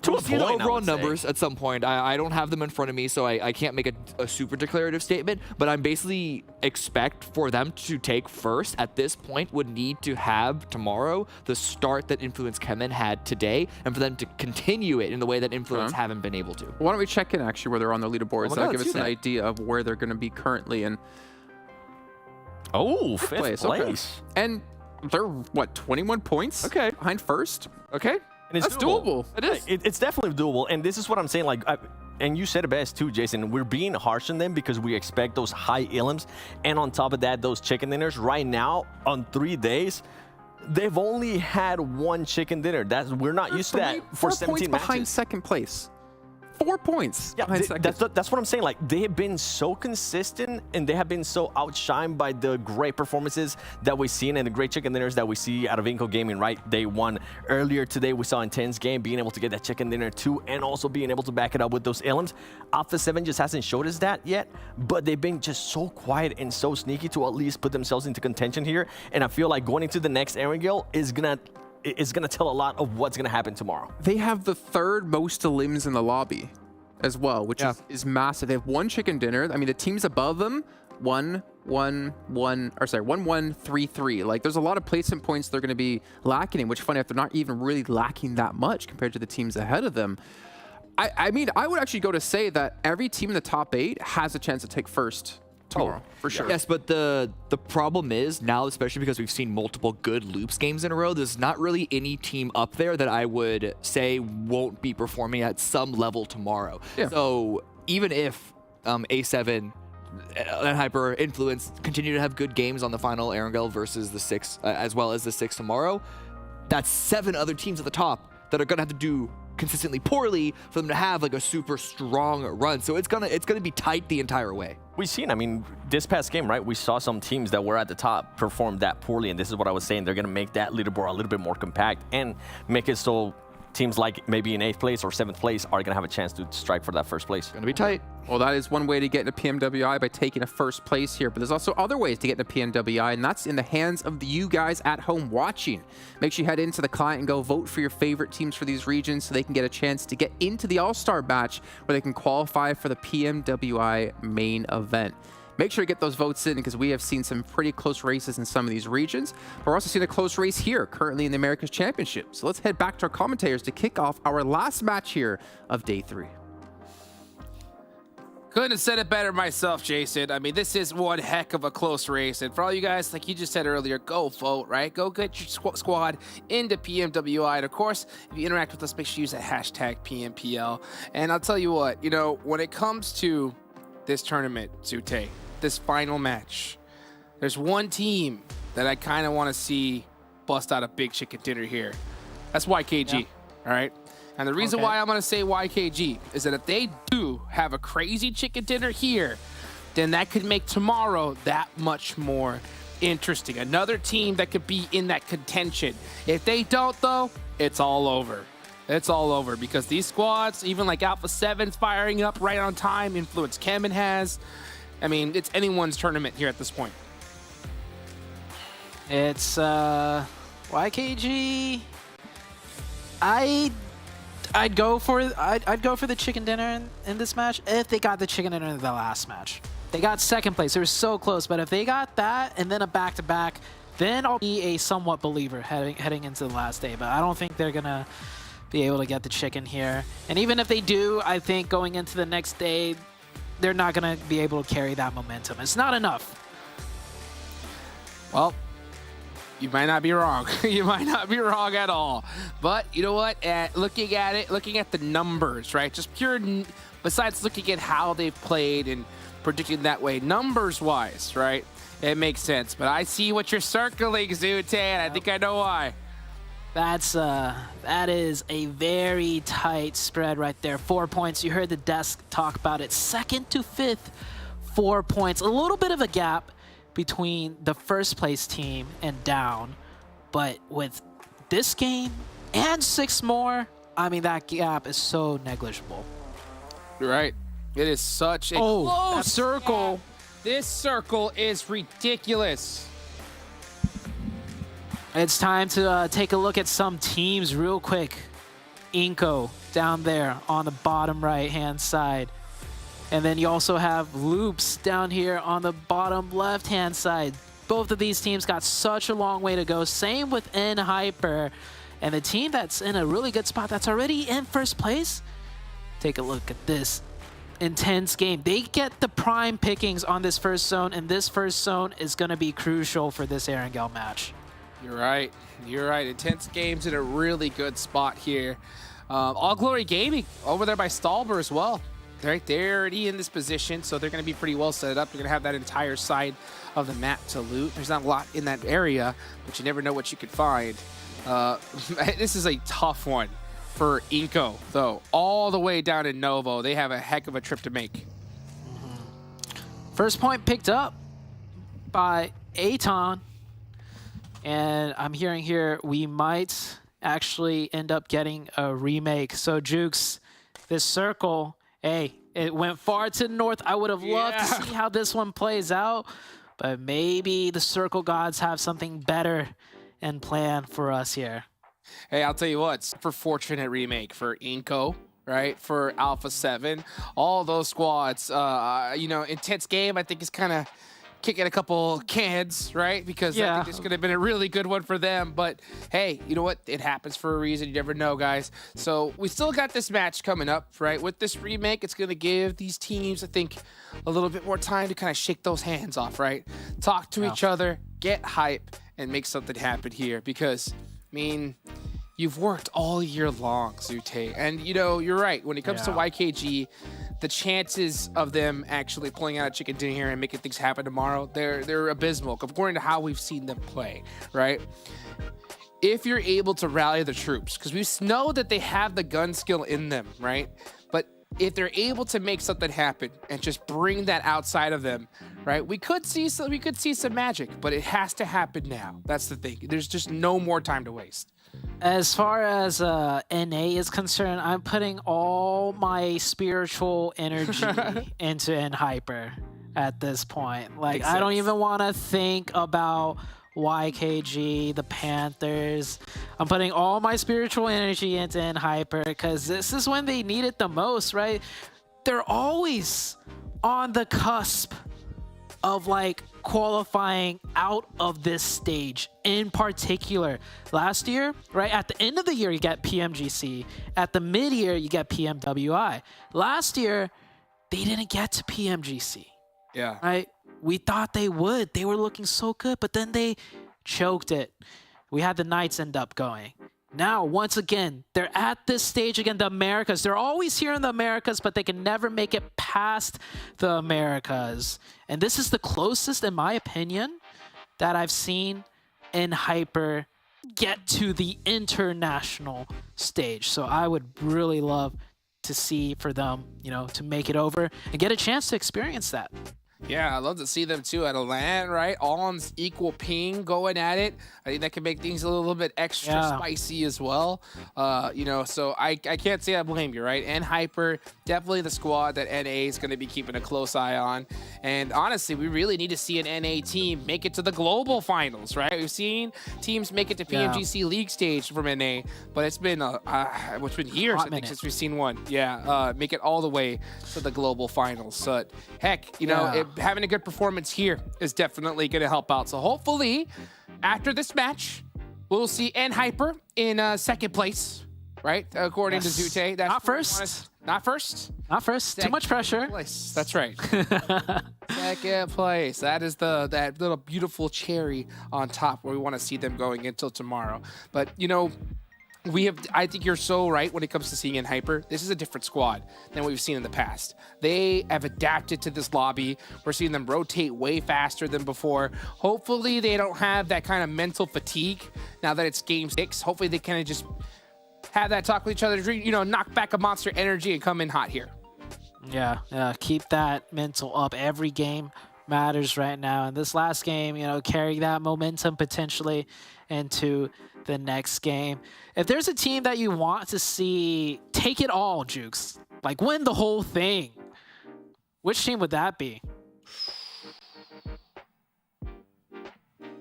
We'll see the overall numbers at some point. I don't have them in front of me, so I can't make a super declarative statement, but I'm basically expect for them to take first at this point would need to have tomorrow the start that Influence CHEMIN had today, and for them to continue it in the way that Influence haven't been able to. Why don't we check in actually where they're on their leaderboards? That'll give us an idea of where they're going to be currently in. Oh, fifth place. Okay. And they're, what, 21 points? Okay. Behind first? Okay. And it's That's doable. It is. It's definitely doable. And this is what I'm saying. Like, and you said it best too, Jason. We're being harsh on them because we expect those high elims. And on top of that, those chicken dinners. Right now, on 3 days, they've only had 1 chicken dinner. We're not used to that for 17 matches. Behind second place. 4 points. Yeah, that's what I'm saying. Like, they have been so consistent and they have been so outshined by the great performances that we've seen and the great chicken dinners that we see out of INCO Gaming, right? They won earlier today. We saw Intense Game being able to get that chicken dinner too, and also being able to back it up with those elims. Alpha 7 just hasn't showed us that yet, but they've been just so quiet and so sneaky to at least put themselves into contention here. And I feel like going into the next Erangel is gonna tell a lot of what's gonna happen tomorrow. They have the 3rd most elims in the lobby as well, which is massive. They have 1 chicken dinner. I mean, the teams above them, 1, 1, 1, or sorry, 1, 1, 3, 3. Like, there's a lot of placement points they're going to be lacking in, which, funny, if they're not even really lacking that much compared to the teams ahead of them. I mean, I would actually go to say that every team in the top 8 has a chance to take first tomorrow, for sure. Yes, but the problem is now, especially because we've seen multiple good Loops games in a row, there's not really any team up there that I would say won't be performing at some level tomorrow. Yeah. So even if A7 and Hyper Influence continue to have good games on the final Erangel versus the 6, as well as the 6 tomorrow, that's 7 other teams at the top that are going to have to do consistently poorly for them to have like a super strong run. So it's gonna be tight the entire way. We've seen, I mean, this past game, right, we saw some teams that were at the top perform that poorly, and this is what I was saying. They're going to make that leaderboard a little bit more compact and make it so teams like maybe in 8th place or 7th place are going to have a chance to strike for that first place. Going to be tight. Well, that is one way to get into PMWI, by taking a first place here. But there's also other ways to get into PMWI, and that's in the hands of you guys at home watching. Make sure you head into the client and go vote for your favorite teams for these regions so they can get a chance to get into the All-Star match where they can qualify for the PMWI main event. Make sure to get those votes in because we have seen some pretty close races in some of these regions. But we're also seeing a close race here currently in the Americas Championship. So let's head back to our commentators to kick off our last match here of day 3. Couldn't have said it better myself, Jason. I mean, this is one heck of a close race. And for all you guys, like you just said earlier, go vote, right? Go get your squad into PMWI. And of course, if you interact with us, make sure you use that hashtag PMPL. And I'll tell you what, you know, when it comes to this tournament, Zute, this final match, there's one team that I kind of want to see bust out a big chicken dinner here. That's YKG, all right? And the reason why I'm going to say YKG is that if they do have a crazy chicken dinner here, then that could make tomorrow that much more interesting. Another team that could be in that contention. If they don't, though, it's all over. It's all over because these squads, even like Alpha 7's firing up right on time, Influence CHEMIN has. I mean, it's anyone's tournament here at this point. It's YKG. I'd go for the chicken dinner in this match if they got the chicken dinner in the last match. They got second place. They were so close, but if they got that and then a back-to-back, then I'll be a somewhat believer heading into the last day. But I don't think they're gonna be able to get the chicken here. And even if they do, I think going into the next day, they're not gonna be able to carry that momentum. It's not enough. Well, you might not be wrong. You might not be wrong at all. But you know what? Looking at the numbers, right? Just pure, besides looking at how they've played and predicting that way, numbers-wise, right? It makes sense. But I see what you're circling, Zute, and I think I know why. That is a very tight spread right there. 4 points. You heard the desk talk about it. Second to fifth, 4 points. A little bit of a gap between the first place team and down, but with this game and 6 more, I mean, that gap is so negligible. You're right. It is such a close circle. Gap. This circle is ridiculous. It's time to take a look at some teams real quick. INCO down there on the bottom right-hand side. And then you also have Loops down here on the bottom left-hand side. Both of these teams got such a long way to go. Same with Hyper. And the team that's in a really good spot, that's already in first place. Take a look at this intense game. They get the prime pickings on this first zone, and this first zone is going to be crucial for this Erangel match. You're right. You're right. Intense games in a really good spot here. All Glory Gaming over there by Stalber as well. Right, they're already in this position, so they're going to be pretty well set up. They're going to have that entire side of the map to loot. There's not a lot in that area, but you never know what you could find. This is a tough one for INCO, though. All the way down in Novo, they have a heck of a trip to make. First point picked up by ATON. And I'm hearing here we might actually end up getting a remake. So, Jukes, this circle... Hey, it went far to the north. I would have loved to see how this one plays out, but maybe the Circle Gods have something better in plan for us here. Hey, I'll tell you what, for fortunate remake for INCO, right? For Alpha 7, all those squads, you know, intense game, I think is kind of kicking a couple cans, right? Because I think this could have been a really good one for them. But hey, you know what? It happens for a reason. You never know, guys. So we still got this match coming up, right? With this remake, it's going to give these teams, I think, a little bit more time to kind of shake those hands off, right? Talk to each other, get hype, and make something happen here. Because, I mean, you've worked all year long, Zute. And, you know, you're right. When it comes to YKG, the chances of them actually pulling out a chicken dinner here and making things happen tomorrow, they're abysmal, according to how we've seen them play, right? If you're able to rally the troops, because we know that they have the gun skill in them, right? But if they're able to make something happen and just bring that outside of them, right? We could see some magic, but it has to happen now. That's the thing. There's just no more time to waste. As far as NA is concerned, I'm putting all my spiritual energy into Hyper at this point. Like, I don't even want to think about YKG, the Panthers. I'm putting all my spiritual energy into Hyper because this is when they need it the most, right? They're always on the cusp of like qualifying out of this stage in particular. Last year, right, at the end of the year, you get PMGC. At the mid-year, you get PMWI. Last year, they didn't get to PMGC. Yeah. Right? We thought they would. They were looking so good, but then they choked it. We had the Knights end up going. Now, once again, they're at this stage again, the Americas. They're always here in the Americas, but they can never make it past the Americas. And this is the closest, in my opinion, that I've seen in Hyper get to the international stage. So I would really love to see for them, you know, to make it over and get a chance to experience that. Yeah, I love to see them too at a LAN, right? All on equal ping going at it. I think that can make things a little bit extra spicy as well. You know, so I can't say I blame you, right? And Hyper, definitely the squad that NA is going to be keeping a close eye on. And honestly, we really need to see an NA team make it to the global finals, right? We've seen teams make it to PMGC League stage from NA, but it's been it's been years, I think, since we've seen one. Yeah, make it all the way to the global finals. So heck, you know, having a good performance here is definitely going to help out. So hopefully, after this match, we'll see Hyper in second place, right? According to Zute. That's not first. Not first. Not first. Too much pressure. Place. That's right. Second place. That is that little beautiful cherry on top where we want to see them going until tomorrow. But, you know, I think you're so right when it comes to seeing Hyper. This is a different squad than what we've seen in the past. They have adapted to this lobby. We're seeing them rotate way faster than before. Hopefully they don't have that kind of mental fatigue now that it's game 6. Hopefully they kind of just have that talk with each other, you know, knock back a monster energy and come in hot here. Yeah, keep that mental up. Every game matters right now. And this last game, you know, carry that momentum potentially into the next game. If there's a team that you want to see take it all, Jukes, like win the whole thing, which team would that be?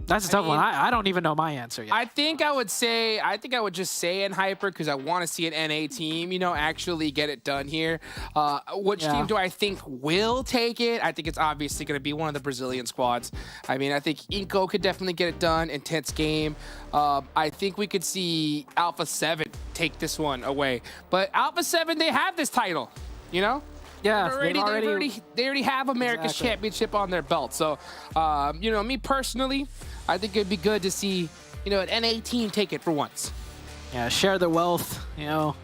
That's a tough one. I don't even know my answer yet. I think I would just say Hyper because I want to see an NA team, you know, actually get it done here. Which team do I think will take it? I think it's obviously going to be one of the Brazilian squads. I mean, I think INCO could definitely get it done. Intense game. I think we could see Alpha 7 take this one away. But Alpha 7, they have this title, you know? Yeah, they already have America's Championship on their belt. So, you know, me personally, I think it'd be good to see, you know, an NA team take it for once. Yeah, share the wealth. You know,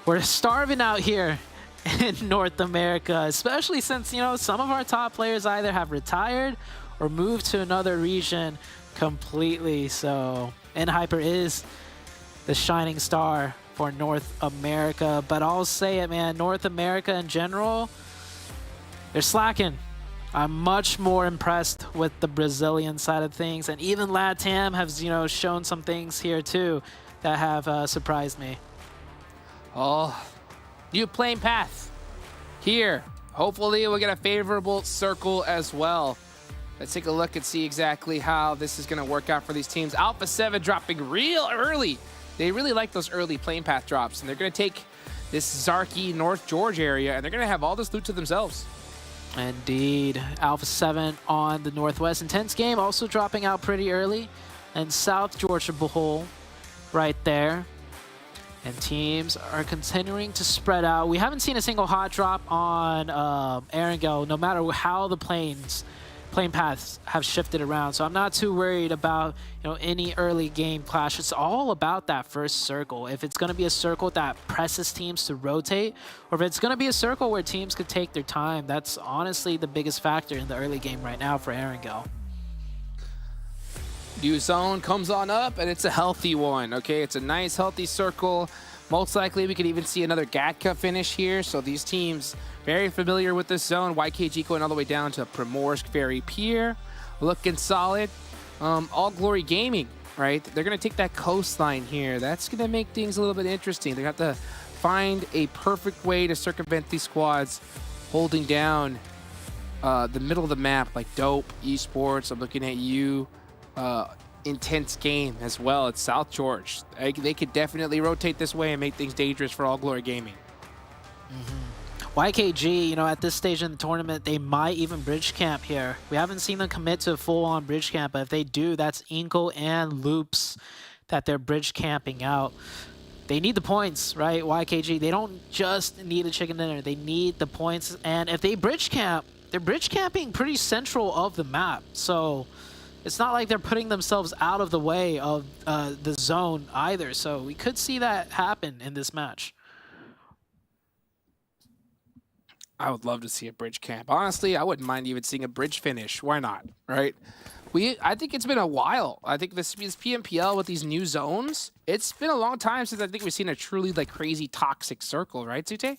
we're starving out here in North America, especially since, you know, some of our top players either have retired or moved to another region completely. So, Hyper is the shining star for North America. But I'll say it, man, North America in general, they're slacking. I'm much more impressed with the Brazilian side of things, and even LATAM has, you know, shown some things here too that have surprised me. Oh, new playing path here. Hopefully we'll get a favorable circle as well. Let's take a look and see exactly how this is going to work out for these teams. Alpha 7 dropping real early. They really like those early playing path drops, and they're going to take this Zarky North George area, and they're going to have all this loot to themselves. Indeed. Alpha 7 on the Northwest Intense game, also dropping out pretty early. And South Georgia Bohol right there. And teams are continuing to spread out. We haven't seen a single hot drop on Erangel, no matter how the playing paths have shifted around. So I'm not too worried about, you know, any early game clash. It's all about that first circle. If it's going to be a circle that presses teams to rotate, or if it's going to be a circle where teams could take their time, that's honestly the biggest factor in the early game right now for Erangel. New zone comes on up, and it's a healthy one, okay? It's a nice, healthy circle. Most likely, we could even see another Gatka finish here. So these teams very familiar with this zone. YKG going all the way down to Primorsk Ferry Pier. Looking solid. All Glory Gaming, right? They're going to take that coastline here. That's going to make things a little bit interesting. They have to find a perfect way to circumvent these squads holding down the middle of the map, like Dope, Esports. I'm looking at you. Intense game as well. It's South George. They could definitely rotate this way and make things dangerous for All Glory Gaming. YKG, you know, at this stage in the tournament, they might even bridge camp here. We haven't seen them commit to a full-on bridge camp, but if they do, that's INCO and Loops that they're bridge camping out. They need the points, right? YKG, they don't just need a chicken dinner. They need the points, and if they bridge camp, they're bridge camping pretty central of the map. So it's not like they're putting themselves out of the way of the zone either. So we could see that happen in this match. I would love to see a bridge camp. Honestly, I wouldn't mind even seeing a bridge finish. Why not, right? I think it's been a while. I think this PMPL with these new zones, it's been a long time since I think we've seen a truly like crazy toxic circle, right, Zute?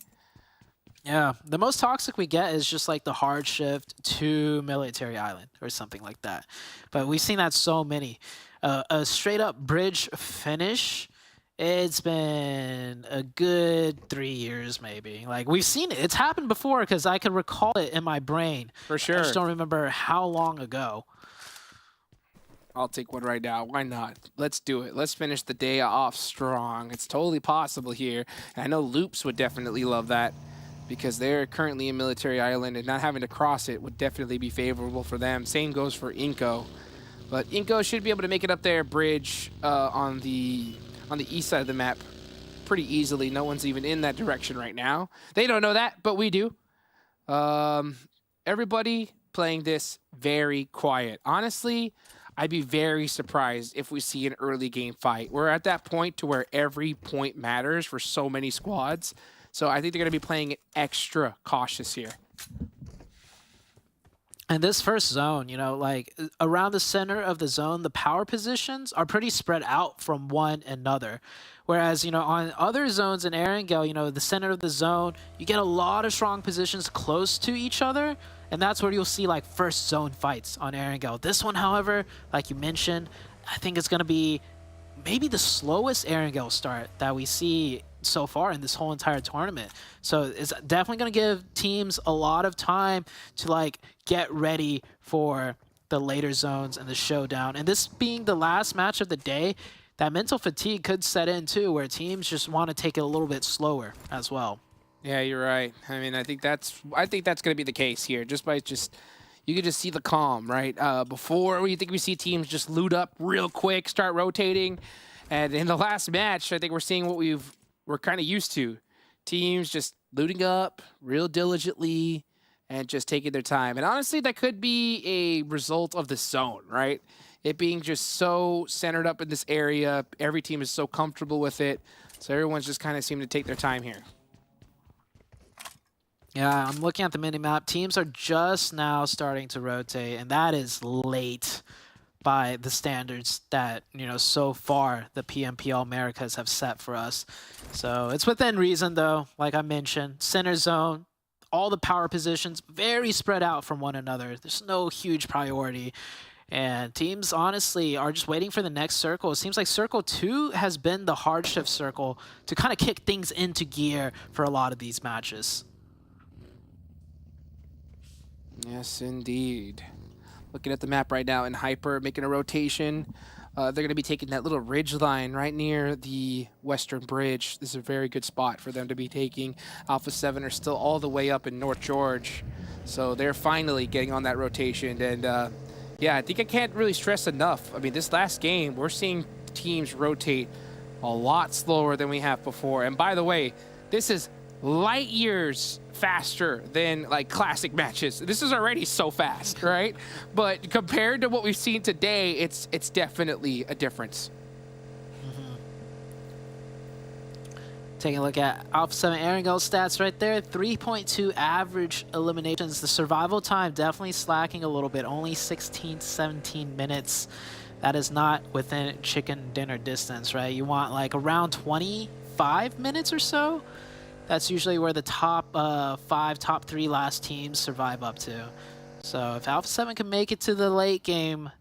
Yeah, the most toxic we get is just like the hard shift to Military Island or something like that. But we've seen that so many. A straight up bridge finish, it's been a good 3 years maybe. Like we've seen it. It's happened before because I could recall it in my brain. For sure. I just don't remember how long ago. I'll take one right now. Why not? Let's do it. Let's finish the day off strong. It's totally possible here. And I know Loops would definitely love that, because they're currently in Military Island, and not having to cross it would definitely be favorable for them. Same goes for INCO. But INCO should be able to make it up there bridge on the east side of the map pretty easily. No one's even in that direction right now. They don't know that, but we do. Everybody playing this very quiet. Honestly, I'd be very surprised if we see an early game fight. We're at that point to where every point matters for so many squads. So I think they're going to be playing it extra cautious here. And this first zone, you know, like around the center of the zone, the power positions are pretty spread out from one another. Whereas, you know, on other zones in Erangel, you know, the center of the zone, you get a lot of strong positions close to each other. And that's where you'll see like first zone fights on Erangel. This one, however, like you mentioned, I think it's going to be maybe the slowest Erangel start that we see so far in this whole entire tournament. So it's definitely going to give teams a lot of time to like get ready for the later zones and the showdown. And this being the last match of the day, that mental fatigue could set in too, where teams just want to take it a little bit slower as well. Yeah, you're right. I mean, I think that's going to be the case here. You could just see the calm, right? Before, you think we see teams just loot up real quick, start rotating. And in the last match, I think we're seeing what we're kind of used to. Teams just looting up real diligently and just taking their time. And honestly, that could be a result of the zone, right? It being just so centered up in this area. Every team is so comfortable with it. So everyone's just kind of seeming to take their time here. Yeah, I'm looking at the minimap. Teams are just now starting to rotate, and that is late by the standards that, you know, so far the PMPL Americas have set for us. So it's within reason, though. Like I mentioned, center zone, all the power positions very spread out from one another. There's no huge priority. And teams, honestly, are just waiting for the next circle. It seems like Circle 2 has been the hard shift circle to kind of kick things into gear for a lot of these matches. Yes, indeed. Looking at the map right now in Hyper, making a rotation. They're going to be taking that little ridge line right near the western bridge. This is a very good spot for them to be taking. Alpha 7 are still all the way up in North George. So they're finally getting on that rotation. And yeah, I think I can't really stress enough. I mean, this last game, we're seeing teams rotate a lot slower than we have before. And by the way, this is light years faster than like classic matches. This is already so fast, right? But compared to what we've seen today, it's definitely a difference. Taking a look at Alpha 7 Erangel stats right there, 3.2 average eliminations. The survival time definitely slacking a little bit, only 16 to 17 minutes. That is not within chicken dinner distance, right? You want like around 25 minutes or so. That's usually where the top 5, top 3 last teams survive up to. So if Alpha 7 can make it to the late game,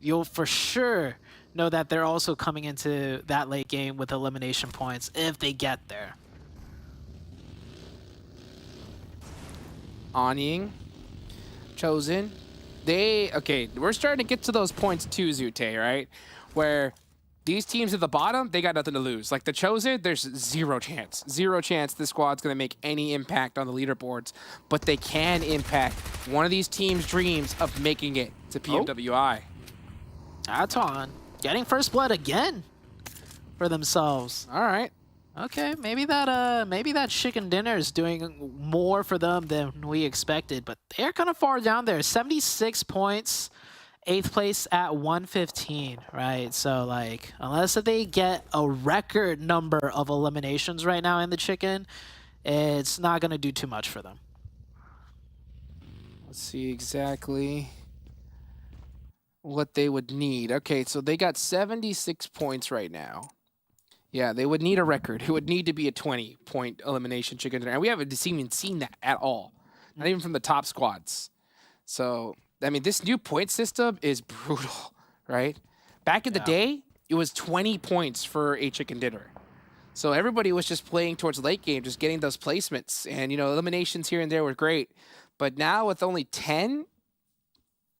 you'll for sure know that they're also coming into that late game with elimination points if they get there. Onying, Chosen. Okay, we're starting to get to those points too, Zute, right? Where these teams at the bottom, they got nothing to lose. Like the Chosen, there's zero chance. Zero chance this squad's going to make any impact on the leaderboards. But they can impact one of these teams' dreams of making it to PMWI. ATON getting first blood again for themselves. All right. Okay, maybe that chicken dinner is doing more for them than we expected. But they're kind of far down there. 76 points. 8th place at 115, right? So, like, unless they get a record number of eliminations right now in the chicken, it's not going to do too much for them. Let's see exactly what they would need. Okay, so they got 76 points right now. Yeah, they would need a record. It would need to be a 20-point elimination chicken dinner. And we haven't even seen that at all. Not even from the top squads. So, I mean, this new point system is brutal, right? Back in the day, it was 20 points for a chicken dinner. So everybody was just playing towards late game, just getting those placements. And, you know, eliminations here and there were great. But now with only 10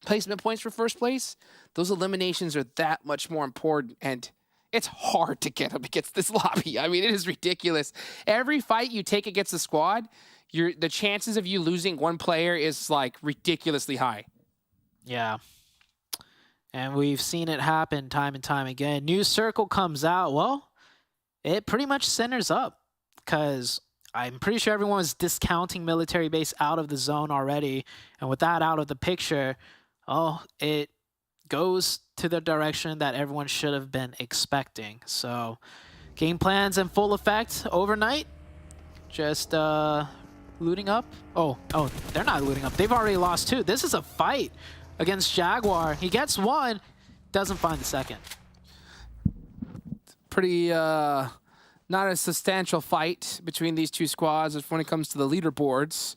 placement points for first place, those eliminations are that much more important. And it's hard to get them against this lobby. I mean, it is ridiculous. Every fight you take against the squad, the chances of you losing one player is like ridiculously high. Yeah. And we've seen it happen time and time again. New circle comes out. Well, it pretty much centers up because I'm pretty sure everyone was discounting military base out of the zone already. And with that out of the picture, it goes to the direction that everyone should have been expecting. So game plans in full effect overnight. Just looting up. Oh, they're not looting up. They've already lost 2. This is a fight against Jaguar. He gets 1, doesn't find the second. Pretty not a substantial fight between these two squads when it comes to the leaderboards.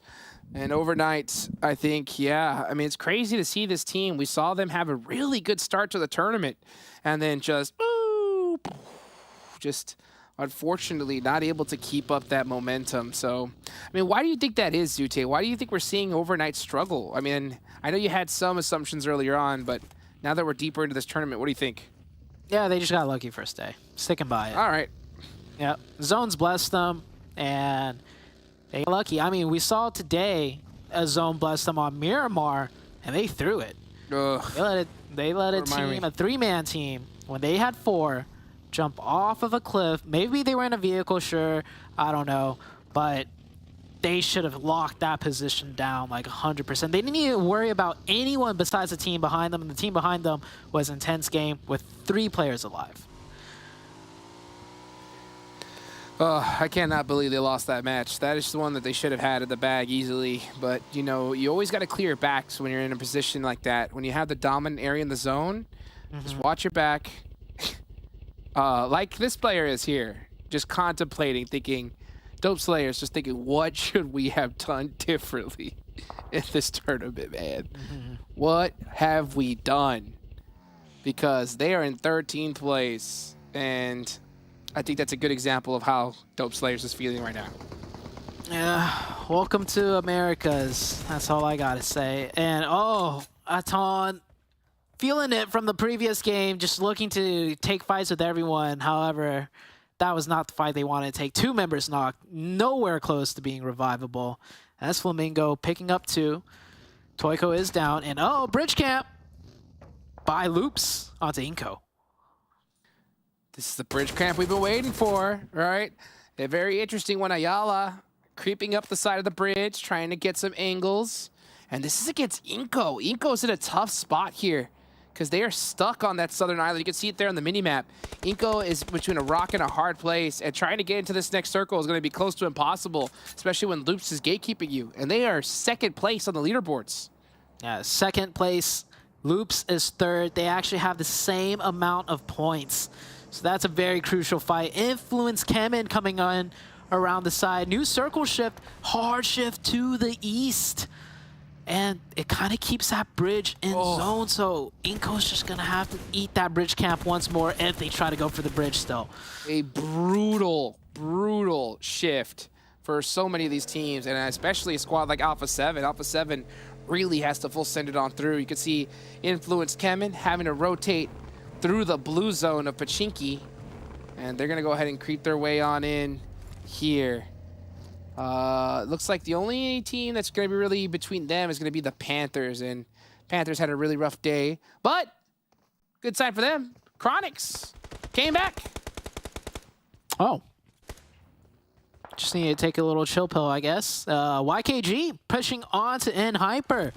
And overnight, I think, I mean, it's crazy to see this team. We saw them have a really good start to the tournament and then just unfortunately not able to keep up that momentum. So, I mean, why do you think that is, Zute? Why do you think we're seeing overnight struggle? I mean, I know you had some assumptions earlier on, but now that we're deeper into this tournament, what do you think? Yeah, they just got lucky first day. Sticking by it. All right. Yeah, zones blessed them, and they got lucky. I mean, we saw today a zone bless them on Miramar, and they threw it. Ugh. They let a 3-man team, when they had 4, jump off of a cliff. Maybe they were in a vehicle, sure, I don't know, but they should have locked that position down like 100%. They didn't even worry about anyone besides the team behind them, and the team behind them was intense game with 3 players alive. I cannot believe they lost that match. That is the one that they should have had in the bag easily. But, you know, you always got to clear your backs when you're in a position like that. When you have the dominant area in the zone, just watch your back. Like this player is here, just contemplating, thinking, Dope Slayers, just thinking, what should we have done differently in this tournament, man? What have we done? Because they are in 13th place, and I think that's a good example of how Dope Slayers is feeling right now. Yeah, welcome to Americas. That's all I gotta say. And ATON feeling it from the previous game, just looking to take fights with everyone. However, that was not the fight they wanted to take. 2 members knocked, nowhere close to being revivable. That's FLAMENGO picking up 2. Toiko is down, and bridge camp by Loops onto INCO. This is the bridge camp we've been waiting for, right? A very interesting one. Ayala creeping up the side of the bridge, trying to get some angles. And this is against INCO. INCO's in a tough spot here because they are stuck on that southern island. You can see it there on the minimap. INCO is between a rock and a hard place, and trying to get into this next circle is going to be close to impossible, especially when Loops is gatekeeping you. And they are 2nd place on the leaderboards. Yeah, 2nd place. Loops is 3rd. They actually have the same amount of points. So that's a very crucial fight. Influence CHEMIN coming on around the side. New circle shift, hard shift to the east. And it kind of keeps that bridge in zone. So INCO's just going to have to eat that bridge camp once more if they try to go for the bridge still. A brutal, brutal shift for so many of these teams, and especially a squad like Alpha 7. Alpha 7 really has to full send it on through. You can see Influence CHEMIN having to rotate through the blue zone of Pachinki, and they're gonna go ahead and creep their way on in here. Looks like the only team that's gonna be really between them is gonna be the Panthers, and Panthers had a really rough day, but good sign for them. Chronics came back. Just need to take a little chill pill, I guess. YKG pushing on to N-Hyper.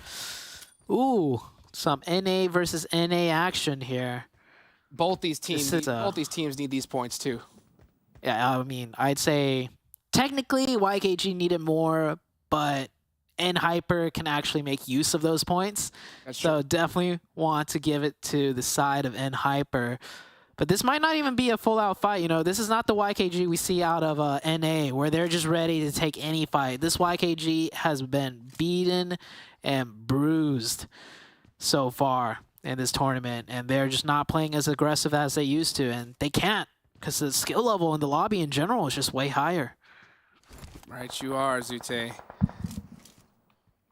Ooh, some NA versus NA action here. Both these teams need these points too. Yeah, I mean, I'd say technically YKG needed more, but N-Hyper can actually make use of those points. That's so true. definitely want to give it to the side of N-Hyper. But this might not even be a full-out fight. You know, this is not the YKG we see out of NA, where they're just ready to take any fight. This YKG has been beaten and bruised so far in this tournament, and they're just not playing as aggressive as they used to, and they can't because the skill level in the lobby in general is just way higher. Right, you are, Zute.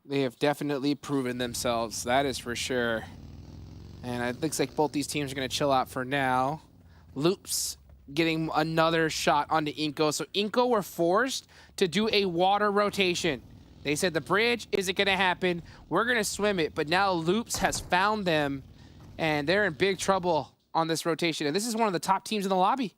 They have definitely proven themselves, that is for sure. And it looks like both these teams are going to chill out for now. Loops getting another shot onto INCO. So INCO were forced to do a water rotation. They said the bridge isn't going to happen. We're going to swim it. But now Loops has found them, and they're in big trouble on this rotation. And this is one of the top teams in the lobby.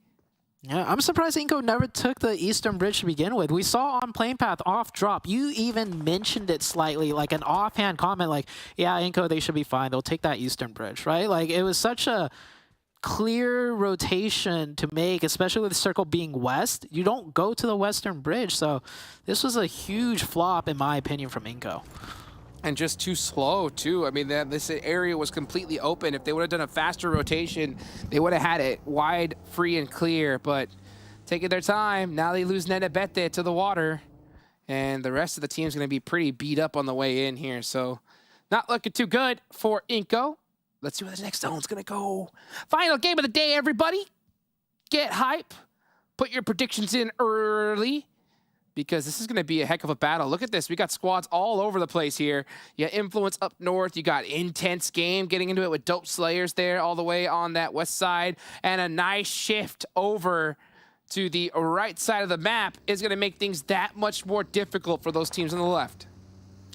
Yeah, I'm surprised INCO never took the Eastern Bridge to begin with. We saw on Plane Path off drop. You even mentioned it slightly, like an offhand comment, like, yeah, INCO, they should be fine. They'll take that Eastern Bridge, right? Like, it was such a clear rotation to make, especially with the circle being west. You don't go to the Western Bridge, so this was a huge flop, in my opinion, from INCO. And just too slow, too. I mean, this area was completely open. If they would have done a faster rotation, they would have had it wide, free, and clear. But taking their time, now they lose Nenebete to the water. And the rest of the team's going to be pretty beat up on the way in here. So not looking too good for INCO. Let's see where the next zone's going to go. Final game of the day, everybody. Get hype. Put your predictions in early, because this is going to be a heck of a battle. Look at this. We got squads all over the place here. You got Influence up north. You got Intense Game getting into it with Dope Slayers there all the way on that west side. And a nice shift over to the right side of the map is going to make things that much more difficult for those teams on the left.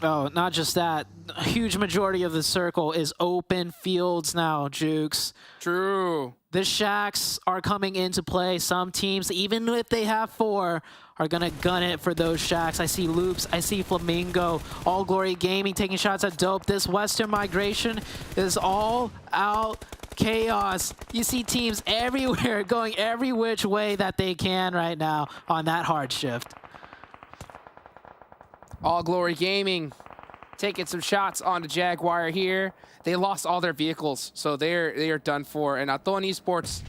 Oh, not just that. A huge majority of the circle is open fields now, Jukes. True. The Shacks are coming into play. Some teams, even if they have 4, are going to gun it for those Shacks. I see Loops. I see Flamingo. All Glory Gaming taking shots at Dope. This Western migration is all out chaos. You see teams everywhere going every which way that they can right now on that hard shift. All Glory Gaming taking some shots onto Jaguar here. They lost all their vehicles, so they are done for. And ATON Esports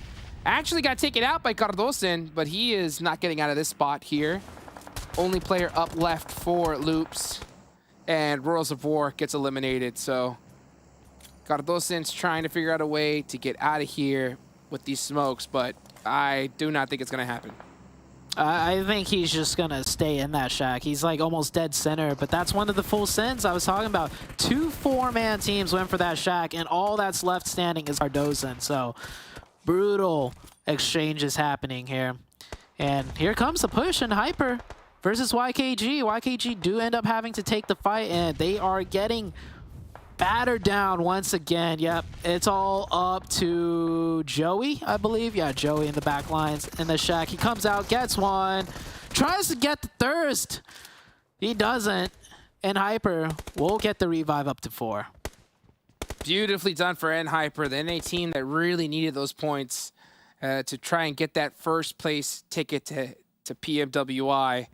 actually got taken out by Cardosen, but he is not getting out of this spot here. Only player up left for Loops, and Royals of War gets eliminated. So Cardosen's trying to figure out a way to get out of here with these smokes, but I do not think it's going to happen. I think he's just going to stay in that shack. He's like almost dead center, but that's one of the full sins I was talking about. 2 4-man teams went for that shack, and all that's left standing is Cardosen. So brutal exchanges happening here. And here comes the push in Hyper versus YKG. YKG do end up having to take the fight, and they are getting battered down once again. Yep, it's all up to Joey, I believe. Yeah, Joey in the back lines in the shack. He comes out, gets one, tries to get the thirst. He doesn't, and Hyper will get the revive up to 4. Beautifully done for Hyper, the NA team that really needed those points to try and get that first place ticket to PMWI.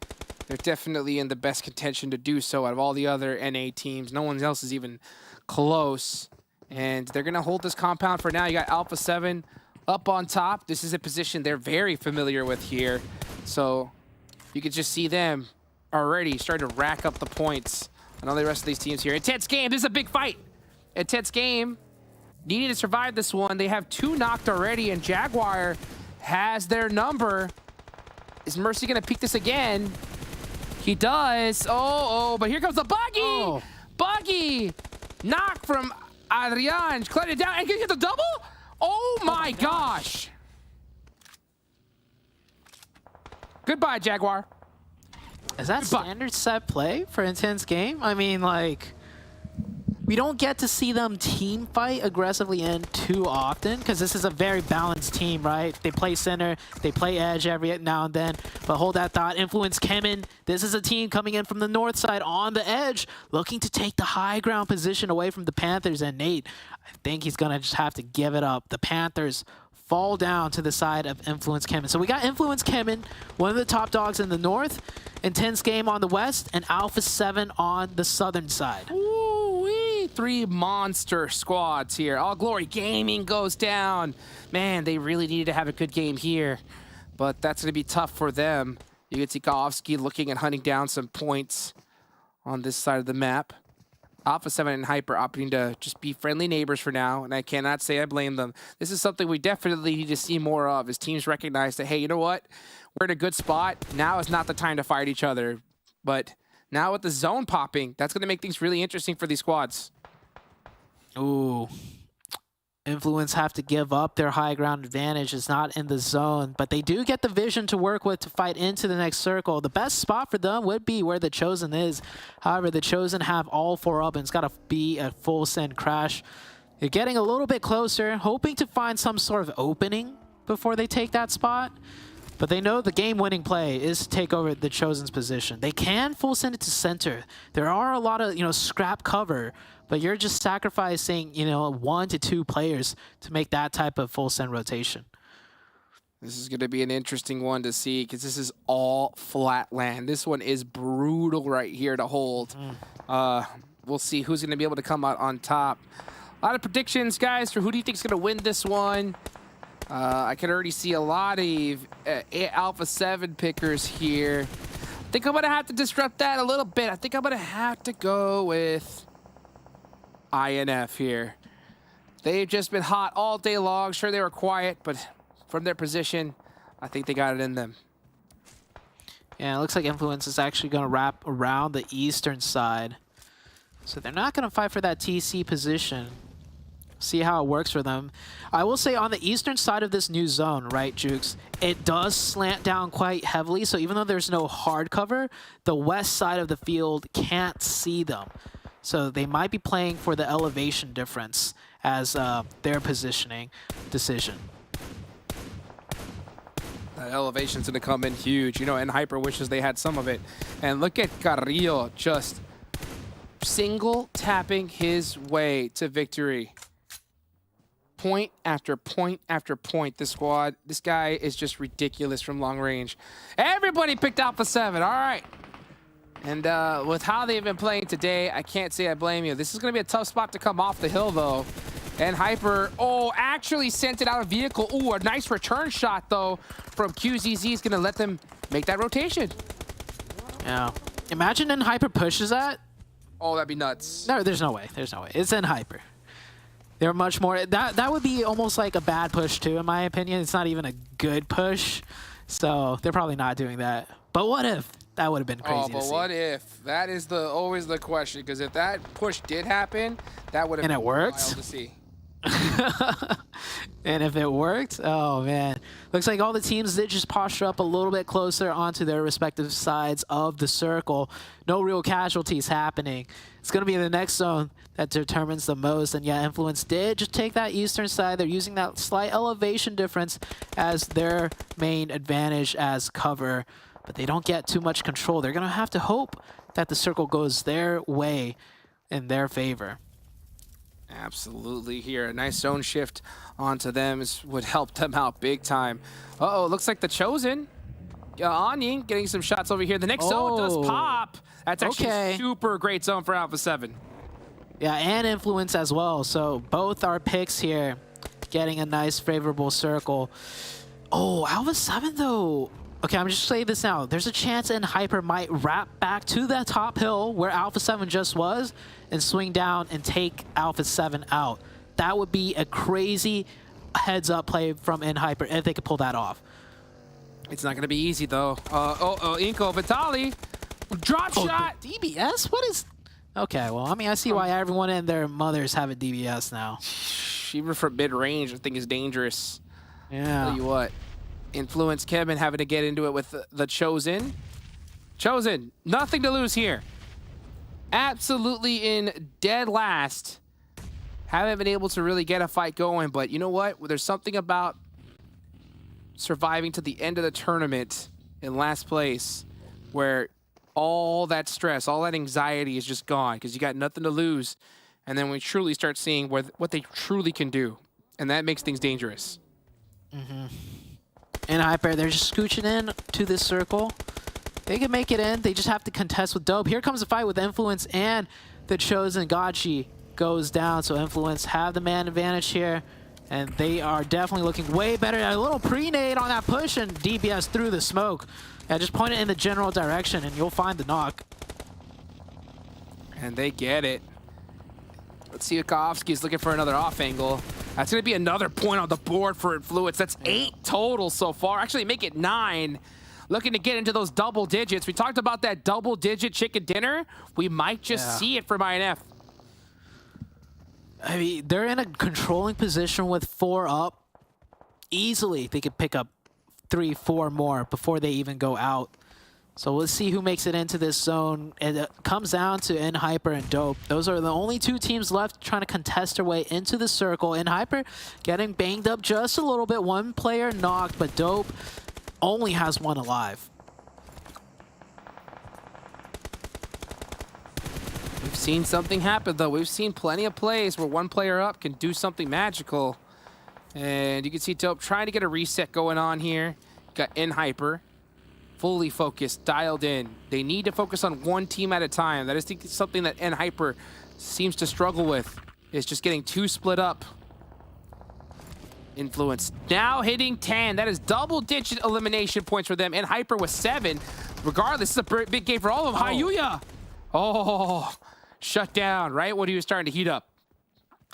They're definitely in the best contention to do so out of all the other NA teams. No one else is even close, and they're going to hold this compound for now. You got Alpha 7 up on top. This is a position they're very familiar with here, so you can just see them already starting to rack up the points on all the rest of these teams here. Intense Game, this is a big fight. Intense Game needing to survive this one. They have 2 knocked already, and Jaguar has their number. Is Mercy going to peek this again? He does. Oh, but here comes the Buggy. Oh. Buggy. Knock from Adrian. Cleared it down. And can he get the double? Oh my gosh. Goodbye, Jaguar. Is that standard set play for Intense Game? I mean, like, we don't get to see them team fight aggressively in too often, because this is a very balanced team, right? They play center, they play edge every now and then, but hold that thought. Influence CHEMIN, this is a team coming in from the north side on the edge, looking to take the high ground position away from the Panthers, and Nate, I think he's gonna just have to give it up. The Panthers fall down to the side of Influence CHEMIN. So we got Influence CHEMIN, one of the top dogs in the north, Intense Game on the west, and Alpha 7 on the southern side. Ooh-wee. three monster squads here. All Glory Gaming goes down. Man, they really needed to have a good game here, but that's going to be tough for them. You can see Kowalski looking and hunting down some points on this side of the map. Alpha 7 and Hyper opting to just be friendly neighbors for now, and I cannot say I blame them. This is something we definitely need to see more of, as teams recognize that, hey, you know what? We're in a good spot. Now is not the time to fight each other. But now with the zone popping, that's going to make things really interesting for these squads. Ooh. Influence have to give up their high ground advantage. It's not in the zone, but they do get the vision to work with to fight into the next circle. The best spot for them would be where the Chosen is. However, the Chosen have all 4 up, and it's got to be a full send crash. They're getting a little bit closer, hoping to find some sort of opening before they take that spot. But they know the game-winning play is to take over the Chosen's position. They can full send it to center. There are a lot of, scrap cover, but you're just sacrificing, 1 to 2 players to make that type of full send rotation. This is going to be an interesting one to see, because this is all flat land. This one is brutal right here to hold. We'll see who's going to be able to come out on top. A lot of predictions, guys, for who do you think is going to win this one? I can already see a lot of Alpha 7 pickers here. I think I'm going to have to disrupt that a little bit. I think I'm going to have to go with INF here. They've just been hot all day long. Sure, they were quiet, but from their position, I think they got it in them. Yeah, it looks like Influence is actually going to wrap around the eastern side. So they're not going to fight for that TC position. See how it works for them. I will say on the eastern side of this new zone, right, Jukes, it does slant down quite heavily. So even though there's no hard cover, the west side of the field can't see them. So they might be playing for the elevation difference as their positioning decision. That elevation's going to come in huge, and Hyper wishes they had some of it. And look at Carrillo just single tapping his way to victory. Point after point after point. This guy is just ridiculous from long range. Everybody picked Alpha 7. All right. And with how they've been playing today, I can't say I blame you. This is going to be a tough spot to come off the hill, though. And Hyper, actually sent it out of vehicle. Ooh, a nice return shot, though, from QZZ is going to let them make that rotation. Yeah. Imagine in Hyper pushes that. Oh, that'd be nuts. No, there's no way. There's no way. It's in Hyper. They're much more... That would be almost like a bad push, too, in my opinion. It's not even a good push. So they're probably not doing that. But what if? That would have been crazy to see. What if? That is always the question, because if that push did happen, that would have been wild to see. And if it worked, oh man. Looks like all the teams did just posture up a little bit closer onto their respective sides of the circle. No real casualties happening. It's going to be the next zone that determines the most. And yeah, Influence did just take that eastern side. They're using that slight elevation difference as their main advantage as cover. But they don't get too much control. They're going to have to hope that the circle goes their way in their favor. Absolutely here. A nice zone shift onto them would help them out big time. Uh-oh, looks like the Chosen. Onion getting some shots over here. The next zone does pop. That's actually a super great zone for Alpha 7. Yeah, and Influence as well. So both our picks here getting a nice favorable circle. Oh, Alpha 7 though. Okay, I'm just saying this now. There's a chance in Hyper might wrap back to that top hill where Alpha 7 just was and swing down and take Alpha 7 out. That would be a crazy heads-up play from InHyper if they could pull that off. It's not going to be easy, though. INCO Vitali. Drop shot. DBS? What is... Okay, well, I mean, I see why everyone and their mothers have a DBS now. Even for mid-range, I think is dangerous. Yeah. Tell you what. Influence CHEMIN having to get into it with the Chosen. Chosen, nothing to lose here. Absolutely in dead last. Haven't been able to really get a fight going, but you know what? There's something about surviving to the end of the tournament in last place where all that stress, all that anxiety is just gone because you got nothing to lose. And then we truly start seeing what they truly can do. And that makes things dangerous. Mm-hmm. And Hyper, they're just scooching in to this circle. They can make it in. They just have to contest with Dope. Here comes a fight with Influence and the Chosen Gachi goes down, so Influence have the man advantage here. And they are definitely looking way better. A little pre-nade on that push, and DBS through the smoke. Yeah, just point it in the general direction, and you'll find the knock. And they get it. Let's see if Kofsky's looking for another off angle. That's going to be another point on the board for Influence. That's 8 total so far. Actually, make it 9. Looking to get into those double digits. We talked about that double-digit chicken dinner. We might just see it from INF. I mean, they're in a controlling position with 4 up. Easily, they could pick up 3, 4 more before they even go out. So let's see who makes it into this zone. It comes down to NHyper and Dope. Those are the only 2 teams left trying to contest their way into the circle. NHyper getting banged up just a little bit. 1 player knocked, but Dope only has 1 alive. We've seen something happen, though. We've seen plenty of plays where 1 player up can do something magical. And you can see Dope trying to get a reset going on here. Got NHyper. Fully focused, dialed in. They need to focus on 1 team at a time. That is something that NHyper seems to struggle with, is just getting too split up. Influence now hitting 10. That is double-digit elimination points for them. NHyper with 7. Regardless, this is a big game for all of them. Hayuya! Oh, shut down right when he was starting to heat up.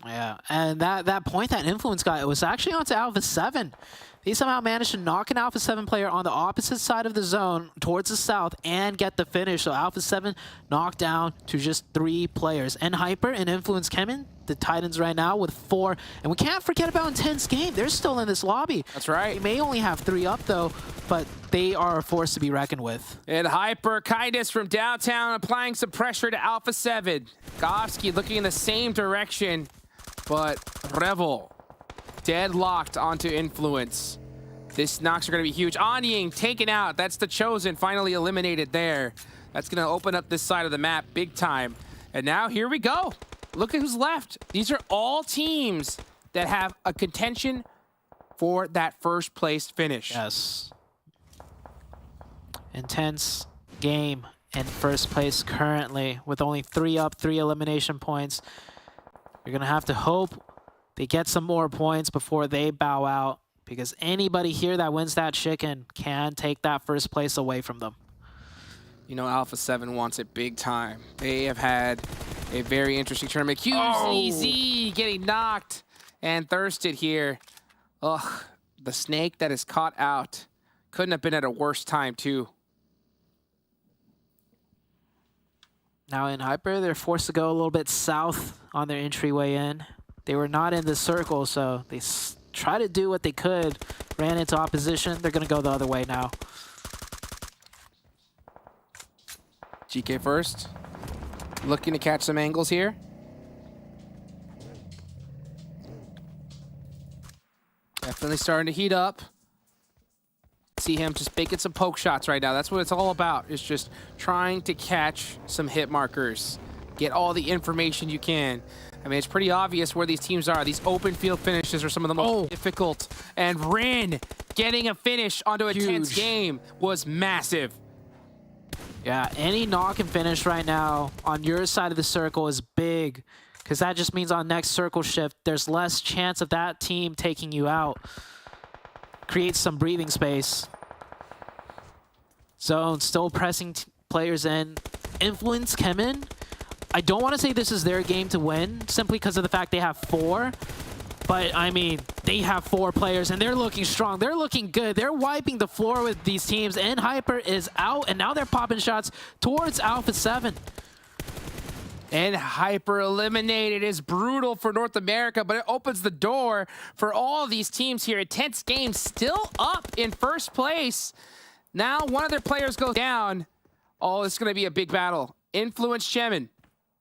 Yeah, and that point that Influence got, it was actually onto Alpha 7. He somehow managed to knock an Alpha 7 player on the opposite side of the zone towards the south and get the finish. So Alpha 7 knocked down to just 3 players. NHyper and Influence CHEMIN, the Titans right now with 4. And we can't forget about Intense Game. They're still in this lobby. That's right. They may only have 3 up though, but they are a force to be reckoned with. NHyper, Kindness from downtown, applying some pressure to Alpha 7. Kofsky looking in the same direction, but Revel deadlocked onto Influence. This knocks are going to be huge. Anying taken out. That's the Chosen finally eliminated there. That's going to open up this side of the map big time. And now here we go. Look at who's left. These are all teams that have a contention for that first place finish. Yes. Intense Game in first place currently with only 3 up, 3 elimination points. You're going to have to hope they get some more points before they bow out, because anybody here that wins that chicken can take that first place away from them. You know, Alpha 7 wants it big time. They have had a very interesting tournament. QZZ getting knocked and thirsted here. Ugh, the snake that is caught out. Couldn't have been at a worse time, too. Now NHyper, they're forced to go a little bit south on their entryway in. They were not in the circle, so they tried to do what they could. Ran into opposition. They're going to go the other way now. GK first. Looking to catch some angles here. Definitely starting to heat up. See him just making some poke shots right now. That's what it's all about, is just trying to catch some hit markers. Get all the information you can. I mean, it's pretty obvious where these teams are. These open field finishes are some of the most difficult. And Rin getting a finish onto a tense game was massive. Yeah, any knock and finish right now on your side of the circle is big, because that just means on next circle shift, there's less chance of that team taking you out. Creates some breathing space. Zone still pressing players in. Influence CHEMIN. I don't want to say this is their game to win, simply because of the fact they have 4. But, I mean, they have 4 players, and they're looking strong. They're looking good. They're wiping the floor with these teams. NHyper is out, and now they're popping shots towards Alpha 7. NHyper eliminated is brutal for North America, but it opens the door for all these teams here. Intense Game still up in first place. Now one of their players goes down. Oh, it's going to be a big battle. Influence CHEMIN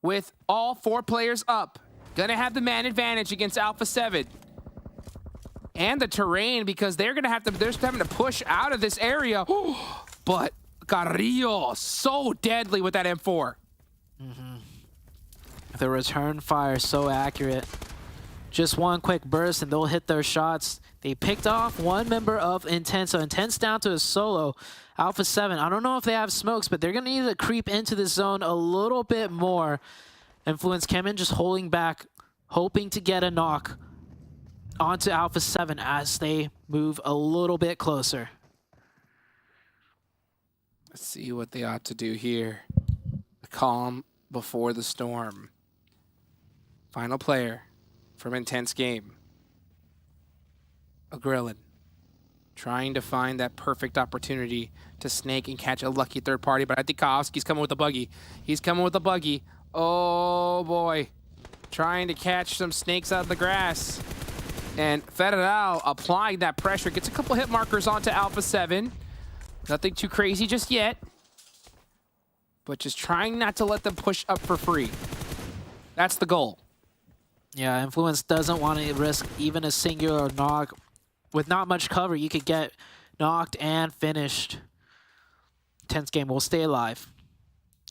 with all 4 players up. Gonna have the man advantage against Alpha 7. And the terrain, because they're gonna have to, they're having to push out of this area. But Carrillo, so deadly with that M4. The return fire so accurate. Just one quick burst and they'll hit their shots. They picked off 1 member of Intense, so Intense down to a solo. Alpha 7, I don't know if they have smokes, but they're gonna need to creep into this zone a little bit more. Influence CHEMIN just holding back, hoping to get a knock onto Alpha 7 as they move a little bit closer. Let's see what they ought to do here. The calm before the storm. Final player from Intense Game. Agrillin. Trying to find that perfect opportunity to snake and catch a lucky third party, but I think Kowski's coming with a buggy. He's coming with a buggy. Oh boy. Trying to catch some snakes out of the grass. And Federal applying that pressure. Gets a couple hit markers onto Alpha 7. Nothing too crazy just yet. But just trying not to let them push up for free. That's the goal. Yeah, Influence doesn't want to risk even a singular knock. With not much cover, you could get knocked and finished. Tense Game will stay alive.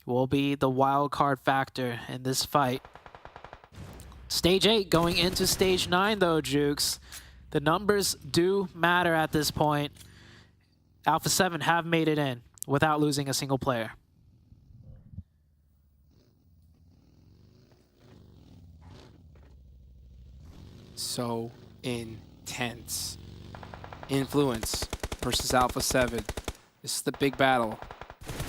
Will be the wild card factor in this fight. Stage 8 going into Stage 9 though, Jukes. The numbers do matter at this point. Alpha 7 have made it in without losing a single player. So intense. Influence versus Alpha 7. This is the big battle.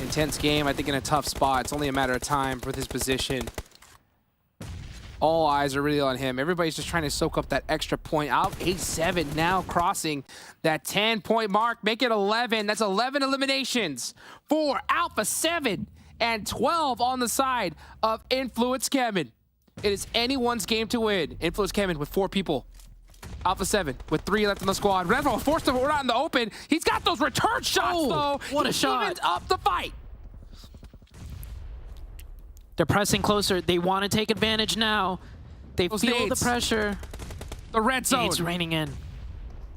Intense Game, I think, in a tough spot. It's only a matter of time with his position. All eyes are really on him. Everybody's just trying to soak up that extra point. Out A7 now crossing that 10-point mark. Make it 11. That's 11 eliminations for Alpha 7 and 12 on the side of Influence CHEMIN. It is anyone's game to win. Influence CHEMIN with 4 people. Alpha 7 with 3 left in the squad. Redfall forced him out in the open. He's got those return shots, though. What a shot. He evens up the fight. They're pressing closer. They want to take advantage now. They Those feel nades. the pressure. The red zone. It's raining in.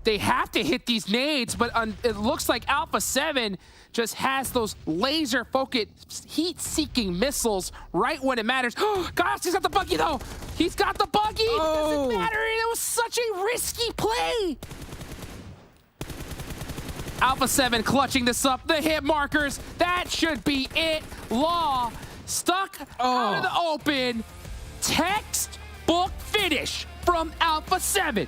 They have to hit these nades, but it looks like Alpha 7 just has those laser-focused, heat-seeking missiles right when it matters. Gosh, he's got the buggy, though. He's got the buggy. Oh. Doesn't matter. It was such a risky play. Alpha 7 clutching this up. The hit markers. That should be it. Law stuck out of the open. Textbook finish from Alpha 7.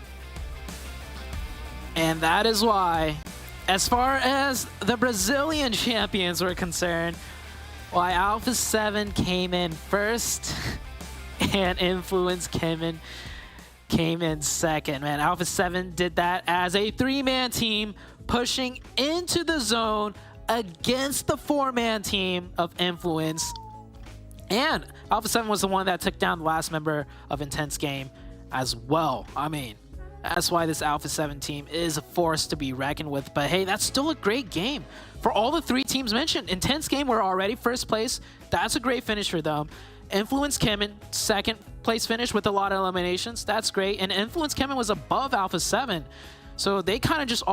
And that is why, as far as the Brazilian champions were concerned, why Alpha 7 came in first and Influence CHEMIN came in second. Man, Alpha 7 did that as a 3-man team pushing into the zone against the 4-man team of Influence. And Alpha 7 was the one that took down the last member of Intense Game as well. I mean, that's why this Alpha 7 team is a force to be reckoned with. But hey, that's still a great game. For all the 3 teams mentioned, Intense Game were already first place. That's a great finish for them. Influence CHEMIN, second place finish with a lot of eliminations. That's great. And Influence CHEMIN was above Alpha 7. So they kind of just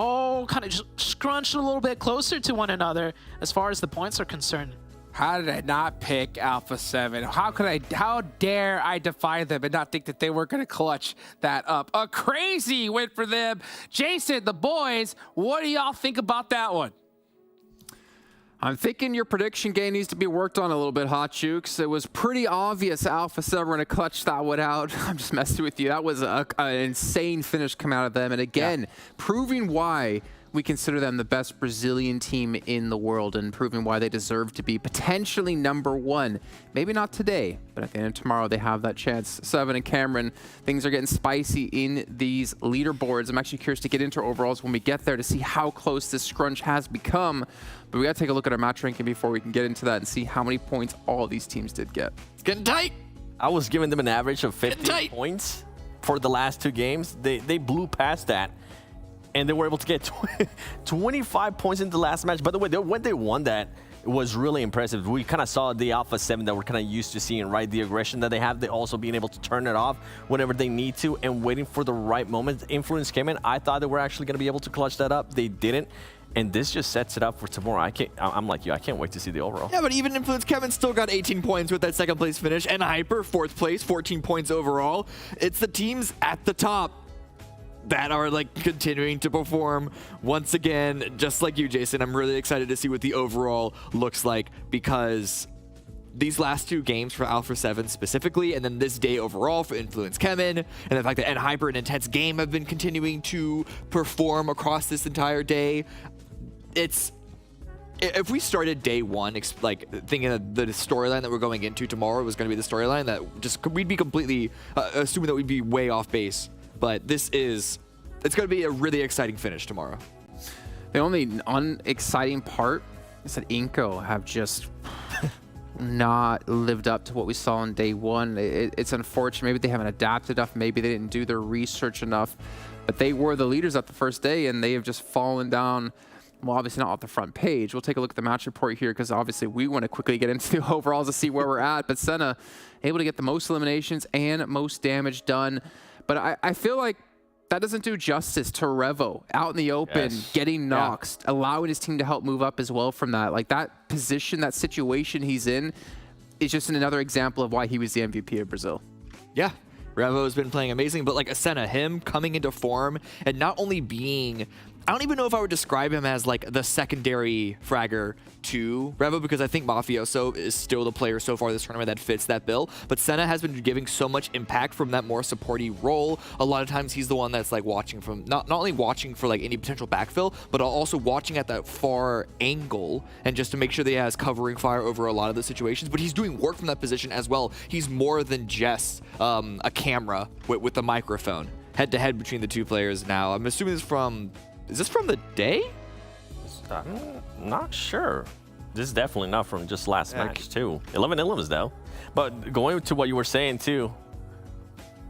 scrunched a little bit closer to one another as far as the points are concerned. How did I not pick Alpha 7? How dare I defy them and not think that they were going to clutch that up? A crazy win for them. Jason, the boys, what do y'all think about that one? I'm thinking your prediction game needs to be worked on a little bit, Hot Jukes. It was pretty obvious Alpha 7 were going to clutch that one out. I'm just messing with you. That was an insane finish come out of them. And again, proving why we consider them the best Brazilian team in the world and proving why they deserve to be potentially #1. Maybe not today, but at the end of tomorrow, they have that chance. 7 and Cameron, things are getting spicy in these leaderboards. I'm actually curious to get into overalls when we get there to see how close this scrunch has become. But we got to take a look at our match ranking before we can get into that and see how many points all these teams did get. It's getting tight. I was giving them an average of 15 points for the last 2 games. They blew past that. And they were able to get 25 points in the last match. By the way, when they won that, it was really impressive. We kind of saw the Alpha 7 that we're kind of used to seeing, right? The aggression that they have, they also being able to turn it off whenever they need to and waiting for the right moment. Influence came in. I thought they were actually going to be able to clutch that up. They didn't. And this just sets it up for tomorrow. I'm like you. I can't wait to see the overall. Yeah, but even Influence CHEMIN still got 18 points with that 2nd place finish. And Hyper, 4th place, 14 points overall. It's the teams at the top that are like continuing to perform once again, just like you, Jason. I'm really excited to see what the overall looks like because these last 2 games for Alpha 7 specifically, and then this day overall for Influence CHEMIN, and the fact that Hyper and Intense Game have been continuing to perform across this entire day, if we started day 1 like thinking that the storyline that we're going into tomorrow was going to be the storyline, that just we'd be completely assuming that we'd be way off base. But it's going to be a really exciting finish tomorrow. The only unexciting part is that INCO have just not lived up to what we saw on day 1. It's unfortunate. Maybe they haven't adapted enough. Maybe they didn't do their research enough. But they were the leaders at the first day, and they have just fallen down. Well, obviously not off the front page. We'll take a look at the match report here because obviously we want to quickly get into the overalls to see where we're at. But Senna able to get the most eliminations and most damage done. But I feel like that doesn't do justice to Revo out in the open, getting Noxed, allowing his team to help move up as well from that. Like that position, that situation he's in is just another example of why he was the MVP of Brazil. Yeah, Revo has been playing amazing, but like Asena, him coming into form and not only being, I don't even know if I would describe him as like the secondary fragger to Revo, because I think Mafioso is still the player so far this tournament that fits that bill. But Senna has been giving so much impact from that more supporty role. A lot of times he's the one that's like watching from, not only watching for like any potential backfill, but also watching at that far angle and just to make sure that he has covering fire over a lot of the situations. But he's doing work from that position as well. He's more than just a camera with the microphone. Head to head between the 2 players now. I'm assuming this from, is this from the day? I'm not sure. This is definitely not from just last match too. 11 elims though. But going to what you were saying too.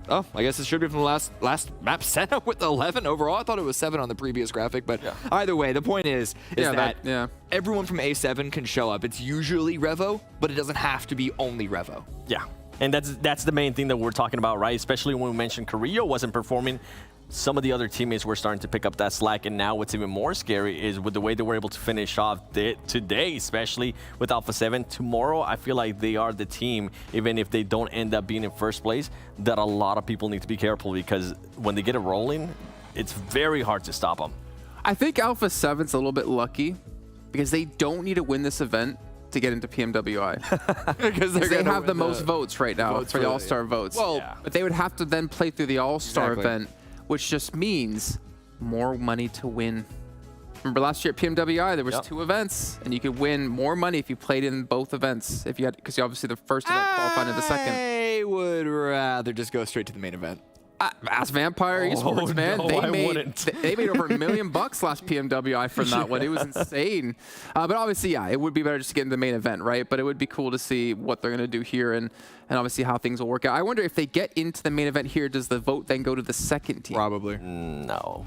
Oh, I guess it should be from the last map setup with 11 overall. I thought it was 7 on the previous graphic, but either way, the point is that everyone from A7 can show up. It's usually Revo, but it doesn't have to be only Revo. Yeah, and that's the main thing that we're talking about, right? Especially when we mentioned Carrillo wasn't performing. Some of the other teammates were starting to pick up that slack, and now what's even more scary is with the way they were able to finish off today, especially with Alpha 7. Tomorrow, I feel like they are the team, even if they don't end up being in first place, that a lot of people need to be careful, because when they get it rolling, it's very hard to stop them. I think Alpha 7's a little bit lucky because they don't need to win this event to get into PMWI. Because they have the most votes right now for the All-Star votes. Well, but they would have to then play through the All-Star event, which just means more money to win. Remember last year at PMWI, there was 2 events, and you could win more money if you played in both events. If you had, because obviously the first event qualified into the second. I would rather just go straight to the main event. Ask Vampire Esports, man. No, they made over $1 million last PMWI from that one. It was insane. But obviously, it would be better just to get into the main event, right? But it would be cool to see what they're going to do here and obviously how things will work out. I wonder if they get into the main event here, does the vote then go to the second team? Probably. No.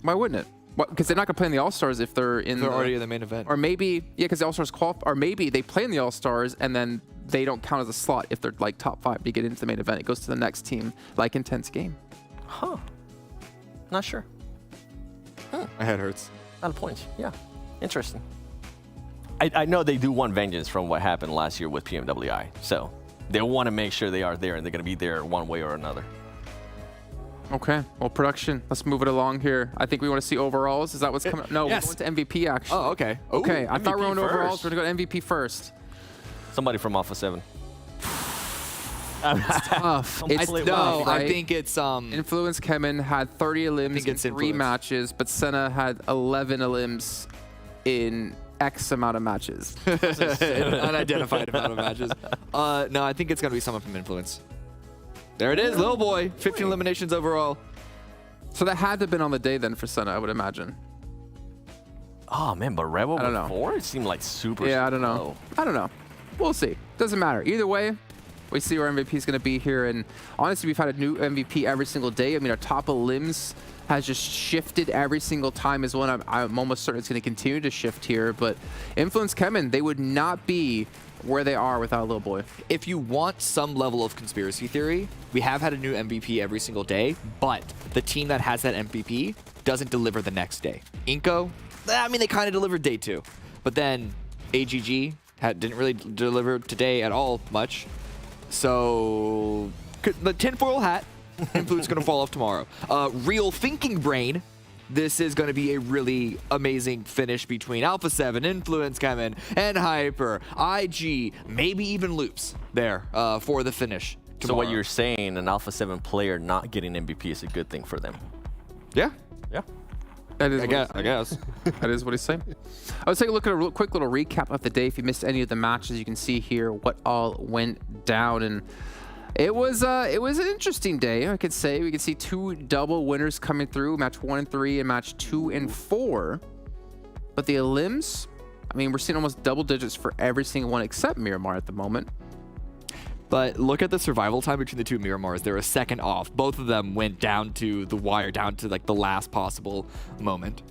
Why wouldn't it? Because they're not going to play in the All-Stars if they're already in the main event. Or maybe, because the All-Stars qualify, or maybe they play in the All-Stars and then they don't count as a slot if they're like top 5 to get into the main event. It goes to the next team, like Intense Game. Huh. Not sure. My head hurts. Not a point. Yeah. Interesting. I know they do want vengeance from what happened last year with PMWI. So they want to make sure they are there, and they're going to be there one way or another. Okay. Well, production. Let's move it along here. I think we want to see overalls. Is that what's coming up? No, we're going to MVP, actually. Oh, okay. Okay. Ooh, I thought we were on MVP overalls. first. We're going to go MVP first. Somebody from Alpha 7. It's tough. It's No, tough, right? I think it's Influence CHEMIN had 30 elims in 3 Influence. matches, but Senna had 11 elims in X amount of matches. unidentified amount of matches. No, I think it's gonna be someone from Influence. There it is, little boy. 15 eliminations overall. So that had to have been on the day then for Senna, I would imagine. Oh, man, but Revo I don't know. before, it seemed like super Yeah, I don't know. slow. I don't know. We'll see. Doesn't matter. Either way, we see where MVP is going to be here. And honestly, we've had a new MVP every single day. I mean, our top of limbs has just shifted every single time as well. I'm almost certain it's going to continue to shift here. But Influence CHEMIN, they would not be where they are without a little boy. If you want some level of conspiracy theory, we have had a new MVP every single day, but the team that has that MVP doesn't deliver the next day. INCO, I mean, they kind of delivered day 2, but then AGG didn't really deliver today at all much. So the tinfoil hat, Influence going to fall off tomorrow. Real Thinking Brain this is going to be a really amazing finish between Alpha 7, Influence, CHEMIN, and Hyper, IG, maybe even Loops there for the finish tomorrow. So what you're saying, an Alpha 7 player not getting MVP is a good thing for them? Yeah. Yeah. That is I guess. That is what he's saying. Let's take a look at a quick little recap of the day. If you missed any of the matches, you can see here what all went down. And it was an interesting day, I could say. We could see 2 double winners coming through, match 1 and 3 and match 2 and 4. But the elims, I mean, we're seeing almost double digits for every single one except Miramar at the moment. But look at the survival time between the 2 Miramars. They're a second off. Both of them went down to the wire, down to like the last possible moment.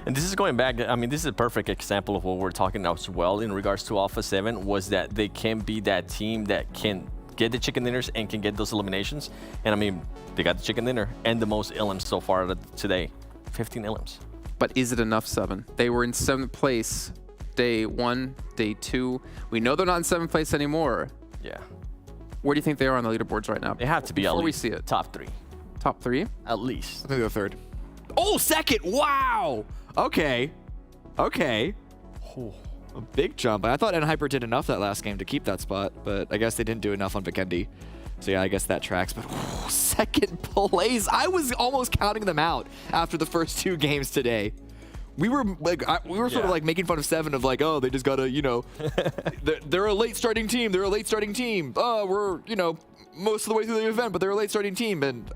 And this is going back, I mean, this is a perfect example of what we're talking about as well in regards to Alpha 7, was that they can be that team that can get the chicken dinners and can get those eliminations. And I mean, they got the chicken dinner and the most elims so far today. 15 elims. But is it enough, 7? They were in 7th place day 1, day 2. We know they're not in 7th place anymore. Yeah. Where do you think they are on the leaderboards right now? They have to be before at we least see it. top 3. Top 3? At least. I think they're 3rd. Oh, 2nd! Wow! Okay. Okay. Oh, a big jump. I thought Hyper did enough that last game to keep that spot, but I guess they didn't do enough on Vikendi. So yeah, I guess that tracks. But 2nd place. I was almost counting them out after the first 2 games today. We were like, sort of like making fun of 7 of like, oh, they just gotta, you know, they're a late starting team. They're a late starting team. Oh, we're, you know, most of the way through the event, but they're a late starting team. And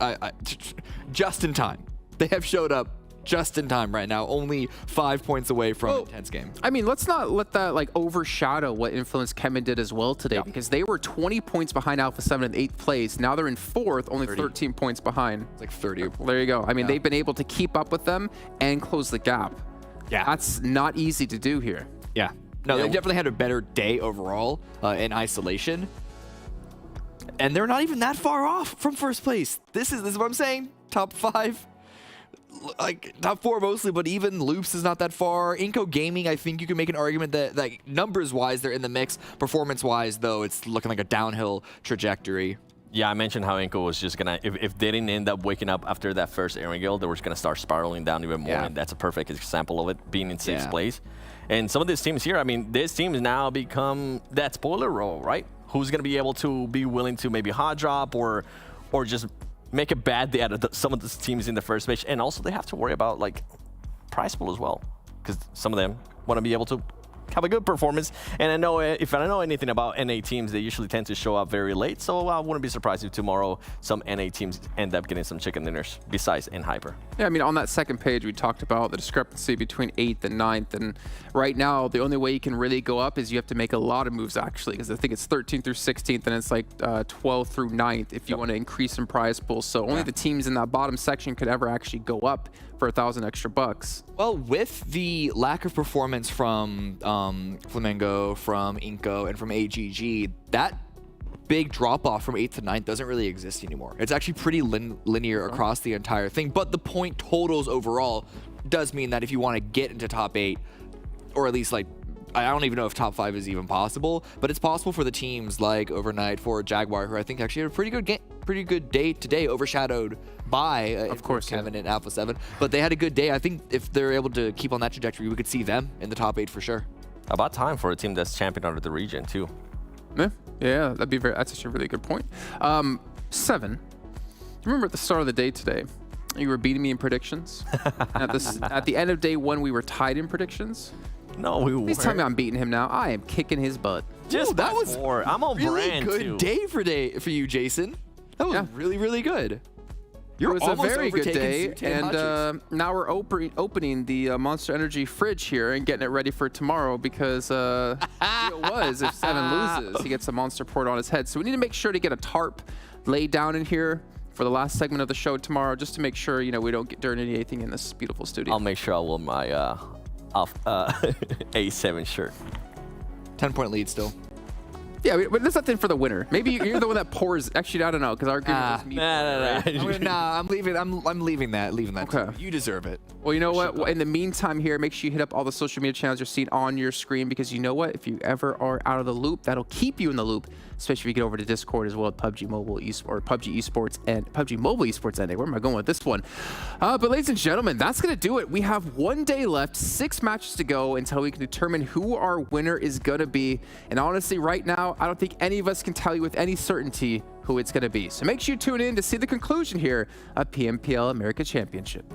just in time. They have showed up just in time right now, only 5 points away from an intense game. I mean, let's not let that like overshadow what Influence CHEMIN did as well today, because they were 20 points behind Alpha 7 in 8th place. Now they're in 4th, only 13 points behind. It's like 30. There you go. I mean, they've been able to keep up with them and close the gap. Yeah. That's not easy to do here. Yeah. No, they definitely had a better day overall in isolation. And they're not even that far off from 1st place. This is what I'm saying. Top 5. Like top 4 mostly, but even Loops is not that far. INCO Gaming, I think you can make an argument that like numbers-wise they're in the mix. Performance-wise, though, it's looking like a downhill trajectory. Yeah, I mentioned how INCO was just gonna, if they didn't end up waking up after that first Erangel, they were just gonna start spiraling down even more, and that's a perfect example of it, being in 6th place. And some of these teams here, I mean, this team has now become that spoiler role, right? Who's gonna be able to be willing to maybe hot drop or just make a bad day out of some of the teams in the first match. And also they have to worry about like prize pool as well, because some of them want to be able to have a good performance. And I know if I know anything about NA teams, they usually tend to show up very late. So I wouldn't be surprised if tomorrow some NA teams end up getting some chicken dinners besides Hyper. Yeah, I mean, on that second page, we talked about the discrepancy between 8th and 9th. And right now, the only way you can really go up is you have to make a lot of moves, actually, because I think it's 13th through 16th, and it's like 12th through 9th if you want to increase some prize pools. So only the teams in that bottom section could ever actually go up for $1,000 extra bucks. Well, with the lack of performance from FLAMENGO, from INCO, and from AGG, that big drop-off from 8th to 9th doesn't really exist anymore. It's actually pretty linear across the entire thing, but the point totals overall does mean that if you want to get into top 8, or at least like, I don't even know if top 5 is even possible, but it's possible for the teams like Overknight, for Jaguar, who I think actually had a pretty good day today, overshadowed by of course CHEMIN and Alpha 7, but they had a good day. I think if they're able to keep on that trajectory, we could see them in the top 8 for sure. About time for a team that's champion out of the region too. Yeah, that's actually a really good point. 7, remember at the start of the day today, you were beating me in predictions. At the end of day 1, we were tied in predictions. No, we weren't. Please tell me I'm beating him now. I am kicking his butt. Just that was I'm on really brand good too. day for you, Jason. That was really, really good. It was a very good day, overtaken and now we're opening the Monster Energy fridge here and getting it ready for tomorrow, because the deal was if 7 loses, he gets a Monster poured on his head. So we need to make sure to get a tarp laid down in here for the last segment of the show tomorrow, just to make sure, you know, we don't get dirty anything in this beautiful studio. I'll make sure I will my A7 shirt. 10-point lead still. Yeah, but there's nothing for the winner. Maybe you're the one that pours. Actually, I don't know, because our agreement was me. I'm leaving. I'm leaving that. Okay. You deserve it. Well, you know what? In the meantime here, make sure you hit up all the social media channels you're seeing on your screen, because you know what? If you ever are out of the loop, that'll keep you in the loop, especially if you get over to Discord as well at PUBG Mobile or PUBG Esports and PUBG Mobile Esports ending. Where am I going with this one? But ladies and gentlemen, that's going to do it. We have 1 day left, 6 matches to go until we can determine who our winner is going to be. And honestly, right now, I don't think any of us can tell you with any certainty who it's going to be. So make sure you tune in to see the conclusion here of PMPL Americas Championship.